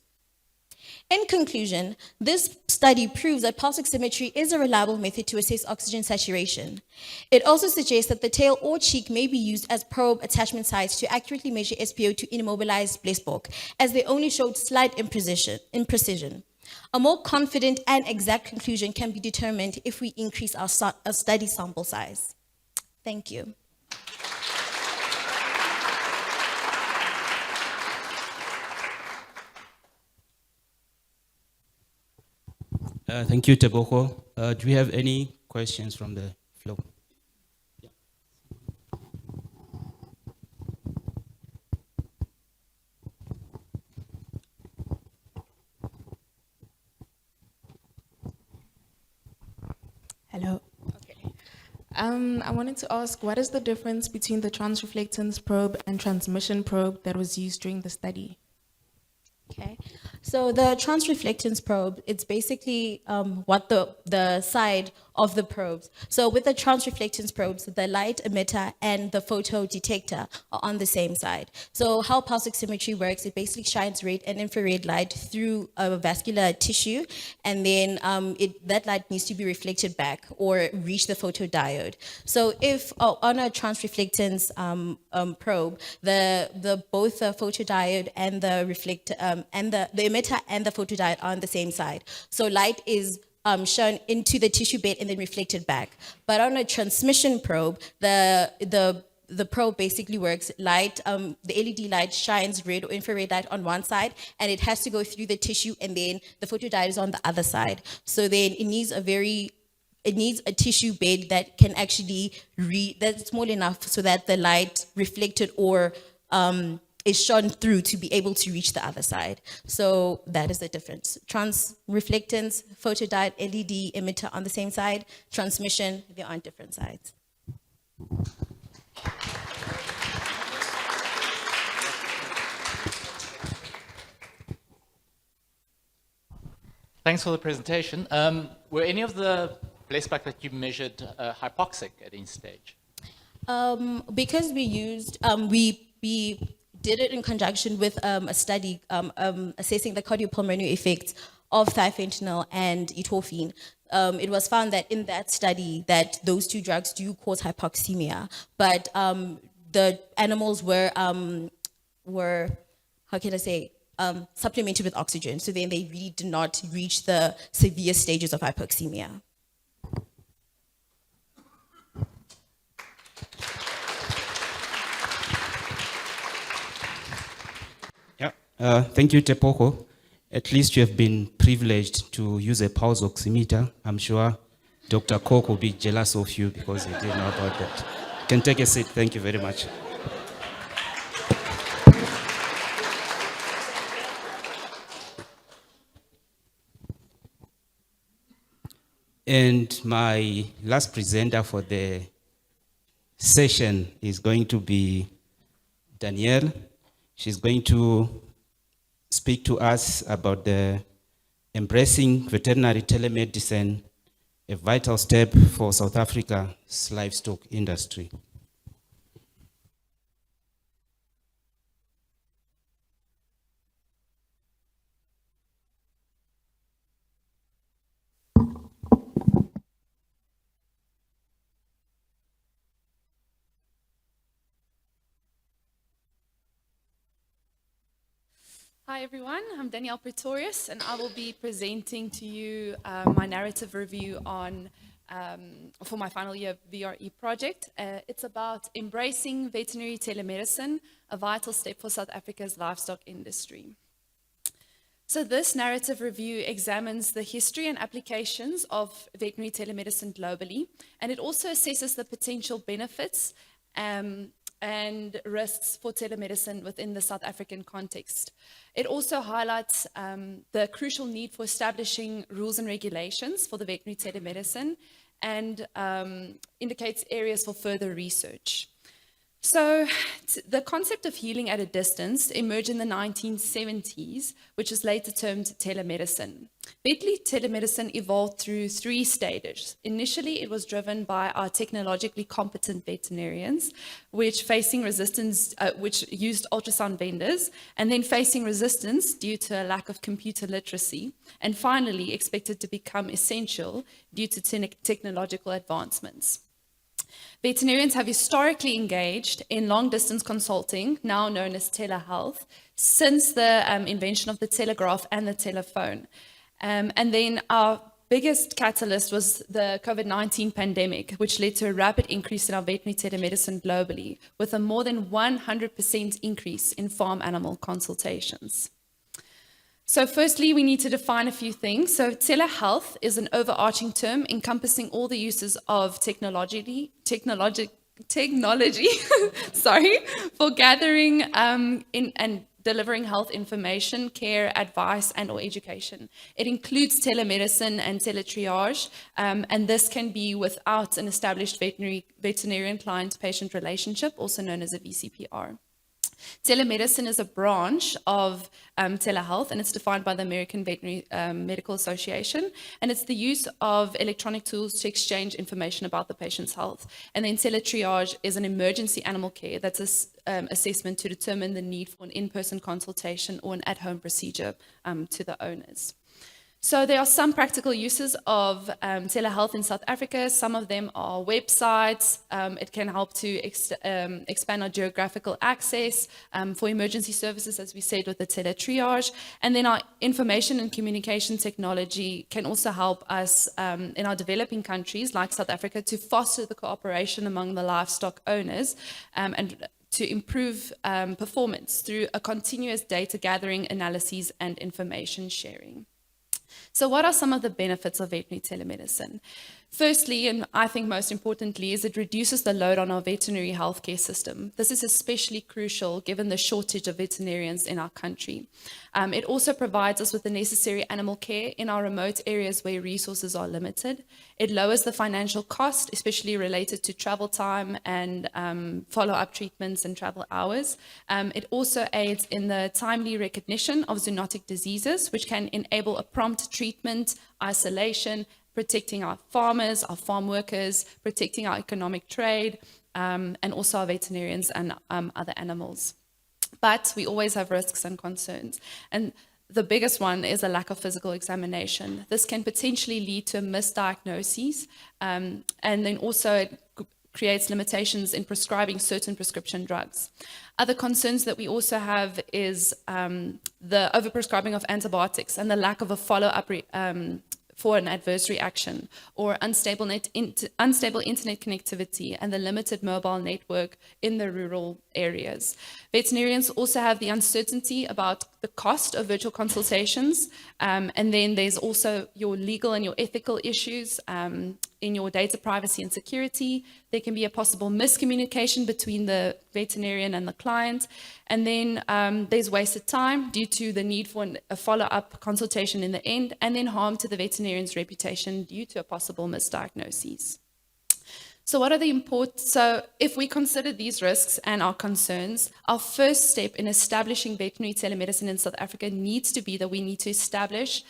In conclusion, this study proves that pulse oximetry is a reliable method to assess oxygen saturation. It also suggests that the tail or cheek may be used as probe attachment sites to accurately measure SpO2 in immobilized Blesbok, as they only showed slight imprecision. A more confident and exact conclusion can be determined if we increase our study sample size. Thank you. Thank you, Tebogo. Do we have any questions from the floor? Yeah. Hello. Okay. I wanted to ask, what is the difference between the transreflectance probe and transmission probe that was used during the study? Okay, so the transreflectance probe, it's basically what the side of the probes. So with the transreflectance probes, the light emitter and the photo detector are on the same side. So how pulse oximetry works, it basically shines red and infrared light through a vascular tissue, and then that light needs to be reflected back or reach the photodiode. So if on a transreflectance probe, both the photodiode and the reflector and the emitter and the photodiode are on the same side. So light is shown into the tissue bed and then reflected back. But on a transmission probe, the probe basically works light, the LED light shines red or infrared light on one side, and it has to go through the tissue, and then the photodiode is on the other side. So then it needs a tissue bed that can actually that's small enough so that the light reflected or is shone through to be able to reach the other side. So that is the difference. Transreflectance, photodiode, LED emitter on the same side. Transmission, they're on different sides. Thanks for the presentation. Were any of the Blesbok that you measured hypoxic at any stage? Because we used, we did it in conjunction with a study assessing the cardiopulmonary effects of thiofentanil and etorphine. It was found that in that study that those two drugs do cause hypoxemia, but the animals were how can I say, supplemented with oxygen. So then they really did not reach the severe stages of hypoxemia. Thank you, Tebogo. At least you have been privileged to use a pulse oximeter. I'm sure Dr. Kok will be jealous of you because he didn't know about that. You can take a seat. Thank you very much. And my last presenter for the session is going to be Danielle. She's going to speak to us about the embracing veterinary telemedicine, a vital step for South Africa's livestock industry. Hi everyone, I'm Danielle Pretorius and I will be presenting to you my narrative review on for my final year VRE project. It's about embracing veterinary telemedicine, a vital step for South Africa's livestock industry. So this narrative review examines the history and applications of veterinary telemedicine globally, and it also assesses the potential benefits and risks for telemedicine within the South African context. It also highlights the crucial need for establishing rules and regulations for the veterinary telemedicine and indicates areas for further research. So the concept of healing at a distance emerged in the 1970s, which is later termed telemedicine. Veterinary telemedicine evolved through 3 stages. Initially, it was driven by our technologically competent veterinarians, which used ultrasound vendors, and then facing resistance due to a lack of computer literacy, and finally expected to become essential due to technological advancements. Veterinarians have historically engaged in long-distance consulting, now known as telehealth, since the invention of the telegraph and the telephone. And then our biggest catalyst was the COVID-19 pandemic, which led to a rapid increase in our veterinary telemedicine globally, with a more than 100% increase in farm animal consultations. So firstly, we need to define a few things. So telehealth is an overarching term encompassing all the uses of technology, for gathering and delivering health information, care, advice, and or education. It includes telemedicine and teletriage, and this can be without an established veterinarian client-patient relationship, also known as a VCPR. Telemedicine is a branch of telehealth, and it's defined by the American Veterinary Medical Association, and it's the use of electronic tools to exchange information about the patient's health. And then teletriage is an emergency animal care that's assessment to determine the need for an in-person consultation or an at-home procedure to the owners. So there are some practical uses of telehealth in South Africa. Some of them are websites. It can help to expand our geographical access for emergency services, as we said, with the teletriage. And then our information and communication technology can also help us in our developing countries like South Africa to foster the cooperation among the livestock owners and to improve performance through a continuous data gathering, analyses, and information sharing. So what are some of the benefits of veterinary telemedicine? Firstly, and I think most importantly, is it reduces the load on our veterinary healthcare system. This is especially crucial given the shortage of veterinarians in our country. It also provides us with the necessary animal care in our remote areas where resources are limited. It lowers the financial cost, especially related to travel time and follow-up treatments and travel hours. It also aids in the timely recognition of zoonotic diseases, which can enable a prompt treatment, isolation, protecting our farmers, our farm workers, protecting our economic trade, and also our veterinarians and other animals. But we always have risks and concerns. And the biggest one is a lack of physical examination. This can potentially lead to misdiagnoses, and then also it creates limitations in prescribing certain prescription drugs. Other concerns that we also have is the overprescribing of antibiotics and the lack of a follow-up for an adverse reaction, or unstable internet connectivity and the limited mobile network in the rural areas. Veterinarians also have the uncertainty about the cost of virtual consultations, and then there's also your legal and your ethical issues in your data privacy and security. There can be a possible miscommunication between the veterinarian and the client, and then there's wasted time due to the need for a follow-up consultation in the end, and then harm to the veterinarian's reputation due to a possible misdiagnosis. So what are the so if we consider these risks and our concerns, our first step in establishing veterinary telemedicine in South Africa needs to be that we need to establish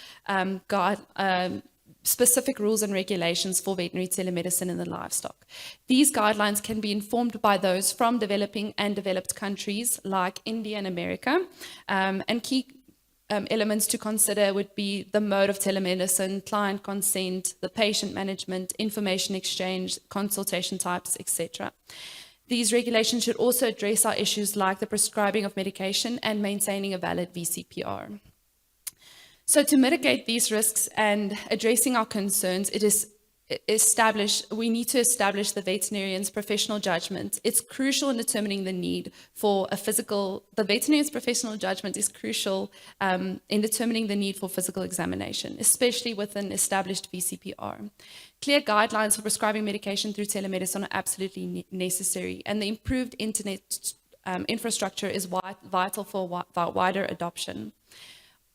specific rules and regulations for veterinary telemedicine in the livestock. These guidelines can be informed by those from developing and developed countries like India and America, and key elements to consider would be the mode of telemedicine, client consent, the patient management, information exchange, consultation types, etc. These regulations should also address our issues like the prescribing of medication and maintaining a valid VCPR. So to mitigate these risks and addressing our concerns, we need to establish the veterinarian's professional judgment. It's crucial in determining the need for the veterinarian's professional judgment is crucial in determining the need for physical examination, especially with an established VCPR. Clear guidelines for prescribing medication through telemedicine are absolutely necessary, and the improved internet infrastructure is vital for wider adoption.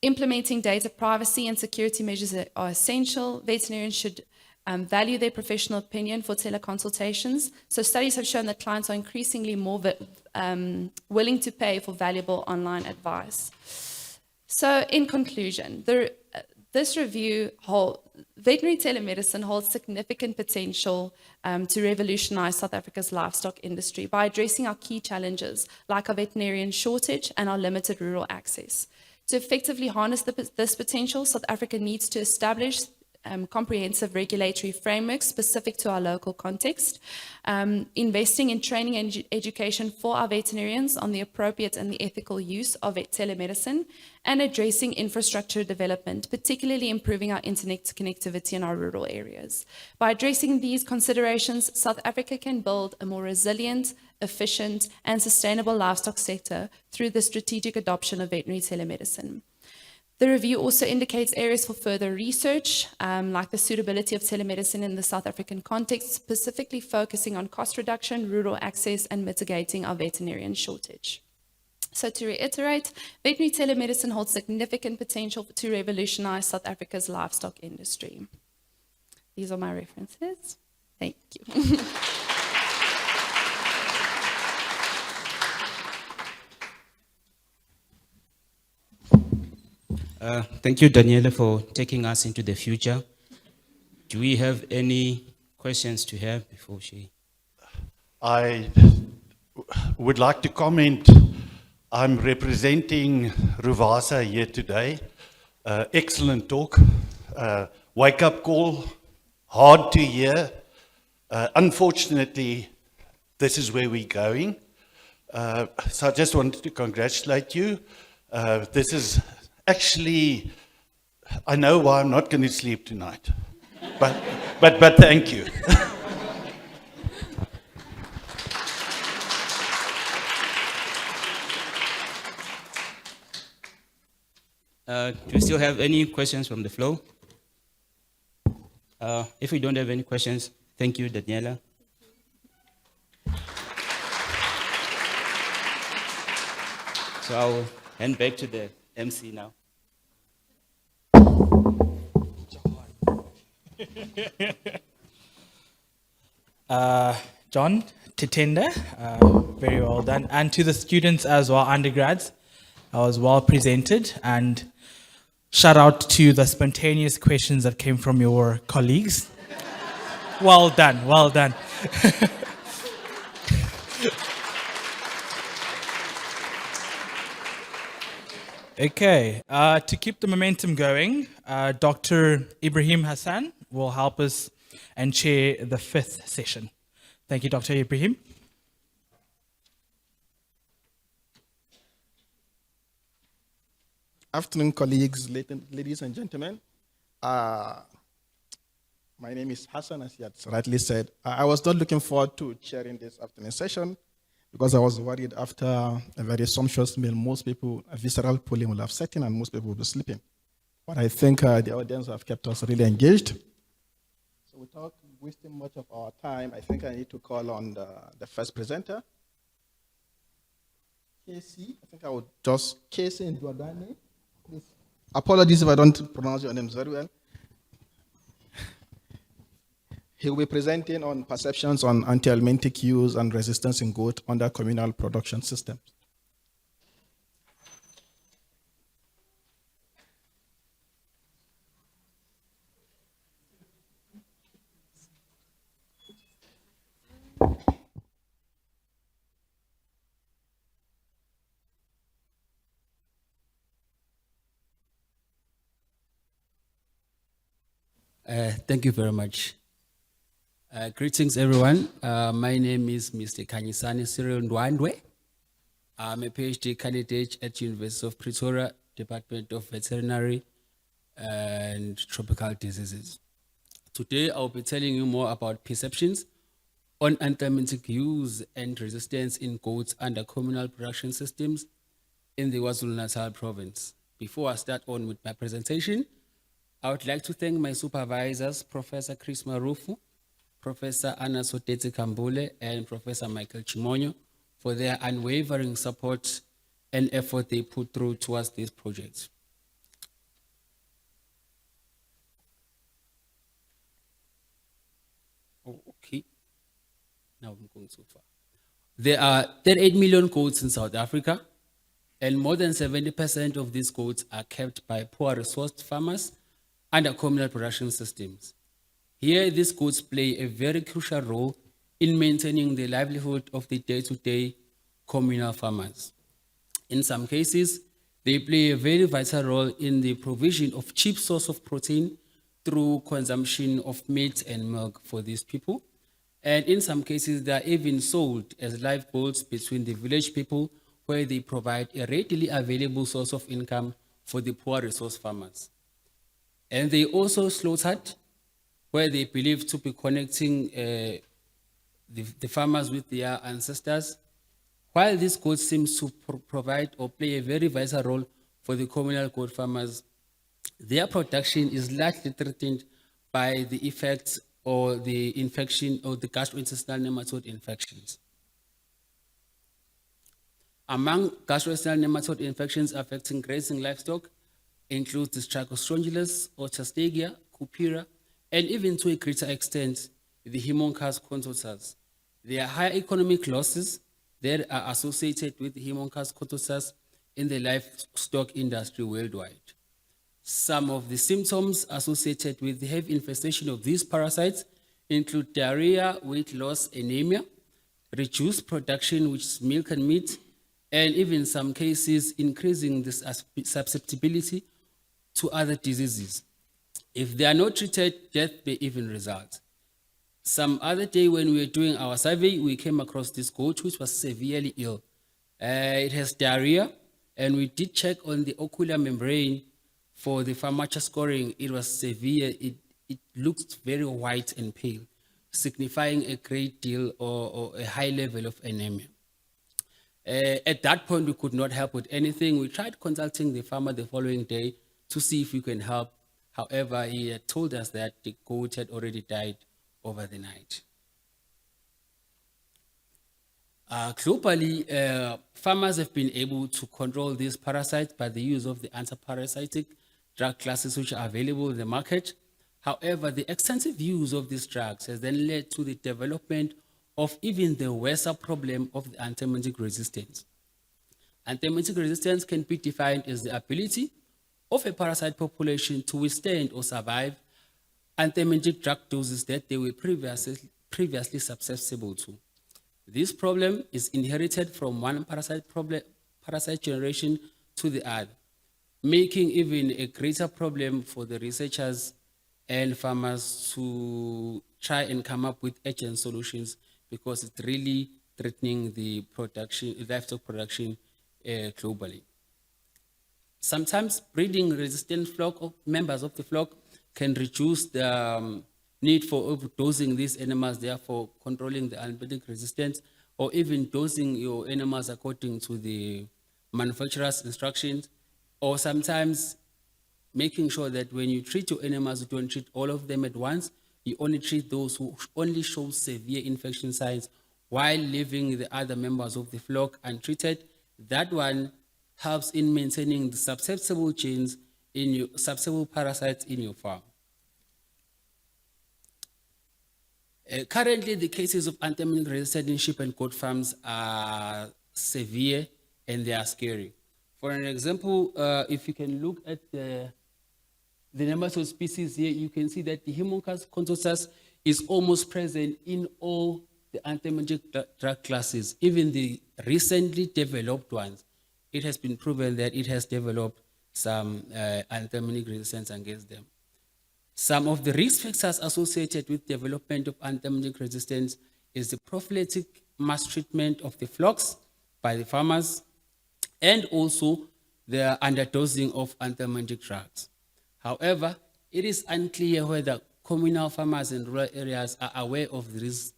Implementing data privacy and security measures are essential. Veterinarians should value their professional opinion for teleconsultations. So studies have shown that clients are increasingly more willing to pay for valuable online advice. So in conclusion, this review veterinary telemedicine holds significant potential to revolutionize South Africa's livestock industry by addressing our key challenges like our veterinarian shortage and our limited rural access. To effectively harness this potential, South Africa needs to establish comprehensive regulatory frameworks specific to our local context, investing in training and education for our veterinarians on the appropriate and the ethical use of telemedicine, and addressing infrastructure development, particularly improving our internet connectivity in our rural areas. By addressing these considerations, South Africa can build a more resilient, efficient, and sustainable livestock sector through the strategic adoption of veterinary telemedicine. The review also indicates areas for further research, like the suitability of telemedicine in the South African context, specifically focusing on cost reduction, rural access, and mitigating our veterinarian shortage. So to reiterate, veterinary telemedicine holds significant potential to revolutionize South Africa's livestock industry. These are my references. Thank you. Thank you, Daniela, for taking us into the future. Do we have any questions to have before she? I would like to comment. I'm representing Ruvasa here today. Excellent talk. Wake-up call, hard to hear. Unfortunately, this is where we're going. So I just wanted to congratulate you. This is actually, I know why I'm not going to sleep tonight, but thank you. Do you still have any questions from the floor? If we don't have any questions, thank you, Daniela. So I'll hand back to the MC now. John, Titenda, very well done. And to the students as well, undergrads, that was well presented. And shout out to the spontaneous questions that came from your colleagues. Well done, well done. Okay, to keep the momentum going, Dr. Ibrahim Hassan will help us and chair the 5th session. Thank you, Dr. Ibrahim. Afternoon, colleagues, ladies and gentlemen. My name is Hassan, as he had rightly said. I was not looking forward to chairing this afternoon session because I was worried after a very sumptuous meal, most people, a visceral pulling will have set in and most people will be sleeping. But I think the audience have kept us really engaged. So without wasting much of our time, I think I need to call on the first presenter. Casey, I think I would just, Casey Ndwadane. Please. Apologies if I don't pronounce your names very well. He will be presenting on perceptions on anthelmintic use and resistance in goat under communal production systems. Thank you very much. Greetings, everyone. My name is Mr. Kanyisani Cyril Ndwandwe. I'm a PhD candidate at University of Pretoria, Department of Veterinary and Tropical Diseases. Today, I'll be telling you more about perceptions on antibiotic use and resistance in goats under communal production systems in the KwaZulu-Natal province. Before I start on with my presentation, I would like to thank my supervisors, Professor Chris Marufu, Professor Anna Soteti Kambule, and Professor Michael Chimonyo for their unwavering support and effort they put through towards this project. Oh, okay. Now I'm going so far. There are 38 million goats in South Africa, and more than 70% of these goats are kept by poor resourced farmers under communal production systems. Here, these goats play a very crucial role in maintaining the livelihood of the day-to-day communal farmers. In some cases, they play a very vital role in the provision of cheap source of protein through consumption of meat and milk for these people. And in some cases, they are even sold as live goats between the village people, where they provide a readily available source of income for the poor resource farmers. And they also slaughtered, where they believe to be connecting the farmers with their ancestors. While these goats seem to provide or play a very vital role for the communal goat farmers, their production is largely threatened by the effects or the infection or the gastrointestinal nematode infections. Among gastrointestinal nematode infections affecting grazing livestock includes the Strichostrongylus, Ochastegia, Cupira, and even to a greater extent, the Haemonchus contortus. There are high economic losses that are associated with Haemonchus contortus in the livestock industry worldwide. Some of the symptoms associated with the heavy infestation of these parasites include diarrhea, weight loss, anemia, reduced production, which is milk and meat, and even some cases increasing the susceptibility to other diseases. If they are not treated, death may even result. Some other day when we were doing our survey, we came across this goat which was severely ill. It has diarrhea, and we did check on the ocular membrane for the Pharmacia scoring. It was severe. It looked very white and pale, signifying a great deal or a high level of anemia. At that point, we could not help with anything. We tried consulting the farmer the following day to see if we can help. However, he had told us that the goat had already died over the night. Globally, farmers have been able to control these parasites by the use of the antiparasitic drug classes which are available in the market. However, the extensive use of these drugs has then led to the development of even the worser problem of the antibiotic resistance. Antibiotic resistance can be defined as the ability of a parasite population to withstand or survive antibiotic drug doses that they were previously susceptible to. This problem is inherited from one parasite generation to the other, making even a greater problem for the researchers and farmers to try and come up with urgent solutions, because it's really threatening the livestock production globally. Sometimes breeding resistant flock or members of the flock can reduce the need for overdosing these animals, therefore controlling the antibiotic resistance, or even dosing your animals according to the manufacturer's instructions, or sometimes making sure that when you treat your animals, you don't treat all of them at once. You only treat those who only show severe infection signs while leaving the other members of the flock untreated. That one helps in maintaining the susceptible genes in your susceptible parasites in your farm. Currently, the cases of antibiotic resistance in sheep and goat farms are severe and they are scary. For an example, if you can look at the nematode species here, you can see that the Haemonchus contortus is almost present in all the antibiotic drug classes, even the recently developed ones. It has been proven that it has developed some antibiotic resistance against them. Some of the risk factors associated with development of antibiotic resistance is the prophylactic mass treatment of the flocks by the farmers and also the underdosing of antibiotic drugs. However, it is unclear whether communal farmers in rural areas are aware of these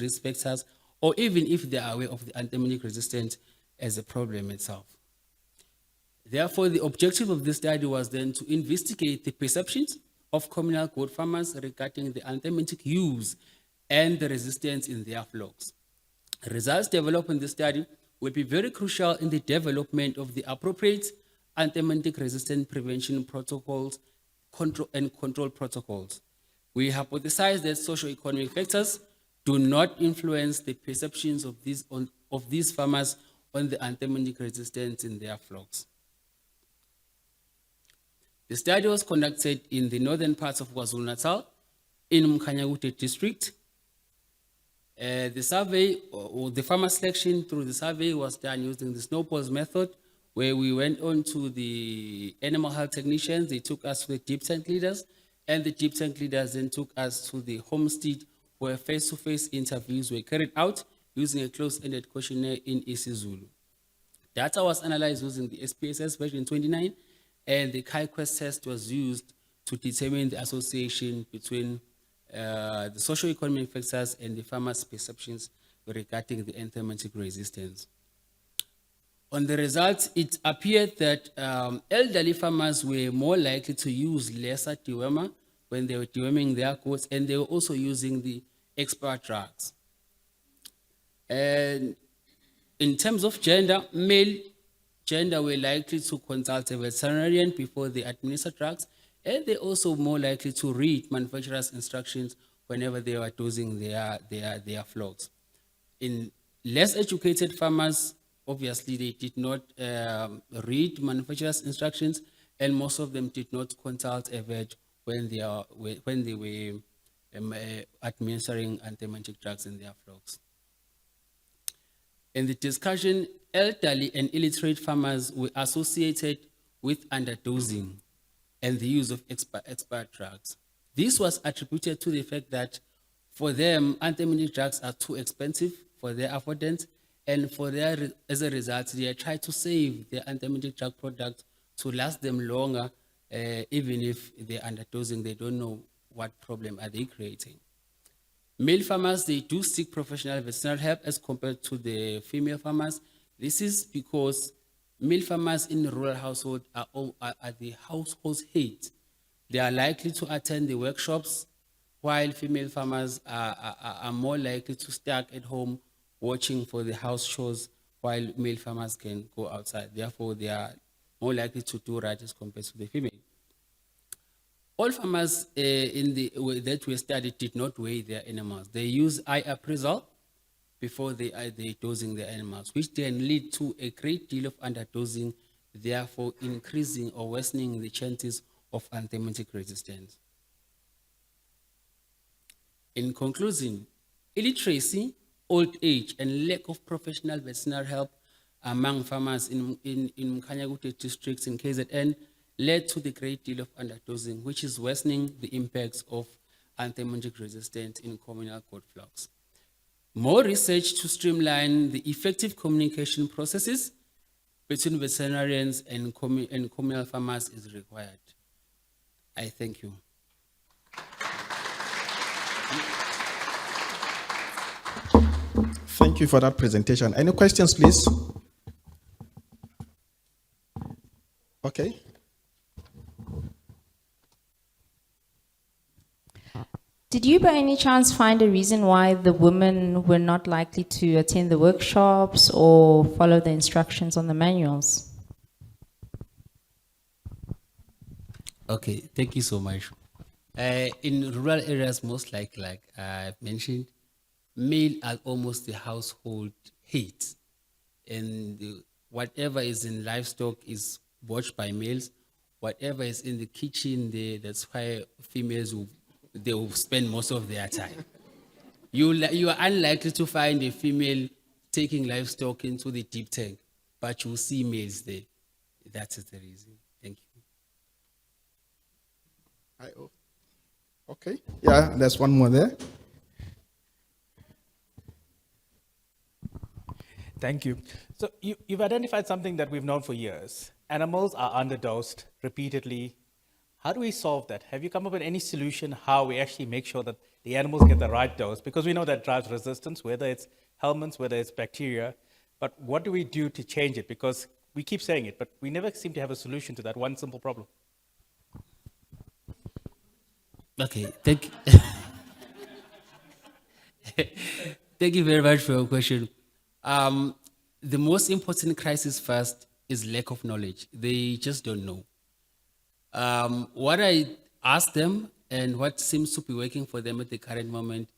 risk factors or even if they are aware of the antibiotic resistance as a problem itself. Therefore, the objective of this study was then to investigate the perceptions of communal goat farmers regarding the antibiotic use and the resistance in their flocks. Results developed in this study will be very crucial in the development of the appropriate antibiotic resistant prevention protocols and control protocols. We hypothesize that socioeconomic factors do not influence the perceptions of these farmers on the antibiotic resistance in their flocks. The study was conducted in the northern parts of KwaZulu-Natal, in Mkhanyakude district. The survey, or the farmer selection through the survey was done using the snowballs method, where we went on to the animal health technicians. They took us to the deep tank leaders, and the deep tank leaders then took us to the homestead, where face-to-face interviews were carried out using a closed-ended questionnaire in isiZulu. Data was analyzed using the SPSS version 29, and the KaiQuest test was used to determine the association between the socioeconomic factors and the farmers' perceptions regarding the antibiotic resistance. On the results, it appeared that elderly farmers were more likely to use lesser dewormer when they were deworming their goats, and they were also using the expired drugs. And in terms of gender, male gender were likely to consult a veterinarian before they administer drugs, and they're also more likely to read manufacturers' instructions whenever they are dosing their flocks. In less educated farmers, obviously they did not read manufacturers' instructions, and most of them did not consult a vet when they were administering antibiotic drugs in their flocks. In the discussion, elderly and illiterate farmers were associated with underdosing and the use of expired drugs. This was attributed to the fact that for them, antibiotic drugs are too expensive for their affordance, and as a result, they are trying to save their antibiotic drug product to last them longer, even if they're underdosing, they don't know what problem are they creating. Male farmers, they do seek professional veterinary help as compared to the female farmers. This is because male farmers in the rural household are the household's head. They are likely to attend the workshops, while female farmers are more likely to stay at home watching for the house chores, while male farmers can go outside. Therefore, they are more likely to do right as compared to the female. All farmers that were studied did not weigh their animals. They use eye appraisal before they dosing their animals, which then lead to a great deal of underdosing, therefore increasing or worsening the chances of antibiotic resistance. In conclusion, illiteracy, old age, and lack of professional veterinary help among farmers in Mkhanyakude districts in KZN led to the great deal of underdosing, which is worsening the impacts of antibiotic resistance in communal goat flocks. More research to streamline the effective communication processes between veterinarians and communal farmers is required. I thank you. Thank you for that presentation. Any questions, please? Okay. Did you by any chance find a reason why the women were not likely to attend the workshops or follow the instructions on the manuals? Okay, thank you so much. In rural areas, most like I've mentioned, male are almost the household head, and whatever is in livestock is watched by males. Whatever is in the kitchen, that's why females they will spend most of their time. You are unlikely to find a female taking livestock into the deep tank, but you'll see males there. That is the reason. Thank you. Okay, yeah, there's one more there. Thank you. So you've identified something that we've known for years. Animals are underdosed repeatedly. How do we solve that? Have you come up with any solution how we actually make sure that the animals get the right dose? Because we know that drives resistance, whether it's helminths, whether it's bacteria. But what do we do to change it? Because we keep saying it, but we never seem to have a solution to that one simple problem. Okay, thank you very much for your question. The most important crisis first is lack of knowledge. They just don't know. What I ask them and what seems to be working for them at the current moment,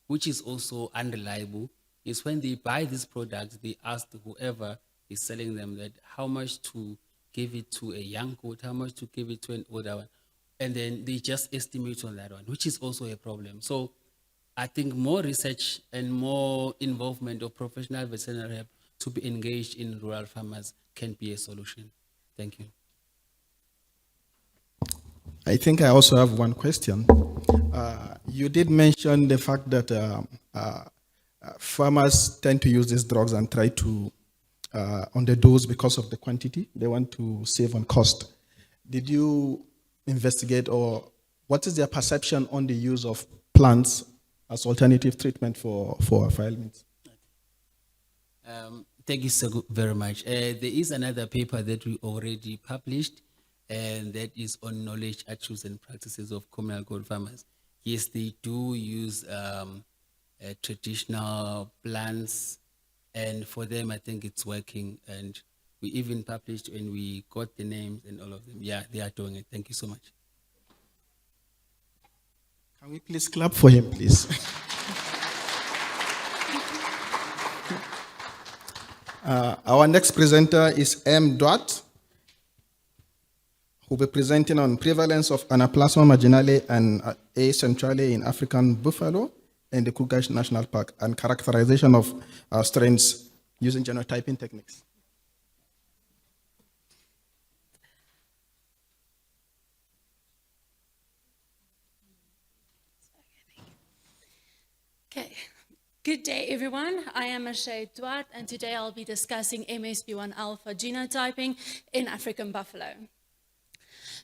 which is also unreliable, is when they buy these products, they ask whoever is selling them that how much to give it to a young goat, how much to give it to an older one. And then they just estimate on that one, which is also a problem. So I think more research and more involvement of professional veterinary help to be engaged in rural farmers can be a solution. Thank you. I think I also have one question. You did mention the fact that farmers tend to use these drugs and try to underdose because of the quantity. They want to save on cost. Did you investigate, or what is their perception on the use of plants as alternative treatment for ailments? Thank you so very much. There is another paper that we already published, and that is on knowledge, attitudes, and practices of communal goat farmers. Yes, they do use traditional plants, and for them, I think it's working. And we even published and we got the names and all of them. Yeah, they are doing it. Thank you so much. Can we please clap for him, please? Our next presenter is M. Duat, who will be presenting on prevalence of Anaplasma marginale and A. centrale in African buffalo and the Kruger National Park, and characterization of strains using genotyping techniques. Okay. Good day, everyone. I am Ashay Duat, and today I'll be discussing MSB1 alpha genotyping in African buffalo.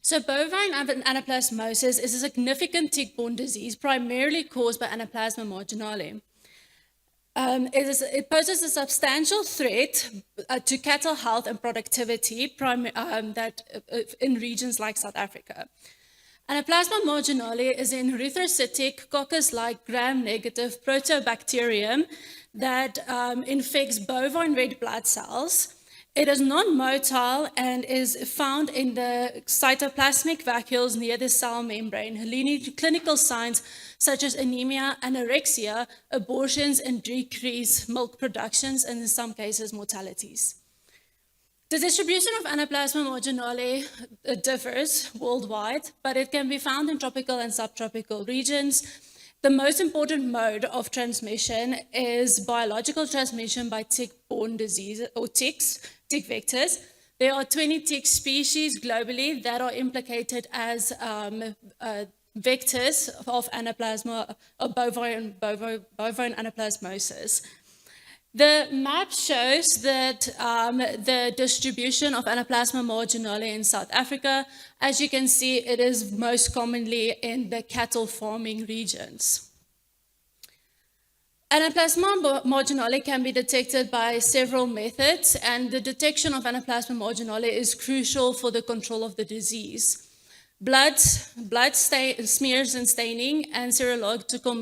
So bovine anaplasmosis is a significant tick-borne disease primarily caused by Anaplasma marginale. It poses a substantial threat to cattle health and productivity in regions like South Africa. Anaplasma marginale is an erythrocytic, coccus-like, gram-negative protobacterium that infects bovine red blood cells. It is non-motile and is found in the cytoplasmic vacuoles near the cell membrane, leading to clinical signs such as anemia, anorexia, abortions, and decreased milk productions, and in some cases, mortalities. The distribution of Anaplasma marginale differs worldwide, but it can be found in tropical and subtropical regions. The most important mode of transmission is biological transmission by tick-borne disease or ticks, tick vectors. There are 20 tick species globally that are implicated as vectors of anaplasma, of bovine anaplasmosis. The map shows that the distribution of Anaplasma marginale in South Africa. As you can see, it is most commonly in the cattle farming regions. Anaplasma marginale can be detected by several methods, and the detection of Anaplasma marginale is crucial for the control of the disease. Blood smears and staining and serological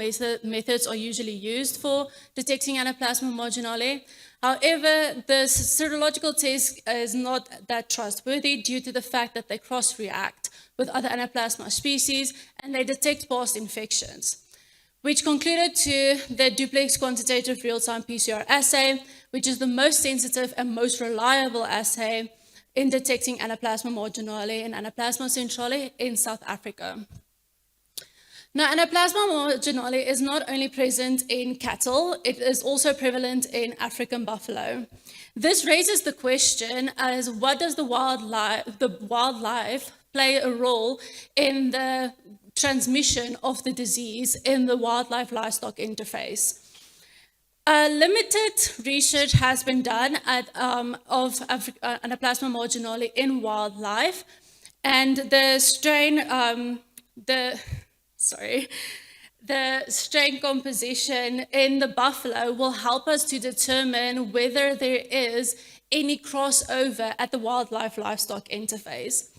methods are usually used for detecting Anaplasma marginale. However, the serological test is not that trustworthy due to the fact that they cross-react with other Anaplasma species and they detect past infections, which concluded to the duplex quantitative real-time PCR assay, which is the most sensitive and most reliable assay in detecting Anaplasma marginale and Anaplasma centrale in South Africa. Now, Anaplasma marginale is not only present in cattle, it is also prevalent in African buffalo. This raises the question as what does the wildlife play a role in the transmission of the disease in the wildlife-livestock interface. Limited research has been done of Anaplasma marginale in wildlife, and the strain composition in the buffalo will help us to determine whether there is any crossover at the wildlife-livestock interface.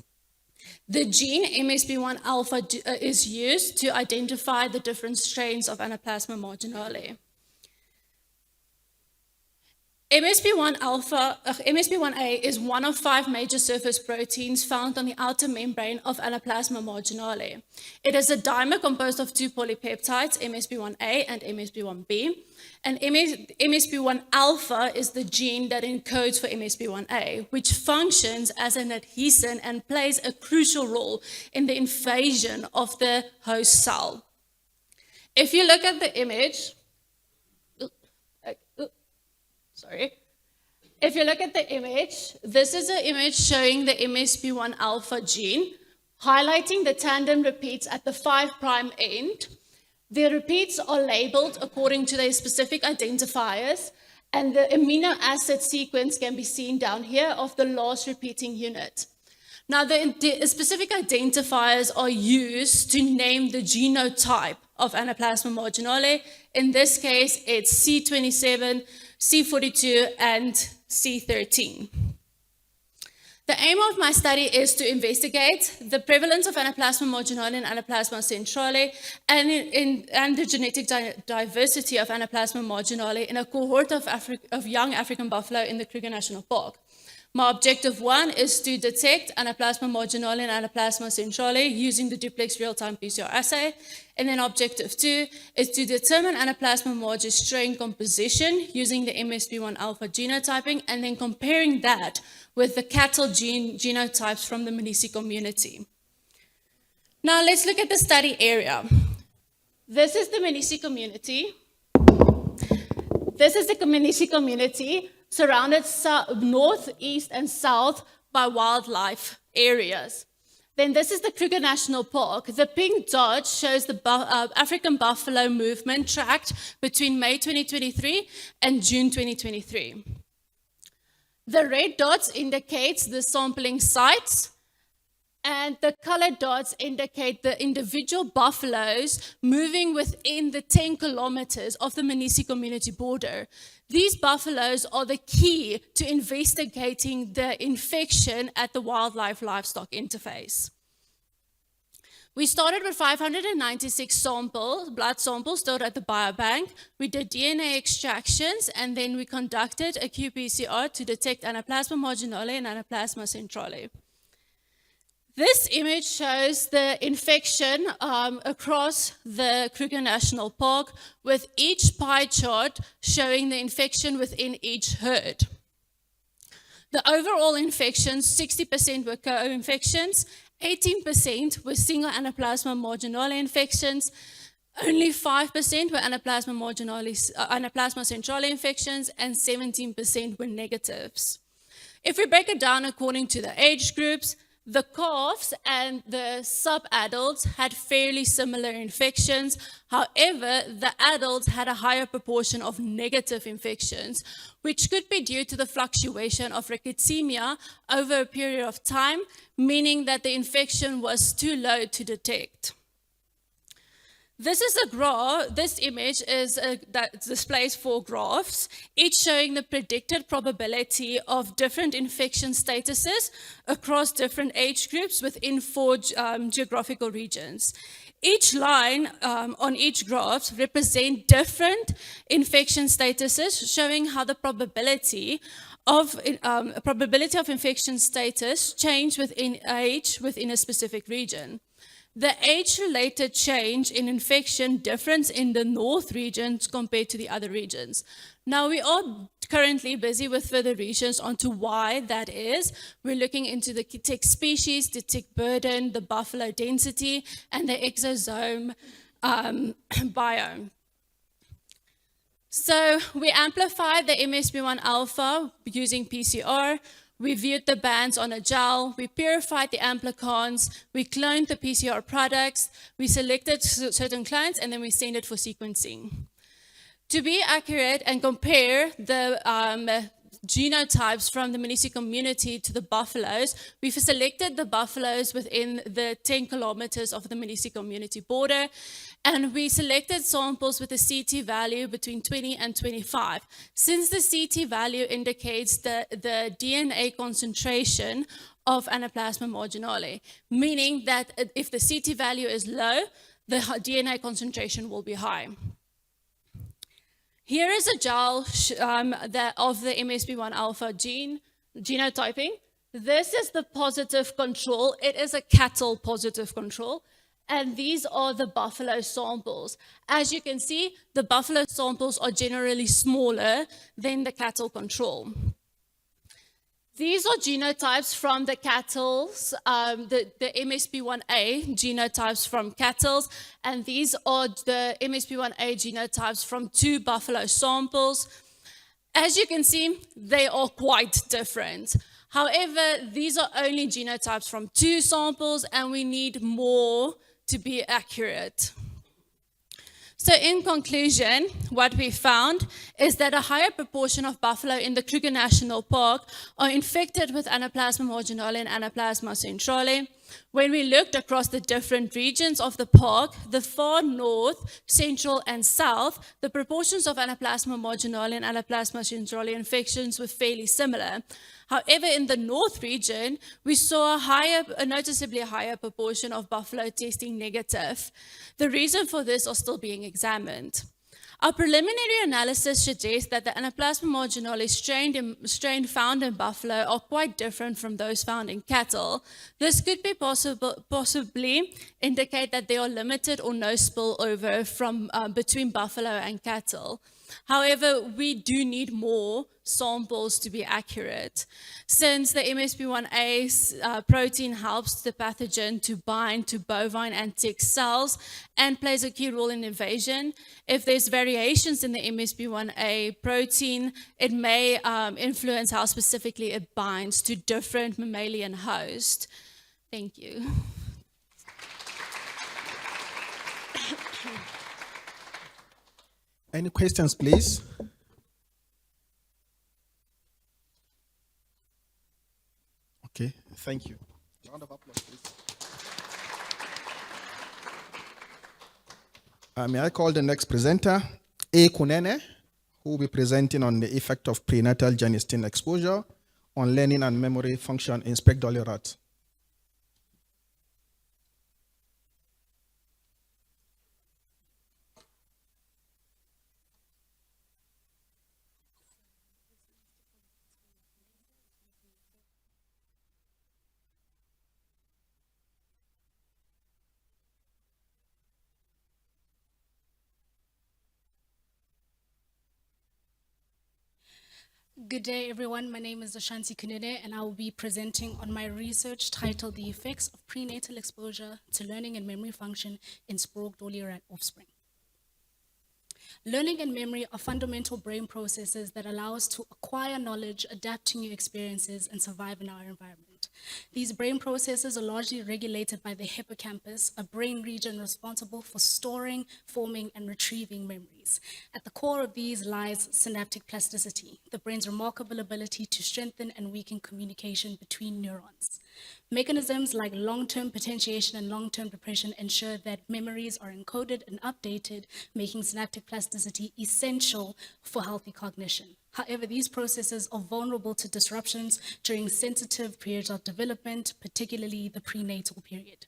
The gene MSB1 alpha is used to identify the different strains of Anaplasma marginale. MSB1A is one of 5 major surface proteins found on the outer membrane of Anaplasma marginale. It is a dimer composed of 2 polypeptides, MSB1A and MSB1B, and MSB1 alpha is the gene that encodes for MSB1A, which functions as an adhesin and plays a crucial role in the invasion of the host cell. If you look at the image, if you look at the image, this is an image showing the MSB1 alpha gene, highlighting the tandem repeats at the 5' end. The repeats are labeled according to their specific identifiers, and the amino acid sequence can be seen down here of the last repeating unit. Now, the specific identifiers are used to name the genotype of Anaplasma marginale. In this case, it's C27, C42, and C13. The aim of my study is to investigate the prevalence of Anaplasma marginale and Anaplasma centrale and the genetic diversity of Anaplasma marginale in a cohort of young African buffalo in the Kruger National Park. My objective 1 is to detect Anaplasma marginale and Anaplasma centrale using the duplex real-time PCR assay. And then objective 2 is to determine Anaplasma marginale strain composition using the MSB1 alpha genotyping and then comparing that with the cattle genotypes from the Manisi community. Now let's look at the study area. This is the Manisi community. This is the Manisi community, surrounded north, east, and south by wildlife areas. Then this is the Kruger National Park. The pink dot shows the African buffalo movement tracked between May 2023 and June 2023. The red dots indicate the sampling sites, and the colored dots indicate the individual buffaloes moving within the 10 kilometers of the Manisi community border. These buffaloes are the key to investigating the infection at the wildlife-livestock interface. We started with 596 blood samples stored at the biobank. We did DNA extractions, and then we conducted a qPCR to detect Anaplasma marginale and Anaplasma centrale. This image shows the infection across the Kruger National Park, with each pie chart showing the infection within each herd. The overall infections, 60% were co-infections, 18% were single Anaplasma marginale infections, only 5% were Anaplasma centrale infections, and 17% were negatives. If we break it down according to the age groups, the calves and the sub-adults had fairly similar infections. However, the adults had a higher proportion of negative infections, which could be due to the fluctuation of rickettsemia over a period of time, meaning that the infection was too low to detect. This is a graph. This image that displays 4 graphs, each showing the predicted probability of different infection statuses across different age groups within 4 geographical regions. Each line on each graph represent different infection statuses, showing how the probability of infection status change within age within a specific region. The age-related change in infection difference in the north regions compared to the other regions. Now, we are currently busy with further research onto why that is. We're looking into the tick species, the tick burden, the buffalo density, and the exosome biome. So we amplify the MSB1 alpha using PCR. We viewed the bands on a gel, we purified the amplicons, we cloned the PCR products, we selected certain clones, and then we sent it for sequencing. To be accurate and compare the genotypes from the Manisi community to the buffaloes, we've selected the buffaloes within the 10 kilometers of the Manisi community border, and we selected samples with a CT value between 20 and 25. Since the CT value indicates the DNA concentration of Anaplasma marginale, meaning that if the CT value is low, the DNA concentration will be high. Here is a gel of the MSB1 alpha gene genotyping. This is the positive control. It is a cattle positive control. And these are the buffalo samples. As you can see, the buffalo samples are generally smaller than the cattle control. These are genotypes from the cattle's, the MSB1A genotypes from cattle's, and these are the MSB1A genotypes from 2 buffalo samples. As you can see, they are quite different. However, these are only genotypes from 2 samples, and we need more to be accurate. So in conclusion, what we found is that a higher proportion of buffalo in the Kruger National Park are infected with Anaplasma marginale and Anaplasma centrale. When we looked across the different regions of the park, the far north, central, and south, the proportions of Anaplasma marginale and Anaplasma centrale infections were fairly similar. However, in the north region, we saw a noticeably higher proportion of buffalo testing negative. The reason for this are still being examined. Our preliminary analysis suggests that the Anaplasma marginale strain found in buffalo are quite different from those found in cattle. This could be possibly indicate that there are limited or no spillover from between buffalo and cattle. However, we do need more samples to be accurate. Since the MSB1A protein helps the pathogen to bind to bovine and tick cells and plays a key role in invasion, if there's variations in the MSB1A protein, it may influence how specifically it binds to different mammalian hosts. Thank you. Any questions, please? Okay, thank you. Round of applause, please. May I call the next presenter, A. Kunene, who will be presenting on the effect of prenatal genistein exposure on learning and memory function in Spec Dolly rats. Good day, everyone. My name is Ashanti Kunene, and I will be presenting on my research titled The Effects of Prenatal Exposure to Learning and Memory Function in Sprague Dolly Rat Offspring. Learning and memory are fundamental brain processes that allow us to acquire knowledge, adapt to new experiences, and survive in our environment. These brain processes are largely regulated by the hippocampus, a brain region responsible for storing, forming, and retrieving memories. At the core of these lies synaptic plasticity, the brain's remarkable ability to strengthen and weaken communication between neurons. Mechanisms like long-term potentiation and long-term depression ensure that memories are encoded and updated, making synaptic plasticity essential for healthy cognition. However, these processes are vulnerable to disruptions during sensitive periods of development, particularly the prenatal period.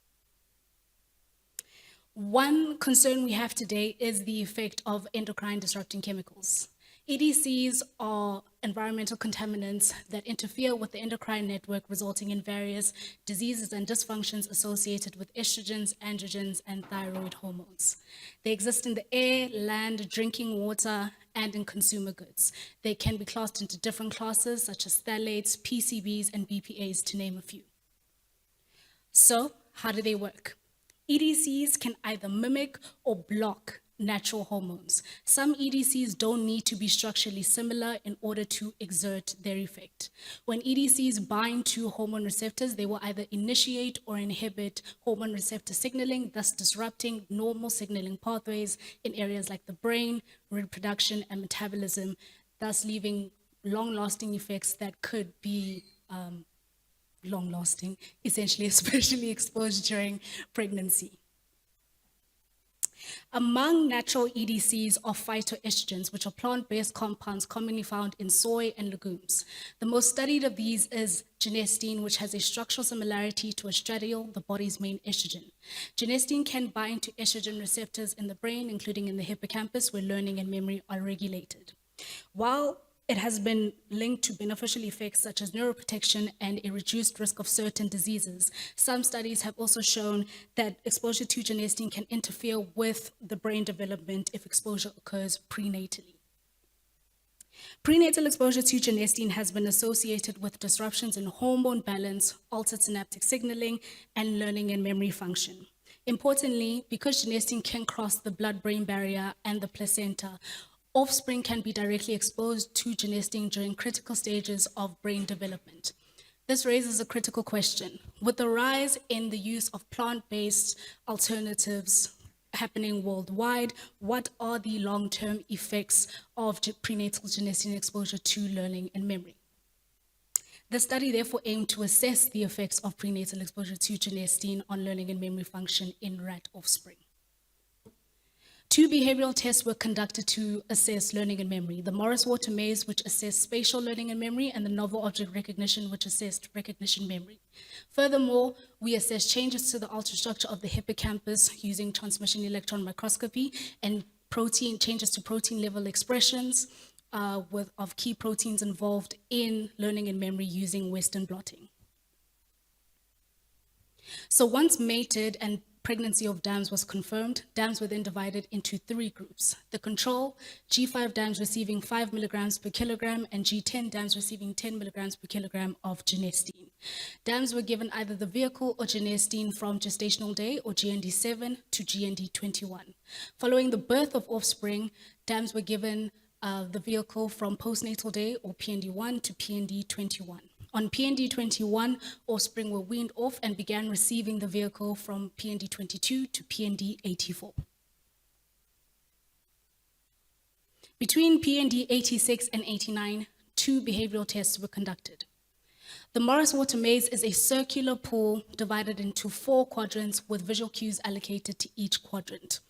One concern we have today is the effect of endocrine disrupting chemicals. EDCs are environmental contaminants that interfere with the endocrine network, resulting in various diseases and dysfunctions associated with estrogens, androgens, and thyroid hormones. They exist in the air, land, drinking water, and in consumer goods. They can be classed into different classes, such as phthalates, PCBs, and BPAs, to name a few. So, how do they work? EDCs can either mimic or block natural hormones. Some EDCs don't need to be structurally similar in order to exert their effect. When EDCs bind to hormone receptors, they will either initiate or inhibit hormone receptor signaling, thus disrupting normal signaling pathways in areas like the brain, reproduction, and metabolism, thus leaving long-lasting effects that could be long-lasting, essentially, especially exposed during pregnancy. Among natural EDCs are phytoestrogens, which are plant-based compounds commonly found in soy and legumes. The most studied of these is genistein, which has a structural similarity to estradiol, the body's main estrogen. Genistein can bind to estrogen receptors in the brain, including in the hippocampus, where learning and memory are regulated. While it has been linked to beneficial effects such as neuroprotection and a reduced risk of certain diseases, some studies have also shown that exposure to genistein can interfere with the brain development if exposure occurs prenatally. Prenatal exposure to genistein has been associated with disruptions in hormone balance, altered synaptic signaling, and learning and memory function. Importantly, because genistein can cross the blood-brain barrier and the placenta, offspring can be directly exposed to genistein during critical stages of brain development. This raises a critical question. With the rise in the use of plant-based alternatives happening worldwide, what are the long-term effects of prenatal genistein exposure to learning and memory? The study therefore aimed to assess the effects of prenatal exposure to genistein on learning and memory function in rat offspring. 2 behavioral tests were conducted to assess learning and memory: the Morris-Water maze, which assessed spatial learning and memory, and the novel object recognition, which assessed recognition memory. Furthermore, we assessed changes to the ultrastructure of the hippocampus using transmission electron microscopy and changes to protein level expressions of key proteins involved in learning and memory using Western blotting. So once mated and pregnancy of dams was confirmed, dams were then divided into 3 groups: the control, G5 dams receiving 5 milligrams per kilogram, and G10 dams receiving 10 milligrams per kilogram of genistein. Dams were given either the vehicle or genistein from gestational day, or GND7, to GND21. Following the birth of offspring, dams were given the vehicle from postnatal day, or PND1, to PND21. On PND21, offspring were weaned off and began receiving the vehicle from PND22 to PND84. Between PND86 and 89, 2 behavioral tests were conducted. The Morris-Water maze is a circular pool divided into 4 quadrants with visual cues allocated to each quadrant.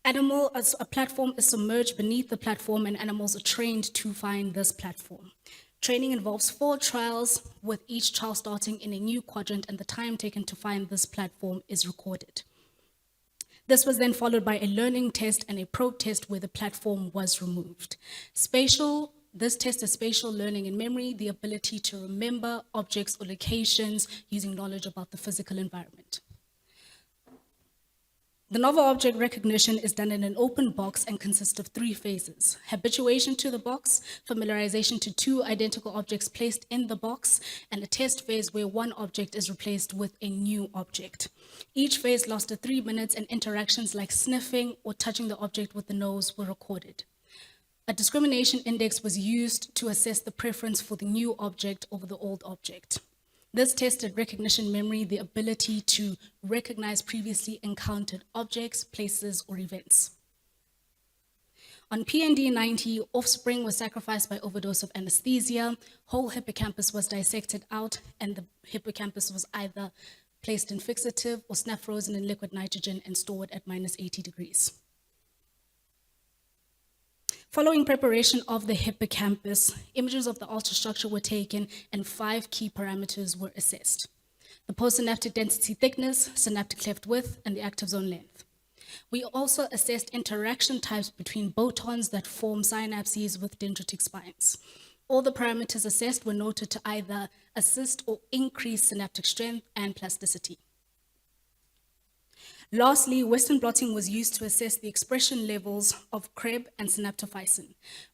A platform is submerged beneath the platform, and animals are trained to find this platform. Training involves 4 trials, with each trial starting in a new quadrant, and the time taken to find this platform is recorded. This was then followed by a learning test and a probe test where the platform was removed. This test is spatial learning and memory, the ability to remember objects or locations using knowledge about the physical environment. The novel object recognition is done in an open box and consists of 3 phases: habituation to the box, familiarization to 2 identical objects placed in the box, and a test phase where 1 object is replaced with a new object. Each phase lasted 3 minutes, and interactions like sniffing or touching the object with the nose were recorded. A discrimination index was used to assess the preference for the new object over the old object. This tested recognition memory, the ability to recognize previously encountered objects, places, or events. On PND90, offspring was sacrificed by overdose of anesthesia, whole hippocampus was dissected out, and the hippocampus was either placed in fixative or snap frozen in liquid nitrogen and stored at -80 degrees. Following preparation of the hippocampus, images of the ultrastructure were taken and 5 key parameters were assessed: the postsynaptic density thickness, synaptic cleft width, and the active zone length. We also assessed interaction types between botons that form synapses with dendritic spines. All the parameters assessed were noted to either assist or increase synaptic strength and plasticity. Lastly, Western blotting was used to assess the expression levels of CREB and synaptophysin.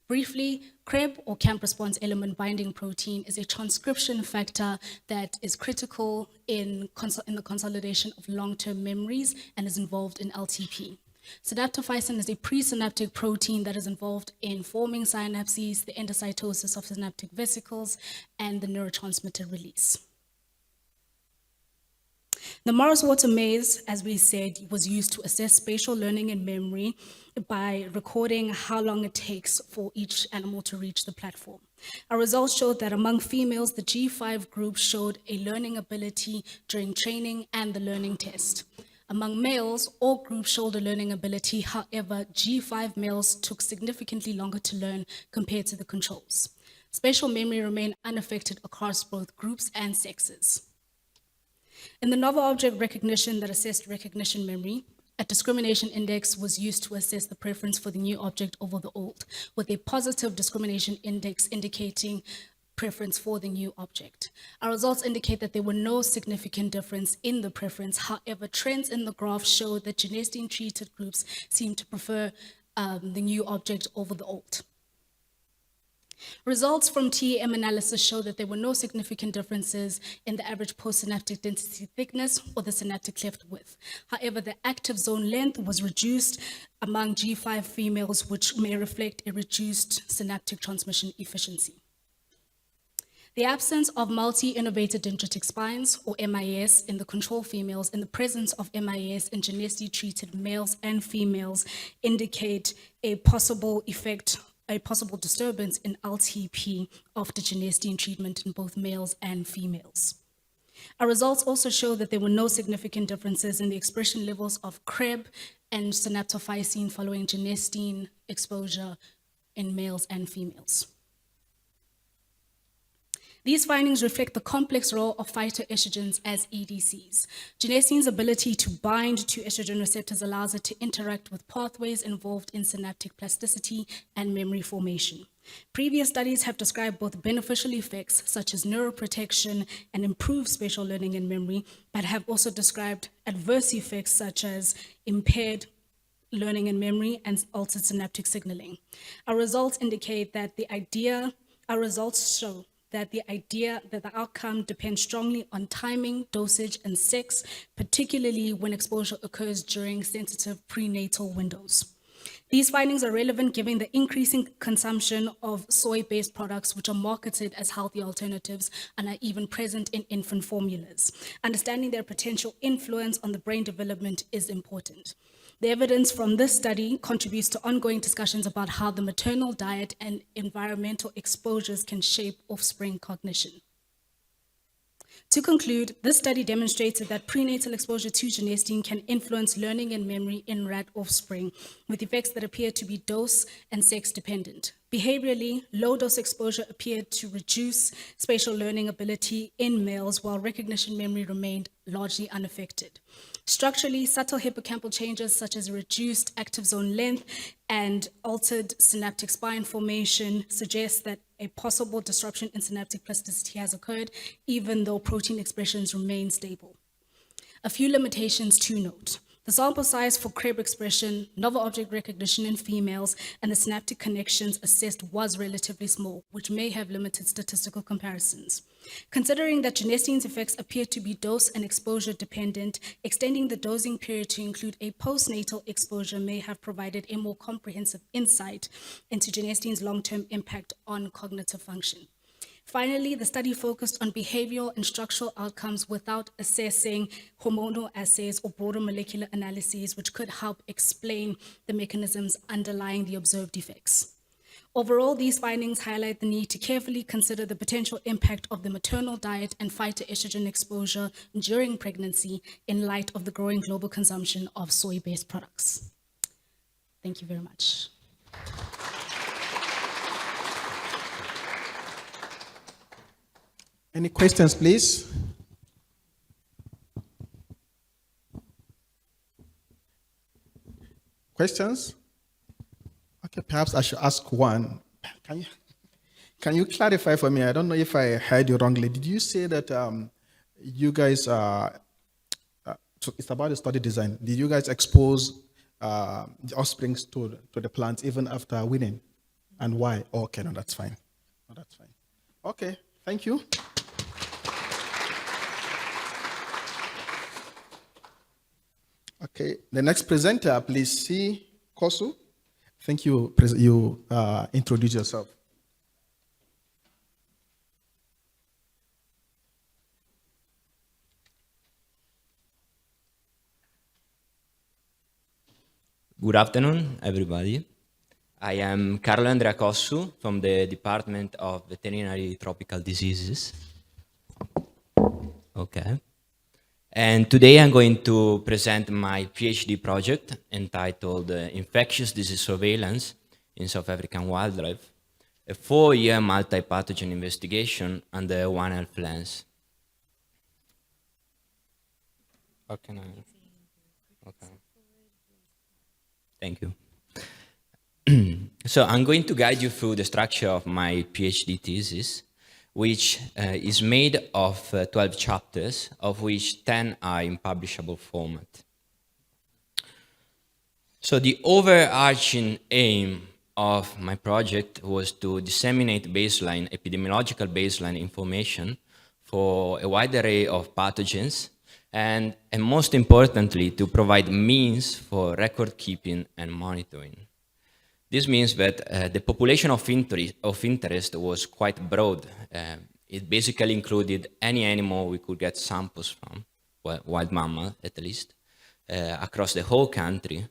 Briefly, CREB, or camp response element binding protein, is a transcription factor that is critical in the consolidation of long-term memories and is involved in LTP. Synaptophysin is a presynaptic protein that is involved in forming synapses, the endocytosis of synaptic vesicles, and the neurotransmitter release. The Morris-Water maze, as we said, was used to assess spatial learning and memory by recording how long it takes for each animal to reach the platform. Our results showed that among females, the G5 group showed a learning ability during training and the learning test. Among males, all groups showed a learning ability. However, G5 males took significantly longer to learn compared to the controls. Spatial memory remained unaffected across both groups and sexes. In the novel object recognition that assessed recognition memory, a discrimination index was used to assess the preference for the new object over the old, with a positive discrimination index indicating preference for the new object. Our results indicate that there were no significant difference in the preference. However, trends in the graph show that genistein-treated groups seem to prefer the new object over the old. Results from TEM analysis show that there were no significant differences in the average postsynaptic density thickness or the synaptic cleft width. However, the active zone length was reduced among G5 females, which may reflect a reduced synaptic transmission efficiency. The absence of multi-innervated dendritic spines, or MIS, in the control females and the presence of MIS in genetically-treated males and females indicate a possible disturbance in LTP after genistein treatment in both males and females. Our results also show that there were no significant differences in the expression levels of CREB and synaptophysin following genistein exposure in males and females. These findings reflect the complex role of phytoestrogens as EDCs. Genestein's ability to bind to estrogen receptors allows it to interact with pathways involved in synaptic plasticity and memory formation. Previous studies have described both beneficial effects, such as neuroprotection and improved spatial learning and memory, but have also described adverse effects, such as impaired learning and memory and altered synaptic signaling. Our results show that the outcome depends strongly on timing, dosage, and sex, particularly when exposure occurs during sensitive prenatal windows. These findings are relevant given the increasing consumption of soy-based products, which are marketed as healthy alternatives and are even present in infant formulas. Understanding their potential influence on the brain development is important. The evidence from this study contributes to ongoing discussions about how the maternal diet and environmental exposures can shape offspring cognition. To conclude, this study demonstrated that prenatal exposure to genistein can influence learning and memory in rat offspring, with effects that appear to be dose and sex dependent. Behaviorally, low-dose exposure appeared to reduce spatial learning ability in males, while recognition memory remained largely unaffected. Structurally, subtle hippocampal changes such as reduced active zone length and altered synaptic spine formation suggest that a possible disruption in synaptic plasticity has occurred, even though protein expressions remain stable. A few limitations to note. The sample size for CREB expression, novel object recognition in females, and the synaptic connections assessed was relatively small, which may have limited statistical comparisons. Considering that genestein's effects appear to be dose and exposure dependent, extending the dosing period to include a postnatal exposure may have provided a more comprehensive insight into genestein's long-term impact on cognitive function. Finally, the study focused on behavioral and structural outcomes without assessing hormonal assays or broader molecular analyses, which could help explain the mechanisms underlying the observed effects. Overall, these findings highlight the need to carefully consider the potential impact of the maternal diet and phytoestrogen exposure during pregnancy in light of the growing global consumption of soy-based products. Thank you very much. Any questions, please? Questions? Okay, perhaps I should ask one. Can you clarify for me? I don't know if I heard you wrongly. Did you say that you guys so it's about the study design. Did you guys expose the offsprings to the plants even after weaning? And why? Okay, no, that's fine. No, that's fine. Okay, thank you. Okay, the next presenter, please see Kosu. I think you introduce yourself. Good afternoon, everybody. I am Carlo Andrea Cossu from the Department of Veterinary Tropical Diseases. Okay. And today I'm going to present my PhD project entitled Infectious Disease Surveillance in South African Wildlife, a 4-year multi-pathogen investigation under One Health lens. How can I? Okay. Thank you. So I'm going to guide you through the structure of my PhD thesis, which is made of 12 chapters, of which 10 are in publishable format. So the overarching aim of my project was to disseminate epidemiological baseline information for a wide array of pathogens, and most importantly, to provide means for record keeping and monitoring. This means that the population of interest was quite broad. It basically included any animal we could get samples from, well, wild mammal at least, across the whole country.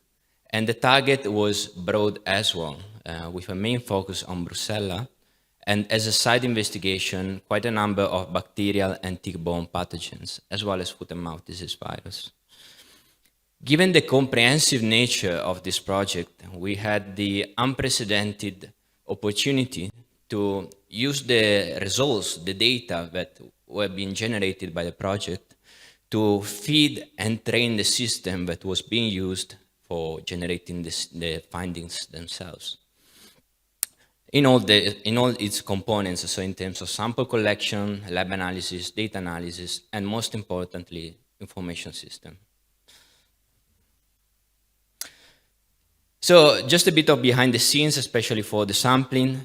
And the target was broad as well, with a main focus on Brucella, and as a side investigation, quite a number of bacterial and tick-borne pathogens, as well as foot-and-mouth disease virus. Given the comprehensive nature of this project, we had the unprecedented opportunity to use the results, the data that were being generated by the project, to feed and train the system that was being used for generating the findings themselves. In all its components, so in terms of sample collection, lab analysis, data analysis, and most importantly, information system. So just a bit of behind the scenes, especially for the sampling.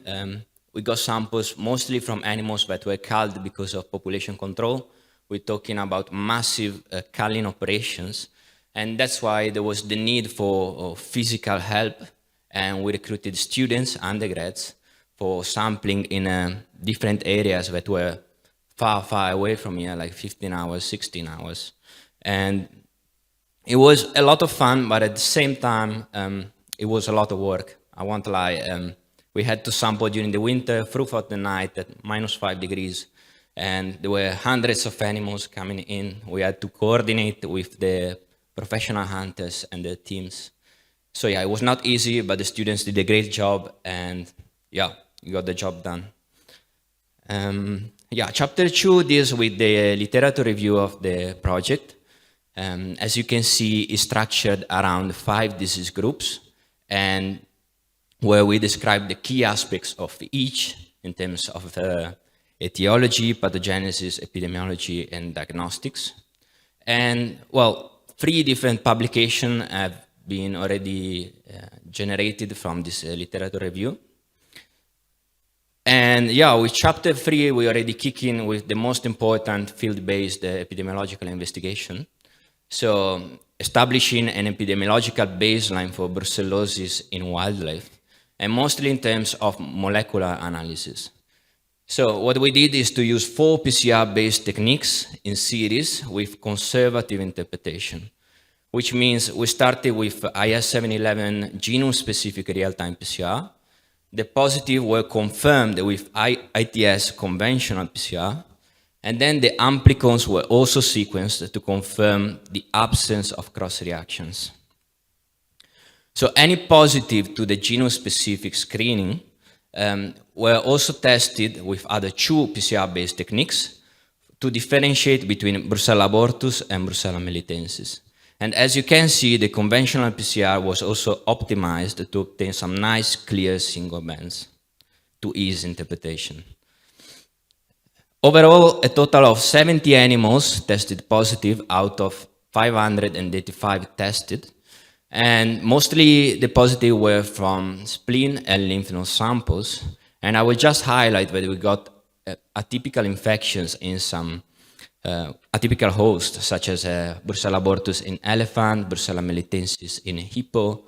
We got samples mostly from animals that were culled because of population control. We're talking about massive culling operations, and that's why there was the need for physical help, and we recruited students, undergrads, for sampling in different areas that were far, far away from here, like 15 hours, 16 hours. And it was a lot of fun, but at the same time, it was a lot of work. I won't lie. We had to sample during the winter, throughout the night at -5 degrees. And there were hundreds of animals coming in. We had to coordinate with the professional hunters and the teams. So yeah, it was not easy, but the students did a great job, and yeah, we got the job done. Yeah, chapter 2 deals with the literature review of the project. As you can see, it's structured around 5 disease groups, and where we describe the key aspects of each in terms of etiology, pathogenesis, epidemiology, and diagnostics. And well, 3 different publications have been already generated from this literature review. And yeah, with chapter 3, we already kick in with the most important field-based epidemiological investigation. So establishing an epidemiological baseline for brucellosis in wildlife, and mostly in terms of molecular analysis. So what we did is to use 4 PCR-based techniques in series with conservative interpretation, which means we started with IS711 genome-specific real-time PCR. The positive were confirmed with ITS conventional PCR, and then the amplicons were also sequenced to confirm the absence of cross-reactions. So any positive to the genome-specific screening were also tested with other 2 PCR-based techniques to differentiate between Brucella abortus and Brucella melitensis. And as you can see, the conventional PCR was also optimized to obtain some nice, clear single bands to ease interpretation. Overall, a total of 70 animals tested positive out of 585 tested, and mostly the positive were from spleen and lymph node samples. And I will just highlight that we got atypical infections in some atypical hosts such as Brucella abortus in elephant, Brucella melitensis in hippo,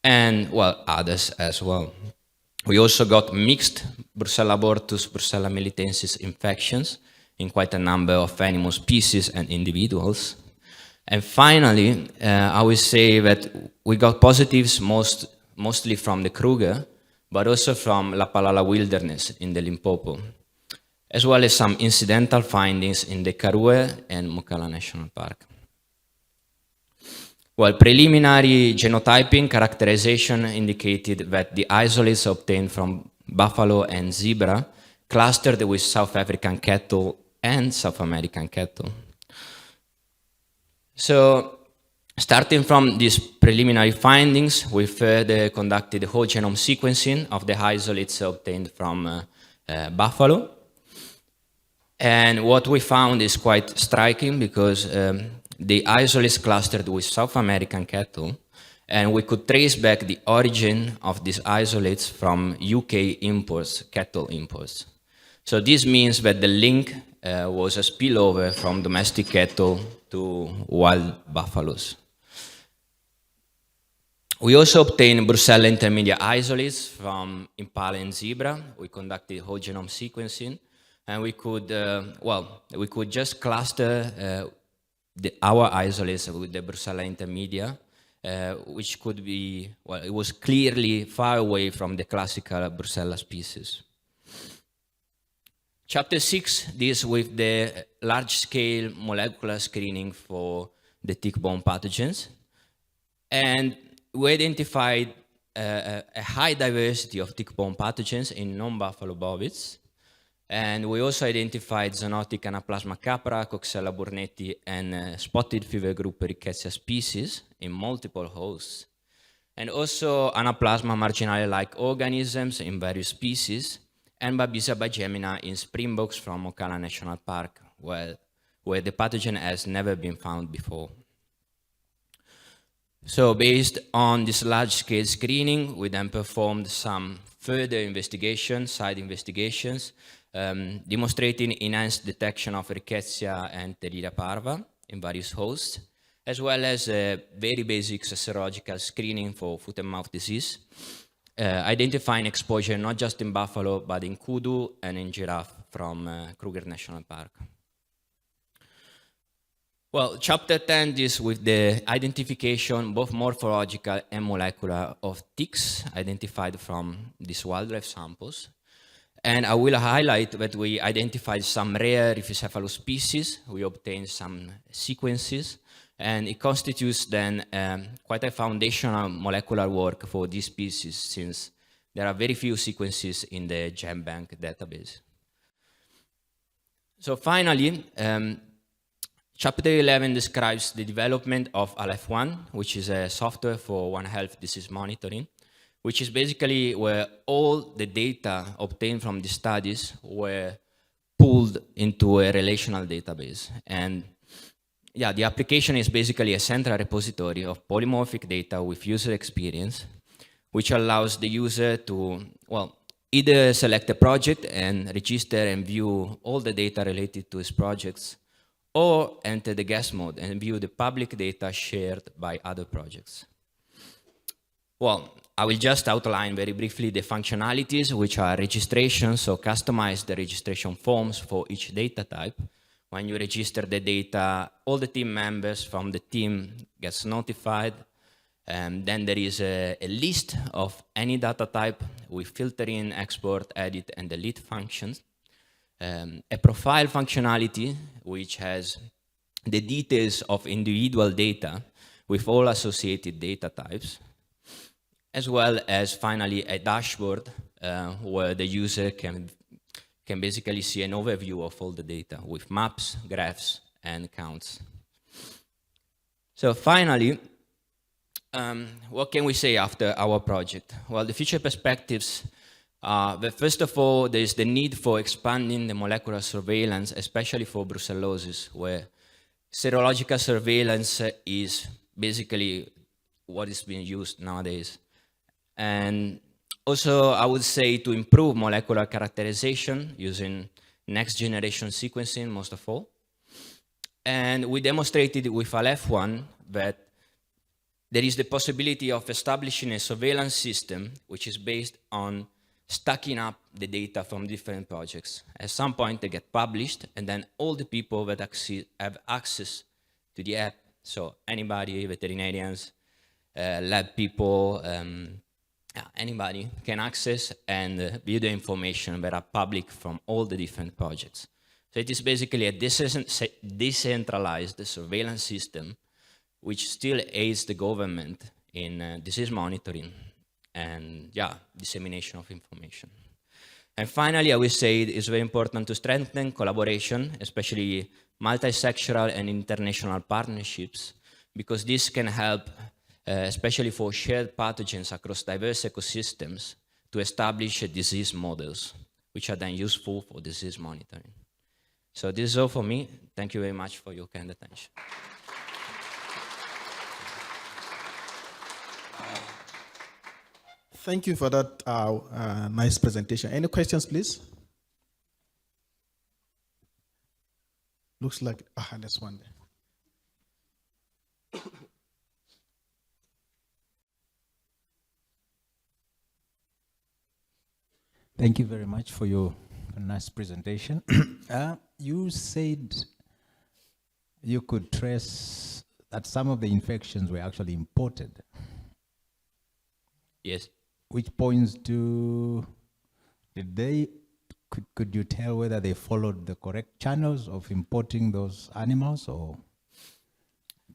and well, others as well. We also got mixed Brucella abortus, Brucella melitensis infections in quite a number of animal species and individuals. And finally, I will say that we got positives mostly from the Kruger, but also from La Palala wilderness in the Limpopo, as well as some incidental findings in the Karoo and Mokala National Park. Well, preliminary genotyping characterization indicated that the isolates obtained from buffalo and zebra clustered with South African cattle and South American cattle. So, starting from these preliminary findings, we further conducted the whole genome sequencing of the isolates obtained from buffalo. And what we found is quite striking because the isolates clustered with South American cattle, and we could trace back the origin of these isolates from UK imports, cattle imports. So this means that the link was a spillover from domestic cattle to wild buffaloes. We also obtained Brucella intermediate isolates from impala and zebra. We conducted whole genome sequencing, and we could, we could just cluster our isolates with the Brucella intermedia, which could be, well, it was clearly far away from the classical Brucella species. Chapter 6 deals with the large-scale molecular screening for the tick-borne pathogens. And we identified a high diversity of tick-borne pathogens in non-buffalo bovids. And we also identified zoonotic Anaplasma capra, Coxella burnetii, and spotted fever group Rickettsia species in multiple hosts. And also Anaplasma marginale-like organisms in various species, and Babesia bigemina in springboks from Mokala National Park, where the pathogen has never been found before. So based on this large-scale screening, we then performed some further investigations, side investigations, demonstrating enhanced detection of Rickettsia and Terrilia parva in various hosts, as well as very basic serological screening for foot and mouth disease, identifying exposure not just in buffalo, but in kudu and in giraffe from Kruger National Park. Well, chapter 10 deals with the identification, both morphological and molecular, of ticks identified from these wildlife samples. And I will highlight that we identified some rare Rhipicephalus species. We obtained some sequences, and it constitutes then quite a foundational molecular work for these species, since there are very few sequences in the GenBank database. So finally, Chapter 11 describes the development of Aleph-1, which is a software for One Health disease monitoring, which is basically where all the data obtained from the studies were pulled into a relational database. And yeah, the application is basically a central repository of polymorphic data with user experience, which allows the user to, well, either select a project and register and view all the data related to his projects, or enter the guest mode and view the public data shared by other projects. Well, I will just outline very briefly the functionalities, which are registration, so customize the registration forms for each data type. When you register the data, all the team members from the team gets notified. Then there is a list of any data type with filtering, export, edit, and delete functions. A profile functionality, which has the details of individual data with all associated data types, as well as finally a dashboard where the user can basically see an overview of all the data with maps, graphs, and counts. So finally, what can we say after our project? Well, the future perspectives but first of all, there is the need for expanding the molecular surveillance, especially for brucellosis, where serological surveillance is basically what is being used nowadays. And also, I would say to improve molecular characterization using next generation sequencing, most of all. And we demonstrated with Aleph-1 that there is the possibility of establishing a surveillance system which is based on stacking up the data from different projects. At some point, they get published, and then all the people that have access to the app, so anybody, veterinarians, lab people, anybody can access and view the information that are public from all the different projects. So it is basically a decentralized surveillance system which still aids the government in disease monitoring and dissemination of information. And finally, I will say it is very important to strengthen collaboration, especially multi-sectoral and international partnerships, because this can help, especially for shared pathogens across diverse ecosystems, to establish disease models, which are then useful for disease monitoring. So this is all for me. Thank you very much for your kind attention. Thank you for that nice presentation. Any questions, please? Looks like, there's one there. Thank you very much for your nice presentation. You said you could trace that some of the infections were actually imported. Yes. Which points to, could you tell whether they followed the correct channels of importing those animals, or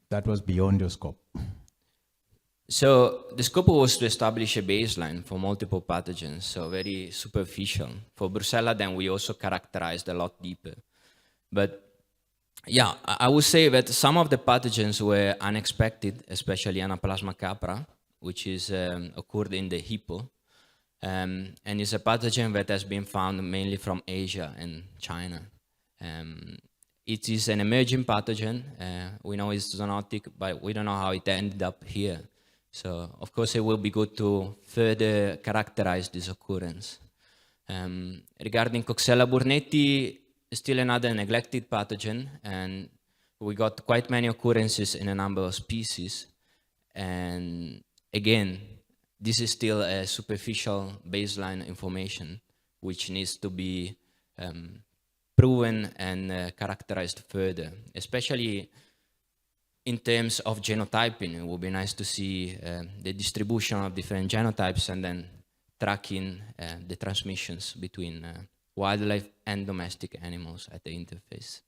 that was beyond your scope? So the scope was to establish a baseline for multiple pathogens, so very superficial. For Brucella, then we also characterized a lot deeper. But yeah, I would say that some of the pathogens were unexpected, especially Anaplasma capra, which is occurred in the hippo, and is a pathogen that has been found mainly from Asia and China. It is an emerging pathogen. We know it's zoonotic, but we don't know how it ended up here. So, of course, it will be good to further characterize this occurrence. Regarding Coxella burnetii, still another neglected pathogen, and we got quite many occurrences in a number of species. And again, this is still a superficial baseline information which needs to be proven and characterized further, especially in terms of genotyping. It would be nice to see the distribution of different genotypes and then tracking the transmissions between wildlife and domestic animals at the interface.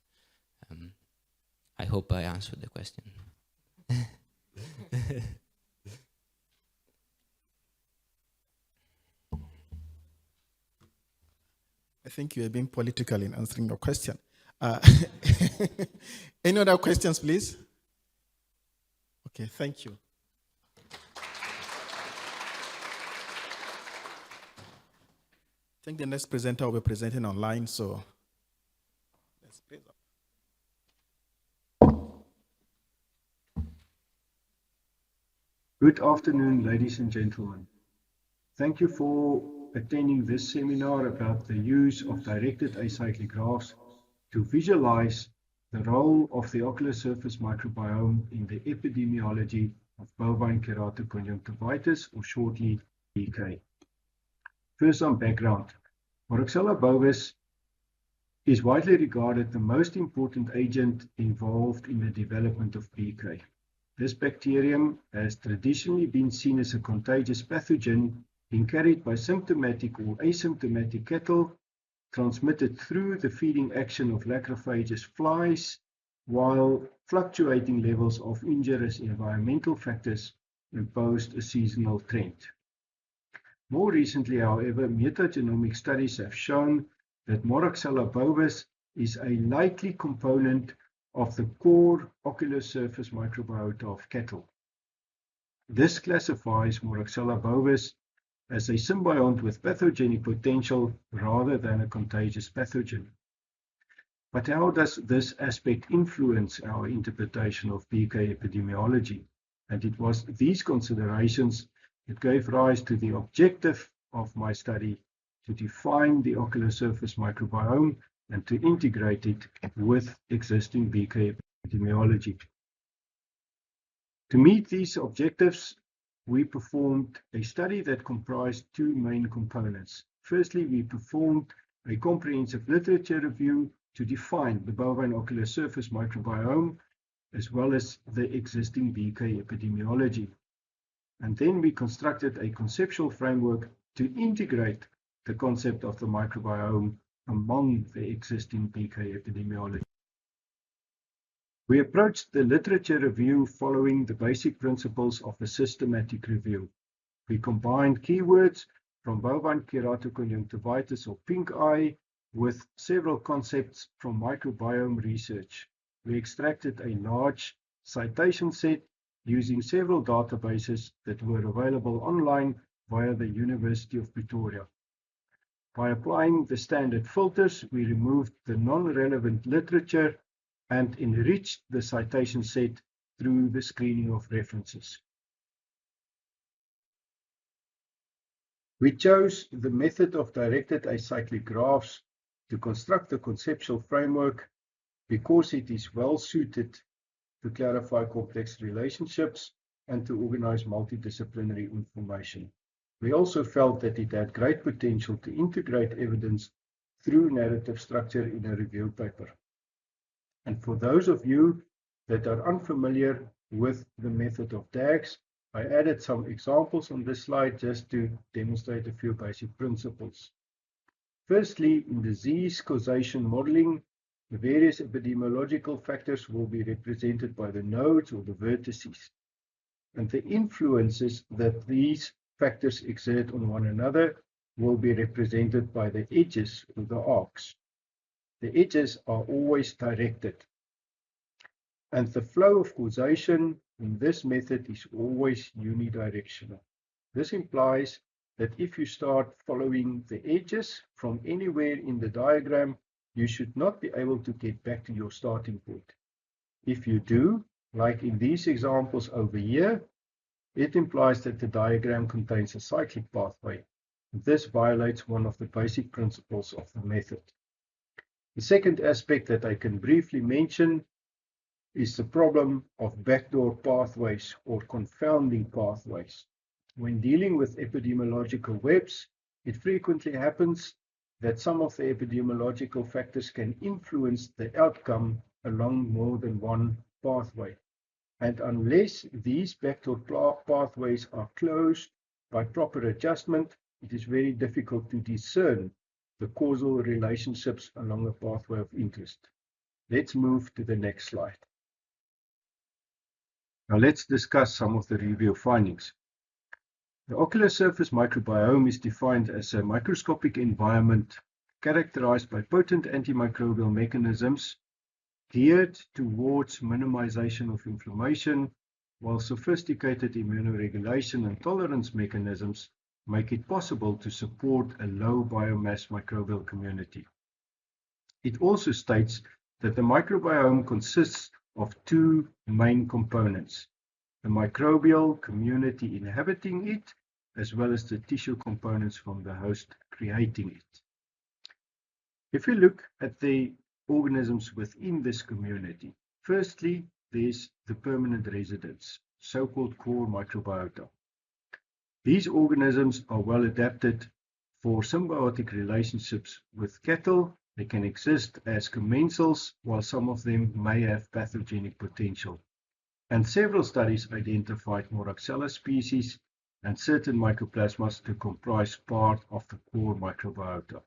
I hope I answered the question. I think you are being political in answering your question. Any other questions, please? Okay, thank you. I think the next presenter will be presenting online, so let's please up. Good afternoon, ladies and gentlemen. Thank you for attending this seminar about the use of directed acyclographs to visualize the role of the ocular surface microbiome in the epidemiology of bovine keratoconjunctivitis, or shortly BK. First, some background. Moraxella bovis is widely regarded the most important agent involved in the development of BK. This bacterium has traditionally been seen as a contagious pathogen being carried by symptomatic or asymptomatic cattle, transmitted through the feeding action of lacrophagous flies, while fluctuating levels of injurious environmental factors imposed a seasonal trend. More recently, however, metagenomic studies have shown that Moraxella bovis is a likely component of the core ocular surface microbiota of cattle. This classifies Moraxella bovis as a symbiont with pathogenic potential rather than a contagious pathogen. But how does this aspect influence our interpretation of BK epidemiology? And it was these considerations that gave rise to the objective of my study, to define the ocular surface microbiome and to integrate it with existing BK epidemiology. To meet these objectives, we performed a study that comprised two main components. Firstly, we performed a comprehensive literature review to define the bovine ocular surface microbiome as well as the existing BK epidemiology. And then we constructed a conceptual framework to integrate the concept of the microbiome among the existing BK epidemiology. We approached the literature review following the basic principles of a systematic review. We combined keywords from bovine keratoconjunctivitis or pink eye with several concepts from microbiome research. We extracted a large citation set using several databases that were available online via the University of Pretoria. By applying the standard filters, we removed the non-relevant literature and enriched the citation set through the screening of references. We chose the method of directed acyclic graphs to construct the conceptual framework because it is well suited to clarify complex relationships and to organize multidisciplinary information. We also felt that it had great potential to integrate evidence through narrative structure in a review paper. And for those of you that are unfamiliar with the method of DAGs, I added some examples on this slide just to demonstrate a few basic principles. Firstly, in disease causation modeling, the various epidemiological factors will be represented by the nodes or the vertices, and the influences that these factors exert on one another will be represented by the edges or the arcs. The edges are always directed, and the flow of causation in this method is always unidirectional. This implies that if you start following the edges from anywhere in the diagram, you should not be able to get back to your starting point. If you do, like in these examples over here, it implies that the diagram contains a cyclic pathway. This violates one of the basic principles of the method. The second aspect that I can briefly mention is the problem of backdoor pathways or confounding pathways. When dealing with epidemiological webs, it frequently happens that some of the epidemiological factors can influence the outcome along more than one pathway. And unless these backdoor pathways are closed by proper adjustment, it is very difficult to discern the causal relationships along a pathway of interest. Let's move to the next slide. Now let's discuss some of the review findings. The ocular surface microbiome is defined as a microscopic environment characterized by potent antimicrobial mechanisms geared towards minimization of inflammation, while sophisticated immunoregulation and tolerance mechanisms make it possible to support a low biomass microbial community. It also states that the microbiome consists of two main components: the microbial community inhabiting it, as well as the tissue components from the host creating it. If we look at the organisms within this community, firstly, there's the permanent residents, so-called core microbiota. These organisms are well adapted for symbiotic relationships with cattle. They can exist as commensals, while some of them may have pathogenic potential. And several studies identified Moraxella species and certain mycoplasmas to comprise part of the core microbiota.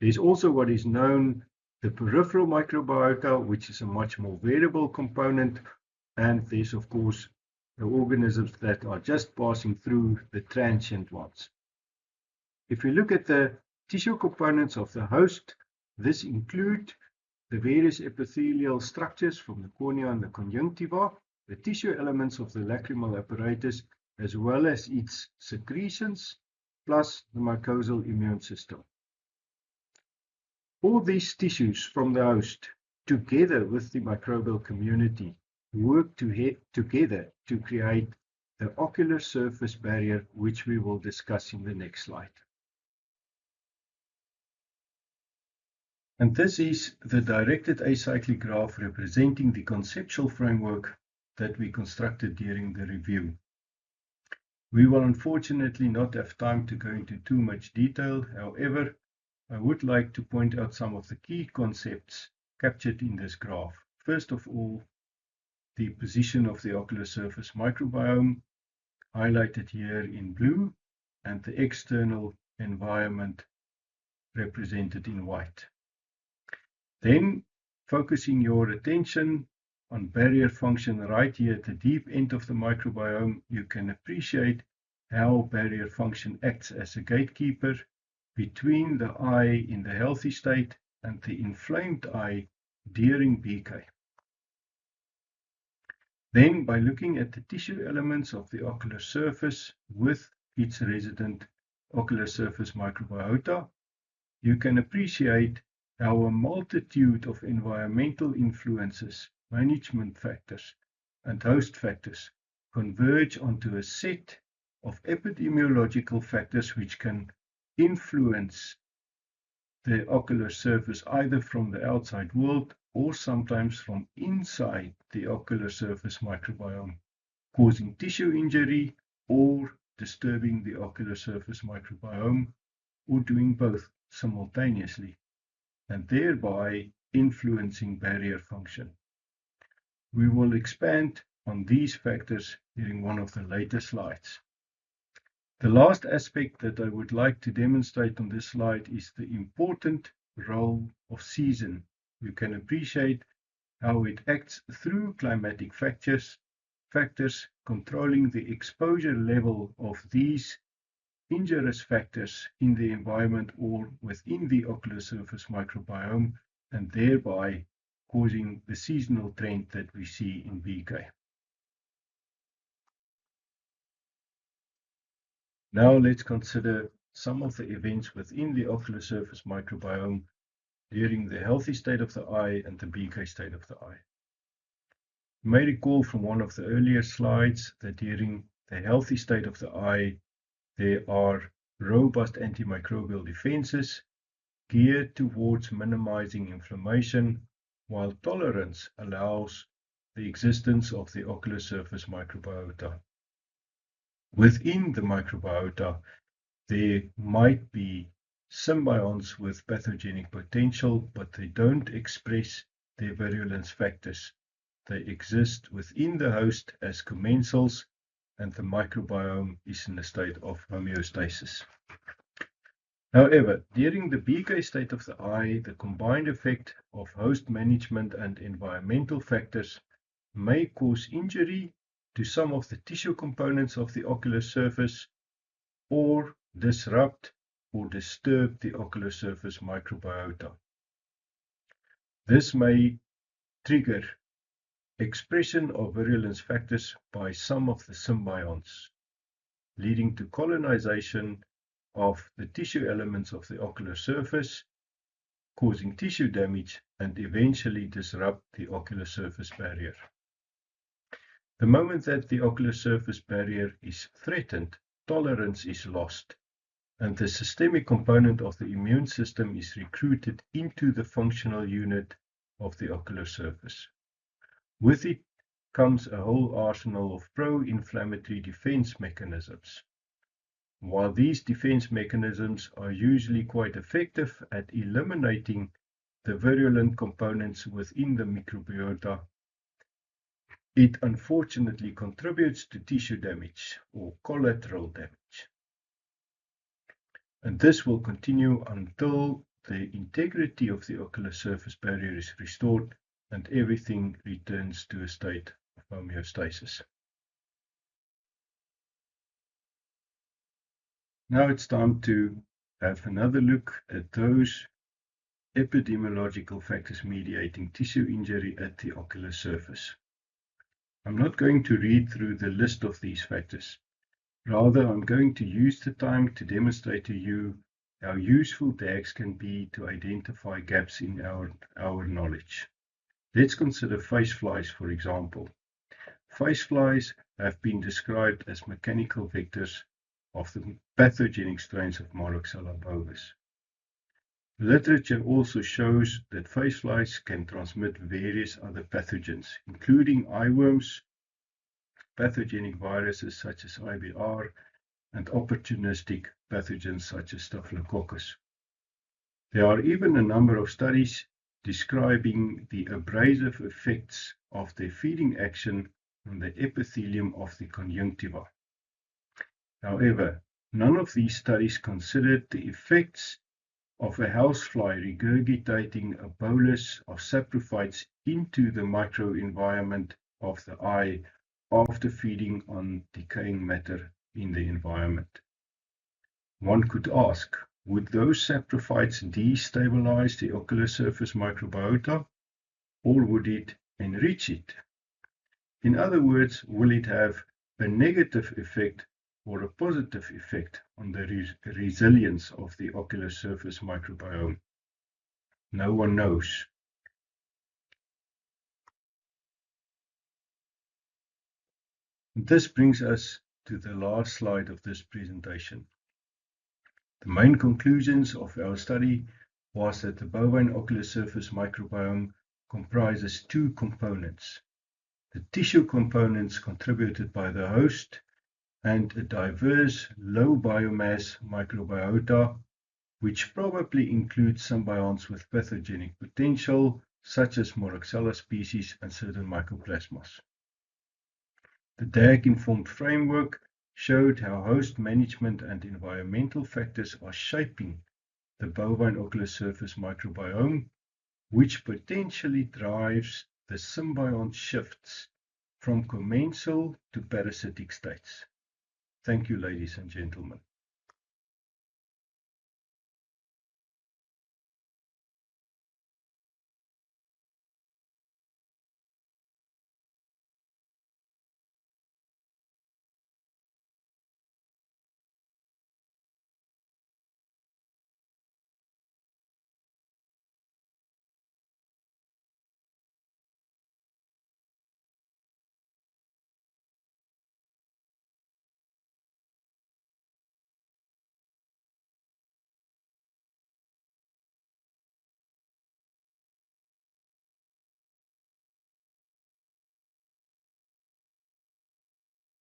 There's also what is known the peripheral microbiota, which is a much more variable component, and there's of course the organisms that are just passing through, the transient ones. If we look at the tissue components of the host, this include the various epithelial structures from the cornea and the conjunctiva, the tissue elements of the lacrimal apparatus, as well as its secretions, plus the mucosal immune system. All these tissues from the host, together with the microbial community, work together to create the ocular surface barrier, which we will discuss in the next slide. And this is the directed acyclic graph representing the conceptual framework that we constructed during the review. We will unfortunately not have time to go into too much detail. However, I would like to point out some of the key concepts captured in this graph. First of all, the position of the ocular surface microbiome, highlighted here in blue, and the external environment represented in white. Then, focusing your attention on barrier function right here at the deep end of the microbiome, you can appreciate how barrier function acts as a gatekeeper between the eye in the healthy state and the inflamed eye during BK. Then, by looking at the tissue elements of the ocular surface with its resident ocular surface microbiota, you can appreciate how a multitude of environmental influences, management factors, and host factors converge onto a set of epidemiological factors which can influence the ocular surface either from the outside world or sometimes from inside the ocular surface microbiome, causing tissue injury or disturbing the ocular surface microbiome, or doing both simultaneously, and thereby influencing barrier function. We will expand on these factors during one of the later slides. The last aspect that I would like to demonstrate on this slide is the important role of season. You can appreciate how it acts through climatic factors controlling the exposure level of these injurious factors in the environment or within the ocular surface microbiome, and thereby causing the seasonal trend that we see in BK. Now let's consider some of the events within the ocular surface microbiome during the healthy state of the eye and the BK state of the eye. You may recall from one of the earlier slides that during the healthy state of the eye, there are robust antimicrobial defenses geared towards minimizing inflammation, while tolerance allows the existence of the ocular surface microbiota. Within the microbiota, there might be symbionts with pathogenic potential, but they don't express their virulence factors. They exist within the host as commensals, and the microbiome is in a state of homeostasis. However, during the BK state of the eye, the combined effect of host management and environmental factors may cause injury to some of the tissue components of the ocular surface, or disrupt or disturb the ocular surface microbiota. This may trigger expression of virulence factors by some of the symbionts, leading to colonization of the tissue elements of the ocular surface, causing tissue damage and eventually disrupt the ocular surface barrier. The moment that the ocular surface barrier is threatened, tolerance is lost, and the systemic component of the immune system is recruited into the functional unit of the ocular surface. With it comes a whole arsenal of pro-inflammatory defense mechanisms. While these defense mechanisms are usually quite effective at eliminating the virulent components within the microbiota, it unfortunately contributes to tissue damage or collateral damage. And this will continue until the integrity of the ocular surface barrier is restored and everything returns to a state of homeostasis. Now it's time to have another look at those epidemiological factors mediating tissue injury at the ocular surface. I'm not going to read through the list of these factors. Rather, I'm going to use the time to demonstrate to you how useful DAGs can be to identify gaps in our knowledge. Let's consider phase flies, for example. Phase flies have been described as mechanical vectors of the pathogenic strains of Moraxella bovis. Literature also shows that phase flies can transmit various other pathogens, including eyeworms, pathogenic viruses such as IBR, and opportunistic pathogens such as Staphylococcus. There are even a number of studies describing the abrasive effects of their feeding action on the epithelium of the conjunctiva. However, none of these studies considered the effects of a housefly regurgitating a bolus of saprophytes into the microenvironment of the eye after feeding on decaying matter in the environment. One could ask, would those saprophytes destabilize the ocular surface microbiota, or would it enrich it? In other words, will it have a negative effect or a positive effect on the resilience of the ocular surface microbiome? No one knows. This brings us to the last slide of this presentation. The main conclusions of our study was that the bovine ocular surface microbiome comprises two components: the tissue components contributed by the host and a diverse low biomass microbiota, which probably includes symbionts with pathogenic potential, such as Moraxella species and certain mycoplasmas. The DAG-informed framework showed how host management and environmental factors are shaping the bovine ocular surface microbiome, which potentially drives the symbiont shifts from commensal to parasitic states. Thank you, ladies and gentlemen.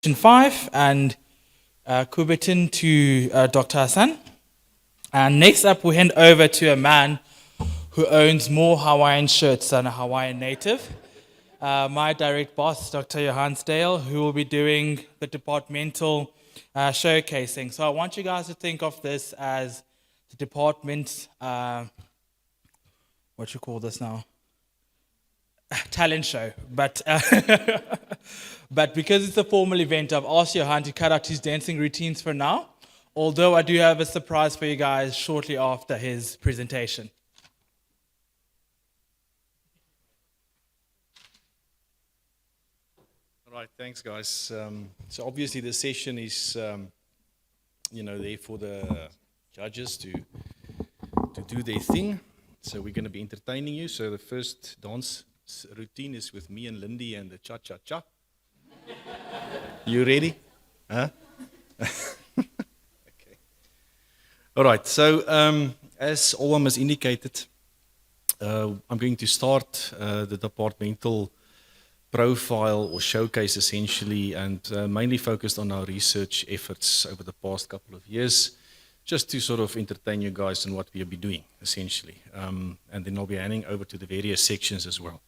Question 5 and Kubertin to Dr. Hassan. And next up, we hand over to a man who owns more Hawaiian shirts than a Hawaiian native. My direct boss, Dr. Johan Stale, who will be doing the departmental showcasing. So I want you guys to think of this as the department's, what you call this now? Talent show. But but because it's a formal event, I've asked Johan to cut out his dancing routines for now, although I do have a surprise for you guys shortly after his presentation. All right, thanks, guys. So obviously the session is, there for the judges to do their thing. So we're going to be entertaining you. So the first dance routine is with me and Lindy and the cha-cha-cha. You ready? Huh? Okay. All right, so as Olwam has indicated, I'm going to start the departmental profile or showcase essentially, and mainly focused on our research efforts over the past couple of years, just to sort of entertain you guys on what we'll be doing essentially. And then I'll be handing over to the various sections as well.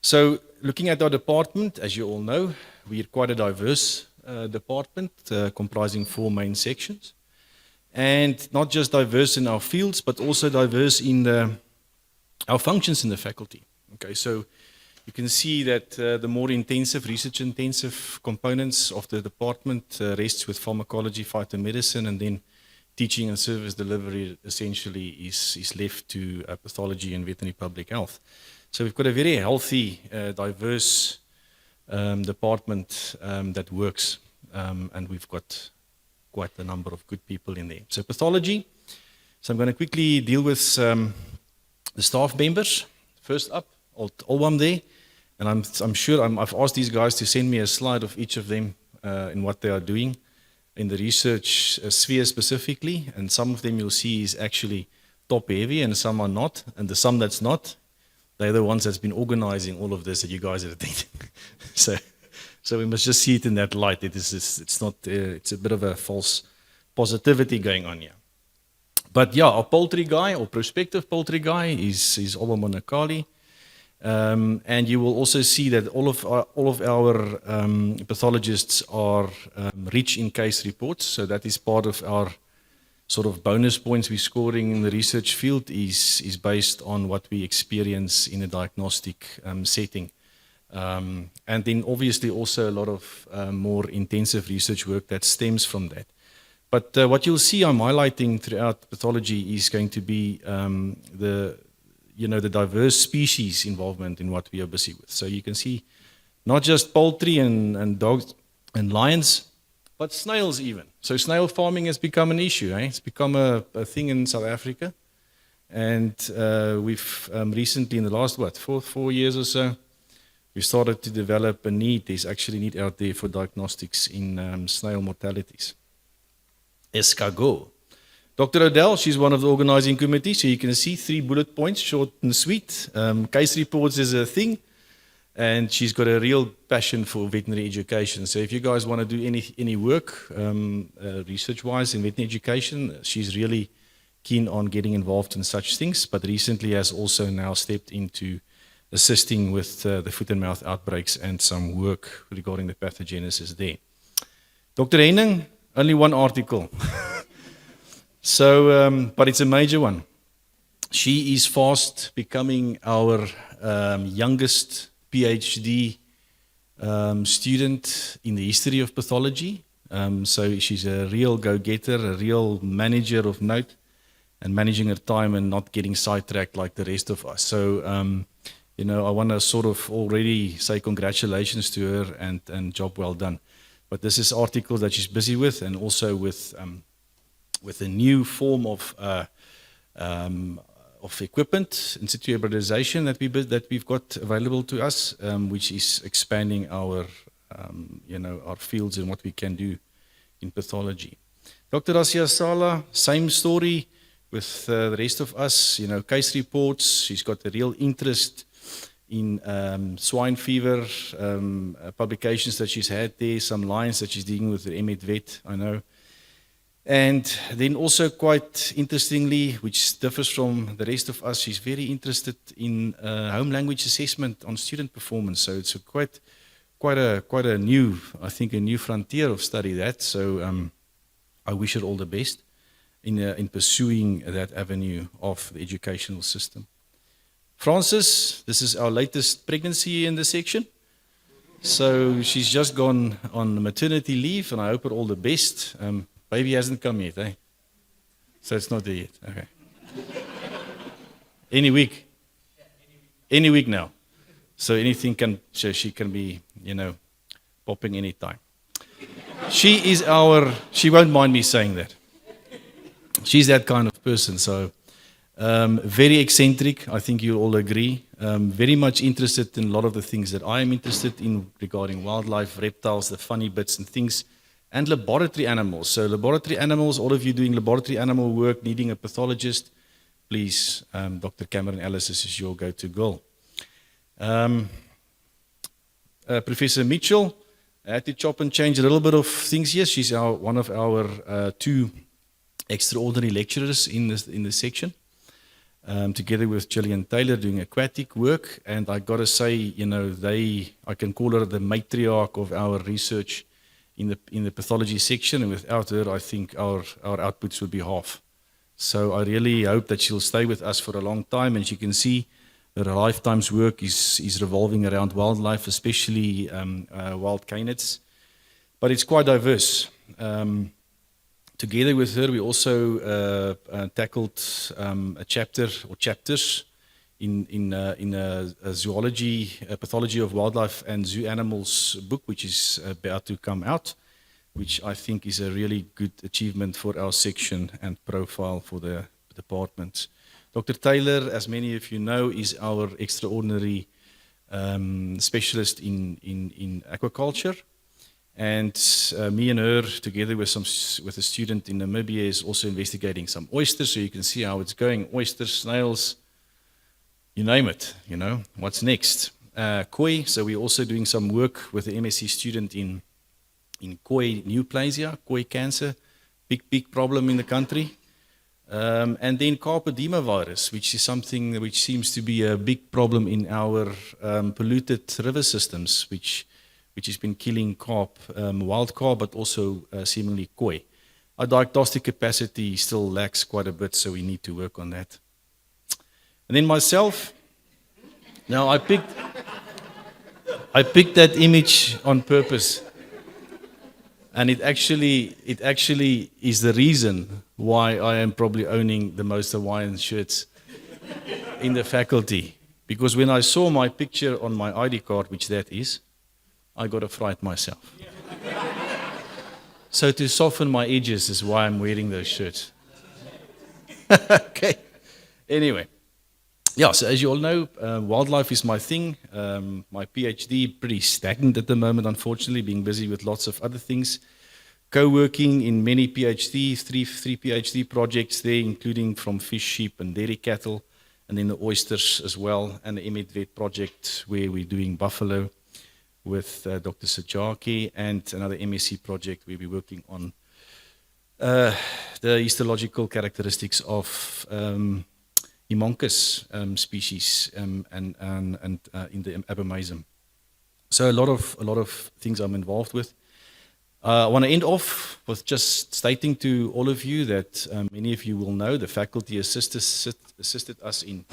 So looking at our department, as you all know, we're quite a diverse department comprising 4 main sections. And not just diverse in our fields, but also diverse in our functions in the faculty. Okay, so you can see that the more intensive, research-intensive components of the department rests with pharmacology, phytomedicine, and then teaching and service delivery essentially is left to pathology and veterinary public health. So we've got a very healthy, diverse department that works, and we've got quite a number of good people in there. So pathology, so I'm going to quickly deal with the staff members. First up, Olwam there, and I'm sure I've asked these guys to send me a slide of each of them in what they are doing in the research sphere specifically, and some of them you'll see is actually top heavy and some are not, and the some that's not, they're the ones that's been organizing all of this that you guys are attending. so we must just see it in that light. It's not. It's a bit of a false positivity going on here. But yeah, our poultry guy or prospective poultry guy is Oba Monakali. And you will also see that all of our pathologists are rich in case reports. So that is part of our sort of bonus points we're scoring in the research field is based on what we experience in a diagnostic setting. And then obviously also a lot of more intensive research work that stems from that. But what you'll see I'm highlighting throughout pathology is going to be the diverse species involvement in what we are busy with. So you can see not just poultry and dogs and lions, but snails even. So snail farming has become an issue. It's become a thing in South Africa. And we've recently, in the last, 4 years or so, we started to develop a need. There's actually a need out there for diagnostics in snail mortalities. Escargot. Dr. Odell, she's one of the organizing committee, so you can see 3 bullet points, short and sweet. Case reports is a thing, and she's got a real passion for veterinary education. So if you guys want to do any work research-wise in veterinary education, she's really keen on getting involved in such things, but recently has also now stepped into assisting with the foot and mouth outbreaks and some work regarding the pathogenesis there. Dr. Henning, only 1 article. So, but it's a major one. She is fast becoming our youngest PhD student in the history of pathology. So she's a real go-getter, a real manager of note, and managing her time and not getting sidetracked like the rest of us. So, I want to sort of already say congratulations to her and job well done. But this is articles that she's busy with, and also with a new form of equipment, in situ hybridization that we've got available to us, which is expanding our our fields and what we can do in pathology. Dr. Asia Sala, same story with the rest of us. Case reports. She's got a real interest in swine fever publications that she's had there. Some lines that she's dealing with the MedVet, I know. And then also quite interestingly, which differs from the rest of us, she's very interested in home language assessment on student performance. So it's quite a new, I think, a new frontier of study that. So I wish her all the best in pursuing that avenue of the educational system. Frances, this is our latest pregnancy in the section. So she's just gone on maternity leave, and I hope her all the best. Baby hasn't come yet, eh? So it's not there yet. Okay. Any week. Any week now. So anything she can be, popping anytime. She won't mind me saying that. She's that kind of person. So very eccentric, I think you'll all agree. Very much interested in a lot of the things that I am interested in regarding wildlife, reptiles, the funny bits and things. And laboratory animals. So laboratory animals, all of you doing laboratory animal work, needing a pathologist, please, Dr. Cameron Ellis is your go-to girl. Professor Mitchell, I had to chop and change a little bit of things here. She's one of our 2 extraordinary lecturers in the section, together with Gillian Taylor doing aquatic work. And I got to say, I can call her the matriarch of our research in the pathology section, and without her, I think our outputs would be half. So I really hope that she'll stay with us for a long time, and she can see that her lifetime's work is revolving around wildlife, especially wild canids. But it's quite diverse. Together with her, we also tackled a chapter or chapters in a zoology, a pathology of wildlife and zoo animals book, which is about to come out, which I think is a really good achievement for our section and profile for the department. Dr. Taylor, as many of you know, is our extraordinary specialist in aquaculture. And me and her, together with with a student in Namibia, is also investigating some oysters. So you can see how it's going. Oysters, snails, you name it. You know what's next. Koi. So we're also doing some work with the MSc student in koi neoplasia, koi cancer, big problem in the country. And then carpedema virus, which is something which seems to be a big problem in our polluted river systems, which has been killing carp, wild carp, but also seemingly koi. Our diagnostic capacity still lacks quite a bit, so we need to work on that. And then myself, now I picked that image on purpose. And it actually is the reason why I am probably owning the most Hawaiian shirts in the faculty. Because when I saw my picture on my ID card, which that is, I got a fright myself. So to soften my edges is why I'm wearing those shirts. Okay. Anyway. Yeah, so as you all know, wildlife is my thing. My PhD, pretty stagnant at the moment, unfortunately, being busy with lots of other things. Co-working in many PhDs, three PhD projects there, including from fish, sheep, and dairy cattle, and then the oysters as well, and the IMEDVET project where we're doing buffalo with Dr. Sajaki, and another MSc project where we're working on the histological characteristics of Emonchus species and in the abomasum. So a lot of things I'm involved with. I want to end off with just stating to all of you that many of you will know the faculty assisted us in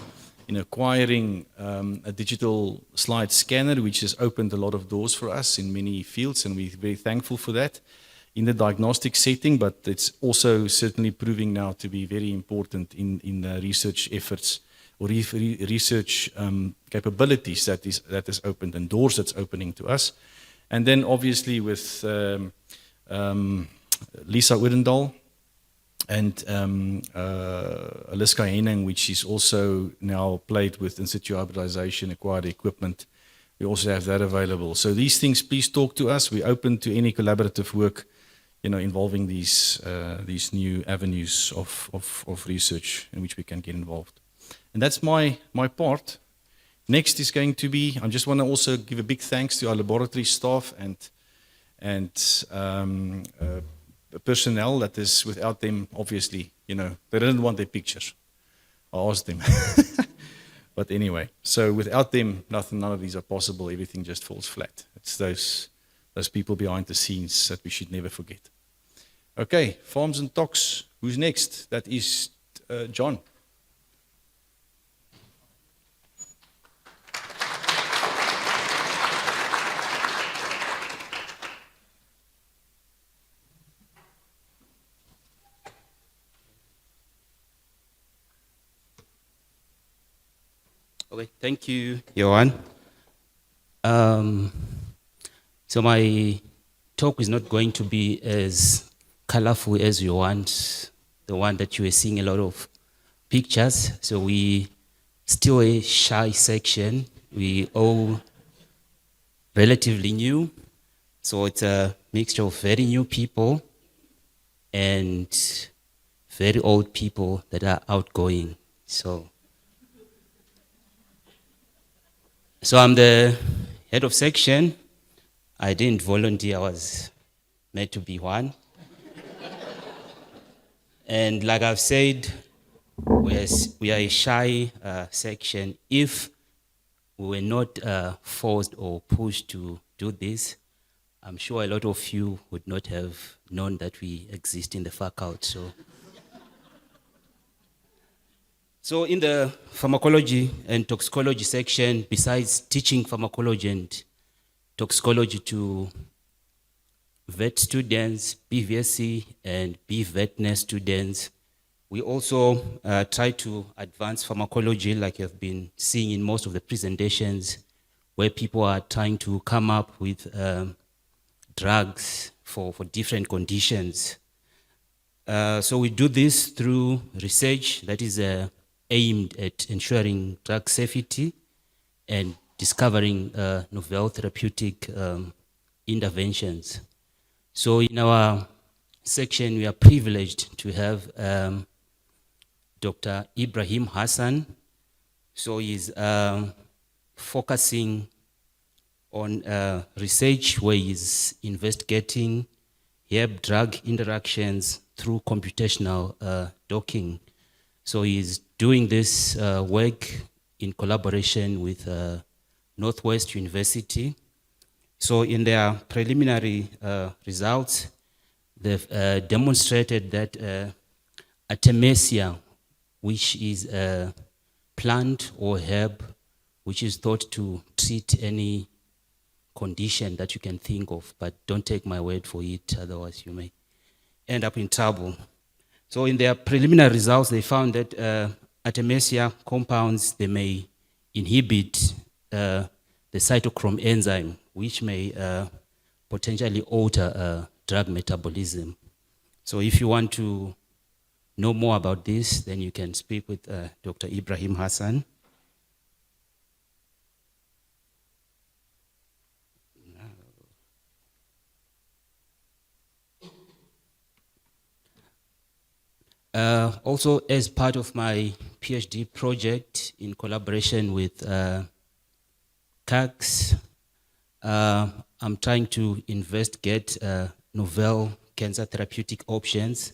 acquiring a digital slide scanner, which has opened a lot of doors for us in many fields, and we're very thankful for that in the diagnostic setting, but it's also certainly proving now to be very important in the research efforts or research capabilities that is opened and doors that's opening to us. And then obviously with Lisa Oudendal and Aliska Henning, which is also now played with in situ hybridization, acquired equipment. We also have that available. So these things, please talk to us. We're open to any collaborative work, involving these new avenues of research in which we can get involved. And that's my part. Next is going to be, I just want to also give a big thanks to our laboratory staff and personnel that is without them, obviously, they didn't want their pictures. I asked them. But anyway, so without them, none of these are possible. Everything just falls flat. It's those people behind the scenes that we should never forget. Okay, farms and tox. Who's next? That is John. Okay, thank you, Johan. So my talk is not going to be as colorful as Johan's, the one that you were seeing a lot of pictures. So we still a shy section. We all relatively new. So it's a mixture of very new people and very old people that are outgoing. So I'm the head of section. I didn't volunteer, I was meant to be one. And like I've said, we are a shy section. If we were not forced or pushed to do this, I'm sure a lot of you would not have known that we exist in the faculty. So in the pharmacology and toxicology section, besides teaching pharmacology and toxicology to vet students, BVSC and BVetNet students, we also try to advance pharmacology, like you've been seeing in most of the presentations, where people are trying to come up with drugs for different conditions. So we do this through research that is aimed at ensuring drug safety and discovering novel therapeutic interventions. So in our section, we are privileged to have Dr. Ibrahim Hassan. So he's focusing on research where he's investigating herb-drug interactions through computational docking. So he's doing this work in collaboration with Northwest University. So in their preliminary results, they've demonstrated that Artemisia, which is a plant or herb which is thought to treat any condition that you can think of, but don't take my word for it, otherwise you may end up in trouble. So in their preliminary results, they found that Artemisia compounds, they may inhibit the cytochrome enzyme, which may potentially alter drug metabolism. So if you want to know more about this, then you can speak with Dr. Ibrahim Hassan. Also, as part of my PhD project in collaboration with CACS, I'm trying to investigate novel cancer therapeutic options.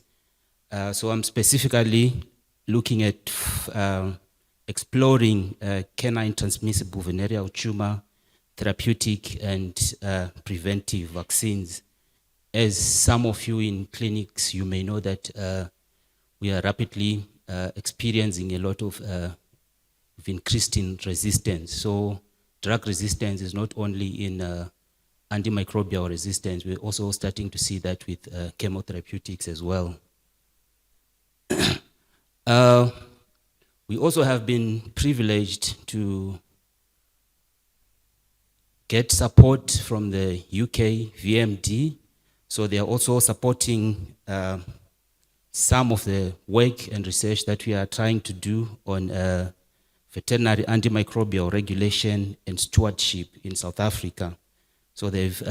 So I'm specifically looking at exploring canine transmissible venereal tumor therapeutic and preventive vaccines. As some of you in clinics, you may know that we are rapidly experiencing a lot of increasing resistance. So drug resistance is not only in antimicrobial resistance, we're also starting to see that with chemotherapeutics as well. We also have been privileged to get support from the UK VMD. So they are also supporting some of the work and research that we are trying to do on veterinary antimicrobial regulation and stewardship in South Africa. So they've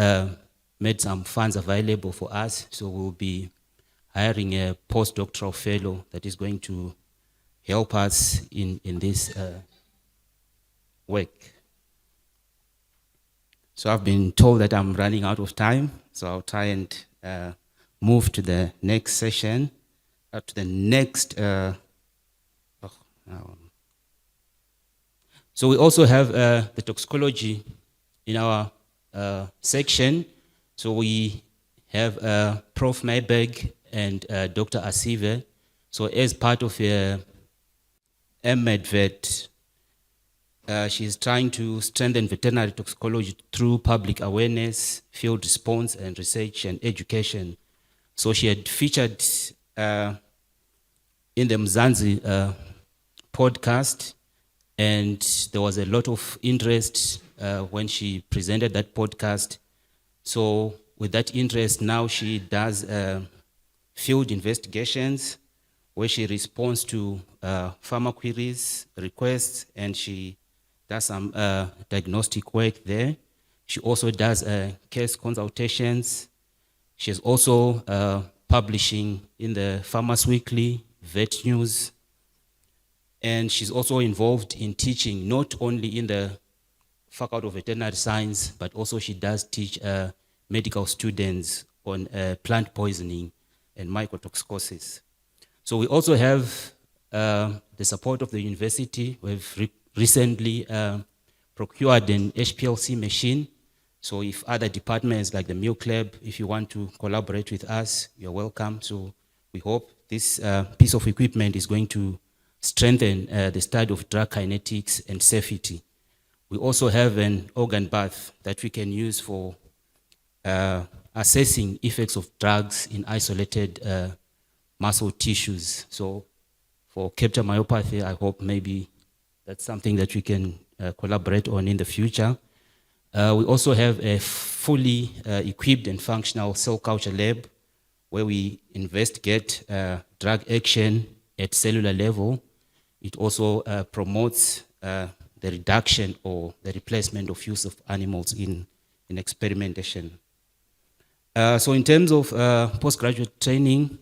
made some funds available for us. So we'll be hiring a postdoctoral fellow that is going to help us in this work. So I've been told that I'm running out of time, so I'll try and move to the next session, to the next. So we also have the toxicology in our section. So we have Prof. Mayberg and Dr. Asive. So as part of MedVet, she's trying to strengthen veterinary toxicology through public awareness, field response, and research and education. So she had featured in the Mzansi podcast, and there was a lot of interest when she presented that podcast. So with that interest, now she does field investigations where she responds to farmer queries, requests, and she does some diagnostic work there. She also does case consultations. She's also publishing in the Farmers Weekly, Vet News, and she's also involved in teaching, not only in the Faculty of Veterinary Science, but also she does teach medical students on plant poisoning and mycotoxicosis. So we also have the support of the university. We've recently procured an HPLC machine. So if other departments like the Milk Lab, if you want to collaborate with us, you're welcome. So we hope this piece of equipment is going to strengthen the study of drug kinetics and safety. We also have an organ bath that we can use for assessing effects of drugs in isolated muscle tissues. So for capture myopathy, I hope maybe that's something that we can collaborate on in the future. We also have a fully equipped and functional cell culture lab where we investigate drug action at cellular level. It also promotes the reduction or the replacement of use of animals in experimentation. So in terms of postgraduate training,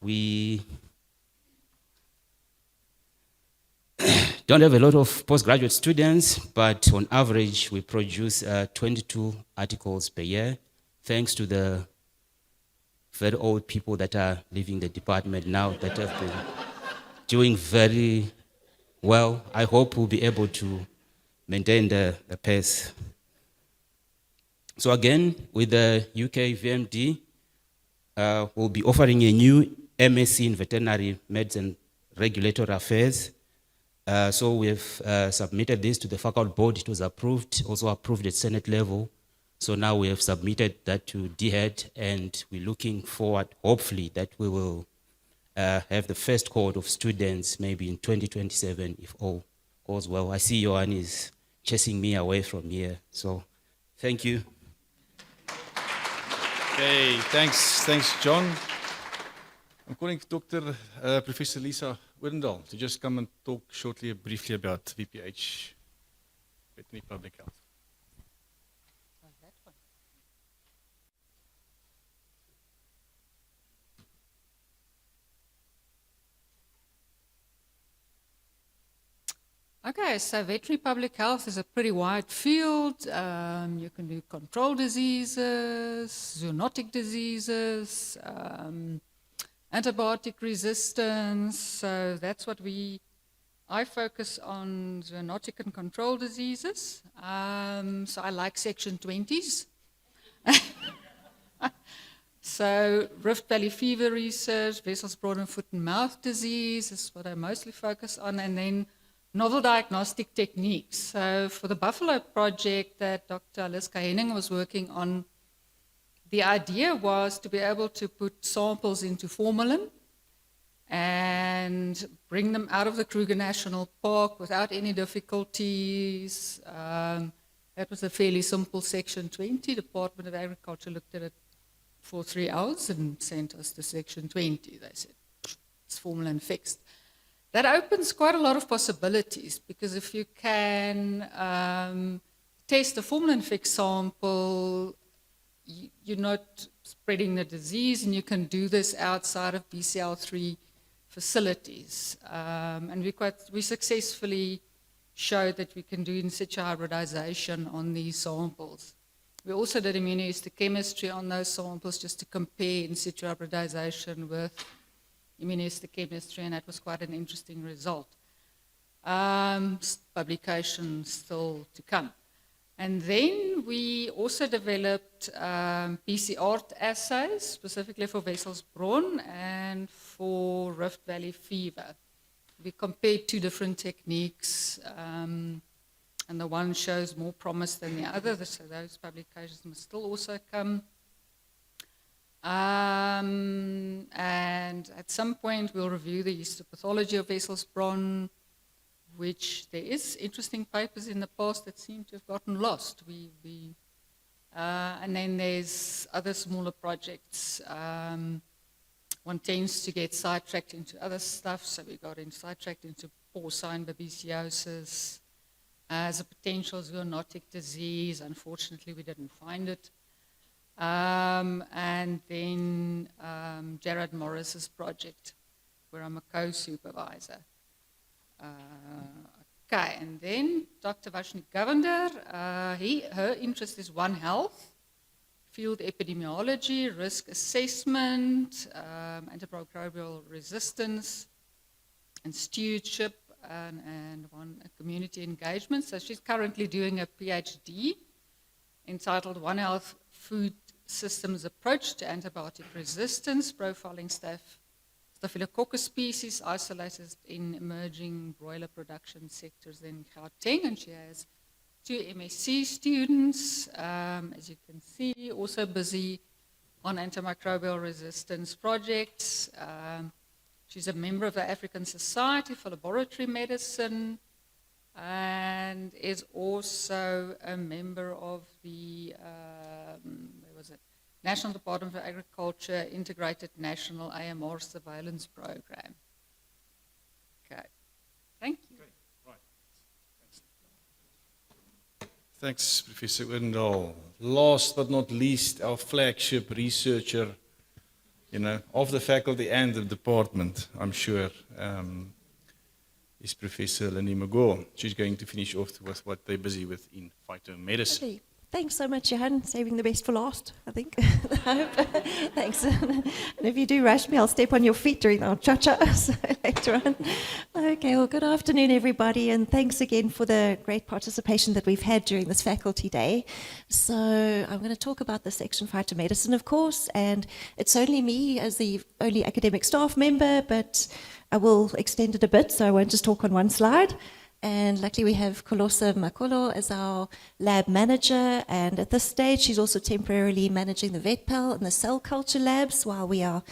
we don't have a lot of postgraduate students, but on average, we produce 22 articles per year, thanks to the very old people that are leaving the department now that have been doing very well. I hope we'll be able to maintain the pace. So again, with the UK VMD, we'll be offering a new MSc in Veterinary Medicine Regulatory Affairs. So we have submitted this to the faculty board. It was approved, also approved at Senate level. So now we have submitted that to DHEAD, and we're looking forward, hopefully, that we will have the first cohort of students maybe in 2027 if all goes well. I see Johan is chasing me away from here. So thank you. Okay, thanks, John. I'm calling Dr. Professor Lisa Odendaal to just come and talk shortly, briefly about VPH, Veterinary Public Health. Okay, so veterinary public health is a pretty wide field. You can do control diseases, zoonotic diseases, antibiotic resistance. So that's what I focus on, zoonotic and control diseases. So I like section 20s. So Rift Valley fever research, Wessels-Braun and foot and mouth disease is what I mostly focus on. And then novel diagnostic techniques. So for the Buffalo project that Dr. Aliska Henning was working on, the idea was to be able to put samples into formalin and bring them out of the Kruger National Park without any difficulties. That was a fairly simple section 20. The Department of Agriculture looked at it for 3 hours and sent us to section 20. They said, it's formalin fixed. That opens quite a lot of possibilities, because if you can test a formalin-fixed sample, you're not spreading the disease, and you can do this outside of BCL3 facilities. And we successfully showed that we can do in situ hybridization on these samples. We also did immunohistochemistry on those samples just to compare in situ hybridization with immunohistochemistry, and that was quite an interesting result. Publication still to come. And then we also developed PCR assays, specifically for Wessels-Braun and for Rift Valley fever. We compared 2 different techniques, and the one shows more promise than the other, so those publications must still also come. And at some point we'll review the histopathology of Wessels-Braun, which there is interesting papers in the past that seem to have gotten lost. And then there's other smaller projects. One tends to get sidetracked into other stuff, so we got sidetracked into porcine babesiosis as a potential zoonotic disease. Unfortunately, we didn't find it. And then Jared Morris's project, where I'm a co-supervisor. Okay, and then Dr. Vashni Govender, her interest is One Health, field epidemiology, risk assessment, antimicrobial resistance, and stewardship, and community engagement. So she's currently doing a PhD entitled One Health Food Systems Approach to Antibiotic Resistance, profiling Staphylococcus species isolated in emerging broiler production sectors in Gauteng. And she has 2 MSc students, as you can see, also busy on antimicrobial resistance projects. She's a member of the African Society for Laboratory Medicine, and is also a member of the, National Department of Agriculture Integrated National AMR Surveillance Program. Okay, thank you. Right. Thanks, Professor Odendaal. last but not least, our flagship researcher, of the faculty and the department, I'm sure, is Professor Lini Mago. She's going to finish off with what they're busy with in phytomedicine. Lovely. Thanks so much, Johan. Saving the best for last, I think. Thanks. And if you do rush me, I'll step on your feet during our cha-cha later on. Okay, well, good afternoon, everybody, and thanks again for the great participation that we've had during this faculty day. So I'm going to talk about the section phytomedicine, of course, and it's only me as the only academic staff member, but I will extend it a bit, so I won't just talk on one slide. And luckily we have Kolosa Makolo as our lab manager, and at this stage she's also temporarily managing the VetPal and the cell culture labs while we are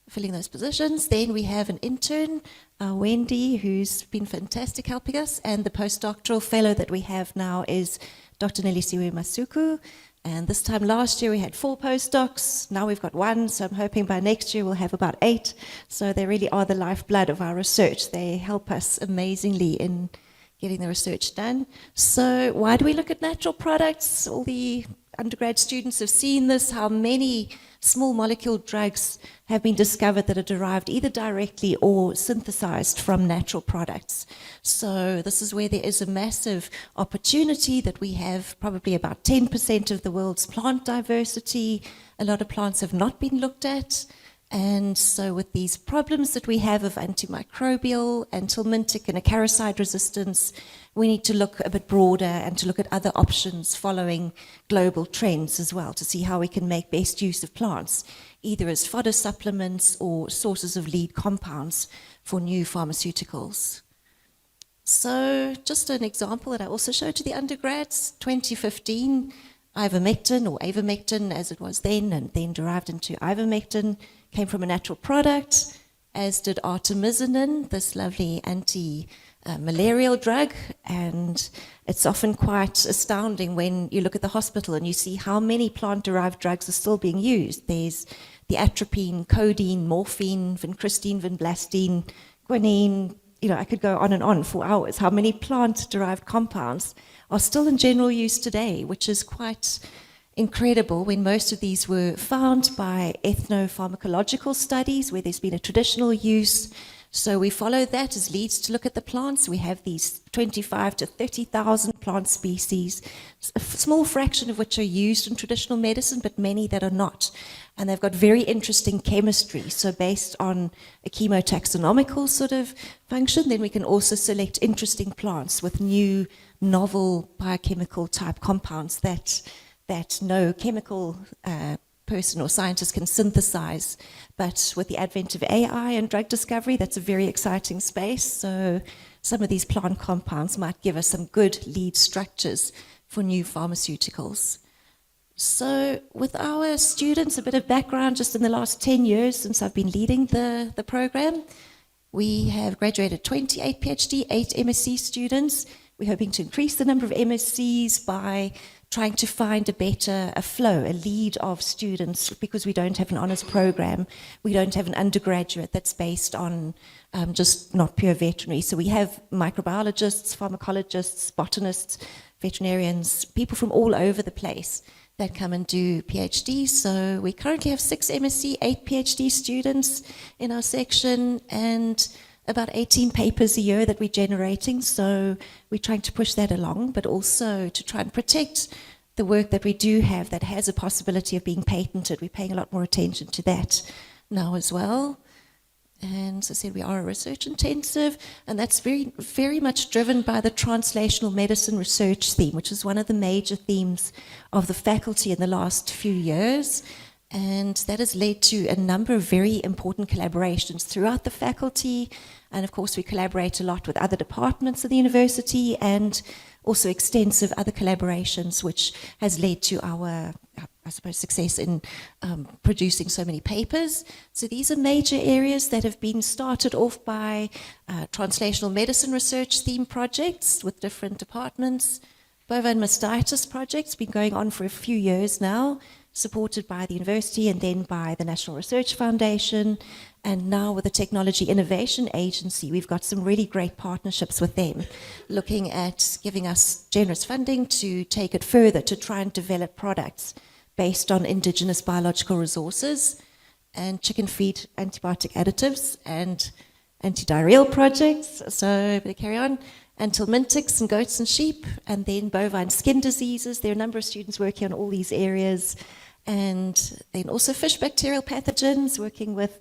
filling those positions. Then we have an intern, Wendy, who's been fantastic helping us, and the postdoctoral fellow that we have now is Dr. Nelisiwe Masuku. And this time last year we had 4 postdocs, now we've got 1, so I'm hoping by next year we'll have about 8. So they really are the lifeblood of our research. They help us amazingly in getting the research done. So why do we look at natural products? All the undergrad students have seen this, how many small molecule drugs have been discovered that are derived either directly or synthesized from natural products. So this is where there is a massive opportunity that we have probably about 10% of the world's plant diversity. A lot of plants have not been looked at. And so with these problems that we have of antimicrobial, anthelmintic and acaricide resistance, we need to look a bit broader and to look at other options following global trends as well to see how we can make best use of plants, either as fodder supplements or sources of lead compounds for new pharmaceuticals. So just an example that I also showed to the undergrads, 2015, ivermectin or avermectin as it was then and then derived into ivermectin, came from a natural product, as did artemisinin, this lovely anti-malarial drug. And it's often quite astounding when you look at the hospital and you see how many plant-derived drugs are still being used. There's the atropine, codeine, morphine, vincristine, vinblastine, quinine. I could go on and on for hours. How many plant-derived compounds are still in general use today, which is quite incredible when most of these were found by ethnopharmacological studies where there's been a traditional use. So we follow that as leads to look at the plants. We have these 25 to 30,000 plant species, a small fraction of which are used in traditional medicine, but many that are not. And they've got very interesting chemistry. So based on a chemotaxonomical sort of function, then we can also select interesting plants with new, novel biochemical type compounds that no chemical person or scientist can synthesize. But with the advent of AI and drug discovery, that's a very exciting space. So some of these plant compounds might give us some good lead structures for new pharmaceuticals. So with our students, a bit of background just in the last 10 years since I've been leading the program, we have graduated 28 PhD, 8 MSc students. We're hoping to increase the number of MScs by trying to find a flow, a lead of students, because we don't have an honours program. We don't have an undergraduate that's based on just not pure veterinary. So we have microbiologists, pharmacologists, botanists, veterinarians, people from all over the place that come and do PhDs. So we currently have 6 MSc, 8 PhD students in our section, and about 18 papers a year that we're generating. So we're trying to push that along, but also to try and protect the work that we do have that has a possibility of being patented. We're paying a lot more attention to that now as well. And as I said, we are a research intensive, and that's very, very much driven by the translational medicine research theme, which is one of the major themes of the faculty in the last few years. And that has led to a number of very important collaborations throughout the faculty. And of course, we collaborate a lot with other departments of the university and also extensive other collaborations, which has led to our, I suppose, success in producing so many papers. So these are major areas that have been started off by translational medicine research theme projects with different departments. Bovine mastitis project's been going on for a few years now. supported by the university and then by the National Research Foundation. And now with the Technology Innovation Agency, we've got some really great partnerships with them, looking at giving us generous funding to take it further, to try and develop products based on indigenous biological resources and chicken feed antibiotic additives and antidiarrheal projects. So to carry on, anthelmintics in goats and sheep, and then bovine skin diseases. There are a number of students working on all these areas. And then also fish bacterial pathogens, working with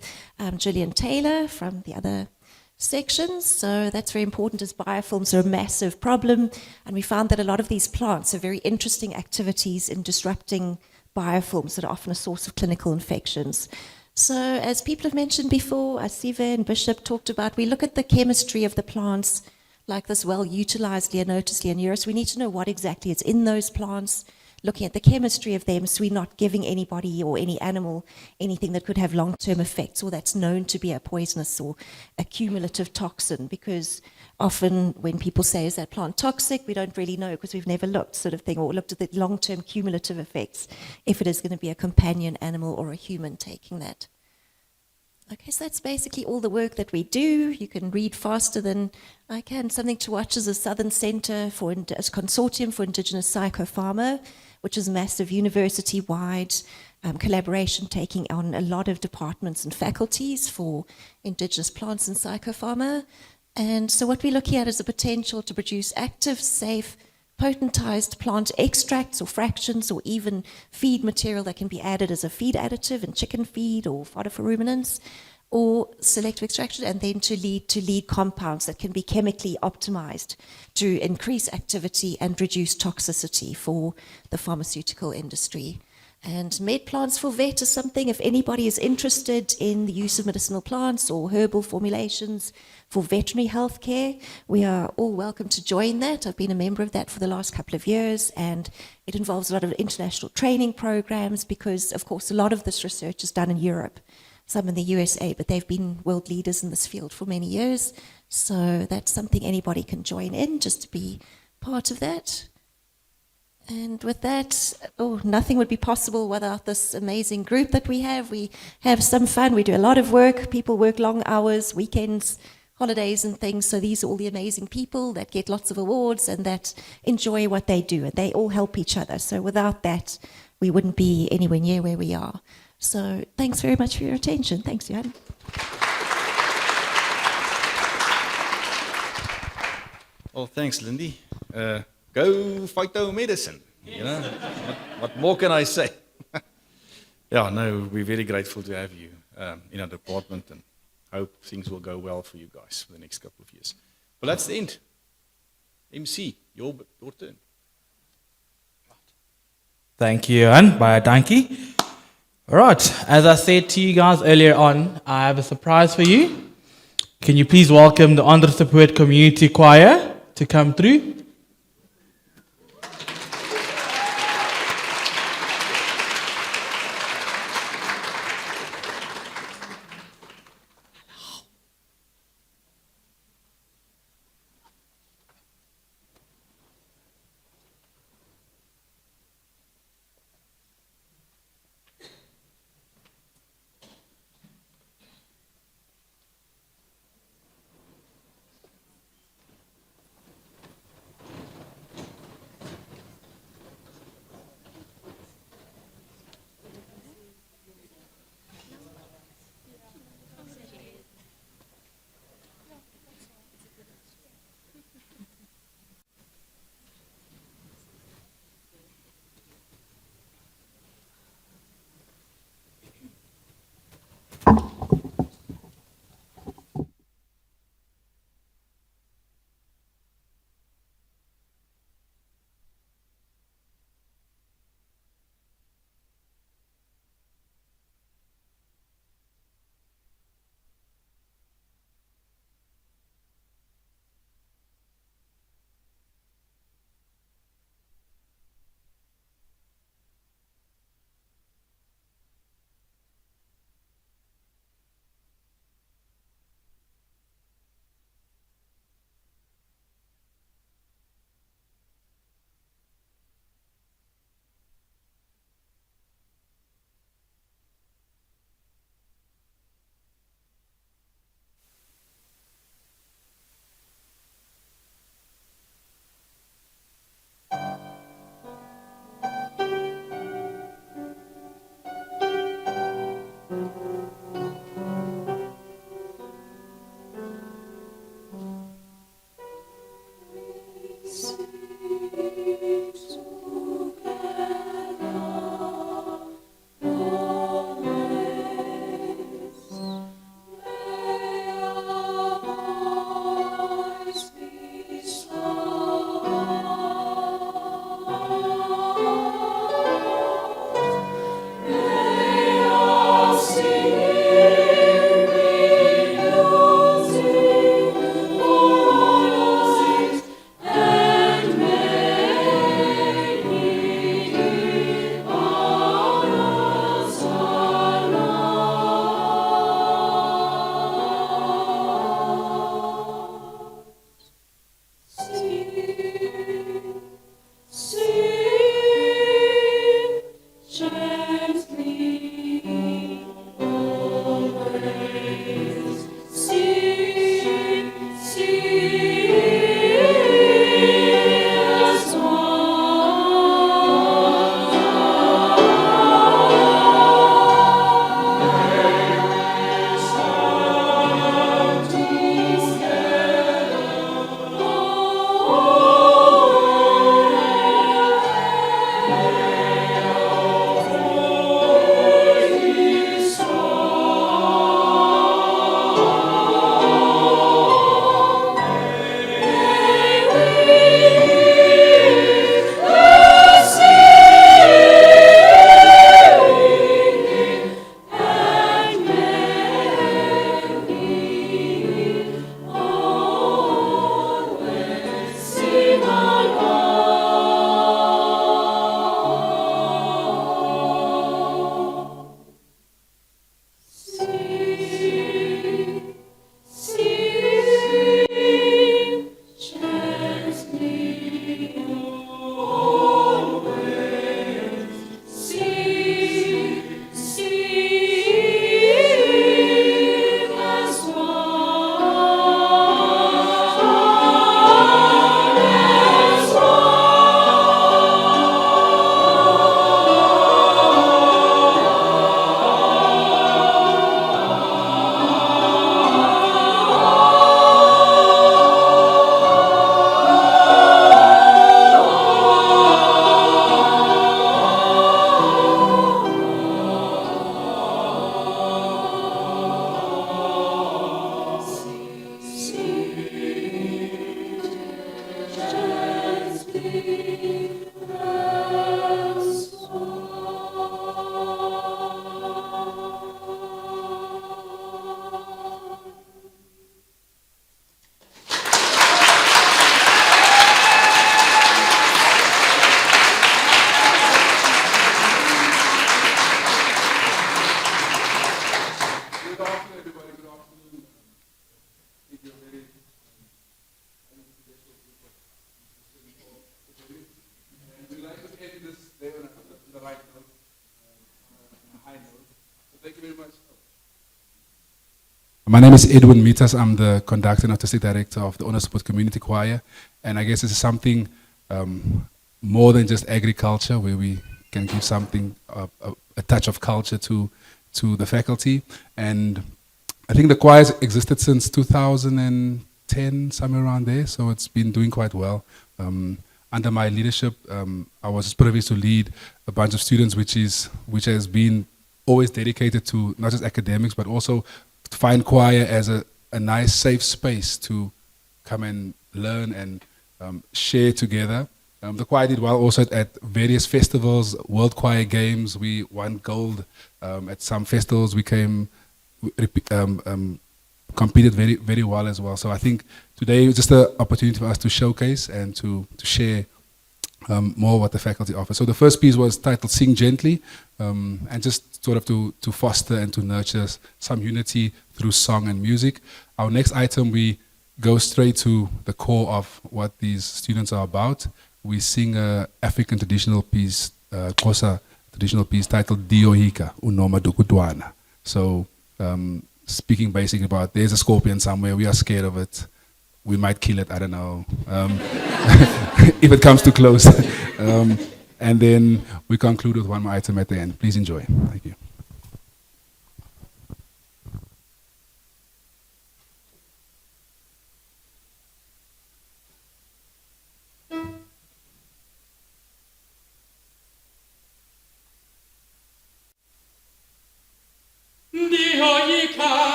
Gillian Taylor from the other sections. So that's very important, as biofilms are a massive problem. And we found that a lot of these plants are very interesting activities in disrupting biofilms that are often a source of clinical infections. So as people have mentioned before, as Sive and Bishop talked about, we look at the chemistry of the plants, like this well-utilized Leonotis leonuris. We need to know what exactly is in those plants, looking at the chemistry of them, so we're not giving anybody or any animal anything that could have long-term effects or that's known to be a poisonous or a cumulative toxin, because often when people say, is that plant toxic, we don't really know because we've never looked, sort of thing, or looked at the long-term cumulative effects if it is going to be a companion animal or a human taking that. Okay, so that's basically all the work that we do. You can read faster than I can. Something to watch is the Southern Centre for a Consortium for Indigenous Psychopharma, which is a massive university-wide collaboration taking on a lot of departments and faculties for indigenous plants and psychopharma. And so what we're looking at is the potential to produce active, safe, potentized plant extracts or fractions or even feed material that can be added as a feed additive in chicken feed or fodder for ruminants, or selective extraction, and then to lead compounds that can be chemically optimized to increase activity and reduce toxicity for the pharmaceutical industry. And med plants for vet is something, if anybody is interested in the use of medicinal plants or herbal formulations for veterinary healthcare, we are all welcome to join that. I've been a member of that for the last couple of years, and it involves a lot of international training programs because, of course, a lot of this research is done in Europe, some in the USA, but they've been world leaders in this field for many years. So that's something anybody can join in, just to be part of that. And with that, nothing would be possible without this amazing group that we have. We have some fun. We do a lot of work. People work long hours, weekends, holidays and things. So these are all the amazing people that get lots of awards and that enjoy what they do. And they all help each other. So without that, we wouldn't be anywhere near where we are. So thanks very much for your attention. Thanks, Johan. Well, thanks, Lindy. Go phytomedicine. You know, what more can I say? Yeah, no, we're very grateful to have you in our department, and hope things will go well for you guys for the next couple of years. But that's the end. MC, your turn. Thank you, Johan. Bye, Dankie. All right, as I said to you guys earlier on, I have a surprise for you. Can you please welcome the Onderstepoort Community Choir to come through? My name is Edwin Mitas. I'm the conductor and artistic director of the Honor Support Community Choir. And I guess this is something more than just agriculture, where we can give something, a touch of culture to the faculty. And I think the choir has existed since 2010, somewhere around there, so it's been doing quite well. Under my leadership, I was privileged to lead a bunch of students, which has been always dedicated to not just academics, but also to find choir as a nice, safe space to come and learn and share together. The choir did well also at various festivals, World Choir Games. We won gold at some festivals. We competed very, very well as well. So I think today is just an opportunity for us to showcase and to share more what the faculty offers. So the first piece was titled Sing Gently, and just sort of to foster and to nurture some unity through song and music. Our next item, we go straight to the core of what these students are about. We sing an African traditional piece, Xhosa traditional piece titled Diohika, Unoma Dukutwana. So speaking basically about there's a scorpion somewhere, we are scared of it, we might kill it, I don't know, if it comes too close. And then we conclude with one more item at the end. Please enjoy. Thank you.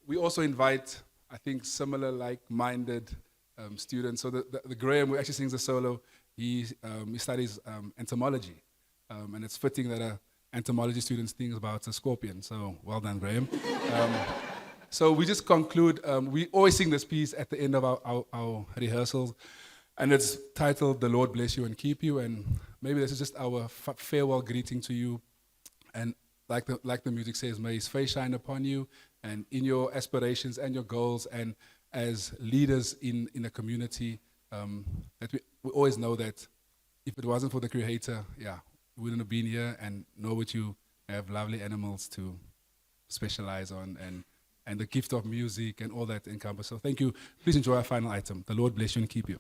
We also invite, I think, similar like-minded students. So the Graham, who actually sings the solo, he studies entomology. And it's fitting that entomology students think about a scorpion. So well done, Graham. So we just conclude, we always sing this piece at the end of our rehearsals. And it's titled, The Lord Bless You and Keep You. And maybe this is just our farewell greeting to you. And like the music says, may his face shine upon you and in your aspirations and your goals, and as leaders in a community, that we always know that if it wasn't for the Creator, we wouldn't have been here, and nor would you have lovely animals to specialize on, and the gift of music and all that encompass. So thank you. Please enjoy our final item. The Lord bless you and keep you.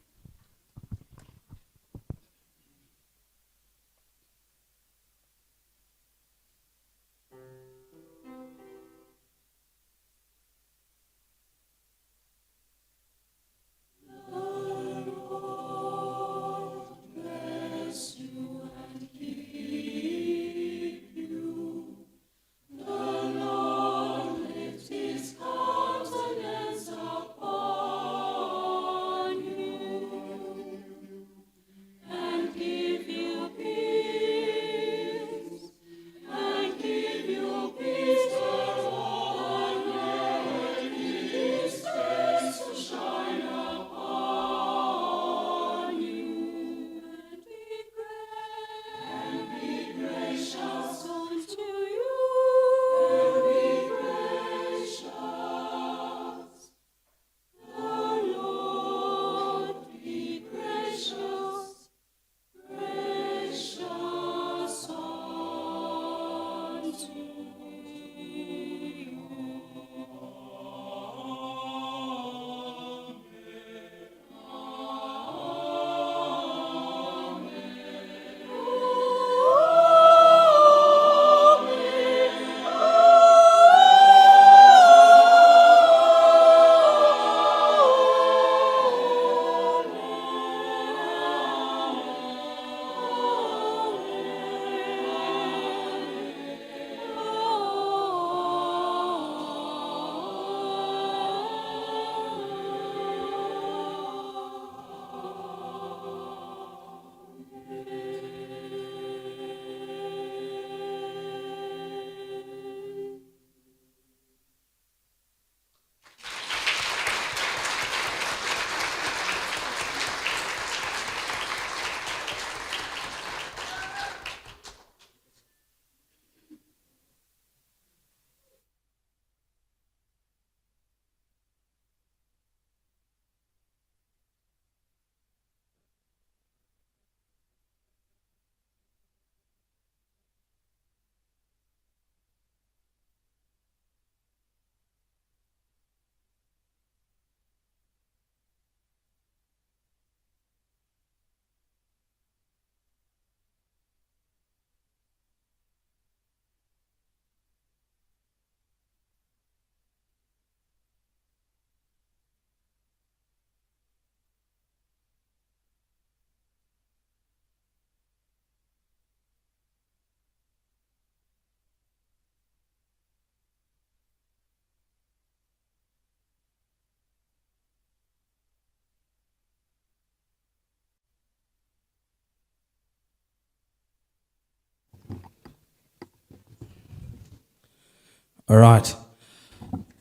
All right.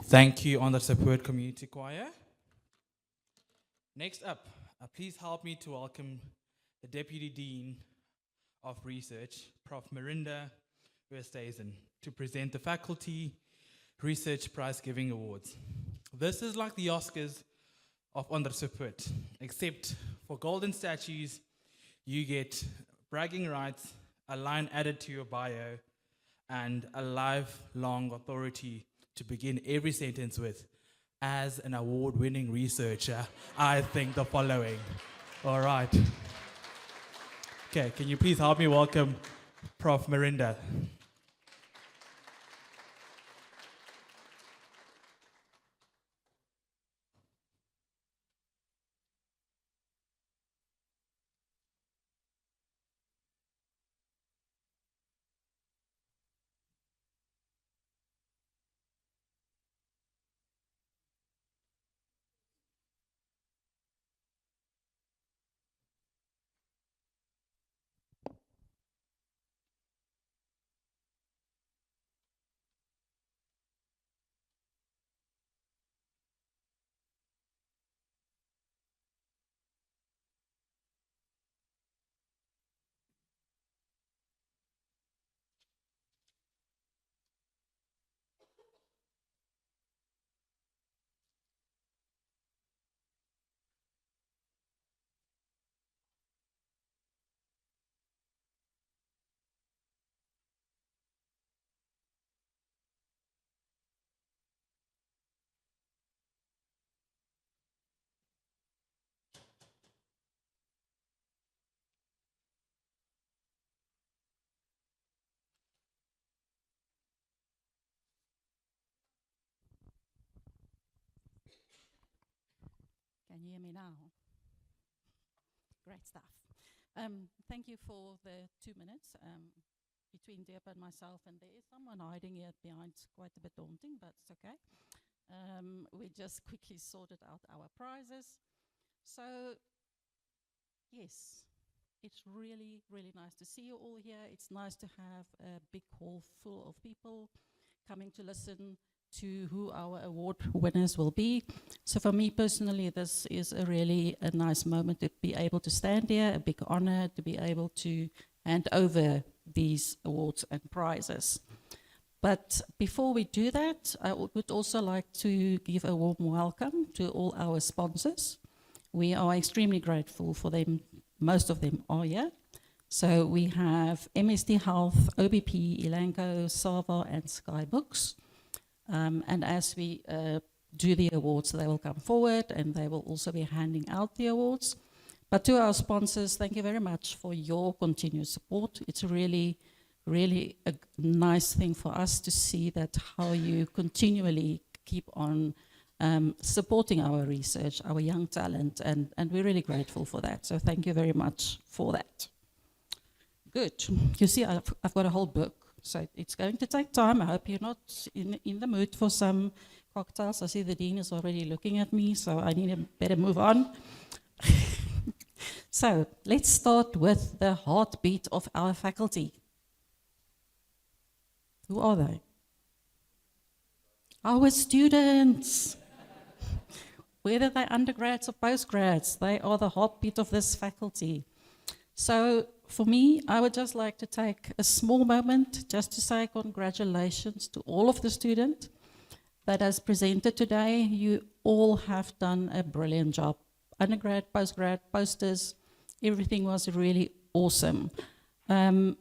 Thank you, Honored Support Community Choir. Next up, please help me to welcome the Deputy Dean of Research, Prof. Marinda Verstesen, to present the Faculty Research Prize Giving Awards. This is like the Oscars of Honored Support, except for golden statues, you get bragging rights, a line added to your bio, and a lifelong authority to begin every sentence with, as an award-winning researcher, I think the following. All right. Okay, can you please help me welcome Prof. Marinda? Can you hear me now? Great stuff. Thank you for the 2 minutes between Deep and myself, and there is someone hiding here behind. It's quite a bit daunting, but it's okay. We just quickly sorted out our prizes. So, yes, it's really, really nice to see you all here. It's nice to have a big hall full of people coming to listen to who our award winners will be. So for me personally, this is a really a nice moment to be able to stand here, a big honor to be able to hand over these awards and prizes. But before we do that, I would also like to give a warm welcome to all our sponsors. We are extremely grateful for them. Most of them are here. So we have MSD Health, OBP, Elanco, Sava, and Sky Books. And as we do the awards, they will come forward and they will also be handing out the awards. But to our sponsors, thank you very much for your continued support. It's really, really a nice thing for us to see that how you continually keep on supporting our research, our young talent, and we're really grateful for that. So thank you very much for that. Good. You see, I've got a whole book. So it's going to take time. I hope you're not in the mood for some cocktails. I see the dean is already looking at me, so I need to better move on. So let's start with the heartbeat of our faculty. Who are they? Our students. Whether they're undergrads or postgrads, they are the heartbeat of this faculty. So for me, I would just like to take a small moment just to say congratulations to all of the students that has presented today. You all have done a brilliant job. Undergrad, postgrad, posters, everything was really awesome. I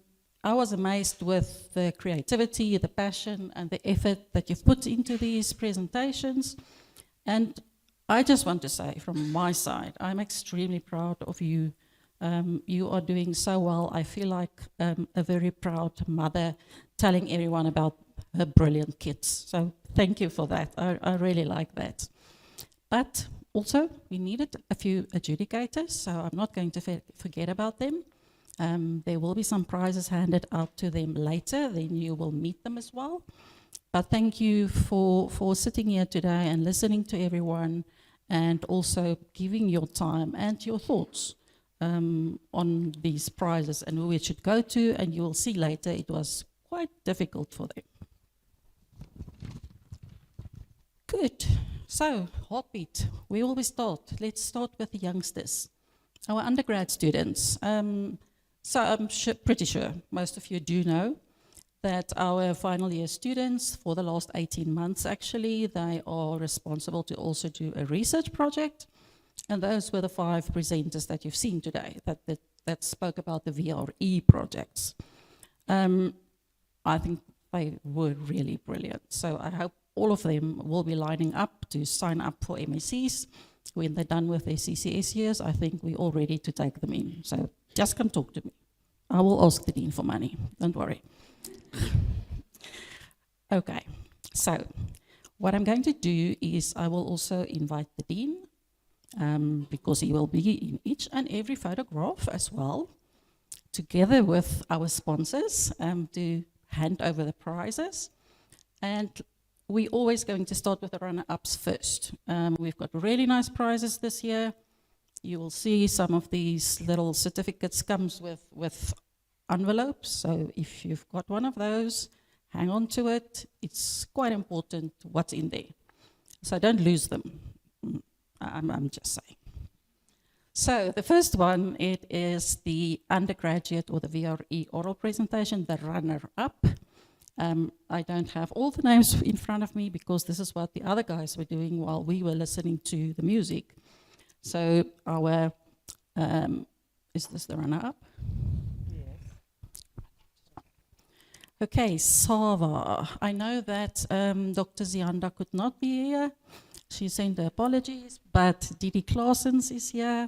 was amazed with the creativity, the passion, and the effort that you've put into these presentations. And I just want to say from my side, I'm extremely proud of you. You are doing so well. I feel like a very proud mother telling everyone about her brilliant kids. So thank you for that. I really like that. But also, we needed a few adjudicators, so I'm not going to forget about them. There will be some prizes handed out to them later, then you will meet them as well. But thank you for sitting here today and listening to everyone, and also giving your time and your thoughts on these prizes and who it should go to, and you will see later it was quite difficult for them. Good. So, heartbeat. We always start. Let's start with the youngsters, our undergrad students. So I'm pretty sure most of you do know that our final year students, for the last 18 months actually, they are responsible to also do a research project. And those were the 5 presenters that you've seen today that spoke about the VRE projects. I think they were really brilliant. So I hope all of them will be lining up to sign up for MSCs. When they're done with their CCS years, I think we're all ready to take them in. So just come talk to me. I will ask the dean for money, don't worry. Okay, so what I'm going to do is I will also invite the dean, because he will be in each and every photograph as well, together with our sponsors, to hand over the prizes. And we're always going to start with the runner-ups first. We've got really nice prizes this year. You will see some of these little certificates comes with envelopes. So if you've got one of those, hang on to it. It's quite important what's in there. So don't lose them. I'm just saying. So the first one, it is the undergraduate or the VRE oral presentation, the runner-up. I don't have all the names in front of me because this is what the other guys were doing while we were listening to the music. So our, is this the runner-up? Yes. Okay, Sava. I know that Dr. Zianda could not be here. She sent her apologies, but Didi Claessens is here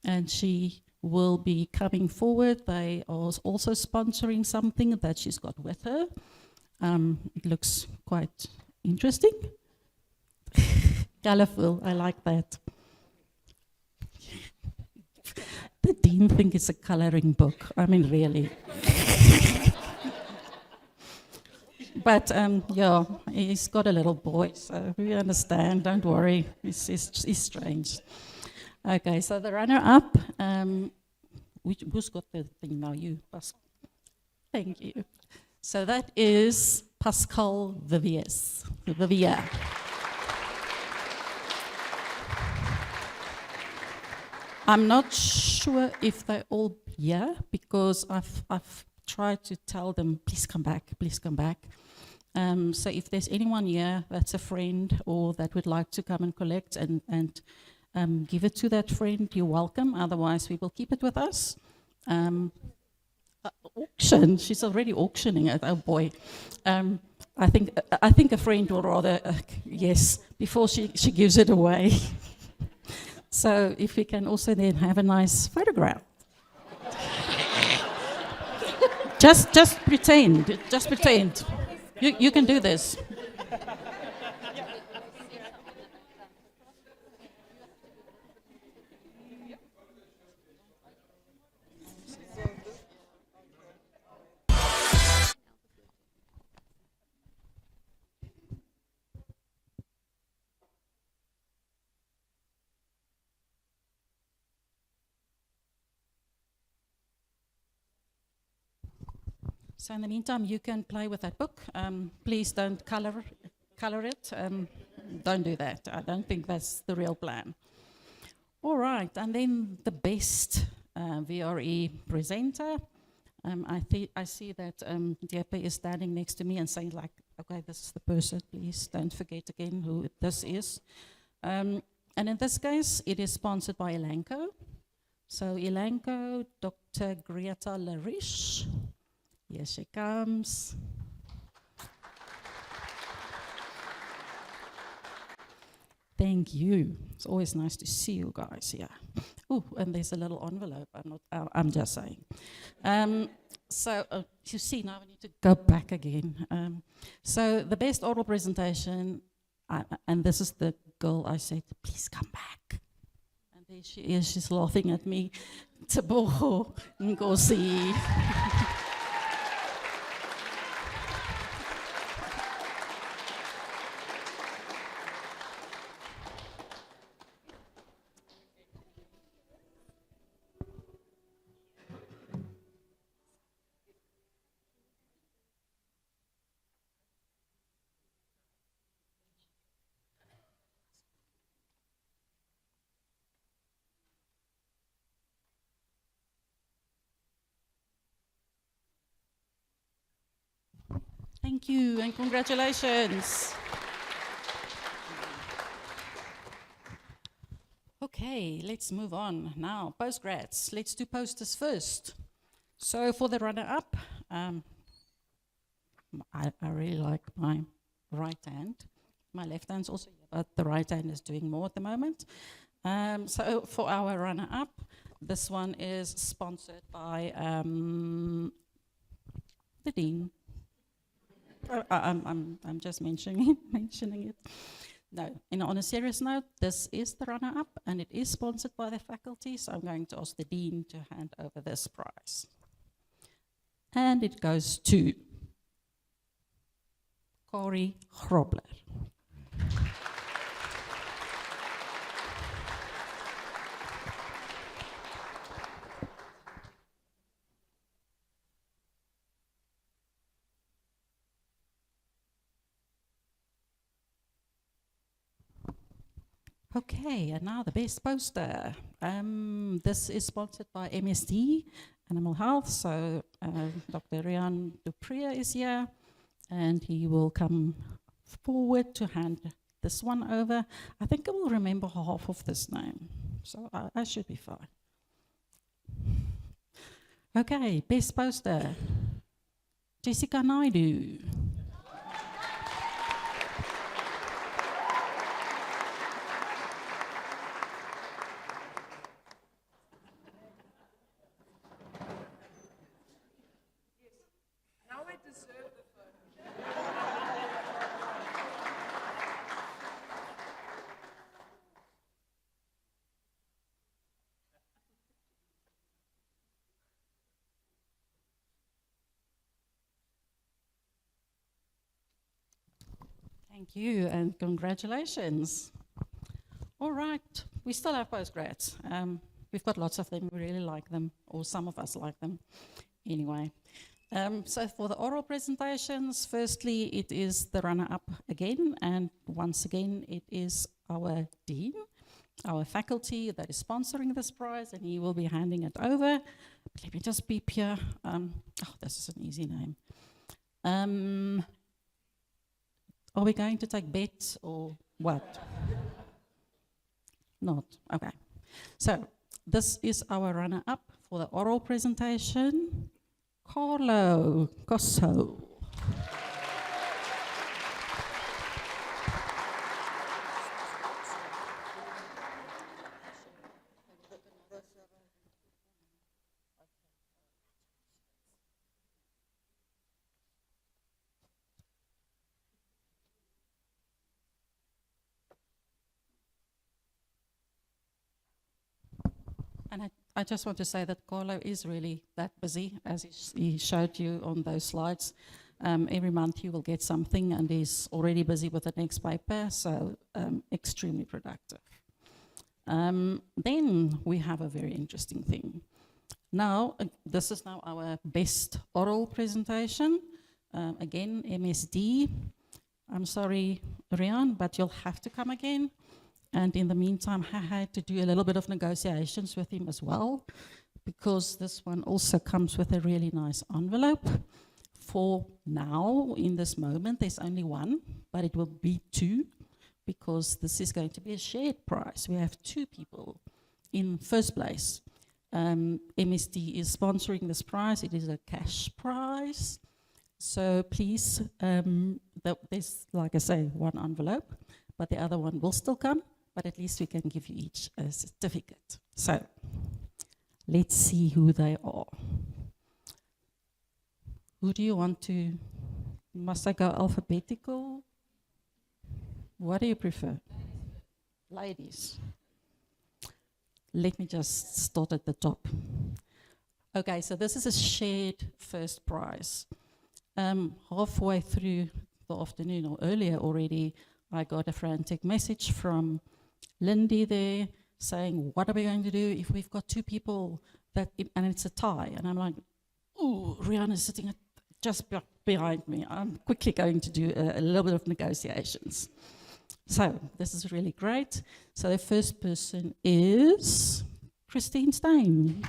and she will be coming forward. They are also sponsoring something that she's got with her. It looks quite interesting. Colorful, I like that. The dean thinks it's a coloring book. I mean, really. But yeah, he's got a little boy, so we understand, don't worry, he's strange. Okay, so the runner-up, who's got the thing now? You, Pascal. Thank you. So that is Pascal Vivier. I'm not sure if they're all here because I've tried to tell them, please come back, please come back. So if there's anyone here that's a friend or that would like to come and collect and give it to that friend, you're welcome. Otherwise, we will keep it with us. Auction, she's already auctioning it, oh boy. I think a friend will rather, yes, before she gives it away. So if we can also then have a nice photograph. Just pretend, just pretend. You can do this. So in the meantime, you can play with that book. Please don't color it. Don't do that. I don't think that's the real plan. All right, and then the best VRE presenter. I see that Diepe is standing next to me and saying like, okay, this is the person, please don't forget again who this is. And in this case, it is sponsored by Elanco. So Elanco, Dr. Greta Larish. Here she comes. Thank you. It's always nice to see you guys here. Oh, and there's a little envelope. I'm just saying. So you see, now we need to go back again. So the best oral presentation, and this is the girl I said, please come back. And there she is. She's laughing at me. Teboho Ngozi. Thank you and congratulations. Okay, let's move on now. Postgrads, let's do posters first. So for the runner-up, I really like my right hand. My left hand's also here, but the right hand is doing more at the moment. So for our runner-up, this one is sponsored by the Dean. I'm just mentioning it. No, on a serious note, this is the runner-up, and it is sponsored by the faculty, so I'm going to ask the Dean to hand over this prize. And it goes to Corey Grobler. Okay, and now the best poster. This is sponsored by MSD, Animal Health, so Dr. Rian Dupree is here, and he will come forward to hand this one over. I think I will remember half of this name, so I should be fine. Okay, best poster, Jessica Naidu. Thank you and congratulations. All right, we still have postgrads. We've got lots of them, we really like them, or some of us like them. Anyway, so for the oral presentations, firstly, it is the runner-up again, and once again, it is our Dean, our faculty that is sponsoring this prize, and he will be handing it over. Let me just beep here. This is an easy name. Are we going to take bets or what? Not, okay. So this is our runner-up for the oral presentation, Carlo Cosso. And I just want to say that Carlo is really that busy, as he showed you on those slides. Every month he will get something, and he's already busy with the next paper, so extremely productive. Then we have a very interesting thing. Now, this is now our best oral presentation. Again, MSD. I'm sorry, Rian, but you'll have to come again. And in the meantime, I had to do a little bit of negotiations with him as well, because this one also comes with a really nice envelope. For now, in this moment, there's only one, but it will be two, because this is going to be a shared prize. We have two people in first place. MSD is sponsoring this prize. It is a cash prize. So please, there's, like I say, one envelope, but the other one will still come. But at least we can give you each a certificate. So let's see who they are. Who do you want to, must I go alphabetical? What do you prefer? Ladies. Let me just start at the top. Okay, so this is a shared first prize. Halfway through the afternoon or earlier already, I got a frantic message from Lindy there saying, what are we going to do if we've got two people and it's a tie? And I'm like, ooh, Rihanna's sitting just behind me. I'm quickly going to do a little bit of negotiations. So this is really great. So the first person is Christine Stein.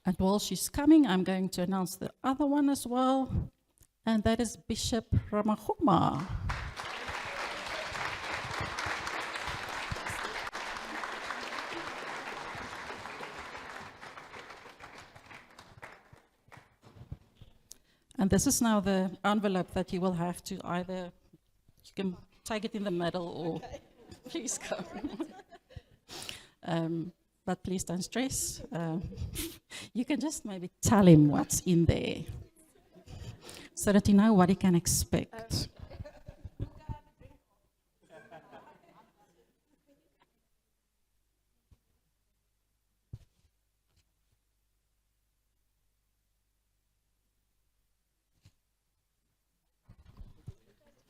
And while she's coming, I'm going to announce the other one as well, and that is Bishop Ramachoma. And this is now the envelope that you will have to either, you can take it in the middle or please come. But please don't stress. You can just maybe tell him what's in there so that you know what he can expect.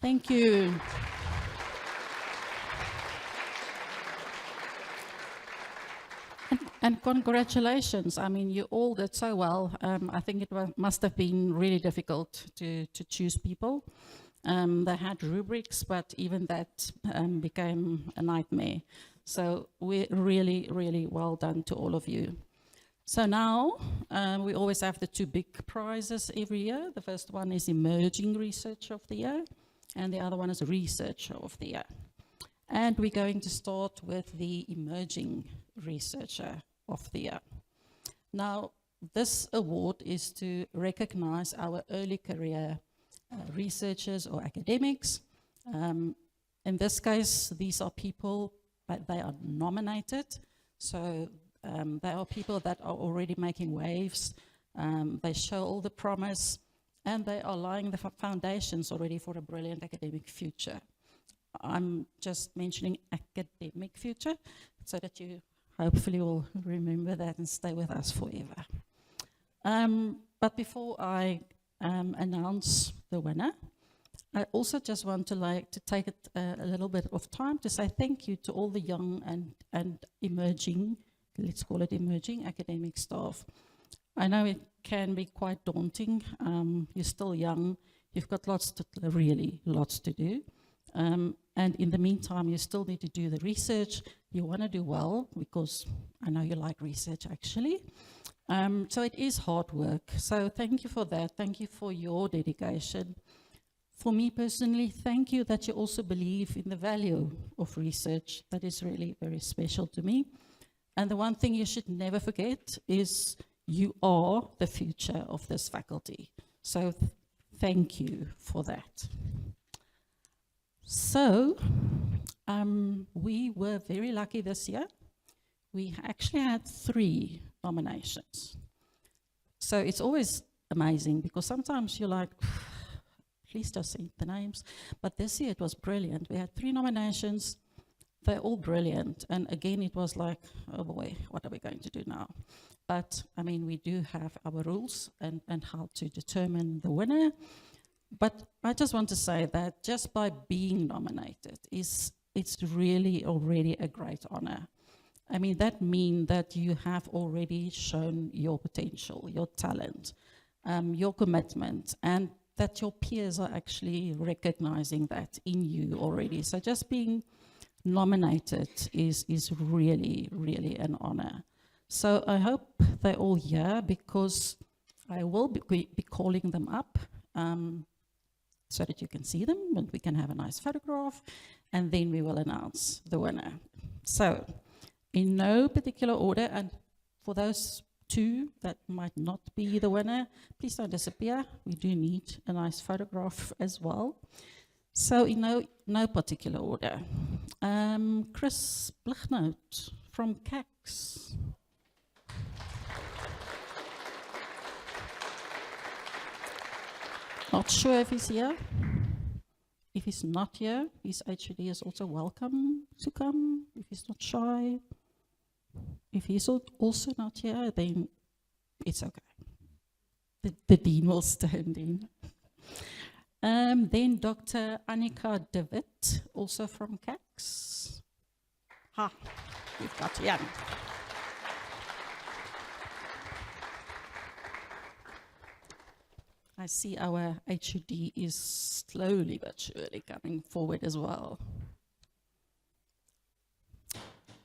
Thank you. And congratulations. I mean, you all did so well. I think it must have been really difficult to choose people. They had rubrics, but even that became a nightmare. So we're really, really well done to all of you. So now we always have the two big prizes every year. The first one is Emerging Researcher of the Year, and the other one is Researcher of the Year. And we're going to start with the Emerging Researcher of the Year. Now, this award is to recognize our early career researchers or academics. In this case, these are people, but they are nominated. So they are people that are already making waves. They show all the promise, and they are laying the foundations already for a brilliant academic future. I'm just mentioning academic future so that you hopefully will remember that and stay with us forever. But before I announce the winner, I also just want to take a little bit of time to say thank you to all the young and emerging, let's call it emerging academic staff. I know it can be quite daunting. You're still young. You've got really lots to do. And in the meantime, you still need to do the research. You want to do well, because I know you like research, actually. So it is hard work. So thank you for that. Thank you for your dedication. For me personally, thank you that you also believe in the value of research. That is really very special to me. And the one thing you should never forget is you are the future of this faculty. So thank you for that. So we were very lucky this year. We actually had 3 nominations. So it's always amazing, because sometimes you're like, please just say the names. But this year it was brilliant. We had 3 nominations. They're all brilliant. And again, it was like, oh boy, what are we going to do now? But I mean, we do have our rules and how to determine the winner. But I just want to say that just by being nominated, it's really already a great honor. I mean, that means that you have already shown your potential, your talent, your commitment, and that your peers are actually recognizing that in you already. So just being nominated is really, really an honor. So I hope they're all here, because I will be calling them up so that you can see them and we can have a nice photograph, and then we will announce the winner. So in no particular order, and for those 2 that might not be the winner, please don't disappear. We do need a nice photograph as well. So in no particular order. Chris Blichnout from CAX. Not sure if he's here. If he's not here, his HOD is also welcome to come, if he's not shy. If he's also not here, then it's okay. The Dean will stand in. Then Dr. Annika de Wit, also from CAX. We've got Jan. I see our HOD is slowly but surely coming forward as well.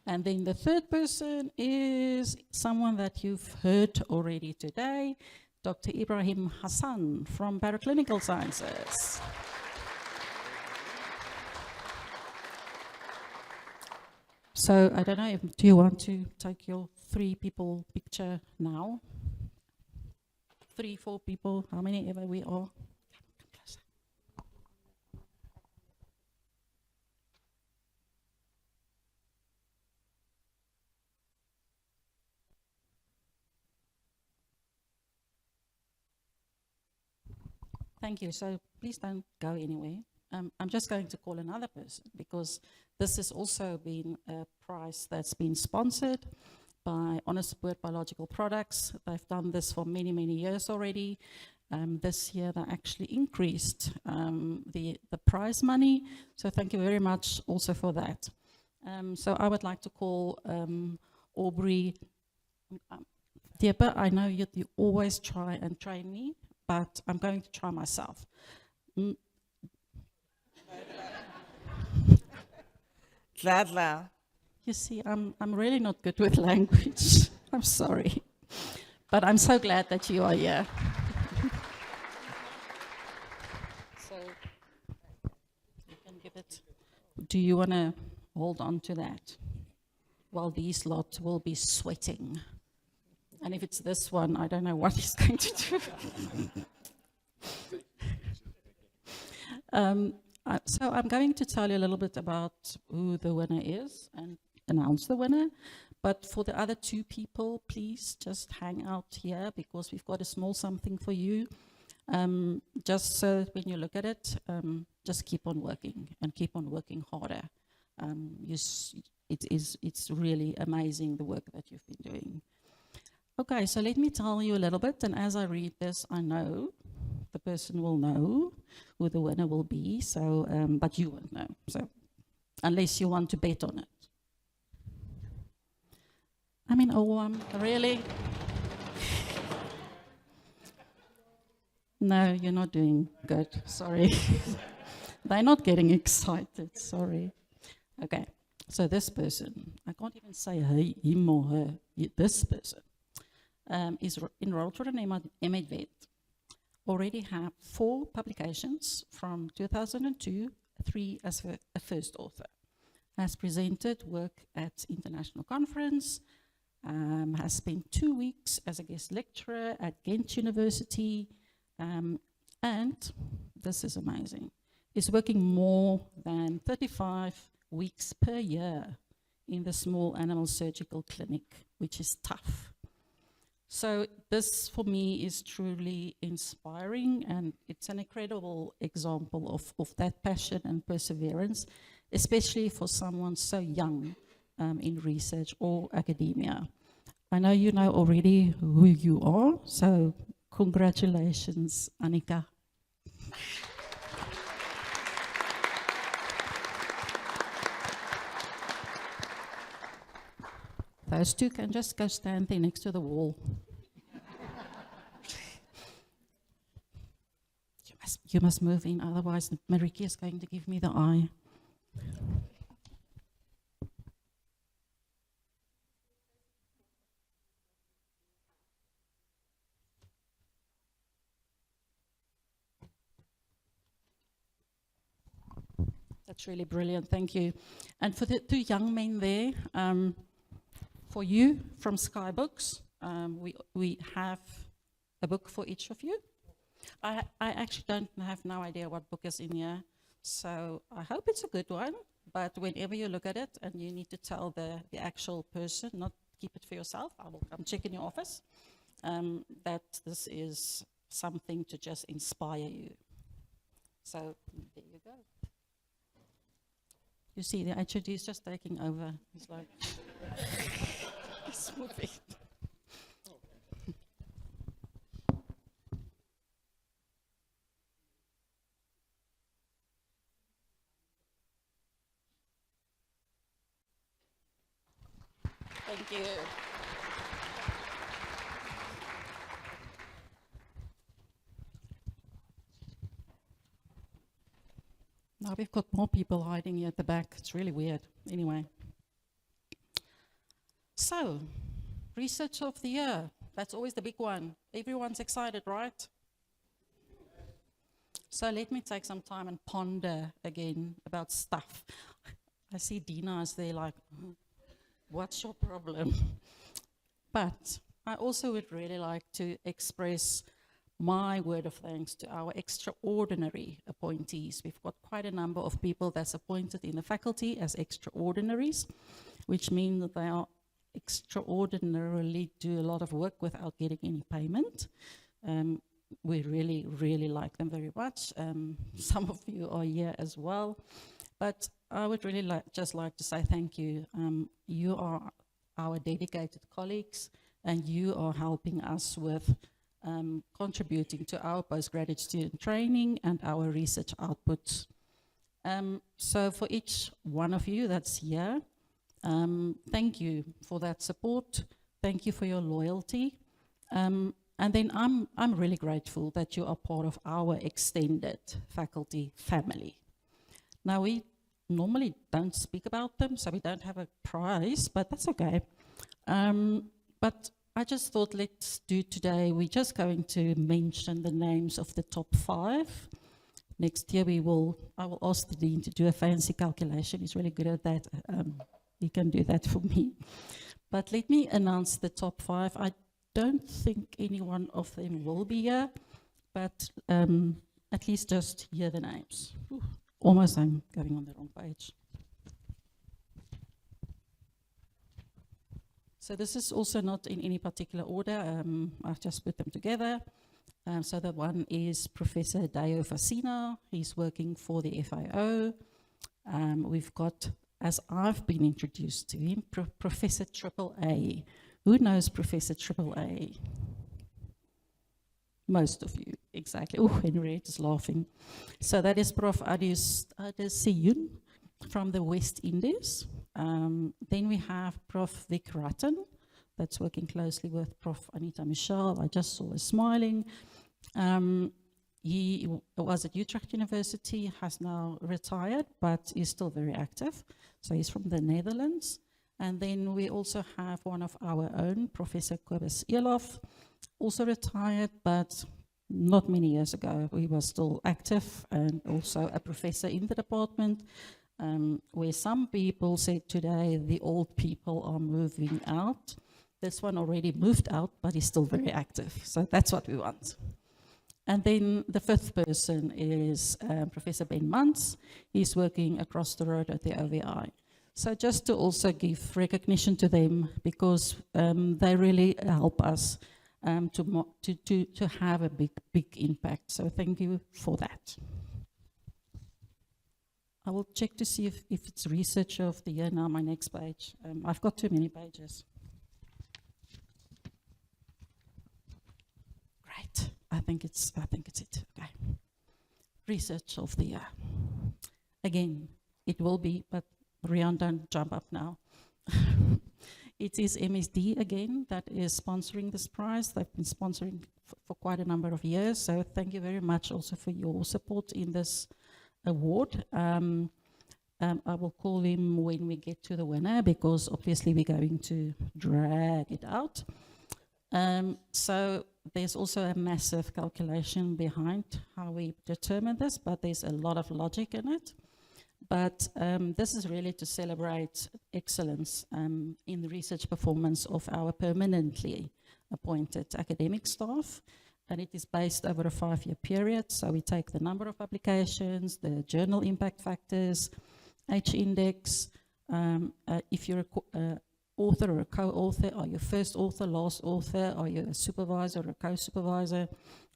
And then the third person is someone that you've heard already today, Dr. Ibrahim Hassan from Paraclinical Sciences. So I don't know, do you want to take your 3 people picture now? 3, 4 people, how many ever we are? Thank you. So please don't go anywhere. I'm just going to call another person because this has also been a prize that's been sponsored by Honest Word Biological Products. They've done this for many, many years already. This year they actually increased the prize money. So thank you very much also for that. So I would like to call Aubrey. Deepa, I know you always try and train me, but I'm going to try myself. Gladla. You see, I'm really not good with language. I'm sorry. But I'm so glad that you are here. So you can give it. Do you want to hold on to that? While these lot will be sweating. And if it's this one, I don't know what he's going to do. So I'm going to tell you a little bit about who the winner is and announce the winner. But for the other 2 people, please just hang out here because we've got a small something for you. Just so when you look at it, just keep on working and keep on working harder. It's really amazing the work that you've been doing. Okay, so let me tell you a little bit, and as I read this, I know the person will know who the winner will be, so, but you won't know, so, unless you want to bet on it. I mean, really? No, you're not doing good, sorry. They're not getting excited, sorry. Okay, so this person, I can't even say him or her, this person. Is enrolled for an MedVet, already have 4 publications from 2002, 3 as a first author. Has presented work at international conference, has spent 2 weeks as a guest lecturer at Ghent University, and this is amazing, is working more than 35 weeks per year in the small animal surgical clinic, which is tough. So this, for me, is truly inspiring, and it's an incredible example of that passion and perseverance, especially for someone so young in research or academia. I know you know already who you are, so congratulations, Annika. Those 2 can just go stand there next to the wall. You must move in, otherwise Mariki is going to give me the eye. That's really brilliant, thank you. And for the 2 young men there, for you from Skybooks, we have a book for each of you. I actually don't have no idea what book is in here, so I hope it's a good one, but whenever you look at it and you need to tell the actual person, not keep it for yourself, I will come check in your office, that this is something to just inspire you. So there you go. You see, the HOD is just taking over. He's like, he's moving. Thank you. Now we've got more people hiding here at the back. It's really weird. Anyway. So, research of the year. That's always the big one. Everyone's excited, right? So let me take some time and ponder again about stuff. I see Dina is there like, what's your problem? But I also would really like to express my word of thanks to our extraordinary appointees. We've got quite a number of people that's appointed in the faculty as extraordinaries, which means that they are extraordinarily do a lot of work without getting any payment. We really, really like them very much. Some of you are here as well. But I would really just like to say thank you. You are our dedicated colleagues, and you are helping us with contributing to our postgraduate student training and our research outputs. So for each one of you that's here, thank you for that support. Thank you for your loyalty. And then I'm really grateful that you are part of our extended faculty family. Now, we normally don't speak about them, so we don't have a prize, but that's okay. But I just thought let's do today, we're just going to mention the names of the top 5. Next year I will ask the Dean to do a fancy calculation. He's really good at that. He can do that for me. But let me announce the top 5. I don't think any one of them will be here, but at least just hear the names. Ooh, almost I'm going on the wrong page. So this is also not in any particular order. I've just put them together. So the one is Professor Dayo Fasina. He's working for the FIO. We've got, as I've been introduced to him, Professor Triple A. Who knows Professor Triple A? Most of you, exactly. Oh, Henriette is laughing. So that is Prof. Adesiyun from the West Indies. Then we have Prof. Vic Rattan, that's working closely with Prof. Anita Michel. I just saw her smiling. He was at Utrecht University, has now retired, but is still very active. So he's from the Netherlands. And then we also have one of our own, Professor Kobus Elof, also retired, but not many years ago. He was still active and also a professor in the department, where some people said today the old people are moving out. This one already moved out, but he's still very active. So that's what we want. And then the 5th person is Professor Ben Muntz. He's working across the road at the OVI. So just to also give recognition to them, because they really help us to have a big impact. So thank you for that. I will check to see if it's research of the year now, my next page. I've got too many pages. Great, I think it's it, okay. Research of the year. Again, it will be, but Rian, don't jump up now. It is MSD again that is sponsoring this prize. They've been sponsoring for quite a number of years. So thank you very much also for your support in this award. I will call him when we get to the winner, because obviously we're going to drag it out. So there's also a massive calculation behind how we determine this, but there's a lot of logic in it. But this is really to celebrate excellence in the research performance of our permanently appointed academic staff. And it is based over a 5-year period. So we take the number of publications, the journal impact factors, H-index. If you're an author or a co-author, are you first author, last author, are you a supervisor or a co-supervisor?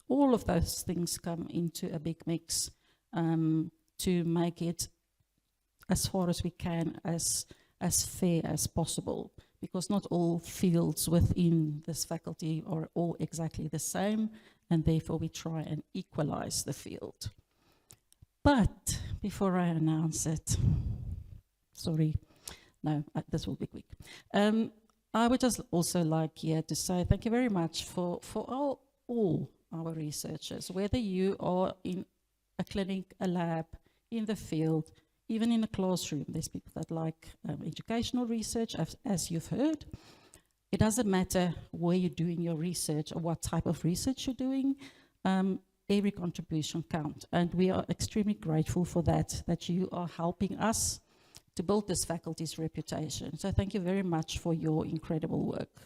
All of those things come into a big mix to make it, as far as we can, as fair as possible, because not all fields within this faculty are all exactly the same, and therefore we try and equalize the field. But before I announce it, sorry, no, this will be quick. I would just also like here to say thank you very much for all our researchers, whether you are in a clinic, a lab, in the field, even in a classroom, there's people that like educational research, as you've heard. It doesn't matter where you're doing your research or what type of research you're doing. Every contribution counts, and we are extremely grateful for that you are helping us to build this faculty's reputation. So thank you very much for your incredible work.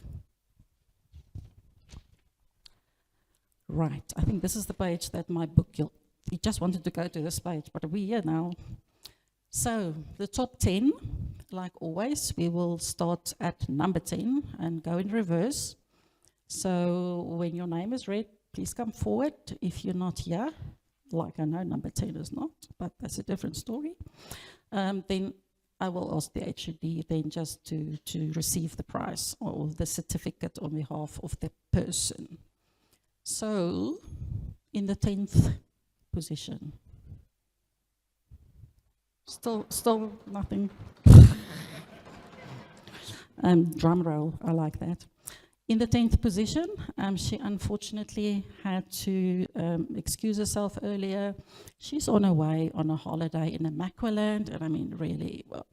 Right, I think this is the page that my book, you just wanted to go to this page, but we're here now. So the top 10, like always, we will start at number 10 and go in reverse. So when your name is read, please come forward. If you're not here, like I know number 10 is not, but that's a different story, then I will ask the HOD then just to receive the prize or the certificate on behalf of the person. So, in the 10th position. Still nothing. Drum roll, I like that. In the 10th position, she unfortunately had to excuse herself earlier. She's on her way on a holiday in Namaqualand, and I mean, really, well,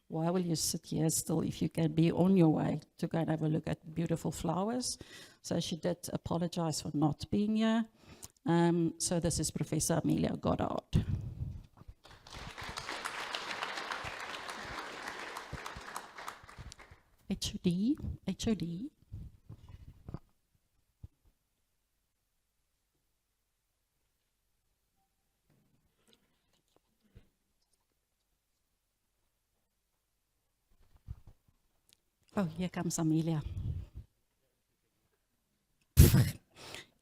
why will you sit here still if you can be on your way to go and have a look at beautiful flowers? So she did apologize for not being here. So this is Professor Amelia Goddard. HOD. Oh, here comes Amelia.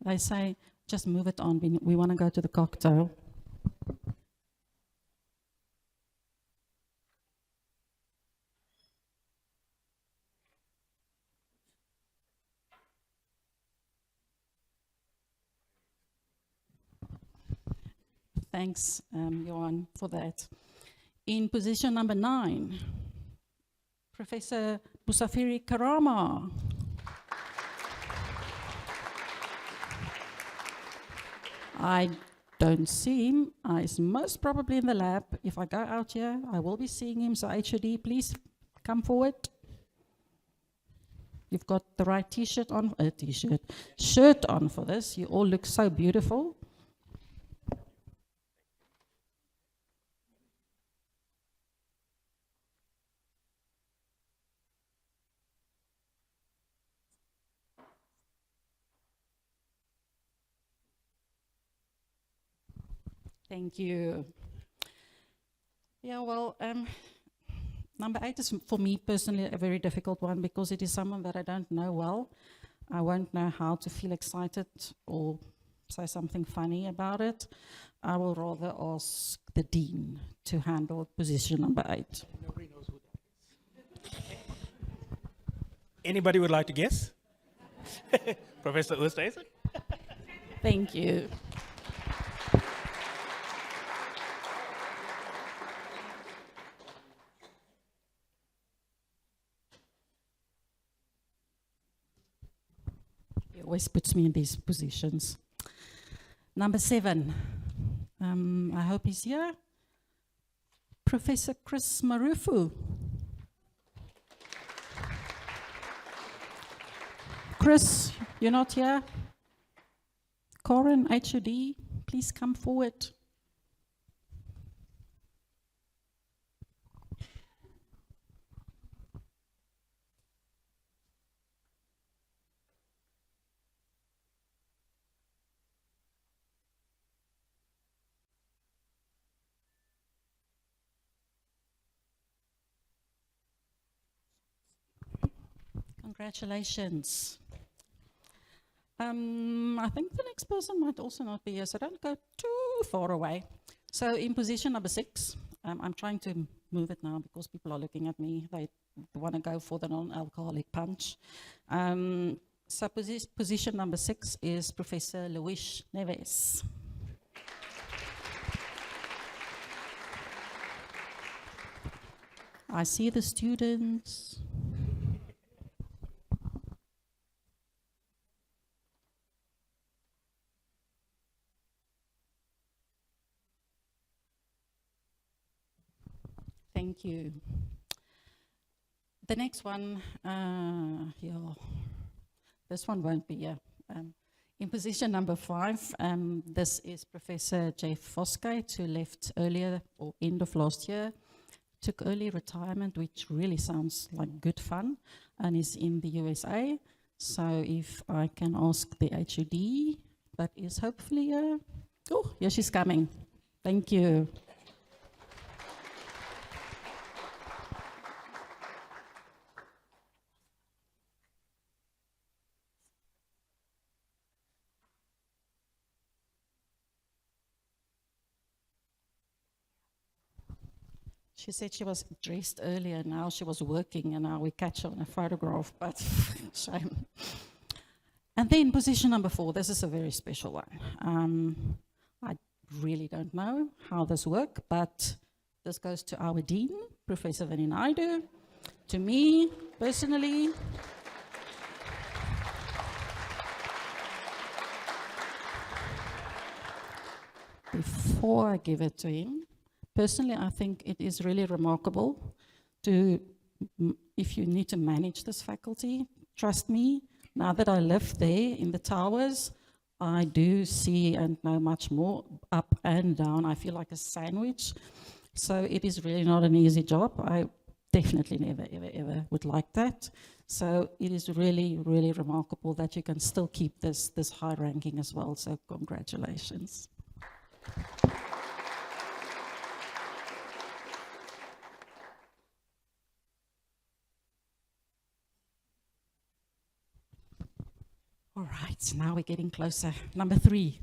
They say, just move it on. We want to go to the cocktail. Thanks, Johan, for that. In position number 9, Professor Musafiri Karama. I don't see him. He's most probably in the lab. If I go out here, I will be seeing him. So HOD, please come forward. You've got the right shirt on for this. You all look so beautiful. Thank you. Yeah, well, number 8 is for me personally a very difficult one because it is someone that I don't know well. I won't know how to feel excited or say something funny about it. I will rather ask the Dean to handle position number 8. Nobody knows who that is. Anybody would like to guess? Professor Oosthuizen? Thank you. He always puts me in these positions. Number 7. I hope he's here. Professor Chris Marufu. Chris, you're not here? Corin, HOD, please come forward. Congratulations. I think the next person might also not be here, so don't go too far away. So in position number 6, I'm trying to move it now because people are looking at me. They want to go for the non-alcoholic punch. So position number 6 is Professor Luis Neves. I see the students. Thank you. The next one, yeah, this one won't be here. In position number 5, this is Professor Jeff Foskate, who left earlier or end of last year, took early retirement, which really sounds like good fun, and is in the USA. So if I can ask the HUD, that is hopefully, oh, yeah, she's coming. Thank you. She said she was dressed earlier, now she was working, and now we catch her on a photograph, but shame. And then position number 4, this is a very special one. I really don't know how this works, but this goes to our Dean, Professor Vinnie Naidu, to me personally. Before I give it to him, personally, I think it is really remarkable to, if you need to manage this faculty, trust me, now that I live there in the towers, I do see and know much more up and down. I feel like a sandwich. So it is really not an easy job. I definitely never, ever, ever would like that. So it is really, really remarkable that you can still keep this high ranking as well. So congratulations. All right, now we're getting closer. Number 3.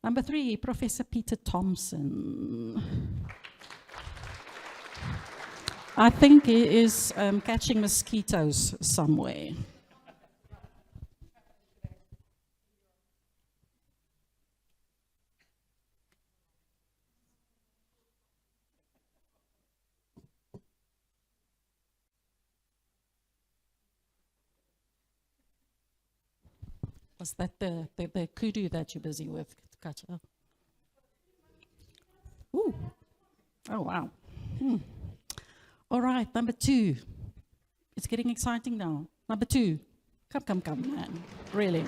Number 3, Professor Peter Thompson. I think he is catching mosquitoes somewhere. Was that the kudu that you're busy with, Katja? Ooh. Oh, wow. All right, number 2. It's getting exciting now. Number 2. Come, man. Really.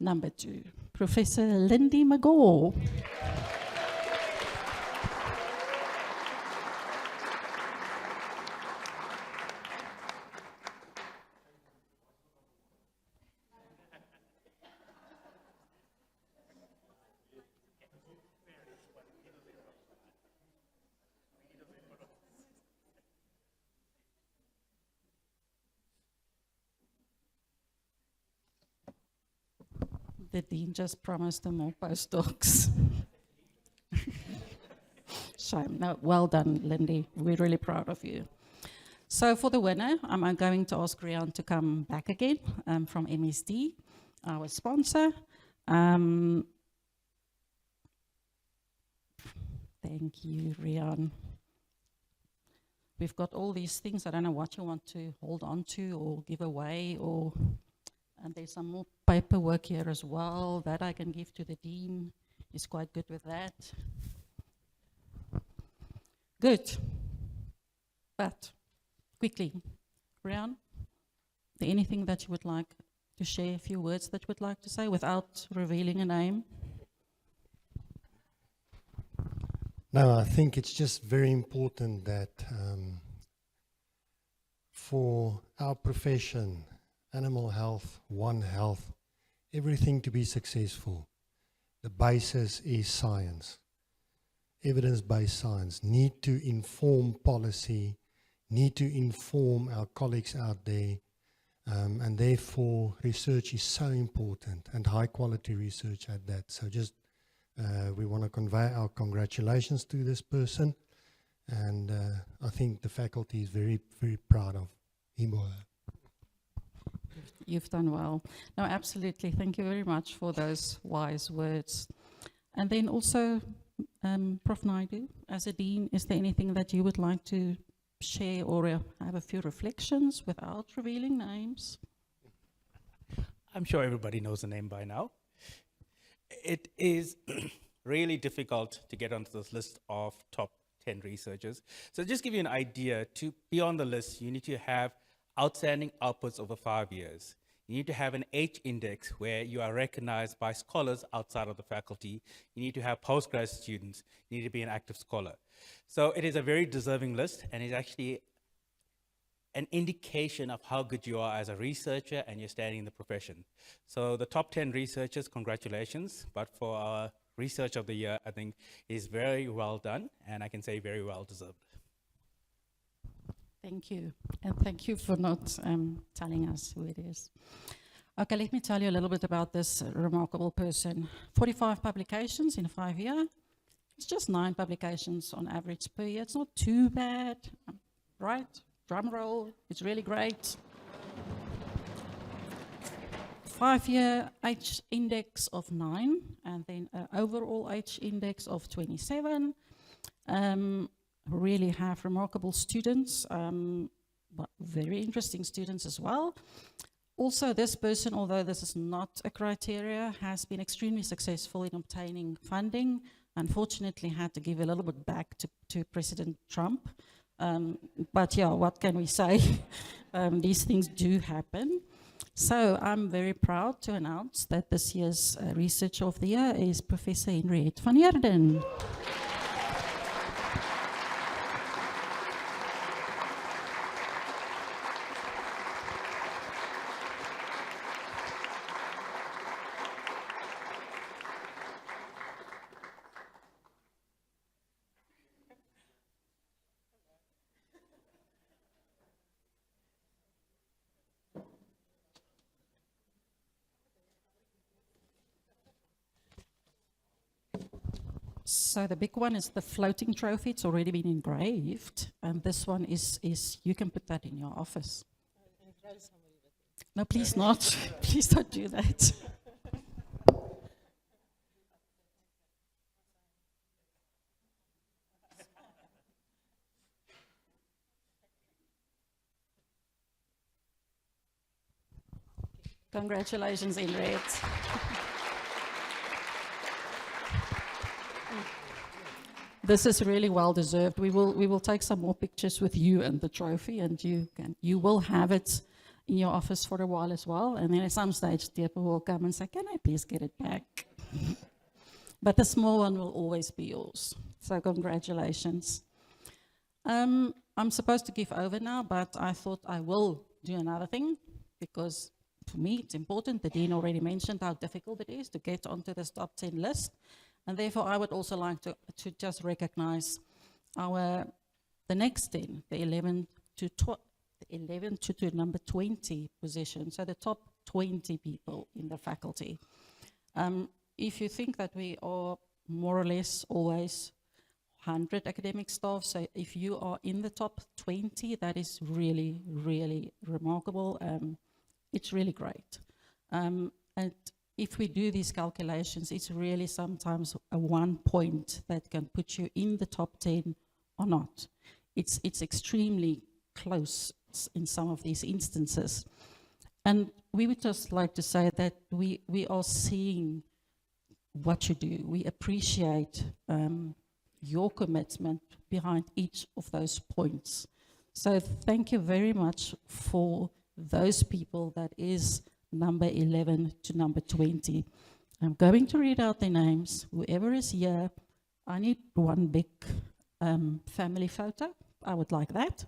Number 2. Professor Lindy McGaw. The Dean just promised them more postdocs. Shame. No, well done, Lindy. We're really proud of you. So for the winner, I'm going to ask Rian to come back again from MSD, our sponsor. Thank you, Rian. We've got all these things. I don't know what you want to hold on to or give away, and there's some more paperwork here as well that I can give to the Dean. He's quite good with that. Good. But quickly, Rian, anything that you would like to share, a few words that you would like to say without revealing a name? No, I think it's just very important that for our profession, animal health, One Health, everything to be successful, the basis is science, evidence-based science, need to inform policy, need to inform our colleagues out there, and therefore research is so important, and high quality research at that. So just we want to convey our congratulations to this person, and I think the faculty is very, very proud of him or her. You've done well. No, absolutely. Thank you very much for those wise words. And then also, Prof. Naidu, as a Dean, is there anything that you would like to share or have a few reflections without revealing names? I'm sure everybody knows the name by now. It is really difficult to get onto this list of top 10 researchers. So just give you an idea, to be on the list, you need to have outstanding outputs over 5 years. You need to have an H index where you are recognized by scholars outside of the faculty. You need to have postgrad students. You need to be an active scholar. So it is a very deserving list, and it's actually an indication of how good you are as a researcher and you're standing in the profession. So the top 10 researchers, congratulations. But for our research of the year, I think is very well done, and I can say very well deserved. Thank you. And thank you for not telling us who it is. Okay, let me tell you a little bit about this remarkable person. 45 publications in a 5-year. It's just 9 publications on average per year. It's not too bad, right? Drum roll, it's really great. 5-year H index of 9, and then an overall H index of 27. Really have remarkable students, but very interesting students as well. Also, this person, although this is not a criteria, has been extremely successful in obtaining funding. Unfortunately, had to give a little bit back to President Trump. But yeah, what can we say? These things do happen. So I'm very proud to announce that this year's Researcher of the Year is Professor Henriette van Heerden. So the big one is the floating trophy. It's already been engraved. And this one is you can put that in your office. No, please not. Please don't do that. Congratulations, Henriette. This is really well deserved. We will take some more pictures with you and the trophy, and you will have it in your office for a while as well. And then at some stage, Deepa will come and say, "Can I please get it back?" But the small one will always be yours. So congratulations. I'm supposed to give over now, but I thought I will do another thing, because for me it's important. The Dean already mentioned how difficult it is to get onto this top 10 list. And therefore, I would also like to just recognize the next 10, the 11 to number 20 position, so the top 20 people in the faculty. If you think that we are more or less always 100 academic staff, so if you are in the top 20, that is really, really remarkable. It's really great. And if we do these calculations, it's really sometimes a 1 point that can put you in the top 10 or not. It's extremely close in some of these instances. And we would just like to say that we are seeing what you do. We appreciate your commitment behind each of those points. So thank you very much for those people that is number 11 to number 20. I'm going to read out their names. Whoever is here, I need one big family photo. I would like that.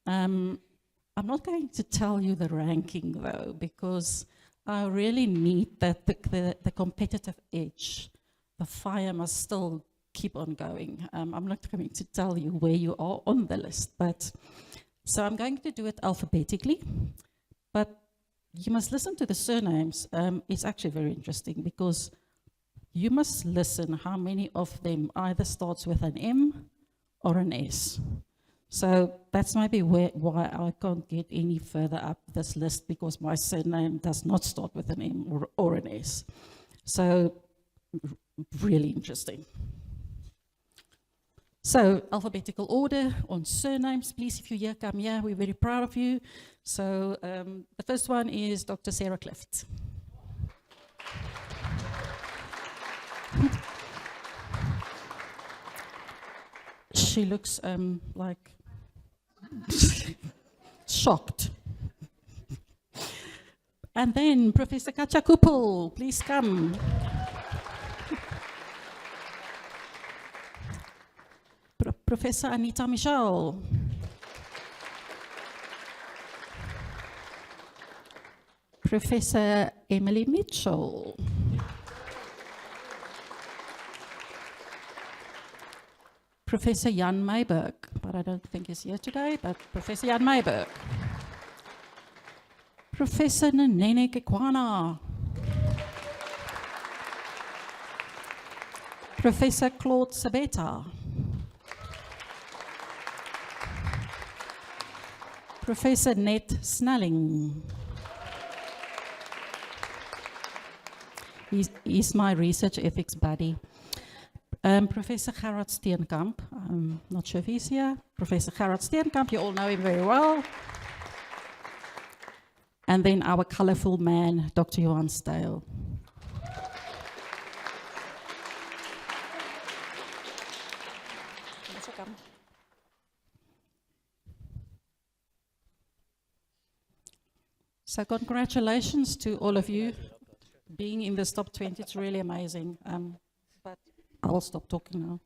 I'm not going to tell you the ranking though, because I really need that the competitive edge, the fire must still keep on going. I'm not going to tell you where you are on the list, but so I'm going to do it alphabetically, but you must listen to the surnames. It's actually very interesting, because you must listen how many of them either starts with an M or an S. So that's maybe why I can't get any further up this list, because my surname does not start with an M or an S. So really interesting. So alphabetical order on surnames. Please, if you're here, come here. We're very proud of you. So the first one is Dr. Sarah Clift. She looks like shocked. And then Professor Katja Kupel, please come. Professor Anita Michel. Professor Emily Mitchell. Professor Jan Meiberg, but I don't think he's here today, but Professor Jan Meiberg. Professor Nene Kekwana. Professor Claude Sabeta. Professor Ned Snelling. He's my research ethics buddy. Professor Gerard Steenkamp, I'm not sure if he's here. Professor Gerard Steenkamp, you all know him very well. And then our colorful man, Dr. Johan Stale. So congratulations to all of you. Being in this top 20, it's really amazing. But I will stop talking now.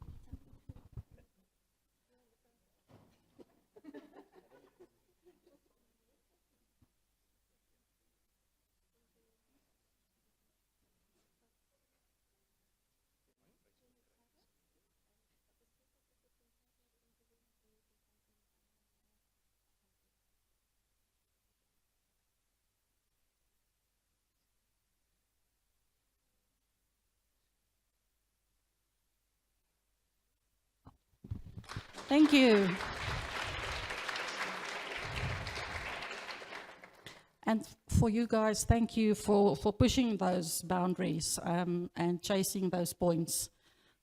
Thank you. And for you guys, thank you for pushing those boundaries and chasing those points.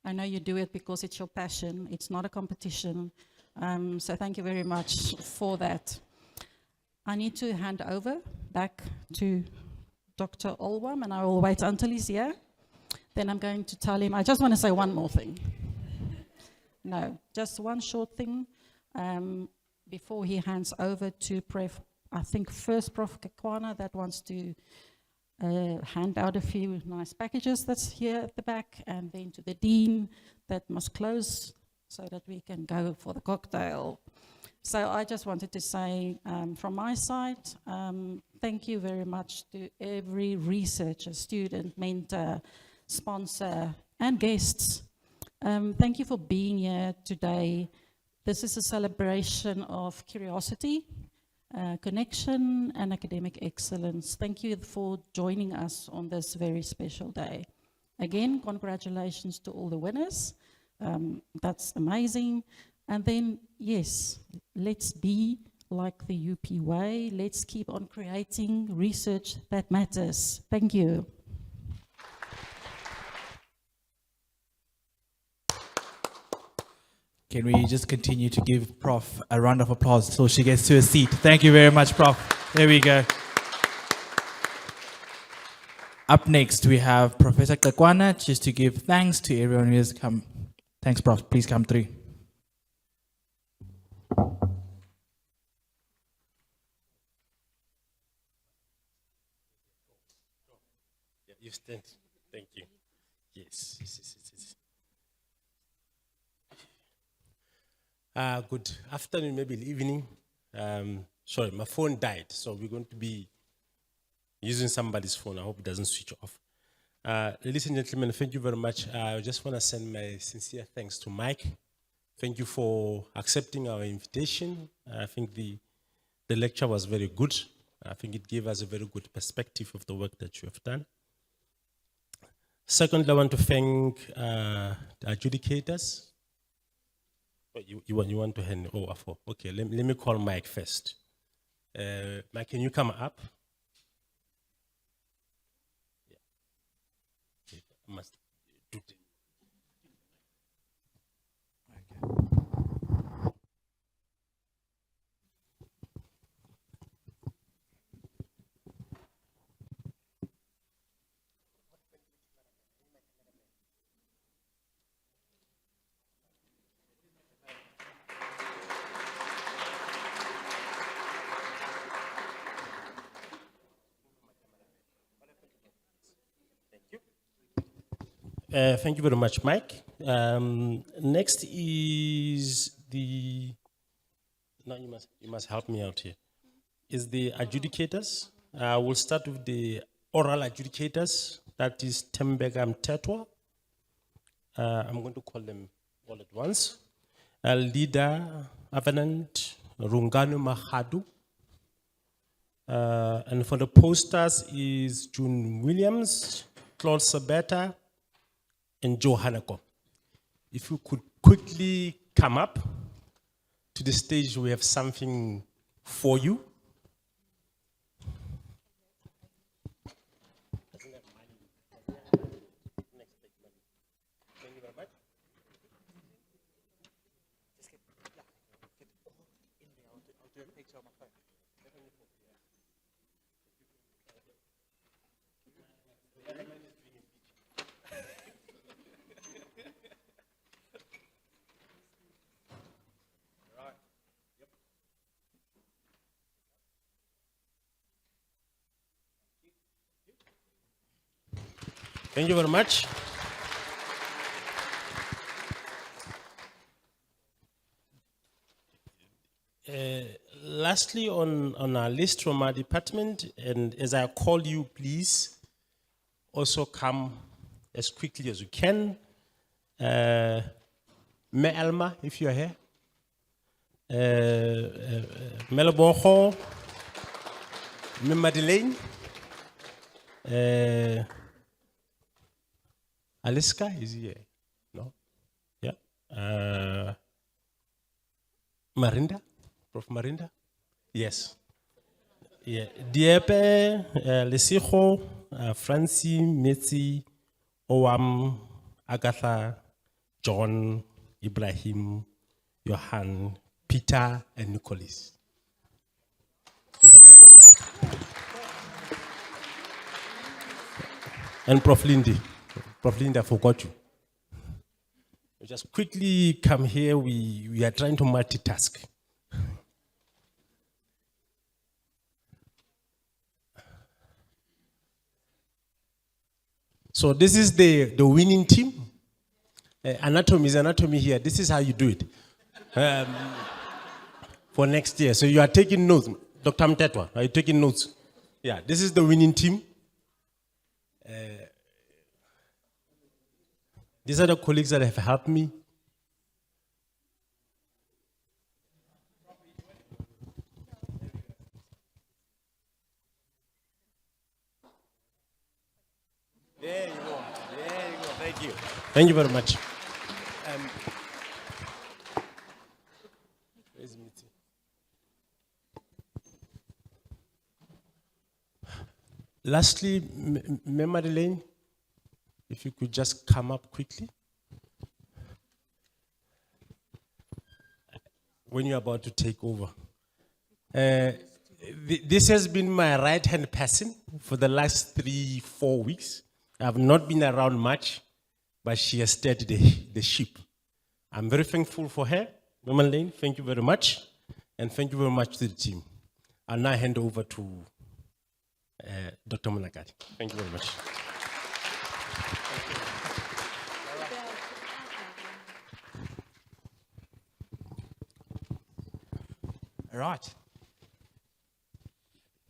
I know you do it because it's your passion. It's not a competition. So thank you very much for that. I need to hand over back to Dr. Olwam, and I will wait until he's here. Then I'm going to tell him, I just want to say one more thing. No, just one short thing before he hands over to I think first Prof. Kekwana that wants to hand out a few nice packages that's here at the back, and then to the Dean that must close so that we can go for the cocktail. So I just wanted to say from my side, thank you very much to every researcher, student, mentor, sponsor, and guests. Thank you for being here today. This is a celebration of curiosity, connection, and academic excellence. Thank you for joining us on this very special day. Again, congratulations to all the winners. That's amazing. And then, yes, let's be like the UP way. Let's keep on creating research that matters. Thank you. Can we just continue to give Prof a round of applause so she gets to a seat? Thank you very much, Prof. There we go. Up next, we have Professor Kekwana, just to give thanks to everyone who has come. Thanks, Prof. Please come through. Yeah, you stand. Thank you. Yes. Good afternoon, maybe evening. Sorry, my phone died, so we're going to be using somebody's phone. I hope it doesn't switch off. Ladies and gentlemen, thank you very much. I just want to send my sincere thanks to Mike. Thank you for accepting our invitation. I think the lecture was very good. I think it gave us a very good perspective of the work that you have done. Second, I want to thank the adjudicators. You want to hand over for? Okay, let me call Mike first. Mike, can you come up? Yeah. Okay, I must do it. Thank you very much, Mike. Next is the, now you must help me out here, is the adjudicators. We'll start with the oral adjudicators, that is Tembega Mtetwa. I'm going to call them all at once. Leader Avenant Rungano Mahadu. And for the posters is June Williams, Claude Sabetta, and Joe Hanako. If you could quickly come up to the stage, we have something for you. Thank you very much. Lastly, on our list from our department, and as I call you, please also come as quickly as you can. Me Alma, if you are here. Melbourne, Me Madeleine. Aliska, is he here? No? Yeah. Marinda? Prof. Marinda? Yes. Yeah. Diepe, Lesijo, Francie, Metsi, Oam, Agatha, John, Ibrahim, Johan, Peter, and Nicholas. And Prof. Lindy. Prof. Linda, I forgot you. Just quickly come here. We are trying to multitask. So this is the winning team. Anatomy is anatomy here. This is how you do it for next year. So you are taking notes. Dr. Mtetwa, are you taking notes? Yeah, this is the winning team. These are the colleagues that have helped me. There you go. There you go. Thank you. Thank you very much. Where's Mitzi? Lastly, Madeleine, if you could just come up quickly. When you're about to take over. This has been my right-hand person for the last 3-4 weeks. I've not been around much, but she has steered the ship. I'm very thankful for her. Norman Lane, thank you very much. And thank you very much to the team. I'll now hand over to Dr. Munagati. Thank you very much. All right.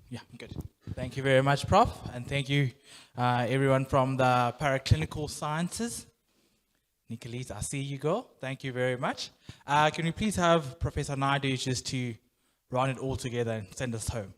Yeah, good. Thank you very much, Prof. And thank you, everyone from the Paraclinical Sciences. Nicolese, I see you go. Thank you very much. Can we please have Professor Naidu just to round it all together and send us home?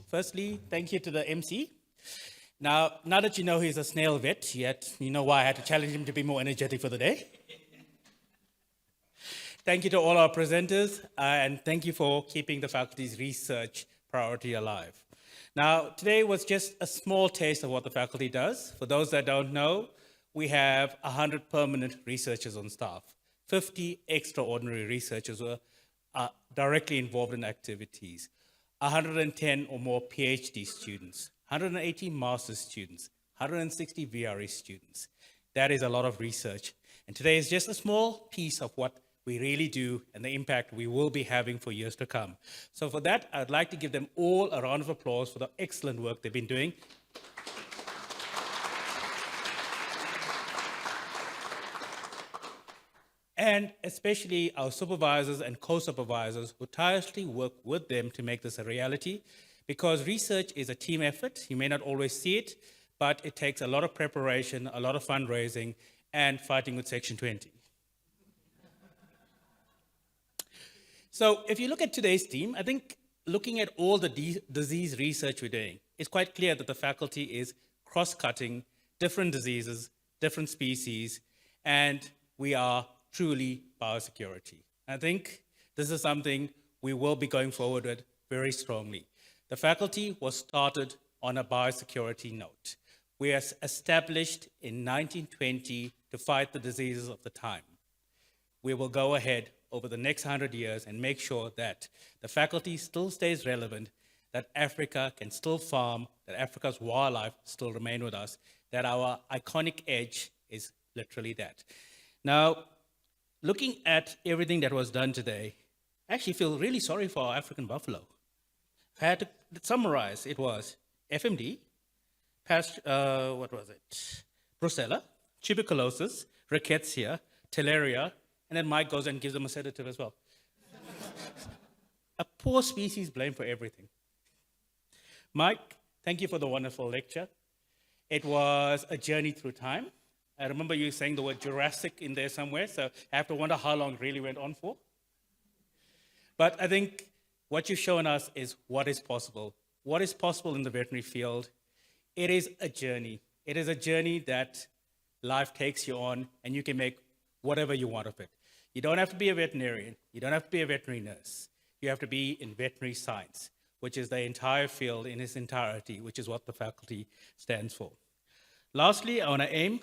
Firstly, thank you to the MC. Now that you know he's a snail vet, yet you know why I had to challenge him to be more energetic for the day. Thank you to all our presenters, and thank you for keeping the faculty's research priority alive. Now, today was just a small taste of what the faculty does. For those that don't know, we have 100 permanent researchers on staff. 50 extraordinary researchers were directly involved in activities. 110 or more PhD students, 180 master's students, 160 VRE students. That is a lot of research. And today is just a small piece of what we really do and the impact we will be having for years to come. So for that, I'd like to give them all a round of applause for the excellent work they've been doing. And especially our supervisors and co-supervisors who tirelessly work with them to make this a reality, because research is a team effort. You may not always see it, but it takes a lot of preparation, a lot of fundraising, and fighting with Section 20. So if you look at today's team, I think looking at all the disease research we're doing, it's quite clear that the faculty is cross-cutting different diseases, different species, and we are truly biosecurity. I think this is something we will be going forward with very strongly. The faculty was started on a biosecurity note. We are established in 1920 to fight the diseases of the time. We will go ahead over the next 100 years and make sure that the faculty still stays relevant, that Africa can still farm, that Africa's wildlife still remain with us, that our iconic edge is literally that. Now, looking at everything that was done today, I actually feel really sorry for our African buffalo. If I had to summarize, it was FMD, Brucella, tuberculosis, rickettsia, Teleria, and then Mike goes and gives them a sedative as well. A poor species blamed for everything. Mike, thank you for the wonderful lecture. It was a journey through time. I remember you saying the word Jurassic in there somewhere, so I have to wonder how long it really went on for. But I think what you've shown us is what is possible. What is possible in the veterinary field. It is a journey. It is a journey that life takes you on, and you can make whatever you want of it. You don't have to be a veterinarian. You don't have to be a veterinary nurse. You have to be in veterinary science, which is the entire field in its entirety, which is what the faculty stands for. Lastly, I want to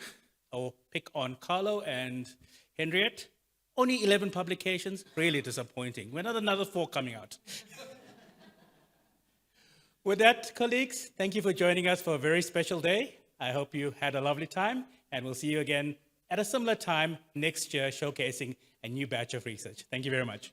pick on Carlo and Henriette. Only 11 publications, really disappointing. We're not another 4 coming out. With that, colleagues, thank you for joining us for a very special day. I hope you had a lovely time, and we'll see you again at a similar time next year, showcasing a new batch of research. Thank you very much.